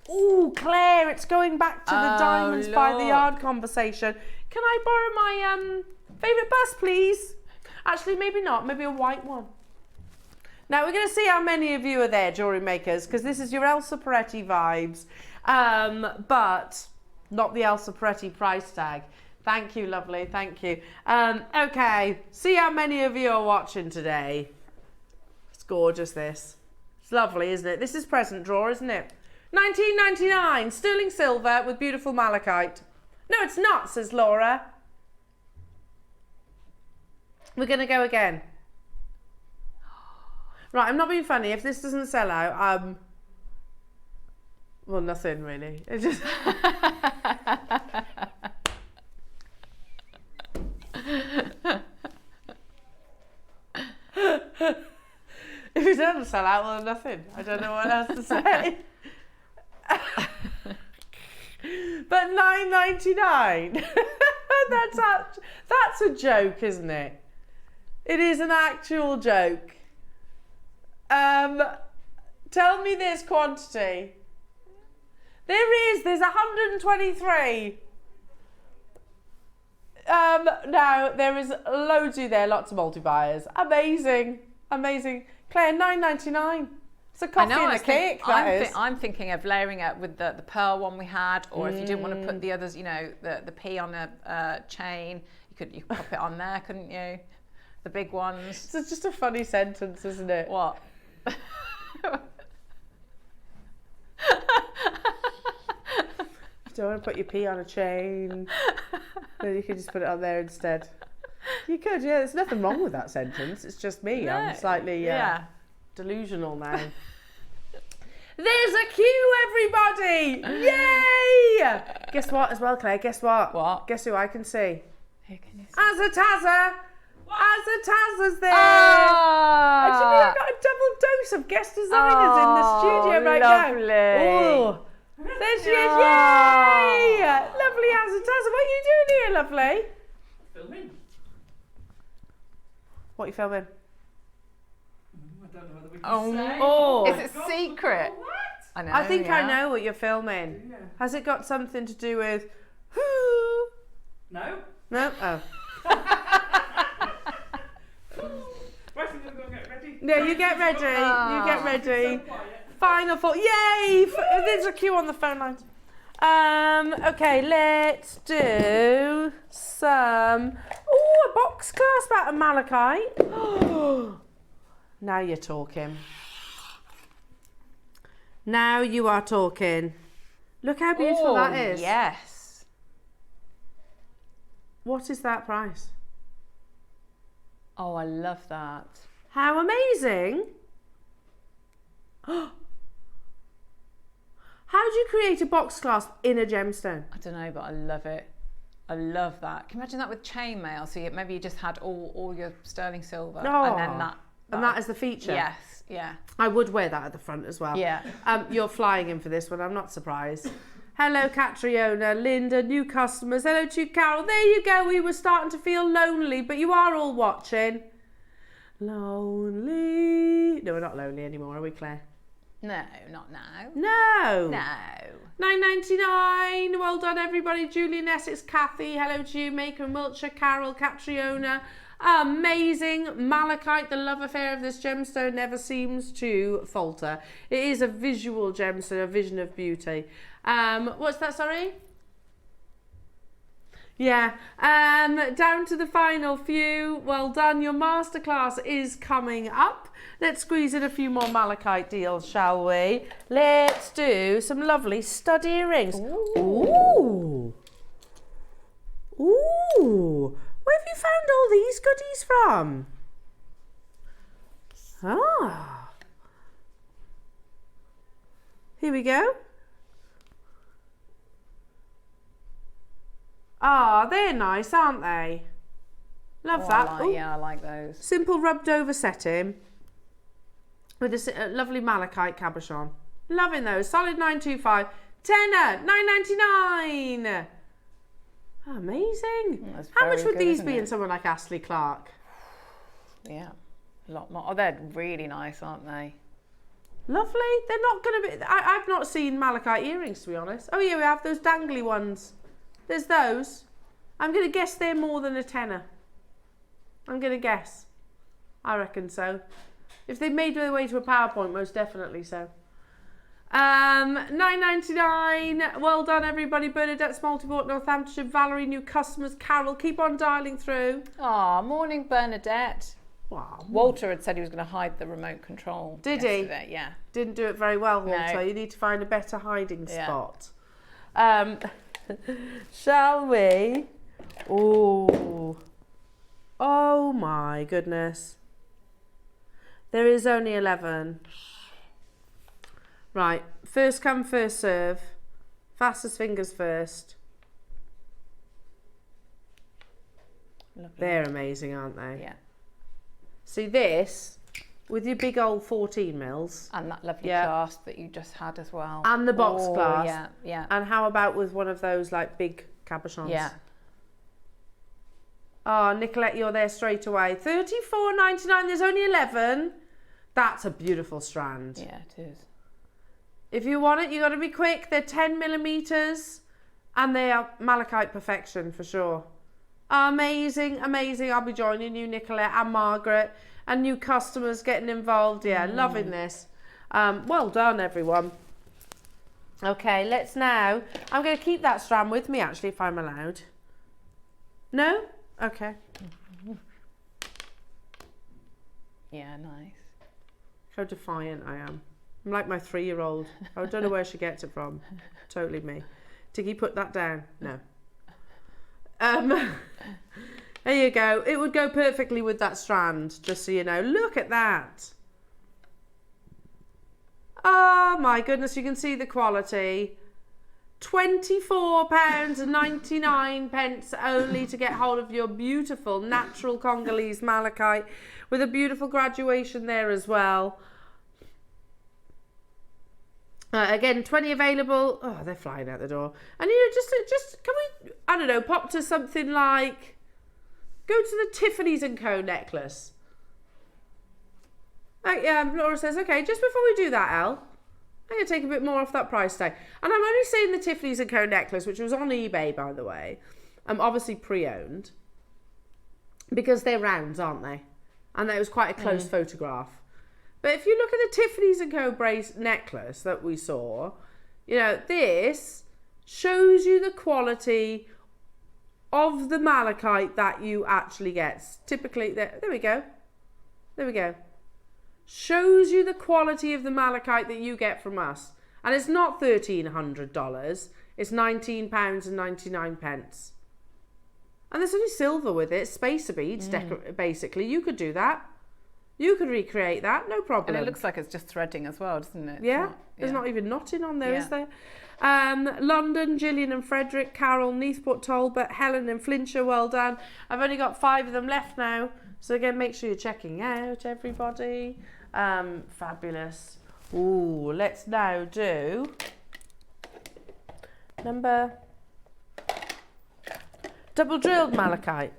[SPEAKER 1] Oh, Claire, it's going back to the Diamonds by the Yard conversation. Can I borrow my favourite bust, please? Actually, maybe not. Maybe a white one. Now, we're going to see how many of you are there, jewellery makers, because this is your Elsa Peretti vibes, but not the Elsa Peretti price tag. Thank you, lovely. Thank you. Okay, see how many of you are watching today. It's gorgeous, this. It's lovely, isn't it? This is present drawer, isn't it? 19.99, sterling silver with beautiful malachite. No, it's not, says Laura. We're going to go again. Right, I'm not being funny. If this doesn't sell out, well, nothing really. It just... If it doesn't sell out, well, nothing. I don't know what else to say. But $9.99. That's a joke, isn't it? It is an actual joke. Tell me this quantity. There's 123. Now there is loads of there, lots of multi-buyers. Amazing. Claire, $9.99. It's a coffee and a cake,
[SPEAKER 2] I'm thinking of layering it with the pearl one we had, or if you didn't want to put the others, you know, the P on a chain, you could pop it on there, couldn't you? The big ones.
[SPEAKER 1] It's just a funny sentence, isn't it?
[SPEAKER 2] What?
[SPEAKER 1] You don't want to put your P on a chain. No, you could just put it on there instead. You could, yeah. There's nothing wrong with that sentence. It's just me. No. I'm slightly delusional now. There's a queue, everybody! Yay! Guess what as well, Claire? Guess what?
[SPEAKER 2] What?
[SPEAKER 1] Guess who I can see?
[SPEAKER 2] Who can you see?
[SPEAKER 1] Azataza! Azataza's there!
[SPEAKER 2] Ah!
[SPEAKER 1] Actually, I got a double dose of guest designers in the studio right
[SPEAKER 2] lovely.
[SPEAKER 1] now. Oh, there she is! Yay! Lovely Azataza. What are you doing here, lovely?
[SPEAKER 3] Filming.
[SPEAKER 1] What are you filming?
[SPEAKER 3] I don't know whether we can say.
[SPEAKER 1] Oh.
[SPEAKER 2] Is it secret?
[SPEAKER 3] What?
[SPEAKER 2] I know.
[SPEAKER 1] I think I
[SPEAKER 2] yeah.
[SPEAKER 1] know what you're filming.
[SPEAKER 3] Yeah.
[SPEAKER 1] Has it got something to do with...
[SPEAKER 3] No?
[SPEAKER 1] No? Oh.
[SPEAKER 3] Right, I'm going to go get ready.
[SPEAKER 1] No, you get ready. You get ready. Final thought. Yay! There's a queue on the phone lines. Okay, let's do some... Oh, a box clasp out of malachite. Now you're talking. Now you are talking. Look how beautiful that is.
[SPEAKER 2] Yes.
[SPEAKER 1] What is that price?
[SPEAKER 2] Oh, I love that.
[SPEAKER 1] How amazing. How do you create a box clasp in a gemstone?
[SPEAKER 2] I don't know, but I love it. I love that. Can you imagine that with chainmail? So maybe you just had all your sterling silver and then that.
[SPEAKER 1] And that is the feature?
[SPEAKER 2] Yes, yeah.
[SPEAKER 1] I would wear that at the front as well.
[SPEAKER 2] Yeah.
[SPEAKER 1] You're flying in for this one, I'm not surprised. Hello, Catriona, Linda, new customers. Hello to you, Carol. There you go. We were starting to feel lonely, but you are all watching. Lonely. No, we're not lonely anymore, are we, Claire?
[SPEAKER 2] No, not now.
[SPEAKER 1] No.
[SPEAKER 2] No.
[SPEAKER 1] $9.99. Well done, everybody. Julian Essex, Kathy. Hello to you, Maker and Wiltshire, Carol, Catriona. Amazing. Malachite, the love affair of this gemstone never seems to falter. It is a visual gemstone, a vision of beauty. What's that, sorry? Yeah, down to the final few. Well done. Your masterclass is coming up. Let's squeeze in a few more malachite deals, shall we? Let's do some lovely stud earrings. Ooh. Ooh. Where have you found all these goodies from? Ah. Here we go. Ah, they're nice, aren't they? Love that.
[SPEAKER 2] Yeah, I like those.
[SPEAKER 1] Simple rubbed over setting with a lovely malachite cabochon. Loving those. Solid 925. Tenner, $9.99. Amazing. How much would these be in someone like Astley Clark?
[SPEAKER 2] Yeah, a lot more. Oh, they're really nice, aren't they?
[SPEAKER 1] Lovely. They're not going to be... I've not seen malachite earrings, to be honest. Oh, yeah, we have those dangly ones. There's those. I'm going to guess they're more than a tenner. I'm going to guess. I reckon so. If they made their way to a PowerPoint, most definitely so. $9.99. Well done, everybody. Bernadette, Smaltyport, Northamptonshire. Valerie, new customers. Carol, keep on dialing through.
[SPEAKER 2] Oh, morning, Bernadette.
[SPEAKER 1] Wow.
[SPEAKER 2] Walter had said he was going to hide the remote control.
[SPEAKER 1] Did
[SPEAKER 2] yesterday. Yeah.
[SPEAKER 1] Didn't do it very well, Walter.
[SPEAKER 2] No.
[SPEAKER 1] You need to find a better hiding
[SPEAKER 2] Yeah.
[SPEAKER 1] spot. Shall we? Oh. Oh my goodness. There is only 11. Right. First come, first serve. Fastest fingers first.
[SPEAKER 2] Lovely.
[SPEAKER 1] They're amazing, aren't they?
[SPEAKER 2] Yeah.
[SPEAKER 1] See this, with your big old 14 mils.
[SPEAKER 2] And that lovely
[SPEAKER 1] Yeah.
[SPEAKER 2] clasp that you just had as well.
[SPEAKER 1] And the box clasp.
[SPEAKER 2] Yeah, yeah.
[SPEAKER 1] And how about with one of those like big cabochons?
[SPEAKER 2] Yeah.
[SPEAKER 1] Oh, Nicolette, you're there straight away. $34.99. There's only 11. That's a beautiful strand.
[SPEAKER 2] Yeah, it is.
[SPEAKER 1] If you want it, you got to be quick. They're 10 millimeters, and they are malachite perfection for sure. Amazing, amazing. I'll be joining you, Nicolette and Margaret, and new customers getting involved. Yeah, loving this. Well done, everyone. Okay, let's now. I'm going to keep that strand with me, actually, if I'm allowed. No? Okay.
[SPEAKER 2] Yeah, nice.
[SPEAKER 1] How defiant I am. I'm like my 3-year-old. I don't know where she gets it from. Totally me. Tiggy, put that down. No. There you go. It would go perfectly with that strand, just so you know. Look at that. Oh my goodness, you can see the quality. £24.99 only to get hold of your beautiful natural Congolese malachite with a beautiful graduation there as well. Again, 20 available. Oh, they're flying out the door. And you know, just can we, I don't know, pop to something like, go to the Tiffany's & Co necklace. Laura says, okay, just before we do that, Elle, I'm going to take a bit more off that price tag. And I'm only saying the Tiffany's & Co necklace, which was on eBay, by the way. Obviously pre-owned. Because they're rounds, aren't they? And that was quite a close photograph. But if you look at the Tiffany's & Co necklace that we saw, you know, this shows you the quality of the malachite that you actually get. Typically, there we go. There we go. Shows you the quality of the malachite that you get from us. And it's not $1,300. It's £19.99. And there's only silver with it. Spacer beads, basically. You could do that. You could recreate that, no problem.
[SPEAKER 2] And it looks like it's just threading as well, doesn't it?
[SPEAKER 1] Yeah, there's not even knotting on there,
[SPEAKER 2] Yeah.
[SPEAKER 1] is there? London, Gillian and Frederick, Carol, Neathport, Talbot, Helen and Flintshire, well done. I've only got 5 of them left now. So again, make sure you're checking out, everybody. Fabulous. Ooh, let's now do number double drilled malachite.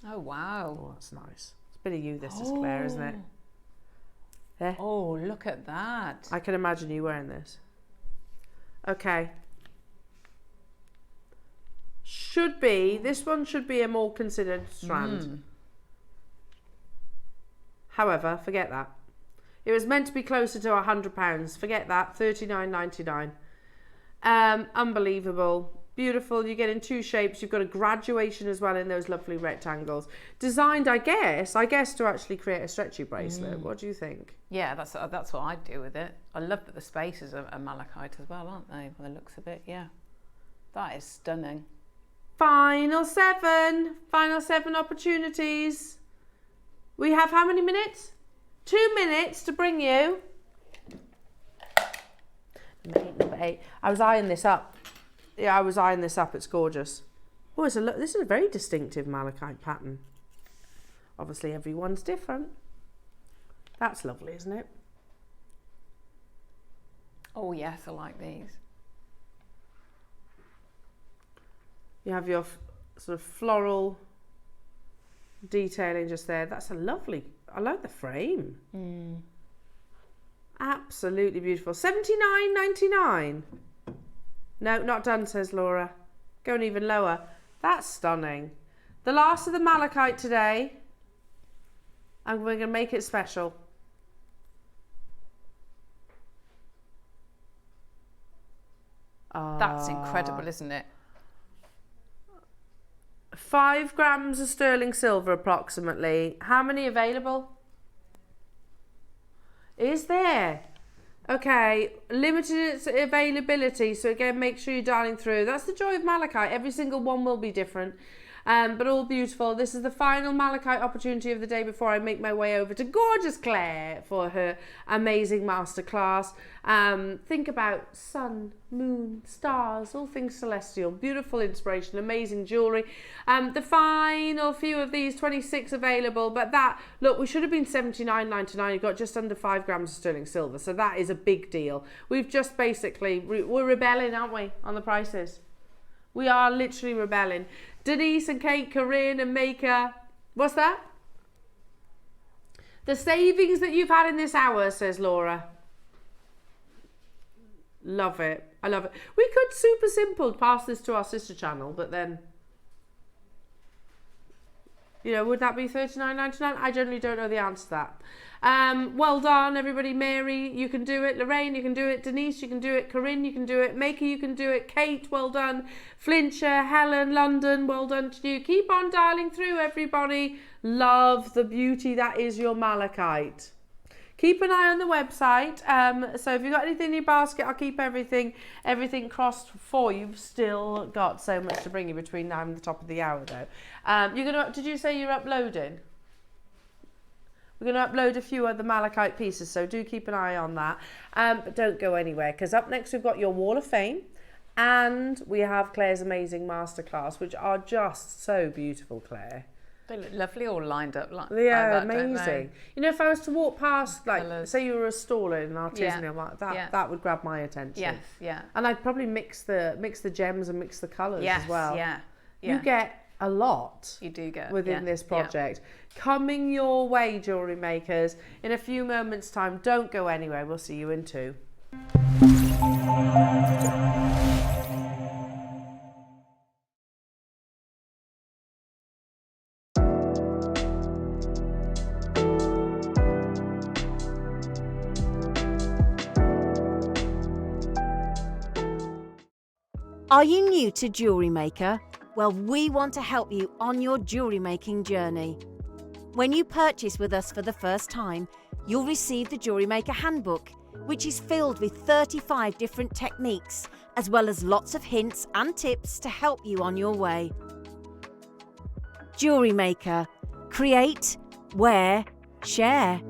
[SPEAKER 2] Oh, wow.
[SPEAKER 1] Oh, that's nice. It's a bit of you, this is Claire, isn't it? Yeah.
[SPEAKER 2] Oh, look at that.
[SPEAKER 1] I can imagine you wearing this. Okay. This one should be a more considered strand. However, forget that. It was meant to be closer to £100. Forget that, $39.99. Unbelievable. Beautiful. You get in 2 shapes. You've got a graduation as well in those lovely rectangles. Designed, I guess to actually create a stretchy bracelet. What do you think?
[SPEAKER 2] Yeah, that's what I'd do with it. I love that the spaces are malachite as well, aren't they? By the looks of it, yeah. That is stunning.
[SPEAKER 1] Final 7 opportunities. We have how many minutes? 2 minutes to bring you. Number 8. I was eyeing this up. Yeah, I was eyeing this up. It's gorgeous. Oh, this is a very distinctive malachite pattern. Obviously, everyone's different. That's lovely, isn't it?
[SPEAKER 2] Oh, yes, I like these.
[SPEAKER 1] You have your sort of floral detailing just there. That's a lovely, I like the frame. Absolutely beautiful. $79.99. No, not done, says Laura. Going even lower. That's stunning. The last of the malachite today. And we're going to make it special.
[SPEAKER 2] That's incredible, isn't it?
[SPEAKER 1] 5 grams of sterling silver approximately. How many available? Is there? Okay, limited availability, so again, make sure you're dialing through. That's the joy of malachite. Every single one will be different, but all beautiful. This is the final malachite opportunity of the day before I make my way over to gorgeous Claire for her amazing masterclass. Think about sun, moon, stars, all things celestial, beautiful inspiration, amazing jewellery. The final few of these, 26 available, but that, look, we should have been $79.99. You've got just under 5 grams of sterling silver, so that is a big deal. We've just basically, we're rebelling, aren't we, on the prices? We are literally rebelling. Denise and Kate, Corinne and Maker. What's that? The savings that you've had in this hour, says Laura. Love it. I love it. We could super simple pass this to our sister channel, but then, you know, would that be $39.99? I generally don't know the answer to that. Well done, everybody. Mary, you can do it. Lorraine, you can do it. Denise, you can do it. Corinne, you can do it. Maker, you can do it. Kate, well done. Flincher, Helen, London, well done to you. Keep on dialing through, everybody. Love the beauty that is your malachite. Keep an eye on the website. So if you've got anything in your basket, I'll keep everything crossed for you. You've still got so much to bring you between now and the top of the hour, though. Did you say you're uploading? We're going to upload a few other malachite pieces, so do keep an eye on that. But don't go anywhere, because up next we've got your Wall of Fame, and we have Claire's amazing masterclass, which are just so beautiful, Claire.
[SPEAKER 2] They look lovely, all lined up like
[SPEAKER 1] yeah,
[SPEAKER 2] like that,
[SPEAKER 1] amazing. You know, if I was to walk past, like, say you were a staller in an artisanal, that would grab my attention.
[SPEAKER 2] Yes, yeah.
[SPEAKER 1] And I'd probably mix the gems and mix the colours as well.
[SPEAKER 2] Yeah.
[SPEAKER 1] You get a lot.
[SPEAKER 2] You do get
[SPEAKER 1] within this project. Coming your way, jewellery makers. In a few moments' time, don't go anywhere. We'll see you in 2.
[SPEAKER 7] Are you new to Jewellery Maker? Well, we want to help you on your jewellery making journey. When you purchase with us for the first time, you'll receive the Jewellery Maker Handbook, which is filled with 35 different techniques, as well as lots of hints and tips to help you on your way. Jewellery Maker. Create, wear, share.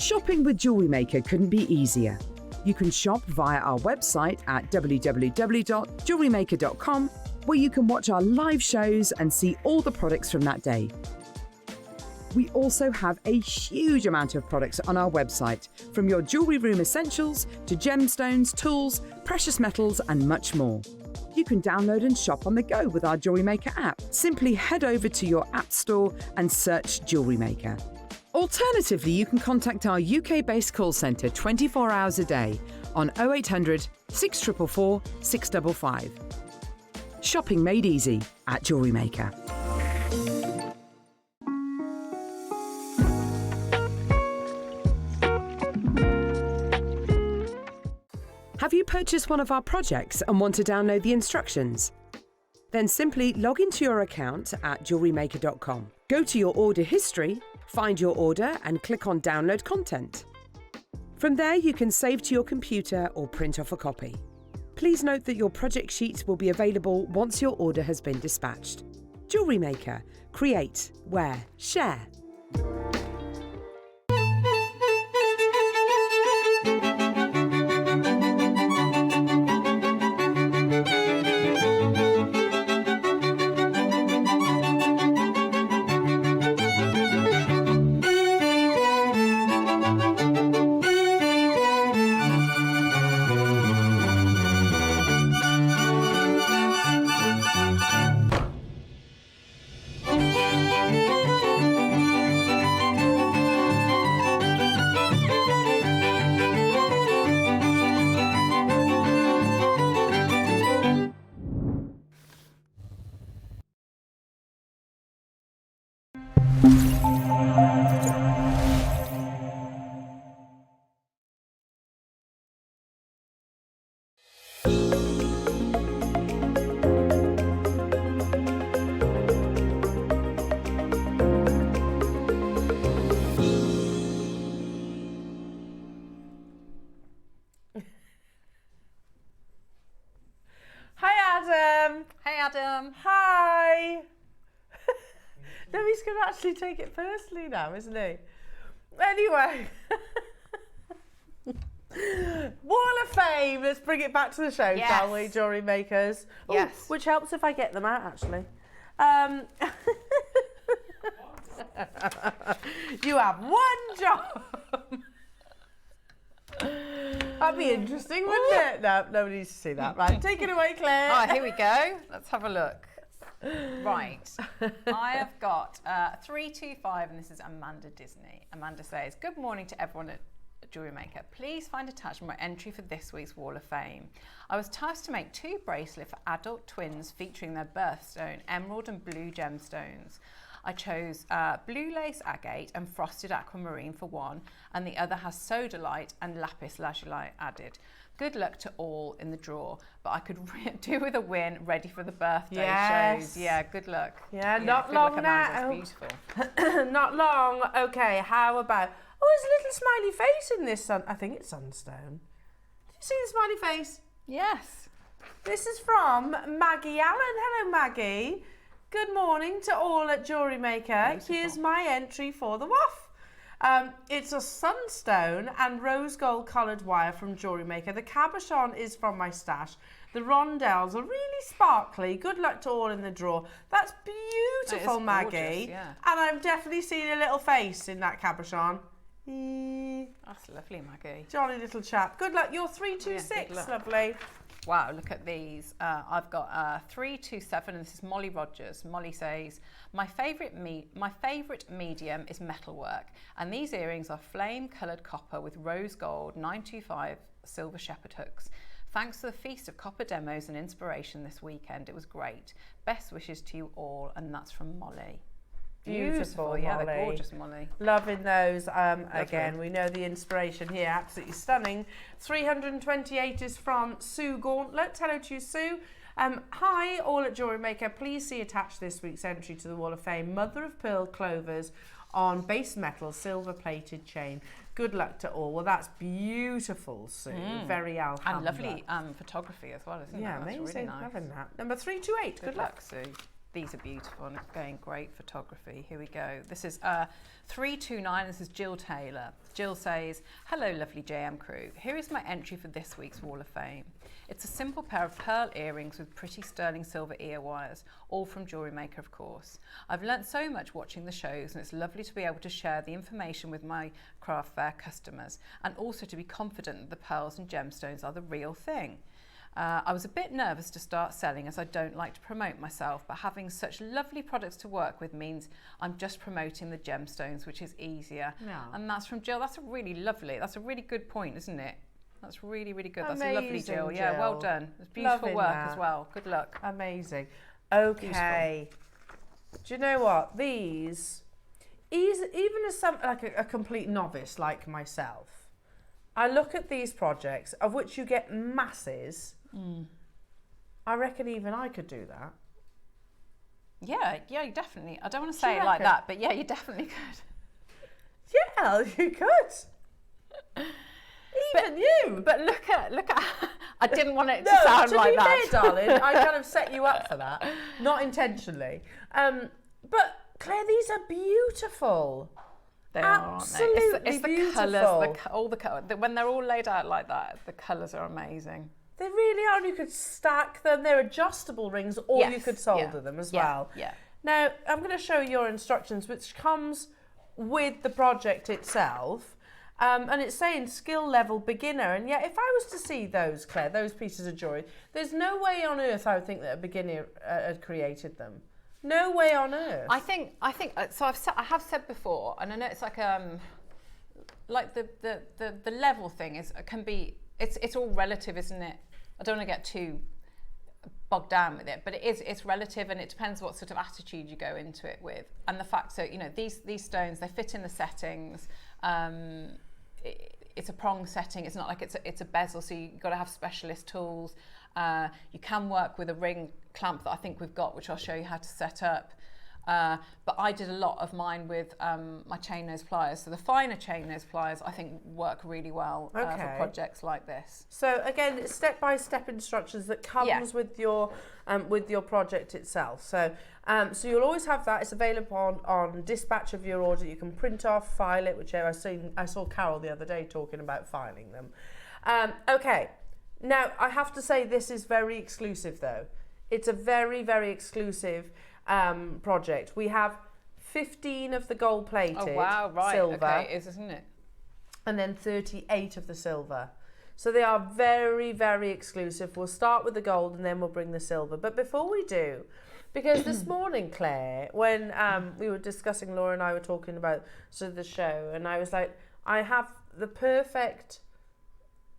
[SPEAKER 6] Shopping with Jewellery Maker couldn't be easier. You can shop via our website at www.jewellerymaker.com, where you can watch our live shows and see all the products from that day. We also have a huge amount of products on our website, from your jewellery room essentials to gemstones, tools, precious metals and much more. You can download and shop on the go with our Jewellery Maker app. Simply head over to your app store and search Jewellery Maker. Alternatively, you can contact our UK-based call centre 24 hours a day on 0800 644 655. Shopping made easy at Jewellery Maker. Have you purchased one of our projects and want to download the instructions? Then simply log into your account at JewelleryMaker.com. Go to your order history, find your order and click on Download Content. From there, you can save to your computer or print off a copy. Please note that your project sheets will be available once your order has been dispatched. Jewellery Maker. Create, wear, share.
[SPEAKER 1] going to actually take it personally now, isn't he? Anyway. Wall of Fame. Let's bring it back to the show, shall we, jewellery makers?
[SPEAKER 2] Yes.
[SPEAKER 1] Ooh, which helps if I get them out, actually. You have one job. That'd be interesting, wouldn't it? No, nobody needs to see that. Right, take it away, Claire.
[SPEAKER 2] All right, here we go. Let's have a look. Right, I have got 325, and this is Amanda Disney. Amanda says, good morning to everyone at Jewellery Maker. Please find attached my entry for this week's Wall of Fame. I was tasked to make 2 bracelets for adult twins featuring their birthstone, emerald and blue gemstones. I chose blue lace agate and frosted aquamarine for one, and the other has sodalite and lapis lazuli added. Good luck to all in the draw, but I could do with a win ready for the birthday shows. Yeah, good luck.
[SPEAKER 1] Yeah, not long now.
[SPEAKER 2] Beautiful.
[SPEAKER 1] Not long. Okay, how about... Oh, there's a little smiley face in this I think it's sunstone. Did you see the smiley face?
[SPEAKER 2] Yes.
[SPEAKER 1] This is from Maggie Allen. Hello, Maggie. Good morning to all at Jewellery Maker.
[SPEAKER 2] Beautiful.
[SPEAKER 1] Here's my entry for the WAF. It's a sunstone and rose gold coloured wire from Jewellery Maker. The cabochon is from my stash. The rondelles are really sparkly. Good luck to all in the draw. That's beautiful, Maggie.
[SPEAKER 2] Gorgeous, yeah.
[SPEAKER 1] And I've definitely seen a little face in that cabochon.
[SPEAKER 2] That's lovely, Maggie.
[SPEAKER 1] Jolly little chap. Good luck. You're 326.
[SPEAKER 2] Yeah,
[SPEAKER 1] lovely.
[SPEAKER 2] Wow, look at these. I've got 327, and this is Molly Rogers. Molly says, my favourite medium is metalwork, and these earrings are flame-coloured copper with rose gold 925 silver shepherd hooks. Thanks to the Feast of Copper demos and inspiration this weekend. It was great. Best wishes to you all, and that's from Molly.
[SPEAKER 1] Beautiful,
[SPEAKER 2] yeah,
[SPEAKER 1] Molly.
[SPEAKER 2] they're gorgeous, Molly.
[SPEAKER 1] Loving those. Again, we know the inspiration here. Absolutely stunning. 328 is from Sue Gauntlet. Hello to you, Sue. Hi, all at Jewellery Maker. Please see attached this week's entry to the Wall of Fame. Mother of pearl clovers on base metal silver plated chain. Good luck to all. Well, that's beautiful, Sue. Very alhambra.
[SPEAKER 2] And lovely photography as well, isn't it?
[SPEAKER 1] Yeah,
[SPEAKER 2] That's
[SPEAKER 1] amazing.
[SPEAKER 2] really nice.
[SPEAKER 1] Loving that. Number 328. Good luck,
[SPEAKER 2] Sue. These are beautiful and again, great photography. Here we go. This is 329. This is Jill Taylor. Jill says, hello, lovely JM crew. Here is my entry for this week's Wall of Fame. It's a simple pair of pearl earrings with pretty sterling silver ear wires, all from Jewellery Maker, of course. I've learnt so much watching the shows, and it's lovely to be able to share the information with my craft fair customers, and also to be confident that the pearls and gemstones are the real thing. I was a bit nervous to start selling, as I don't like to promote myself, but having such lovely products to work with means I'm just promoting the gemstones, which is easier. Yeah. And that's from Jill. That's a really good point, isn't it? That's really, really good. That's
[SPEAKER 1] Amazing,
[SPEAKER 2] lovely, Jill. Yeah, well done. It's beautiful
[SPEAKER 1] Loving
[SPEAKER 2] work
[SPEAKER 1] that.
[SPEAKER 2] as well. Good luck.
[SPEAKER 1] Amazing. Okay. Do you know what? These, even as a complete novice like myself, I look at these projects, of which you get masses. I reckon even I could do that.
[SPEAKER 2] Yeah, you definitely. I don't want to say it like that, but yeah, you definitely could.
[SPEAKER 1] Yeah, you could. Even you.
[SPEAKER 2] But look at. I didn't want it to sound like that.
[SPEAKER 1] To be fair, darling, I kind of set you up for that, not intentionally. But Claire, these are beautiful.
[SPEAKER 2] They are, aren't they? It's the colours, all the colours. When they're all laid out like that, the colours are amazing.
[SPEAKER 1] They really are. You could stack them. They're adjustable rings, or you could solder them as well.
[SPEAKER 2] Yeah.
[SPEAKER 1] Now, I'm going to show you your instructions, which comes with the project itself. And it's saying skill level beginner. And yet, if I was to see those, Claire, those pieces of jewellery, there's no way on earth I would think that a beginner had created them. No way on earth.
[SPEAKER 2] I think. So I have said before, and I know it's like the level thing can be. It's all relative, isn't it? I don't want to get too bogged down with it, but it's relative, and it depends what sort of attitude you go into it with. And the fact, so these stones, they fit in the settings. It's a prong setting. It's not like it's a bezel, so you've got to have specialist tools. You can work with a ring clamp that I think we've got, which I'll show you how to set up. But I did a lot of mine with my chain nose pliers. So the finer chain nose pliers, I think, work really well for projects like this.
[SPEAKER 1] So again, it's step-by-step instructions that comes with your project itself. So so you'll always have that. It's available on dispatch of your order. You can print off, file it, whichever. I saw Carol the other day talking about filing them. Okay, now I have to say this is very exclusive though. It's a very, very exclusive project. We have 15 of the gold-plated silver.
[SPEAKER 2] Okay, isn't it?
[SPEAKER 1] And then 38 of the silver. So they are very, very exclusive. We'll start with the gold and then we'll bring the silver. But before we do, because this morning, Claire, when we were discussing, Laura and I were talking about sort of the show, and I was like, I have the perfect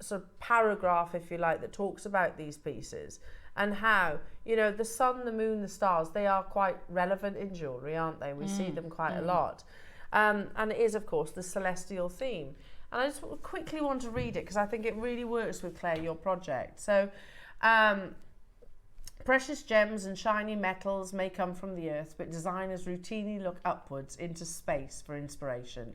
[SPEAKER 1] sort of paragraph, if you like, that talks about these pieces and how, you know, the sun, the moon, the stars, they are quite relevant in jewellery, aren't they? We see them quite a lot. And it is, of course, the celestial theme. And I just quickly want to read it because I think it really works with, Claire, your project. So, precious gems and shiny metals may come from the earth, but designers routinely look upwards into space for inspiration.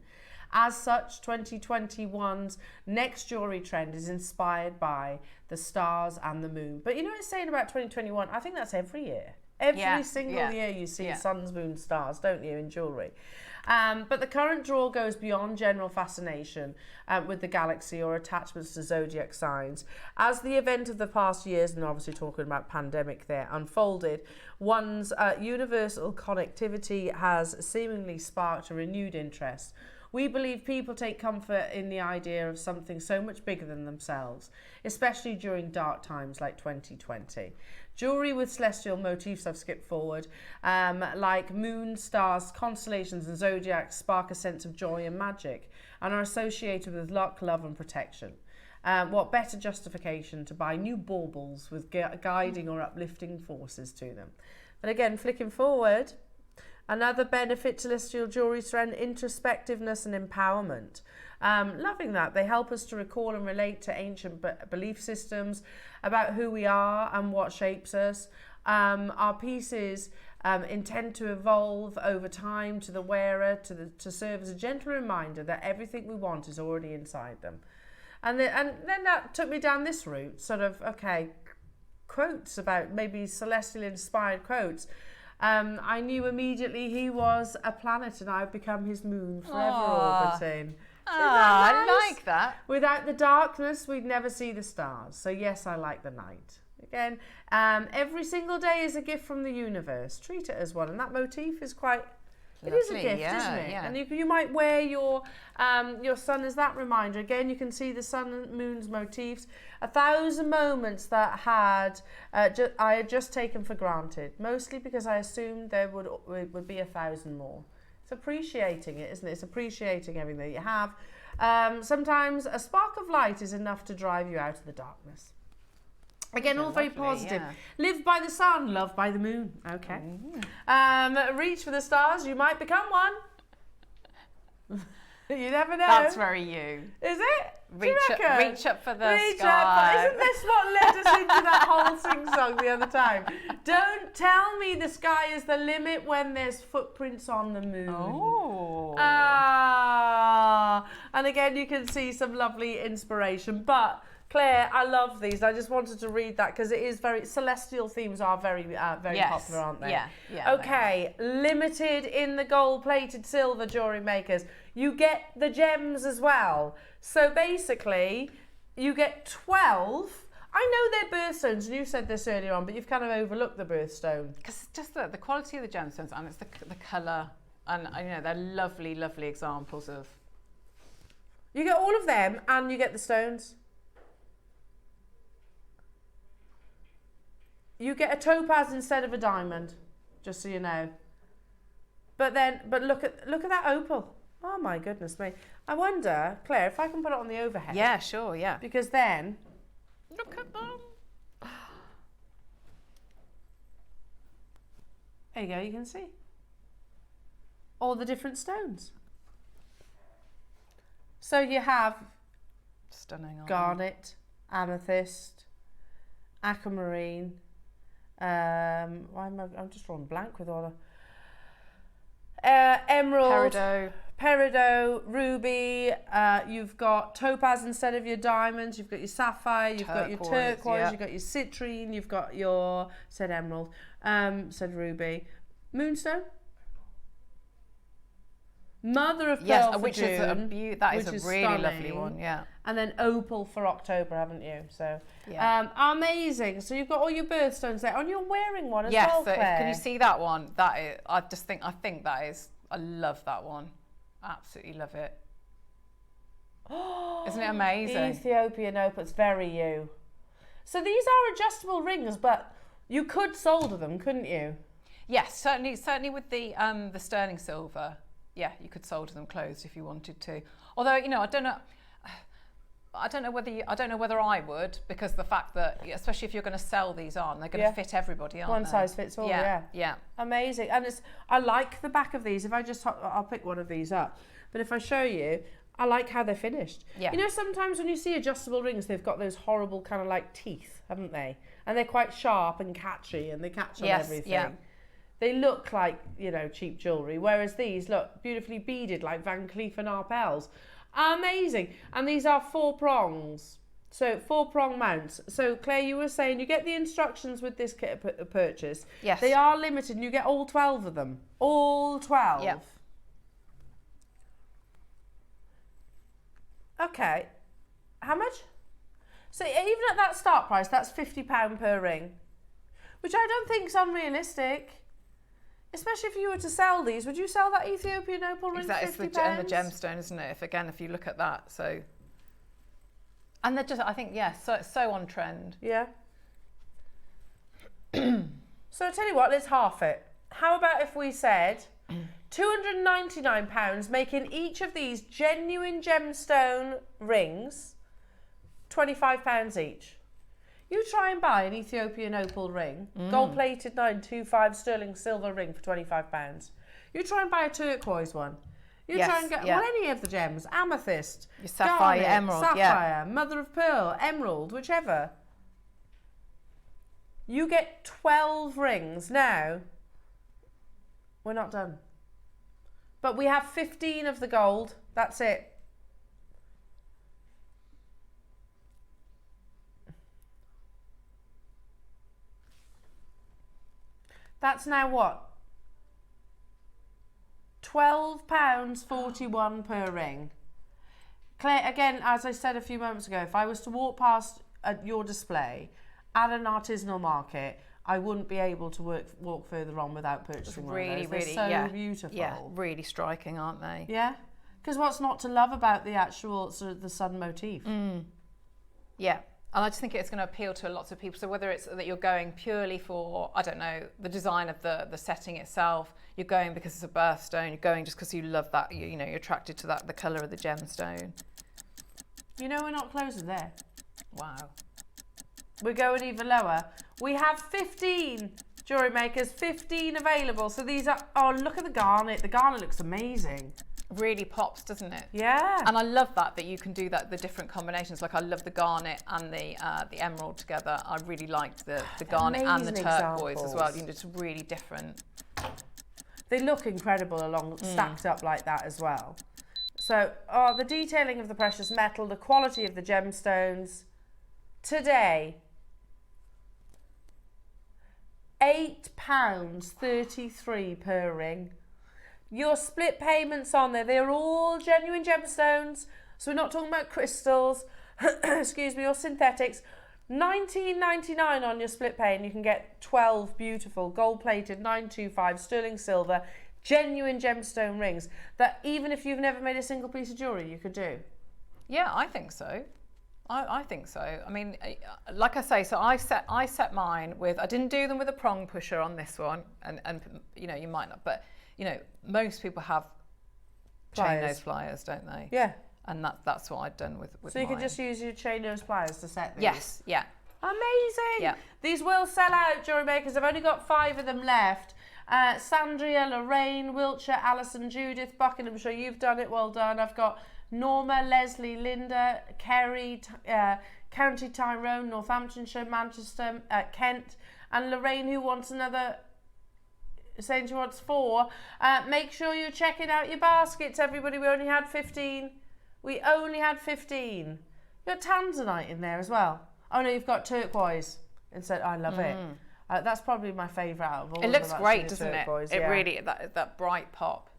[SPEAKER 1] As such, 2021's next jewellery trend is inspired by the stars and the moon. But you know what it's saying about 2021? I think that's every year. Every single year you see suns, moon, stars, don't you, in jewellery? But the current draw goes beyond general fascination with the galaxy or attachments to zodiac signs. As the event of the past years, and obviously talking about pandemic there, unfolded, one's universal connectivity has seemingly sparked a renewed interest. We believe people take comfort in the idea of something so much bigger than themselves, especially during dark times like 2020. Jewellery with celestial motifs, I've skipped forward, like moon, stars, constellations and zodiacs spark a sense of joy and magic and are associated with luck, love and protection. What better justification to buy new baubles with guiding or uplifting forces to them. But again, flicking forward, another benefit to celestial jewellery trend, introspectiveness and empowerment. Loving that. They help us to recall and relate to ancient belief systems about who we are and what shapes us. Our pieces intend to evolve over time to the wearer to serve as a gentle reminder that everything we want is already inside them. And then that took me down this route, sort of, okay, quotes about maybe celestial inspired quotes. I knew immediately he was a planet and I've become his moon, forever orbiting.
[SPEAKER 2] I like that.
[SPEAKER 1] Without the darkness, we'd never see the stars. So yes, I like the night. Again, every single day is a gift from the universe. Treat it as one. And that motif is quite, it is a gift, isn't it?
[SPEAKER 2] Yeah.
[SPEAKER 1] And you might wear your sun as that reminder. Again, you can see the sun and moon's motifs. 1,000 moments that I had just taken for granted, mostly because I assumed there would be 1,000 more. It's appreciating it, isn't it? It's appreciating everything that you have. Sometimes a spark of light is enough to drive you out of the darkness. Again, all very positive.
[SPEAKER 2] Yeah.
[SPEAKER 1] Live by the sun, love by the moon. Okay. Reach for the stars, you might become one. You never know.
[SPEAKER 2] That's very you.
[SPEAKER 1] Is it?
[SPEAKER 2] Reach up for the
[SPEAKER 1] Reach
[SPEAKER 2] sky.
[SPEAKER 1] Up. Isn't this what led us into that whole sing-song the other time? Don't tell me the sky is the limit when there's footprints on the moon.
[SPEAKER 2] Oh.
[SPEAKER 1] And again, you can see some lovely inspiration. But Claire, I love these. I just wanted to read that because it is very, celestial themes are very popular, aren't they?
[SPEAKER 2] Yeah.
[SPEAKER 1] Okay, limited in the gold-plated silver jewellery makers. You get the gems as well. So basically, you get 12. I know they're birthstones, and you said this earlier on, but you've kind of overlooked the birthstone.
[SPEAKER 2] Because just the quality of the gemstones, and it's the colour, and you know, they're lovely, lovely examples of.
[SPEAKER 1] You get all of them, and you get the stones. You get a topaz instead of a diamond, just so you know. But look at that opal. Oh my goodness me. I wonder, Claire, if I can put it on the overhead.
[SPEAKER 2] Yeah, sure, yeah.
[SPEAKER 1] Because then,
[SPEAKER 2] look at them.
[SPEAKER 1] There you go, you can see all the different stones. So you have
[SPEAKER 2] stunning
[SPEAKER 1] garnet, amethyst, aquamarine. I'm just drawing blank with all the emerald,
[SPEAKER 2] Peridot.
[SPEAKER 1] ruby, you've got topaz instead of your diamonds, you've got your sapphire, you've got your turquoise,
[SPEAKER 2] yeah.
[SPEAKER 1] you've got your citrine, you've got your, said emerald, said ruby, moonstone, mother of pearl for
[SPEAKER 2] which
[SPEAKER 1] June,
[SPEAKER 2] is a that is a really
[SPEAKER 1] stunning.
[SPEAKER 2] lovely one, yeah.
[SPEAKER 1] And then opal for October, haven't you? So
[SPEAKER 2] Yeah.
[SPEAKER 1] amazing. So you've got all your birthstones there, and you're wearing one as
[SPEAKER 2] Yes,
[SPEAKER 1] well,
[SPEAKER 2] so
[SPEAKER 1] Claire.
[SPEAKER 2] can you see that one? That is, I think that is, I love that one. Absolutely love it. Isn't it amazing?
[SPEAKER 1] Ethiopian opal, it's very you. So these are adjustable rings, but you could solder them, couldn't you?
[SPEAKER 2] Yes, certainly with the sterling silver. Yeah, you could solder them closed if you wanted to. Although, you know, I don't know whether I would, because the fact that, especially if you're going to sell these on, they're going to fit everybody, aren't
[SPEAKER 1] One
[SPEAKER 2] they?
[SPEAKER 1] size fits all, yeah.
[SPEAKER 2] Yeah.
[SPEAKER 1] Amazing. And I like the back of these. If I'll pick one of these up. But if I show you, I like how they're finished.
[SPEAKER 2] Yeah.
[SPEAKER 1] You know, sometimes when you see adjustable rings, they've got those horrible kind of like teeth, haven't they? And they're quite sharp and catchy, and they catch on everything.
[SPEAKER 2] Yeah.
[SPEAKER 1] They look like, you know, cheap jewellery, whereas these look beautifully beaded like Van Cleef and Arpels. Amazing. And these are 4 prongs. So 4 prong mounts. So Claire, you were saying you get the instructions with this kit purchase.
[SPEAKER 2] Yes.
[SPEAKER 1] They are limited and you get all 12 of them. All 12.
[SPEAKER 2] Yep.
[SPEAKER 1] Okay. How much? So even at that start price, that's £50 per ring, which I don't think is unrealistic. Especially if you were to sell these, would you sell that Ethiopian opal ring for £50?
[SPEAKER 2] And the gemstone, isn't it? If you look at that, so. And they're just, I think, so on trend.
[SPEAKER 1] Yeah. So I tell you what, let's half it. How about if we said £299, making each of these genuine gemstone rings £25 each. You try and buy an Ethiopian opal ring, gold-plated 925 sterling silver ring for £25. You try and buy a turquoise one. You try and get any of the gems, amethyst,
[SPEAKER 2] your sapphire,
[SPEAKER 1] garnet,
[SPEAKER 2] emerald,
[SPEAKER 1] sapphire, mother of pearl, emerald, whichever. You get 12 rings. Now, we're not done. But we have 15 of the gold. That's it. That's now what? £12.41 per ring. Claire, again, as I said a few moments ago, if I was to walk past your display at an artisanal market, I wouldn't be able to walk further on without purchasing one of those. They're so beautiful.
[SPEAKER 2] Yeah, really striking, aren't they?
[SPEAKER 1] Yeah, because what's not to love about the actual sort of the sun motif?
[SPEAKER 2] Yeah. And I just think it's going to appeal to lots of people. So whether it's that you're going purely for, I don't know, the design of the setting itself, you're going because it's a birthstone, you're going just because you love that, you know, you're attracted to that, the colour of the gemstone.
[SPEAKER 1] You know, we're not closing there.
[SPEAKER 2] Wow.
[SPEAKER 1] We're going even lower. We have 15 jewellery makers, 15 available. So these are, oh, look at the garnet. The garnet looks amazing.
[SPEAKER 2] Really pops, doesn't it?
[SPEAKER 1] Yeah.
[SPEAKER 2] And I love that you can do that, the different combinations. Like I love the garnet and the emerald together. I really liked the garnet and the turquoise as well. You know, it's really different.
[SPEAKER 1] They look incredible along stacked up like that as well. So, the detailing of the precious metal, the quality of the gemstones. Today, £8.33 per ring. Your split payments on there, they're all genuine gemstones. So we're not talking about crystals, excuse me, or synthetics. $19.99 on your split pay, and you can get 12 beautiful gold-plated 925 sterling silver genuine gemstone rings that even if you've never made a single piece of jewellery, you could do.
[SPEAKER 2] Yeah, I think so. I think so. I mean, like I say, so I set mine with, I didn't do them with a prong pusher on this one, and you know, you might not, but you know, most people have chain nose pliers, don't they?
[SPEAKER 1] Yeah.
[SPEAKER 2] And that's what I'd done with
[SPEAKER 1] So you
[SPEAKER 2] mine.
[SPEAKER 1] can just use your chain nose pliers to set these?
[SPEAKER 2] Yes, yeah.
[SPEAKER 1] Amazing.
[SPEAKER 2] Yeah.
[SPEAKER 1] These will sell out, jewellery makers. I've only got 5 of them left. Sandria, Lorraine, Wiltshire, Alison, Judith, Buckinghamshire. You've done it. Well done. I've got Norma, Leslie, Linda, Kerry, County Tyrone, Northamptonshire, Manchester, Kent, and Lorraine, who wants another saying she wants 4. Make sure you're checking out your baskets, everybody. We only had 15. We only had 15. You've got tanzanite in there as well. Oh no, you've got turquoise instead. I love it. That's probably my favourite out of all.
[SPEAKER 2] It looks
[SPEAKER 1] of them,
[SPEAKER 2] great,
[SPEAKER 1] actually,
[SPEAKER 2] doesn't
[SPEAKER 1] turquoise,
[SPEAKER 2] it? It
[SPEAKER 1] yeah.
[SPEAKER 2] really, that bright pop.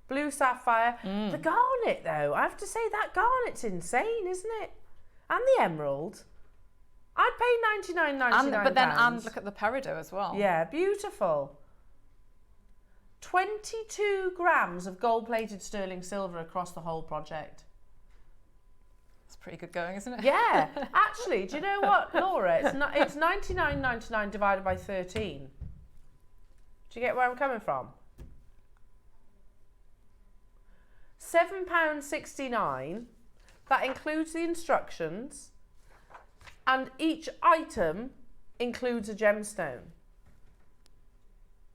[SPEAKER 1] Blue sapphire. The garnet though, I have to say that garnet's insane, isn't it? And the emerald. I'd pay £99.99.
[SPEAKER 2] But then look at the peridot as well.
[SPEAKER 1] Yeah, beautiful. 22 grams of gold-plated sterling silver across the whole project.
[SPEAKER 2] It's pretty good going, isn't it?
[SPEAKER 1] Yeah, actually, do you know what, Laura? It's £99.99 divided by 13. Do you get where I'm coming from? £7.69. That includes the instructions, and each item includes a gemstone.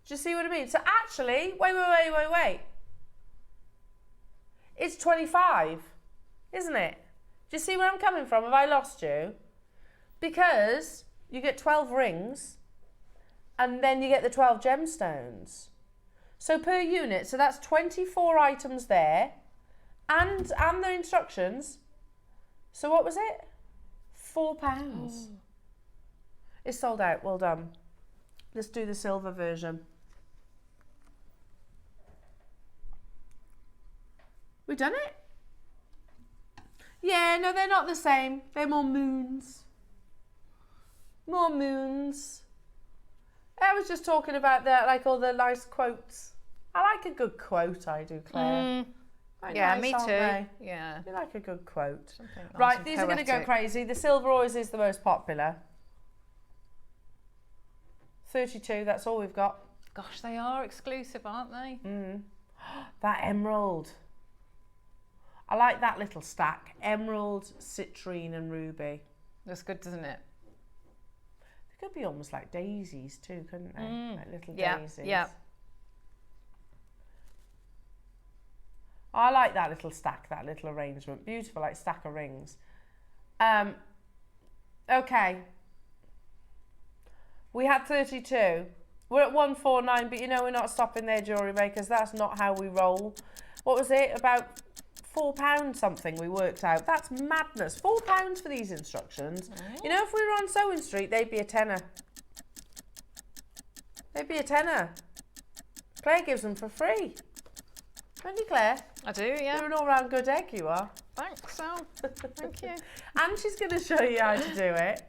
[SPEAKER 1] Do you see what I mean? So actually, wait. It's 25, isn't it? Do you see where I'm coming from? Have I lost you? Because you get 12 rings and then you get the 12 gemstones. So per unit, so that's 24 items there and the instructions. So what was it? £4. Oh. It's sold out. Well done. Let's do the silver version. We done it? Yeah, no, they're not the same. They're more moons. More moons. I was just talking about that, like all the nice quotes. I like a good quote, I do, Claire.
[SPEAKER 2] Yeah,
[SPEAKER 1] nice,
[SPEAKER 2] me too.
[SPEAKER 1] they?
[SPEAKER 2] Yeah.
[SPEAKER 1] You like a good quote.
[SPEAKER 2] Something nice
[SPEAKER 1] Right,
[SPEAKER 2] and
[SPEAKER 1] these are going to go
[SPEAKER 2] poetic.
[SPEAKER 1] crazy. The silver always is the most popular. 32, that's all we've got.
[SPEAKER 2] Gosh, they are exclusive, aren't they?
[SPEAKER 1] That emerald. I like that little stack. Emerald, citrine and ruby.
[SPEAKER 2] That's good, doesn't it?
[SPEAKER 1] They could be almost like daisies too, couldn't they? Like little daisies.
[SPEAKER 2] Yeah.
[SPEAKER 1] I like that little stack, that little arrangement. Beautiful, like stack of rings. Okay. We had 32. We're at 149, but you know we're not stopping there, jewellery makers. That's not how we roll. What was it? About £4 something we worked out. That's madness. £4 for these instructions. You know, if we were on Sewing Street, they'd be a tenner. They'd be a tenner. Claire gives them for free. Don't you, Claire?
[SPEAKER 2] I do, yeah.
[SPEAKER 1] You're an all-round good egg, you are.
[SPEAKER 2] Thanks, Sal. Thank you.
[SPEAKER 1] And she's going to show you how to do it.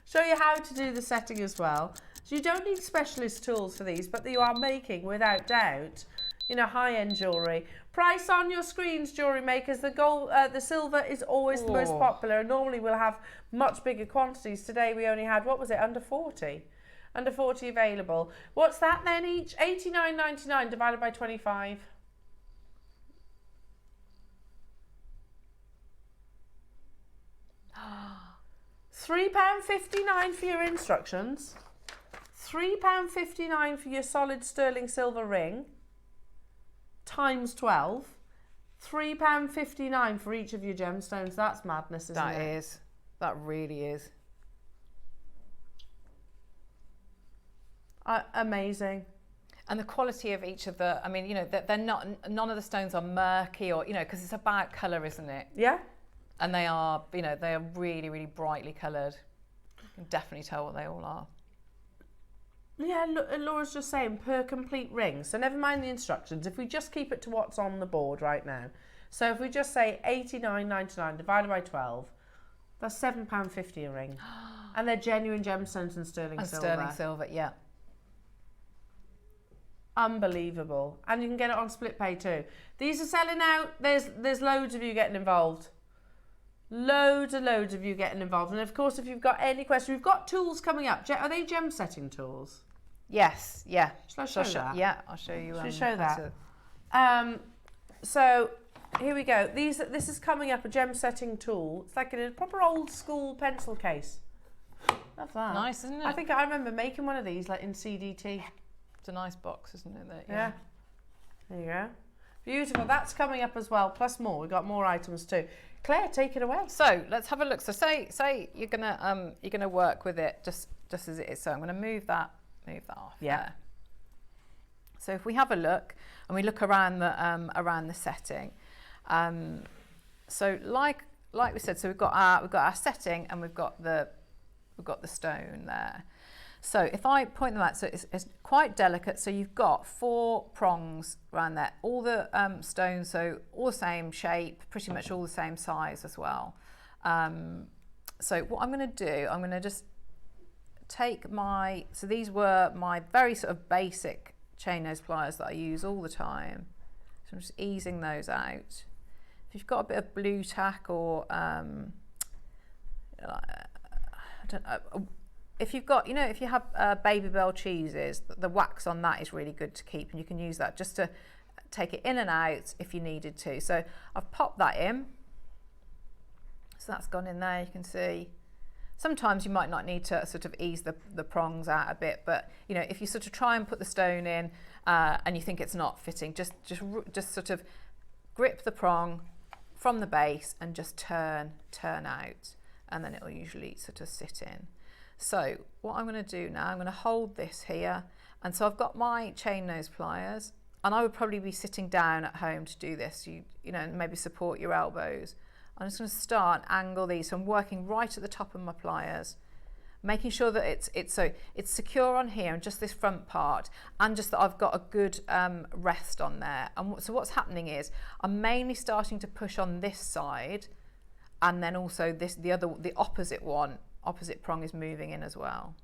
[SPEAKER 1] Show you how to do the setting as well. So you don't need specialist tools for these, but you are making, without doubt, you know, high-end jewellery. Price on your screens, jewellery makers. The gold, the silver is always the most popular. And normally we'll have much bigger quantities. Today we only had, what was it, under 40? Under 40 available. What's that then each? £89.99 divided by 25. £3.59 for your instructions, £3.59 for your solid sterling silver ring, times 12, £3.59 for each of your gemstones. That's madness, isn't it?
[SPEAKER 2] That is. That really is.
[SPEAKER 1] Amazing.
[SPEAKER 2] And the quality of each of the, I mean, you know, they're not, none of the stones are murky or, you know, because it's about colour, isn't it?
[SPEAKER 1] Yeah.
[SPEAKER 2] And they are, you know, they are really, really brightly coloured. You can definitely tell what they all are.
[SPEAKER 1] Yeah, Laura's just saying per complete ring. So never mind the instructions. If we just keep it to what's on the board right now. So if we just say £89.99 divided by 12, that's £7.50 a ring. And they're genuine gemstones and sterling silver.
[SPEAKER 2] And sterling silver, yeah.
[SPEAKER 1] Unbelievable. And you can get it on split pay too. These are selling out. There's loads of you getting involved. Loads and loads of you getting involved. And of course, if you've got any questions, we've got tools coming up. Are they gem setting tools?
[SPEAKER 2] Yes, yeah.
[SPEAKER 1] Shall I show that?
[SPEAKER 2] Yeah, I'll show you.
[SPEAKER 1] Should we show
[SPEAKER 2] how
[SPEAKER 1] that? So here we go. This is coming up, a gem setting tool. It's like in a proper old school pencil case. Love that.
[SPEAKER 2] Nice, isn't it?
[SPEAKER 1] I think I remember making one of these like in CDT.
[SPEAKER 2] It's a nice box, isn't it?
[SPEAKER 1] Yeah. There you go. Beautiful. That's coming up as well. Plus more. We've got more items too. Claire, take it away.
[SPEAKER 2] So let's have a look. So say you're gonna work with it just as it is. So I'm gonna move that off.
[SPEAKER 1] Yeah.
[SPEAKER 2] There. So if we have a look and we look around the setting, so like we said, so we've got our setting and we've got the stone there. So if I point them out, so it's quite delicate. So you've got 4 prongs around there, all the stones, so all the same shape, pretty much all the same size as well. So what I'm going to do, I'm going to just take so these were my very sort of basic chain nose pliers that I use all the time. So I'm just easing those out. If you've got a bit of blue tack or I don't know, if you've got, if you have Baby Bell cheeses, the wax on that is really good to keep, and you can use that just to take it in and out if you needed to. So I've popped that in. So that's gone in there, you can see. Sometimes you might not need to sort of ease the prongs out a bit, but if you sort of try and put the stone in and you think it's not fitting, just sort of grip the prong from the base and just turn out, and then it will usually sort of sit in. So what I'm going to do now, I'm going to hold this here, and so I've got my chain nose pliers, and I would probably be sitting down at home to do this. You know, maybe support your elbows. I'm just going to start and angle these. So I'm working right at the top of my pliers, making sure that it's secure on here and just this front part, and just that I've got a good rest on there. And so what's happening is I'm mainly starting to push on this side, and then also the opposite prong is moving in as well.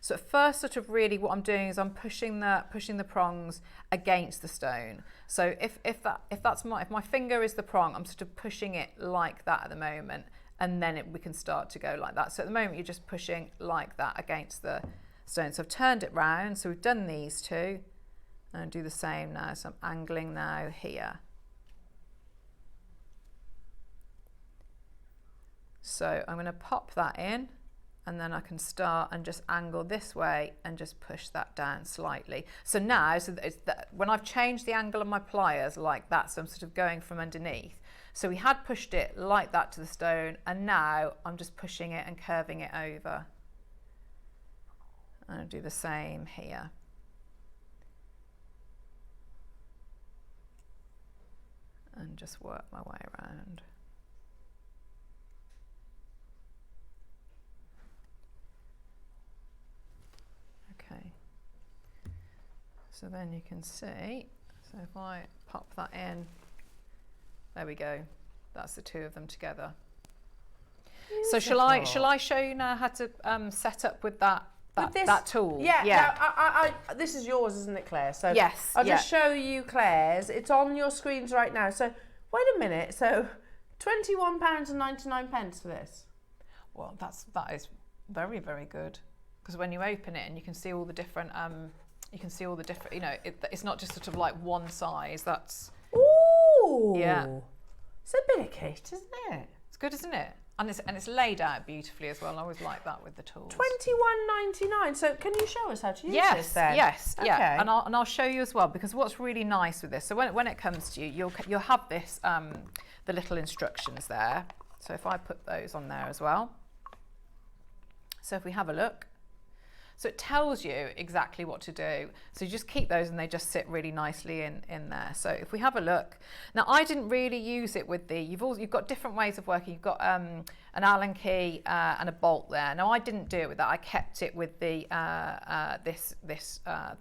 [SPEAKER 2] So at first, sort of really what I'm doing is I'm pushing the prongs against the stone. So if my finger is the prong, I'm sort of pushing it like that at the moment, and then we can start to go like that. So at the moment you're just pushing like that against the stone. So I've turned it round. So we've done these two, and do the same now. So I'm angling now here. So I'm going to pop that in, and then I can start and just angle this way and just push that down slightly. So now, when I've changed the angle of my pliers like that, so I'm sort of going from underneath. So we had pushed it like that to the stone, and now I'm just pushing it and curving it over. And I'll do the same here. And just work my way around. So then you can see, so if I pop that in, there we go. That's the two of them together. Beautiful. So shall I show you now how to set up with that tool?
[SPEAKER 1] Yeah. Yeah. No, this is yours, isn't it, Claire? So
[SPEAKER 2] yes.
[SPEAKER 1] I'll just show you Claire's. It's on your screens right now. So wait a minute. So £21.99 for this.
[SPEAKER 2] Well, that is very, very good, because when you open it and you can see all the different it's not just sort of like one size. That's yeah.
[SPEAKER 1] It's a bit of kit, isn't it?
[SPEAKER 2] It's good, isn't it? And it's laid out beautifully as well. I always like that with the tools.
[SPEAKER 1] £21.99. So can you show us how to use this then?
[SPEAKER 2] Yes,
[SPEAKER 1] okay.
[SPEAKER 2] Yeah. And I'll show you as well, because what's really nice with this. So when it comes to you, you'll have this the little instructions there. So if I put those on there as well. So if we have a look. So it tells you exactly what to do. So you just keep those, and they just sit really nicely in there. So if we have a look, now I didn't really use it with you've got different ways of working. You've got an Allen key and a bolt there. Now I didn't do it with that. I kept it with the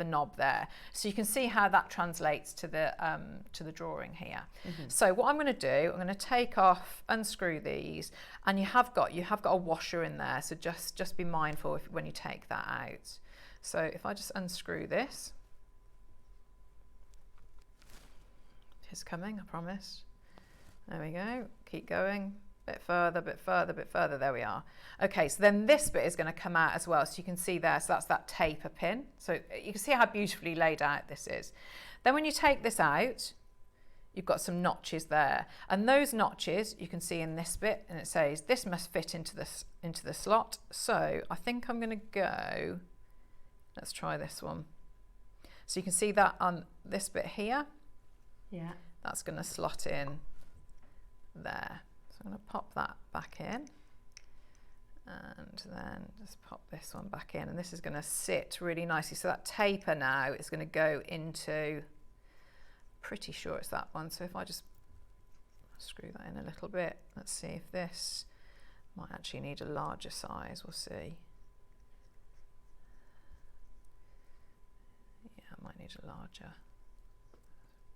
[SPEAKER 2] knob there. So you can see how that translates to the drawing here. Mm-hmm. So what I'm going to do, I'm going to take off, unscrew these, and you have got a washer in there. So just be mindful when you take that out. So if I just unscrew this, it's coming, I promise. There we go. Keep going. Bit further, bit further, bit further. There we are. Okay, so then this bit is going to come out as well. So you can see there, so that's that taper pin. So you can see how beautifully laid out this is. Then when you take this out, you've got some notches there. And those notches you can see in this bit, and it says this must fit into the slot. So I think I'm going to go, let's try this one. So you can see that on this bit here.
[SPEAKER 1] Yeah.
[SPEAKER 2] That's going to slot in there. So I'm going to pop that back in, And then just pop this one back in, and this is going to sit really nicely. So that taper now is going to go into, pretty sure it's that one. So if I just screw that in a little bit, let's see if this might actually need a larger size. We'll see. Yeah, I might need a larger.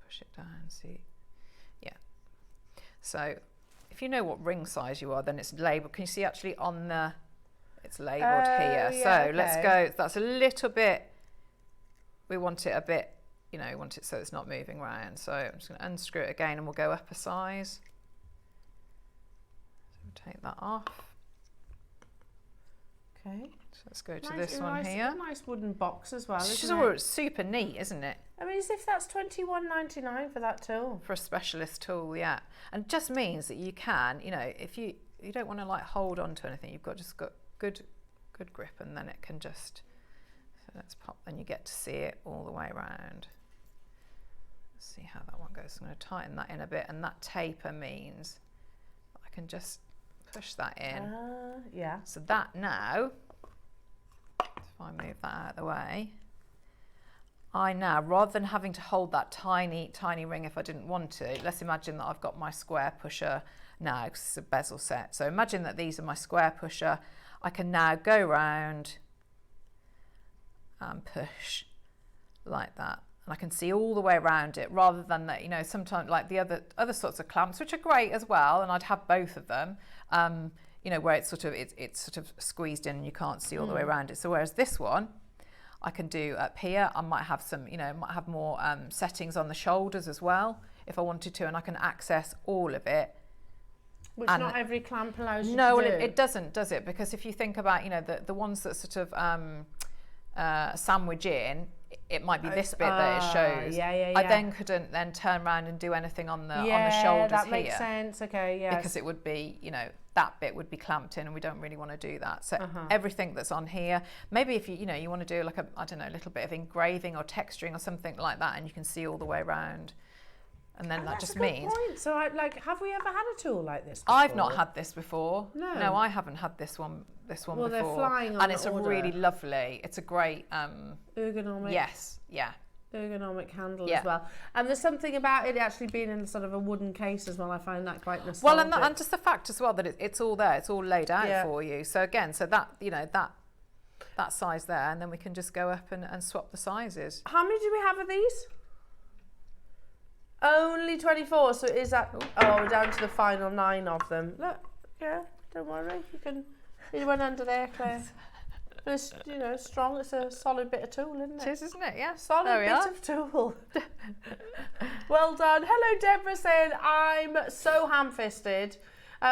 [SPEAKER 2] Push it down, see. Yeah. So if you know what ring size you are, then it's labelled. Can you see actually on the, it's labelled here.
[SPEAKER 1] Yeah,
[SPEAKER 2] so
[SPEAKER 1] okay.
[SPEAKER 2] let's go, that's a little bit, we want it a bit, you know, we want it so it's not moving around. So I'm just going to unscrew it again and we'll go up a size. So we'll take that off.
[SPEAKER 1] Okay.
[SPEAKER 2] So let's go to this one here.
[SPEAKER 1] Nice wooden box as well,
[SPEAKER 2] It's
[SPEAKER 1] isn't it?
[SPEAKER 2] super neat, isn't it?
[SPEAKER 1] I mean, as if that's $21.99 for that tool.
[SPEAKER 2] For a specialist tool, yeah. And it just means that you can, you know, if you don't want to like hold on to anything, you've just got good grip, and then it can just, so let's pop, then you get to see it all the way around. Let's see how that one goes. I'm going to tighten that in a bit, and that taper means I can just push that in.
[SPEAKER 1] Yeah.
[SPEAKER 2] So that now, if I move that out of the way, I now, rather than having to hold that tiny ring if I didn't want to, let's imagine that I've got my square pusher now, because it's a bezel set. So imagine that these are my square pusher. I can now go round and push like that. And I can see all the way around it, rather than that, you know, sometimes like the other sorts of clamps, which are great as well, and I'd have both of them, you know, where it's sort of squeezed in and you can't see all the way around it. So whereas this one, I can do up here. I might have some, you know, might have more settings on the shoulders as well if I wanted to, and I can access all of it.
[SPEAKER 1] Which
[SPEAKER 2] And
[SPEAKER 1] not every clamp allows you
[SPEAKER 2] no,
[SPEAKER 1] to do.
[SPEAKER 2] well, it doesn't, does it? Because if you think about, you know, the ones that sort of sandwich in, it might be this bit that it shows.
[SPEAKER 1] Yeah.
[SPEAKER 2] I then couldn't then turn around and do anything on the shoulders
[SPEAKER 1] Yeah, that
[SPEAKER 2] here.
[SPEAKER 1] makes sense. Okay, yeah.
[SPEAKER 2] Because it would be, you know, that bit would be clamped in, and we don't really want to do that. So everything that's on here, maybe if you know, you want to do like a, I don't know, a little bit of engraving or texturing or something like that, and you can see all the way around. And then that just means.
[SPEAKER 1] Point. So, have we ever had a tool like this before?
[SPEAKER 2] I've not had this before.
[SPEAKER 1] No,
[SPEAKER 2] I haven't had this one before.
[SPEAKER 1] Well, they're flying on
[SPEAKER 2] and it's
[SPEAKER 1] order.
[SPEAKER 2] a really lovely. It's a great
[SPEAKER 1] ergonomic.
[SPEAKER 2] Yes, yeah.
[SPEAKER 1] Ergonomic handle
[SPEAKER 2] Yeah.
[SPEAKER 1] as well. And there's something about it actually being in sort of a wooden case as well. I find that quite nostalgic.
[SPEAKER 2] Well, and just the fact as well that it's all there. It's all laid out
[SPEAKER 1] Yeah.
[SPEAKER 2] for you. So again, so that, you know, that size there, and then we can just go up and swap the sizes.
[SPEAKER 1] How many do we have of these? Only 24, so is that... Oh, we're down to the final 9 of them. Look, yeah, don't worry. You went under there, Claire. But it's, you know, strong. It's a solid bit of tool, isn't it?
[SPEAKER 2] It is, isn't it? Yeah.
[SPEAKER 1] Solid bit of tool. Well done. Hello, Deborah, saying, I'm so ham-fisted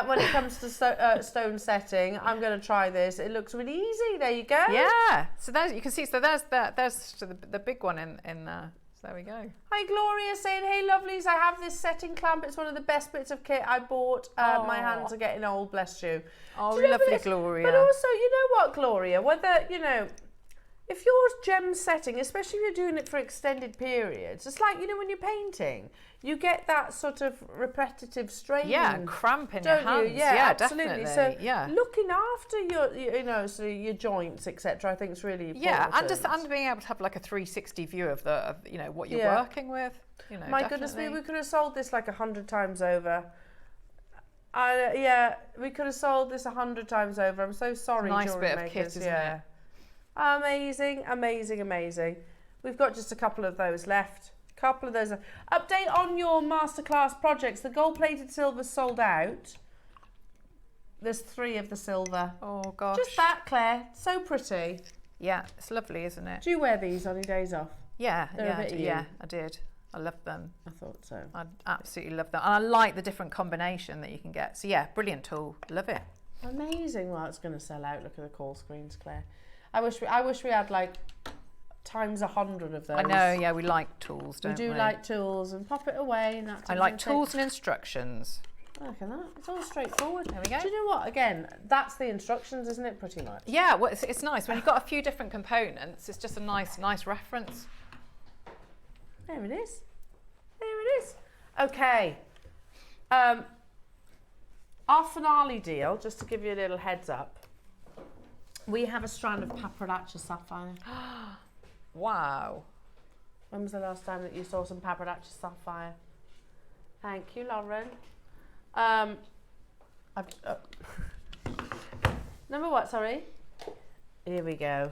[SPEAKER 1] when it comes to stone setting. I'm going to try this. It looks really easy. There you go.
[SPEAKER 2] Yeah. So there's, you can see, so there's the big one in there. So there we go.
[SPEAKER 1] Hi, Gloria, saying, hey, lovelies, I have this setting clamp. It's one of the best bits of kit I bought. My hands are getting old, bless you.
[SPEAKER 2] Oh,
[SPEAKER 1] Do you know
[SPEAKER 2] lovely,
[SPEAKER 1] this?
[SPEAKER 2] Gloria.
[SPEAKER 1] But also, you know what, Gloria, whether, you know, if you're gem setting, especially if you're doing it for extended periods, it's like, you know, when you're painting, you get that sort of repetitive strain.
[SPEAKER 2] Yeah, cramp in your hands.
[SPEAKER 1] You? Yeah,
[SPEAKER 2] absolutely.
[SPEAKER 1] So
[SPEAKER 2] yeah.
[SPEAKER 1] looking after your, you know, so your joints, etc., I think is really important.
[SPEAKER 2] Yeah, and being able to have like a 360 view of you know, what you're working with. You know,
[SPEAKER 1] my goodness me, we could have sold this like 100 times over. Yeah, we could have sold this 100 times over. I'm so sorry,
[SPEAKER 2] nice bit
[SPEAKER 1] JewelleryMakers.
[SPEAKER 2] of kit, isn't it?
[SPEAKER 1] Amazing, amazing, amazing. We've got just a couple of those left. Couple of those. Update on your masterclass projects. The gold-plated silver sold out. There's 3 of the silver.
[SPEAKER 2] Oh gosh.
[SPEAKER 1] Just that, Claire. So pretty.
[SPEAKER 2] Yeah, it's lovely, isn't it?
[SPEAKER 1] Do you wear these on your days off?
[SPEAKER 2] Yeah,
[SPEAKER 1] They're a bit
[SPEAKER 2] I did. I love them.
[SPEAKER 1] I thought so.
[SPEAKER 2] I absolutely love them. And I like the different combination that you can get. So yeah, brilliant tool. Love it.
[SPEAKER 1] Amazing. Well, it's going to sell out. Look at the call screens, Claire. I wish we had like times 100 of those.
[SPEAKER 2] I know. Yeah, we like tools, don't we?
[SPEAKER 1] We do like tools, and pop it away. And that
[SPEAKER 2] I like tools and instructions.
[SPEAKER 1] Look at that. It's all straightforward.
[SPEAKER 2] There we go.
[SPEAKER 1] Do you know what? Again, that's the instructions, isn't it? Pretty much.
[SPEAKER 2] Yeah. Well, it's nice when you've got a few different components. It's just a nice reference.
[SPEAKER 1] There it is. There it is. Okay. Our finale deal, just to give you a little heads up, We have a strand of Papradacha sapphire.
[SPEAKER 2] Wow.
[SPEAKER 1] When was the last time that you saw some Papradacha sapphire? Thank you, Lauren. Number what, sorry? Here we go.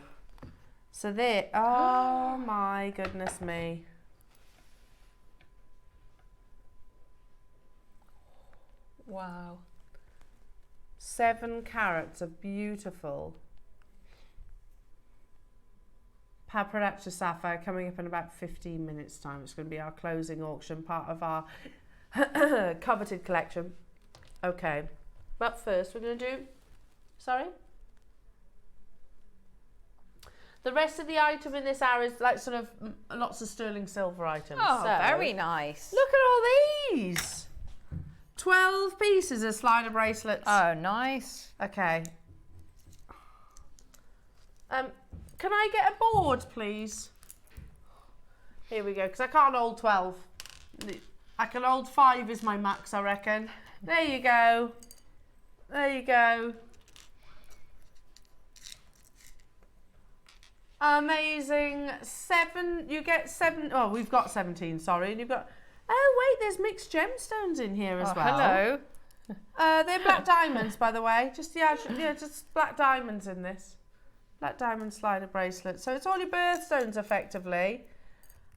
[SPEAKER 1] So there, oh my goodness me.
[SPEAKER 2] Wow.
[SPEAKER 1] 7 carats of beautiful Papradacha sapphire coming up in about 15 minutes time. It's going to be our closing auction, part of our coveted collection. Okay, but first we're going to do, sorry? The rest of the item in this hour is like sort of lots of sterling silver items.
[SPEAKER 2] Oh,
[SPEAKER 1] So,
[SPEAKER 2] very nice.
[SPEAKER 1] look at all these. 12 pieces of slider bracelets.
[SPEAKER 2] Oh, nice.
[SPEAKER 1] Okay. Can I get a board, please? Here we go, because I can't hold 12. I can hold 5 is my max, I reckon. There you go. There you go. Amazing. 7, you get 7, oh, we've got 17, sorry. And you've got, oh wait, there's mixed gemstones in here as well.
[SPEAKER 2] Hello.
[SPEAKER 1] They're black diamonds, by the way. Just, yeah, just black diamonds in this. Black diamond slider bracelet. So it's all your birthstones, effectively.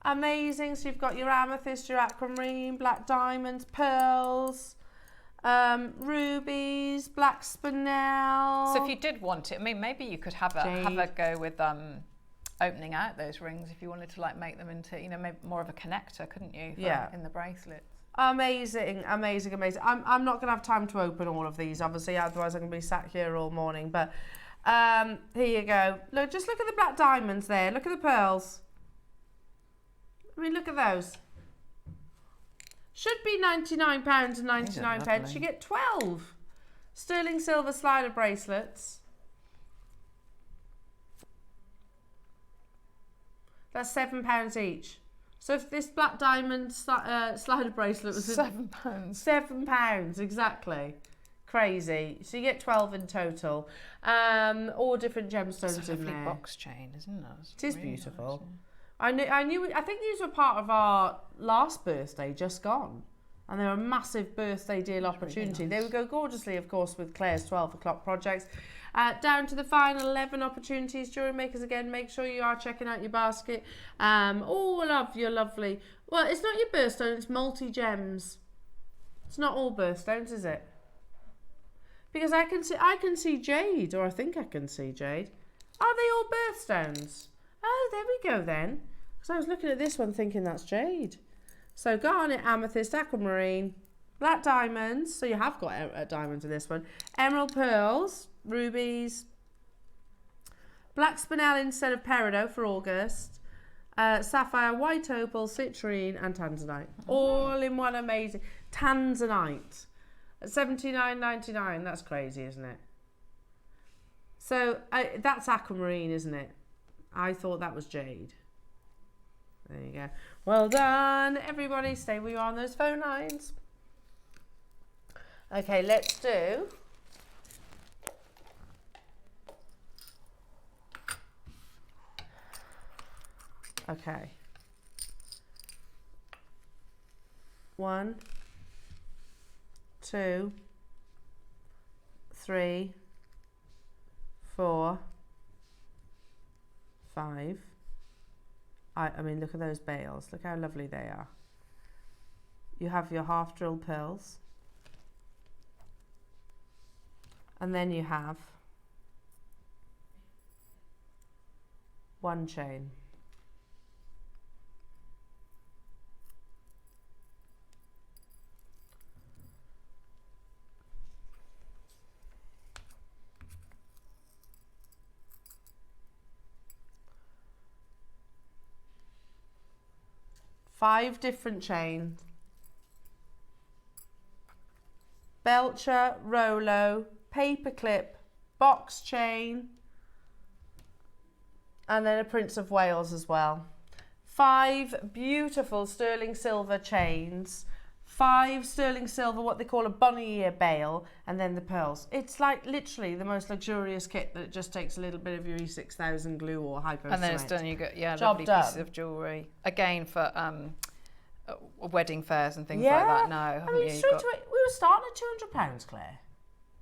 [SPEAKER 1] Amazing. So you've got your amethyst, your aquamarine, black diamonds, pearls, rubies, black spinel.
[SPEAKER 2] So if you did want it, I mean, maybe you could have a go with opening out those rings if you wanted to like make them into, you know, maybe more of a connector, couldn't you? In the bracelets.
[SPEAKER 1] Amazing, amazing, amazing. I'm not going to have time to open all of these, obviously, otherwise I'm going to be sat here all morning. But here you go. Look, just look at the black diamonds there. Look at the pearls. I mean, look at those. Should be £99 and 99 pence. You get 12 sterling silver slider bracelets. That's £7 each. So if this black diamond slider bracelet was
[SPEAKER 2] £7.
[SPEAKER 1] £7, exactly. Crazy. So you get 12 in total. All different gemstones
[SPEAKER 2] It's a
[SPEAKER 1] in
[SPEAKER 2] lovely
[SPEAKER 1] there.
[SPEAKER 2] box chain, isn't it?
[SPEAKER 1] It is
[SPEAKER 2] really
[SPEAKER 1] beautiful.
[SPEAKER 2] nice, yeah.
[SPEAKER 1] I think these were part of our last birthday just gone. And they were a massive birthday deal opportunity.
[SPEAKER 2] Really nice.
[SPEAKER 1] They would go gorgeously, of course, with Claire's 12 o'clock projects. Down to the final 11 opportunities. Jewellery makers, again, make sure you are checking out your basket. All of your lovely... Well, it's not your birthstone, it's multi-gems. It's not all birthstones, is it? Because I can see Jade, or I think I can see Jade. Are they all birthstones? Oh, there we go then. Because I was looking at this one thinking that's Jade. So garnet, amethyst, aquamarine, black diamonds. So you have got diamonds in this one. Emerald pearls, rubies, black spinel instead of peridot for August. Sapphire, white opal, citrine and tanzanite. All in one amazing. Tanzanite. At $79.99. That's crazy, isn't it? So that's aquamarine, isn't it? I thought that was Jade. There you go. Well done, everybody. Stay where you are on those phone lines. Okay, let's do... Okay. 1, 2, 3, 4, 5. I mean, look at those bales. Look how lovely they are. You have your half drill pearls. And then you have 1 chain. Five different chains. Belcher, Rolo, paperclip, box chain, and then a Prince of Wales as well. 5 beautiful sterling silver chains, 5 sterling silver, what they call a bunny ear bail, and then the pearls. It's like literally the most luxurious kit that it just takes a little bit of your E6000 glue or hypo
[SPEAKER 2] And then it's
[SPEAKER 1] cement.
[SPEAKER 2] done. You get
[SPEAKER 1] Job
[SPEAKER 2] lovely
[SPEAKER 1] done.
[SPEAKER 2] pieces of jewellery again for wedding fairs and things like that. No,
[SPEAKER 1] I
[SPEAKER 2] haven't
[SPEAKER 1] mean,
[SPEAKER 2] you?
[SPEAKER 1] straight
[SPEAKER 2] Got-
[SPEAKER 1] away, we were starting at £200, Claire.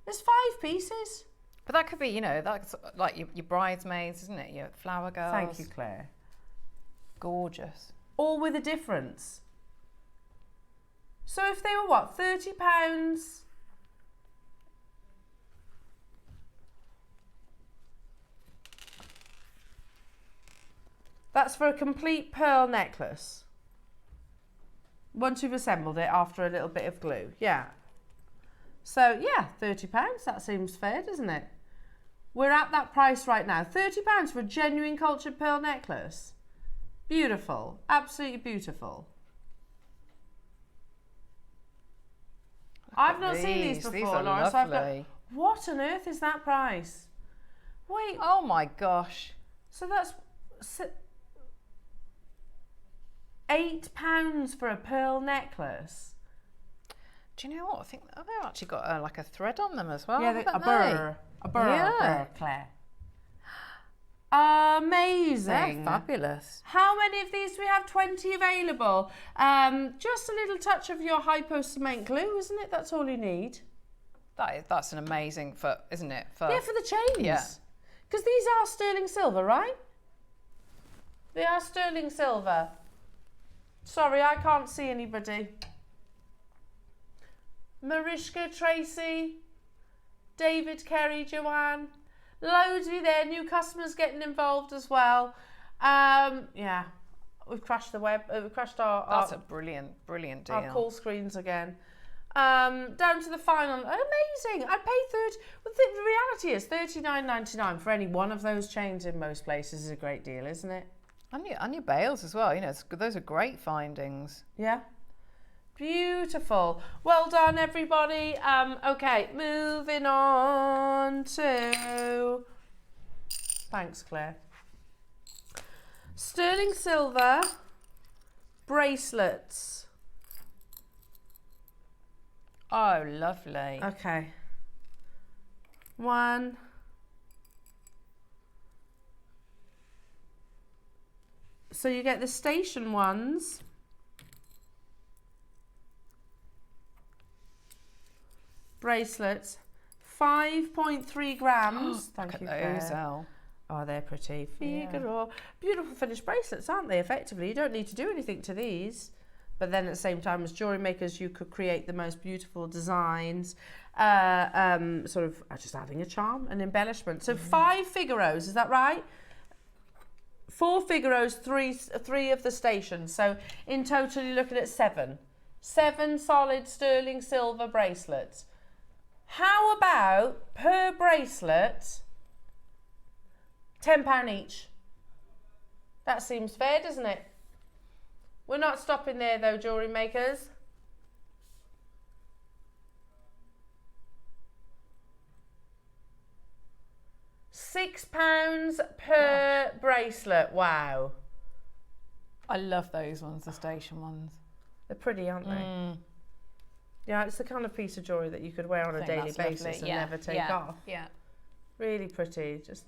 [SPEAKER 1] There's 5 pieces.
[SPEAKER 2] But that could be, you know, that's like your bridesmaids, isn't it? Your flower girls.
[SPEAKER 1] Thank you, Claire.
[SPEAKER 2] Gorgeous.
[SPEAKER 1] All with a difference. So if they were what, £30? That's for a complete pearl necklace. Once you've assembled it after a little bit of glue, yeah. So yeah, £30, that seems fair, doesn't it? We're at that price right now. £30 for a genuine cultured pearl necklace. Beautiful, absolutely beautiful. I've not seen these before,
[SPEAKER 2] are
[SPEAKER 1] Laura, so I've got,
[SPEAKER 2] lovely.
[SPEAKER 1] what on earth is that price? Wait,
[SPEAKER 2] Oh my gosh.
[SPEAKER 1] so that's £8 for a pearl necklace.
[SPEAKER 2] Do you know what? I think they've actually got like a thread on them as well.
[SPEAKER 1] Yeah,
[SPEAKER 2] haven't
[SPEAKER 1] a
[SPEAKER 2] they?
[SPEAKER 1] burr,
[SPEAKER 2] Yeah.
[SPEAKER 1] Claire. Amazing.
[SPEAKER 2] They're fabulous.
[SPEAKER 1] How many of these do we have? 20 available. Just a little touch of your hypo cement glue, isn't it? That's all you need.
[SPEAKER 2] That's an amazing isn't it?
[SPEAKER 1] Yeah, for the chains.
[SPEAKER 2] Yeah.
[SPEAKER 1] Because these are sterling silver, right? They are sterling silver. Sorry, I can't see anybody. Mariska, Tracy, David, Kerry, Joanne. Loads of you there. New customers getting involved as well. Yeah, we've crashed the web. We've crashed
[SPEAKER 2] That's a brilliant deal.
[SPEAKER 1] our call screens again. Down to the final. Amazing. I pay well, the reality is $39.99 for any one of those chains in most places is a great deal, isn't it?
[SPEAKER 2] And your bales as well. You know, those are great findings.
[SPEAKER 1] Yeah. Beautiful. Well done, everybody. Okay, moving on to... Thanks, Claire. Sterling silver bracelets.
[SPEAKER 2] Oh, lovely.
[SPEAKER 1] Okay. One. So you get the station ones. Bracelets. 5.3 grams. Thank you,
[SPEAKER 2] Look at those,
[SPEAKER 1] Claire.
[SPEAKER 2] Elle.
[SPEAKER 1] Oh, they're pretty.
[SPEAKER 2] Yeah.
[SPEAKER 1] Figaro. Beautiful finished bracelets, aren't they, effectively? You don't need to do anything to these. But then at the same time, as jewellery makers, you could create the most beautiful designs, sort of just adding a charm and embellishment. So 5 Figaros, is that right? 4 Figaros, three of the stations. So in total, you're looking at 7. 7 solid sterling silver bracelets. How about per bracelet, £10 each? That seems fair, doesn't it? We're not stopping there though, jewellery makers. £6 per bracelet. Wow.
[SPEAKER 2] I love those ones, the station ones.
[SPEAKER 1] They're pretty, aren't they? Yeah, it's the kind of piece of jewellery that you could wear on a daily basis and never take off.
[SPEAKER 2] Yeah.
[SPEAKER 1] Really pretty, just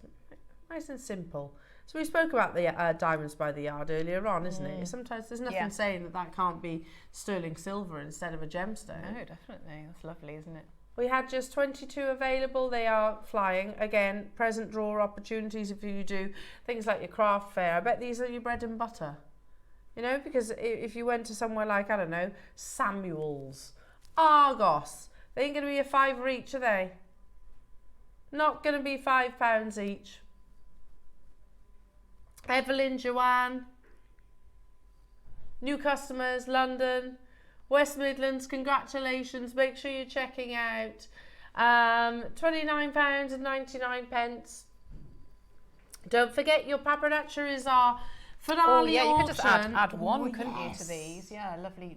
[SPEAKER 1] nice and simple. So we spoke about the diamonds by the yard earlier on, isn't it? Sometimes there's nothing saying that can't be sterling silver instead of a gemstone.
[SPEAKER 2] No, definitely. That's lovely, isn't it?
[SPEAKER 1] We had just 22 available. They are flying. Again, present draw opportunities if you do things like your craft fair. I bet these are your bread and butter. You know, because if you went to somewhere like, I don't know, Samuel's, Argos, they ain't going to be a £5 each, are they? Not going to be £5 each. Evelyn, Joanne, new customers, London, West Midlands, congratulations. Make sure you're checking out. £29.99. Don't forget your pappardaccia are finale
[SPEAKER 2] you
[SPEAKER 1] auction.
[SPEAKER 2] could just add one,
[SPEAKER 1] Oh,
[SPEAKER 2] couldn't you,
[SPEAKER 1] yes.
[SPEAKER 2] to these? Yeah, lovely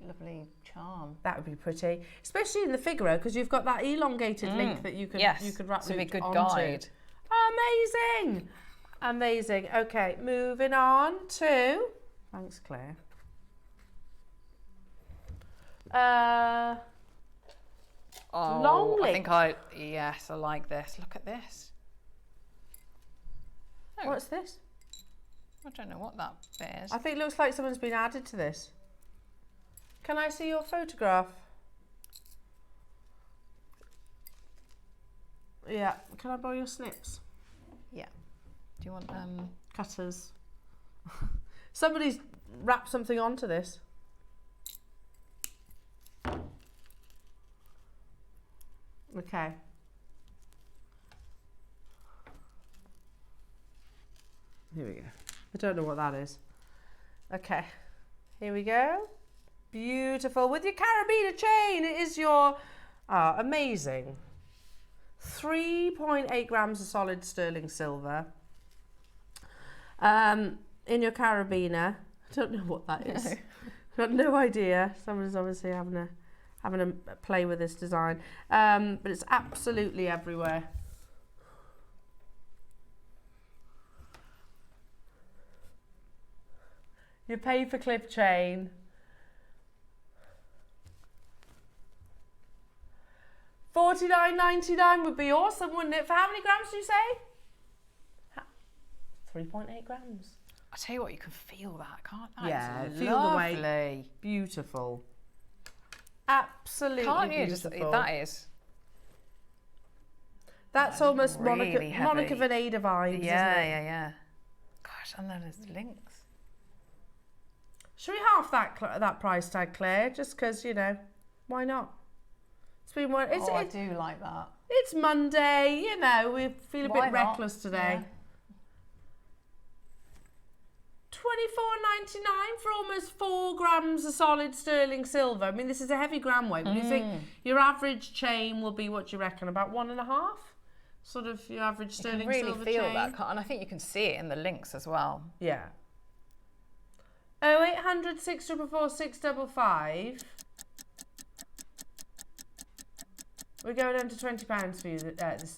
[SPEAKER 2] charm.
[SPEAKER 1] That would be pretty, especially in the Figaro, because you've got that elongated link that you could wrap
[SPEAKER 2] so it'd be a
[SPEAKER 1] root
[SPEAKER 2] good
[SPEAKER 1] onto.
[SPEAKER 2] guide.
[SPEAKER 1] Amazing, amazing. Okay, moving on to. Thanks, Claire.
[SPEAKER 2] Oh,
[SPEAKER 1] Long
[SPEAKER 2] I think yes, I like this. Look at this. Oh,
[SPEAKER 1] What's this?
[SPEAKER 2] I don't know what that bit is.
[SPEAKER 1] I think it looks like someone's been added to this. Can I see your photograph? Yeah. Can I borrow your snips?
[SPEAKER 2] Yeah. Do you want
[SPEAKER 1] Cutters. Somebody's wrapped something onto this. Okay. Here we go. I don't know what that is. Okay. Here we go. Beautiful. With your carabiner chain. It is your amazing 3.8 grams of solid sterling silver. In your carabiner. I don't know what that is. I've got no idea. Someone's obviously having a play with this design. But it's absolutely everywhere. Your paperclip chain. $49.99 would be awesome, wouldn't it? For how many grams do you say? 3.8 grams.
[SPEAKER 2] I tell you what, you can feel that, can't you?
[SPEAKER 1] Yeah,
[SPEAKER 2] It's
[SPEAKER 1] feel the
[SPEAKER 2] lovely.
[SPEAKER 1] weight. Beautiful. Absolutely
[SPEAKER 2] Can't you?
[SPEAKER 1] beautiful.
[SPEAKER 2] That is.
[SPEAKER 1] That's
[SPEAKER 2] That is
[SPEAKER 1] almost
[SPEAKER 2] really
[SPEAKER 1] Monica
[SPEAKER 2] heavy.
[SPEAKER 1] Veneda vibes,
[SPEAKER 2] Yeah,
[SPEAKER 1] isn't it?
[SPEAKER 2] yeah. Gosh, and then there's links.
[SPEAKER 1] Should we half that price tag, Claire? Just because, you know, why not? It's been one.
[SPEAKER 2] I do like that.
[SPEAKER 1] It's Monday, you know, we feel a
[SPEAKER 2] Why
[SPEAKER 1] bit
[SPEAKER 2] not?
[SPEAKER 1] reckless today.
[SPEAKER 2] Yeah.
[SPEAKER 1] $24.99 for almost 4 grams of solid sterling silver. I mean, this is a heavy gram weight. When you think your average chain will be, what do you reckon, about 1.5? Sort of your average
[SPEAKER 2] You
[SPEAKER 1] sterling
[SPEAKER 2] can really
[SPEAKER 1] silver
[SPEAKER 2] feel
[SPEAKER 1] chain.
[SPEAKER 2] that, and I think you can see it in the links as well.
[SPEAKER 1] Yeah. 0800 644 655. We're going under £20 for you this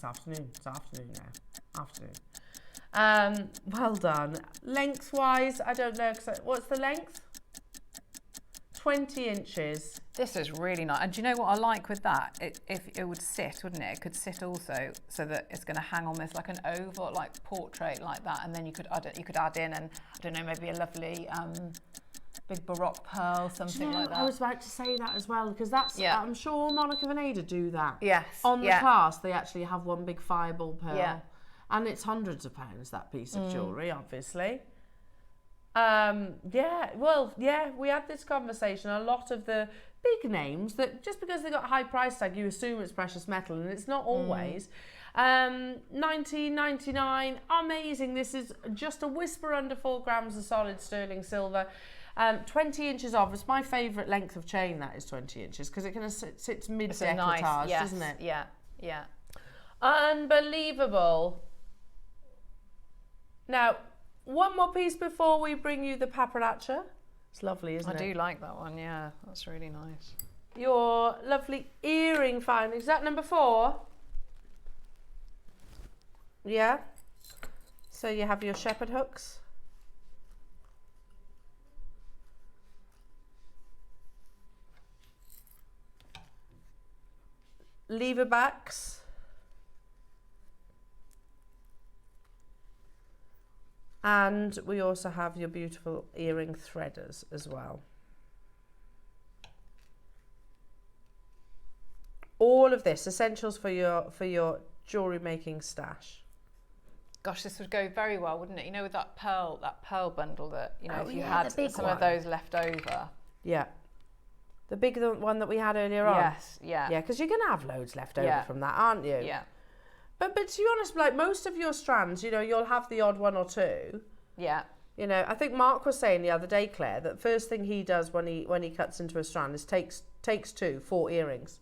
[SPEAKER 1] afternoon. It's afternoon now. Afternoon. Well done. Lengthwise, I don't know. What's the length? 20 inches.
[SPEAKER 2] This is really nice. And do you know what I like with that? If it would sit, wouldn't it? It could sit also, so that it's going to hang almost like an oval, like portrait, like that. And then you could add in, and I don't know, maybe a lovely big Baroque pearl, something like that.
[SPEAKER 1] I was about to say that as well, because that's.
[SPEAKER 2] Yeah.
[SPEAKER 1] I'm sure Monica Veneda do that.
[SPEAKER 2] Yes.
[SPEAKER 1] On the class, they actually have one big fireball pearl.
[SPEAKER 2] Yeah.
[SPEAKER 1] And it's hundreds of pounds, that piece of jewellery, obviously. We had this conversation. A lot of the big names that just because they got a high price tag, you assume it's precious metal, and it's not always. $19.99, amazing. This is just a whisper under 4 grams of solid sterling silver. 20 inches off. It's my favourite length of chain, that is 20 inches, because it kind of sits mid-decolletage, doesn't it?
[SPEAKER 2] Yeah, yeah.
[SPEAKER 1] Unbelievable. Now, one more piece before we bring you the paparazza. It's lovely, isn't it?
[SPEAKER 2] I do like that one, yeah. That's really nice.
[SPEAKER 1] Your lovely earring find. Is that number 4? Yeah. So you have your shepherd hooks. Lever backs. And we also have your beautiful earring threaders as well. All of this, essentials for your jewellery making stash.
[SPEAKER 2] Gosh, this would go very well, wouldn't it? You know, with that pearl bundle that, you know,
[SPEAKER 1] Oh,
[SPEAKER 2] if you
[SPEAKER 1] yeah,
[SPEAKER 2] had
[SPEAKER 1] the big
[SPEAKER 2] some
[SPEAKER 1] one.
[SPEAKER 2] of those left over.
[SPEAKER 1] Yeah. The big one that we had earlier on.
[SPEAKER 2] Yes, yeah.
[SPEAKER 1] Yeah, because you're going to have loads left over
[SPEAKER 2] Yeah.
[SPEAKER 1] from that, aren't you?
[SPEAKER 2] Yeah.
[SPEAKER 1] But to be honest, like most of your strands, you know, you'll have the odd one or two.
[SPEAKER 2] Yeah.
[SPEAKER 1] You know, I think Mark was saying the other day, Claire, that first thing he does when he cuts into a strand is takes 4 earrings.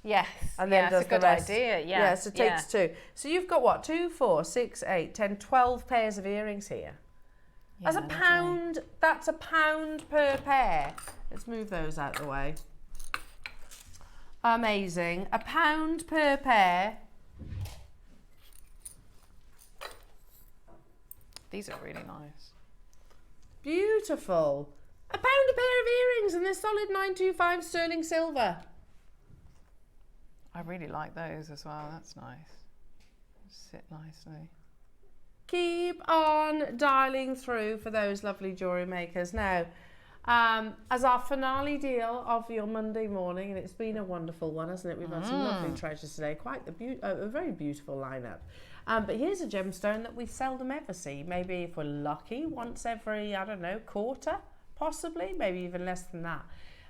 [SPEAKER 2] Yes.
[SPEAKER 1] And then does
[SPEAKER 2] it's a good
[SPEAKER 1] the rest.
[SPEAKER 2] idea. Yeah.
[SPEAKER 1] Yeah, so takes 2. So you've got what? 2, 4, 6, 8, 10, 12 pairs of earrings here. That's
[SPEAKER 2] Yeah,
[SPEAKER 1] £1. That's £1 per pair. Let's move those out of the way. Amazing. £1 per pair.
[SPEAKER 2] These are really nice.
[SPEAKER 1] Beautiful. £1 a pair of earrings, and they're solid 925 sterling silver.
[SPEAKER 2] I really like those as well. That's nice. Sit nicely.
[SPEAKER 1] Keep on dialing through for those lovely jewellery makers. Now, as our finale deal of your Monday morning, and it's been a wonderful one, hasn't it? We've had some lovely treasures today. Quite a very beautiful lineup. But here's a gemstone that we seldom ever see. Maybe if we're lucky, once every, I don't know, quarter, possibly, maybe even less than that.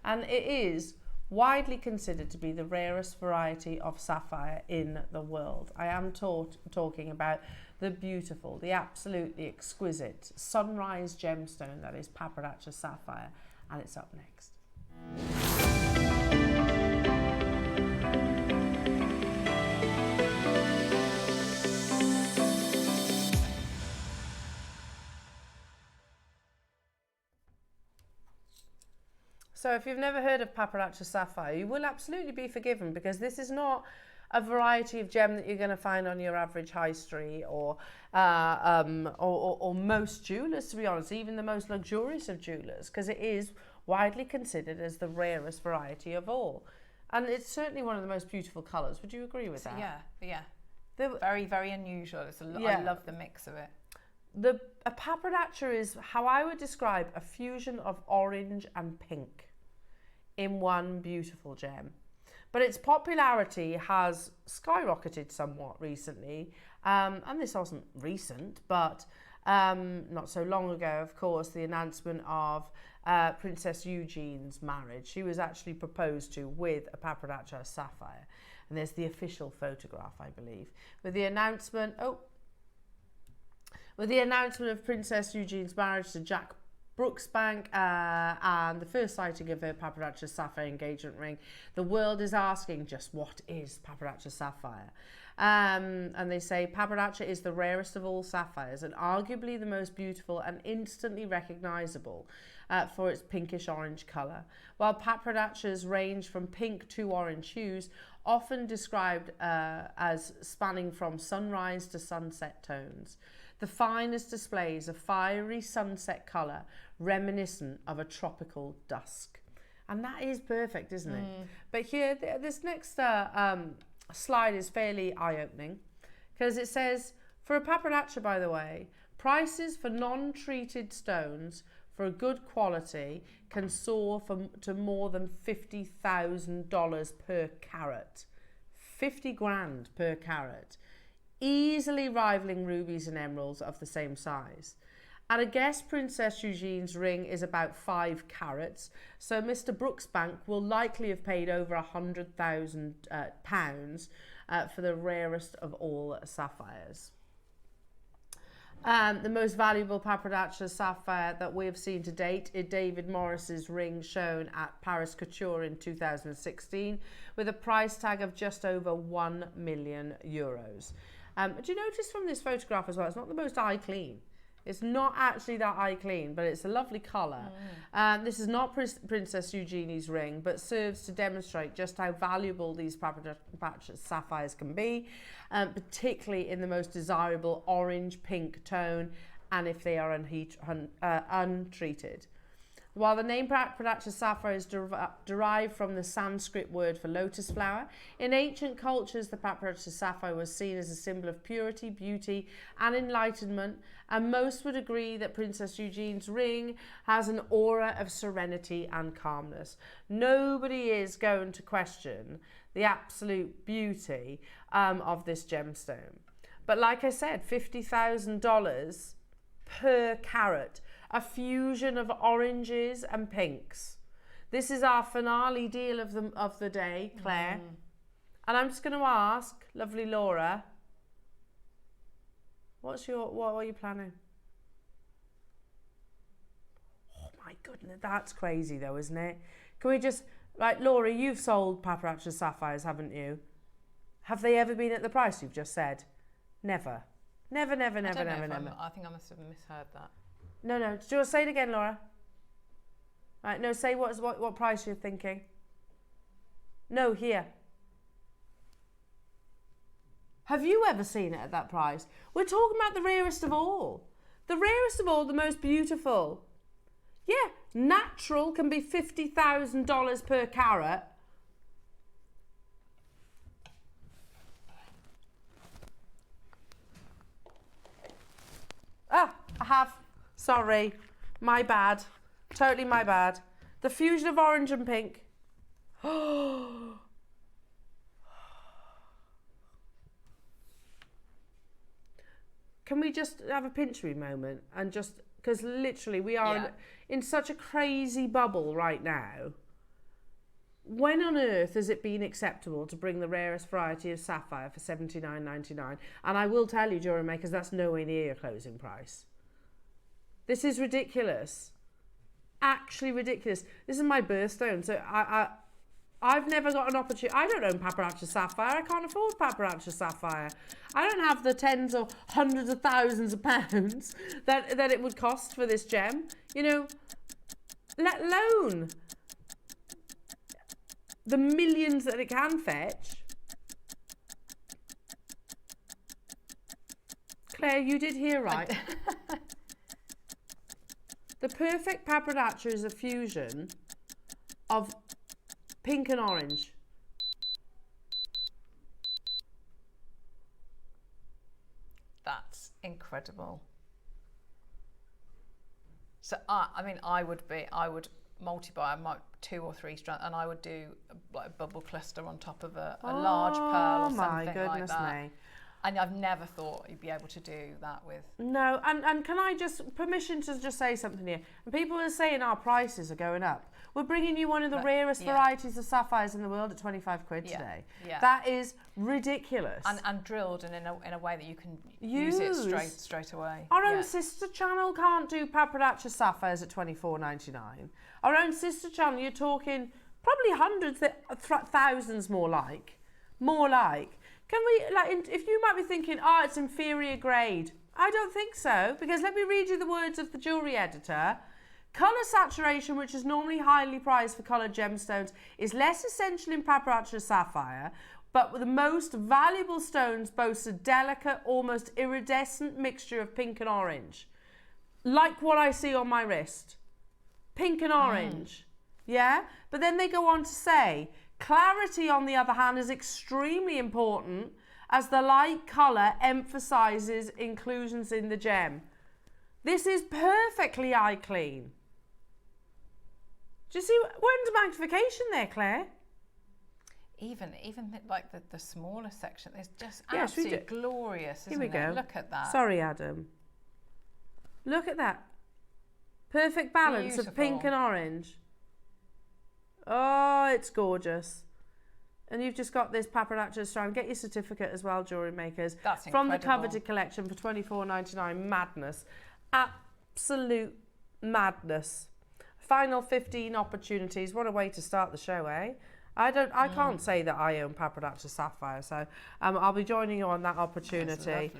[SPEAKER 1] And it is widely considered to be the rarest variety of sapphire in the world. I am talking about the beautiful, the absolutely exquisite sunrise gemstone that is Paparacha sapphire, and it's up next. So if you've never heard of Paparacha sapphire, you will absolutely be forgiven, because this is not a variety of gem that you're going to find on your average high street or most jewellers, to be honest, even the most luxurious of jewellers, because it is widely considered as the rarest variety of all. And it's certainly one of the most beautiful colours. Would you agree with that?
[SPEAKER 2] Yeah. Very, very unusual. I love the mix of it.
[SPEAKER 1] A Paparacha is how I would describe a fusion of orange and pink in one beautiful gem. But its popularity has skyrocketed somewhat recently, and this wasn't recent, but not so long ago, of course, the announcement of Princess Eugene's marriage. She was actually proposed to with a Paparacha sapphire, and there's the official photograph, I believe, with the announcement of Princess Eugene's marriage to Jack Brooksbank and the first sighting of her Paparacha sapphire engagement ring. The world is asking, just what is Paparacha sapphire? And they say Paparacha is the rarest of all sapphires and arguably the most beautiful and instantly recognizable for its pinkish orange color. While Paparachas range from pink to orange hues, often described as spanning from sunrise to sunset tones. The finest displays a fiery sunset colour reminiscent of a tropical dusk. And that is perfect, isn't it? But here, this next slide is fairly eye-opening, because it says, for a Paparacha, by the way, prices for non-treated stones for a good quality can soar to more than $50,000 per carat. 50 grand per carat. Easily rivaling rubies and emeralds of the same size. At a guess, Princess Eugene's ring is about 5 carats, so Mr. Brooksbank will likely have paid over £100,000 for the rarest of all sapphires. The most valuable Paparacha sapphire that we have seen to date is David Morris's ring shown at Paris Couture in 2016 with a price tag of just over €1 million. Do you notice from this photograph as well, it's not the most eye clean. It's not actually that eye clean, but it's a lovely colour. This is not Princess Eugene's ring, but serves to demonstrate just how valuable these Paparacha sapphires can be, particularly in the most desirable orange-pink tone, and if they are untreated. While the name Paparacha sapphire is derived from the Sanskrit word for lotus flower, in ancient cultures the Paparacha sapphire was seen as a symbol of purity, beauty and enlightenment, and most would agree that Princess Eugene's ring has an aura of serenity and calmness. Nobody is going to question the absolute beauty of this gemstone. But like I said, $50,000 per carat. A fusion of oranges and pinks. This is our finale deal of the day, Claire. And I'm just going to ask, lovely Laura, what are you planning? Oh my goodness, that's crazy though, isn't it? Can we just, like, Laura, you've sold Paparacha sapphires, haven't you? Have they ever been at the price you've just said? Never. Never.
[SPEAKER 2] I think I must have misheard that.
[SPEAKER 1] No. Do you want to say it again, Laura? Right, no, say what price you're thinking. No, here. Have you ever seen it at that price? We're talking about the rarest of all. The rarest of all, the most beautiful. Yeah, Natural can be $50,000 per carat. Ah, I have. Sorry. My bad. Totally my bad. The fusion of orange and pink. Can we just have a pinch-me moment and just, because literally we are in such a crazy bubble right now. When on earth has it been acceptable to bring the rarest variety of sapphire for $79.99? And I will tell you, jewellery makers, that's nowhere near your closing price. This is ridiculous. Actually ridiculous. This is my birthstone, so I've never got an opportunity. I don't own paparazzi sapphire. I can't afford paparazzi sapphire. I don't have the tens or hundreds of thousands of pounds that it would cost for this gem. You know, let alone the millions that it can fetch. Claire, you did hear right. The perfect paparazzi is a fusion of pink and orange.
[SPEAKER 2] That's incredible. So I mean, I would multi-buy, I might 2 or 3 strands, and I would do like a bubble cluster on top of a large pearl or something like that. Oh my goodness me. And I've never thought you'd be able to do that with... No,
[SPEAKER 1] and can I just, permission to just say something here? And people are saying our prices are going up. We're bringing you one of the rarest varieties of sapphires in the world at 25 quid today. Yeah. That is ridiculous. And drilled and in a way that you can use it straight away. Our own sister channel can't do paparazzi sapphires at $24.99. Our own sister channel, you're talking probably hundreds, thousands more like. Can we, like, if you might be thinking, oh, it's inferior grade. I don't think so, because let me read you the words of the jewellery editor. Colour saturation, which is normally highly prized for coloured gemstones, is less essential in paparazzi sapphire, but the most valuable stones boast a delicate, almost iridescent mixture of pink and orange. Like what I see on my wrist. Pink and orange. Yeah? But then they go on to say, clarity, on the other hand, is extremely important as the light colour emphasises inclusions in the gem. This is perfectly eye clean. Do you see, we're under magnification there, Claire? Even like the smaller section is just absolutely glorious, isn't it? Here we go. Look at that. Sorry, Adam. Look at that. Perfect balance of pink and orange. Oh, it's gorgeous. And you've just got this paparazzi strand. Get your certificate as well, jewellery makers. That's incredible. From the coveted collection for $24.99. Madness. Absolute madness. Final 15 opportunities. What a way to start the show, eh? I can't say that I own paparazzi sapphire, so I'll be joining you on that opportunity.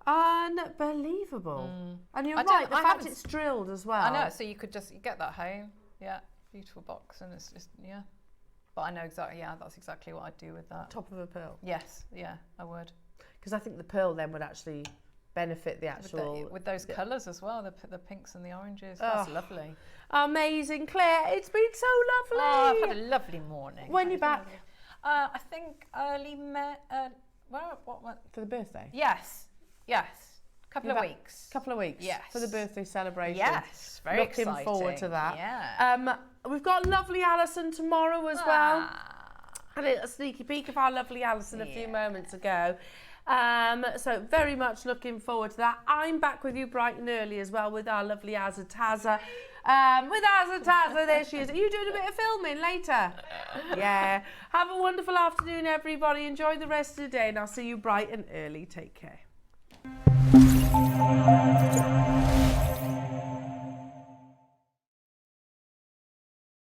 [SPEAKER 1] Unbelievable. And you're right, the fact it's drilled as well. I know, so you could just get that home. Yeah, beautiful box, and it's just, But I know exactly, that's exactly what I'd do with that. Top of a pearl? Yes, yeah, I would. Because I think the pearl then would actually benefit the actual... With those colours as well, the pinks and the oranges. That's lovely. Amazing. Claire, it's been so lovely. Oh, I've had a lovely morning. When are you back? I think early May... what? For the birthday? Yes. Couple of weeks. Yes. For the birthday celebration. Yes, very exciting. Looking forward to that. Yeah. We've got lovely Alison tomorrow as well. I had a sneaky peek of our lovely Alison a few moments ago. So very much looking forward to that. I'm back with you bright and early as well with our lovely Azataza. There she is. Are you doing a bit of filming later? Yeah. Have a wonderful afternoon, everybody. Enjoy the rest of the day, and I'll see you bright and early. Take care.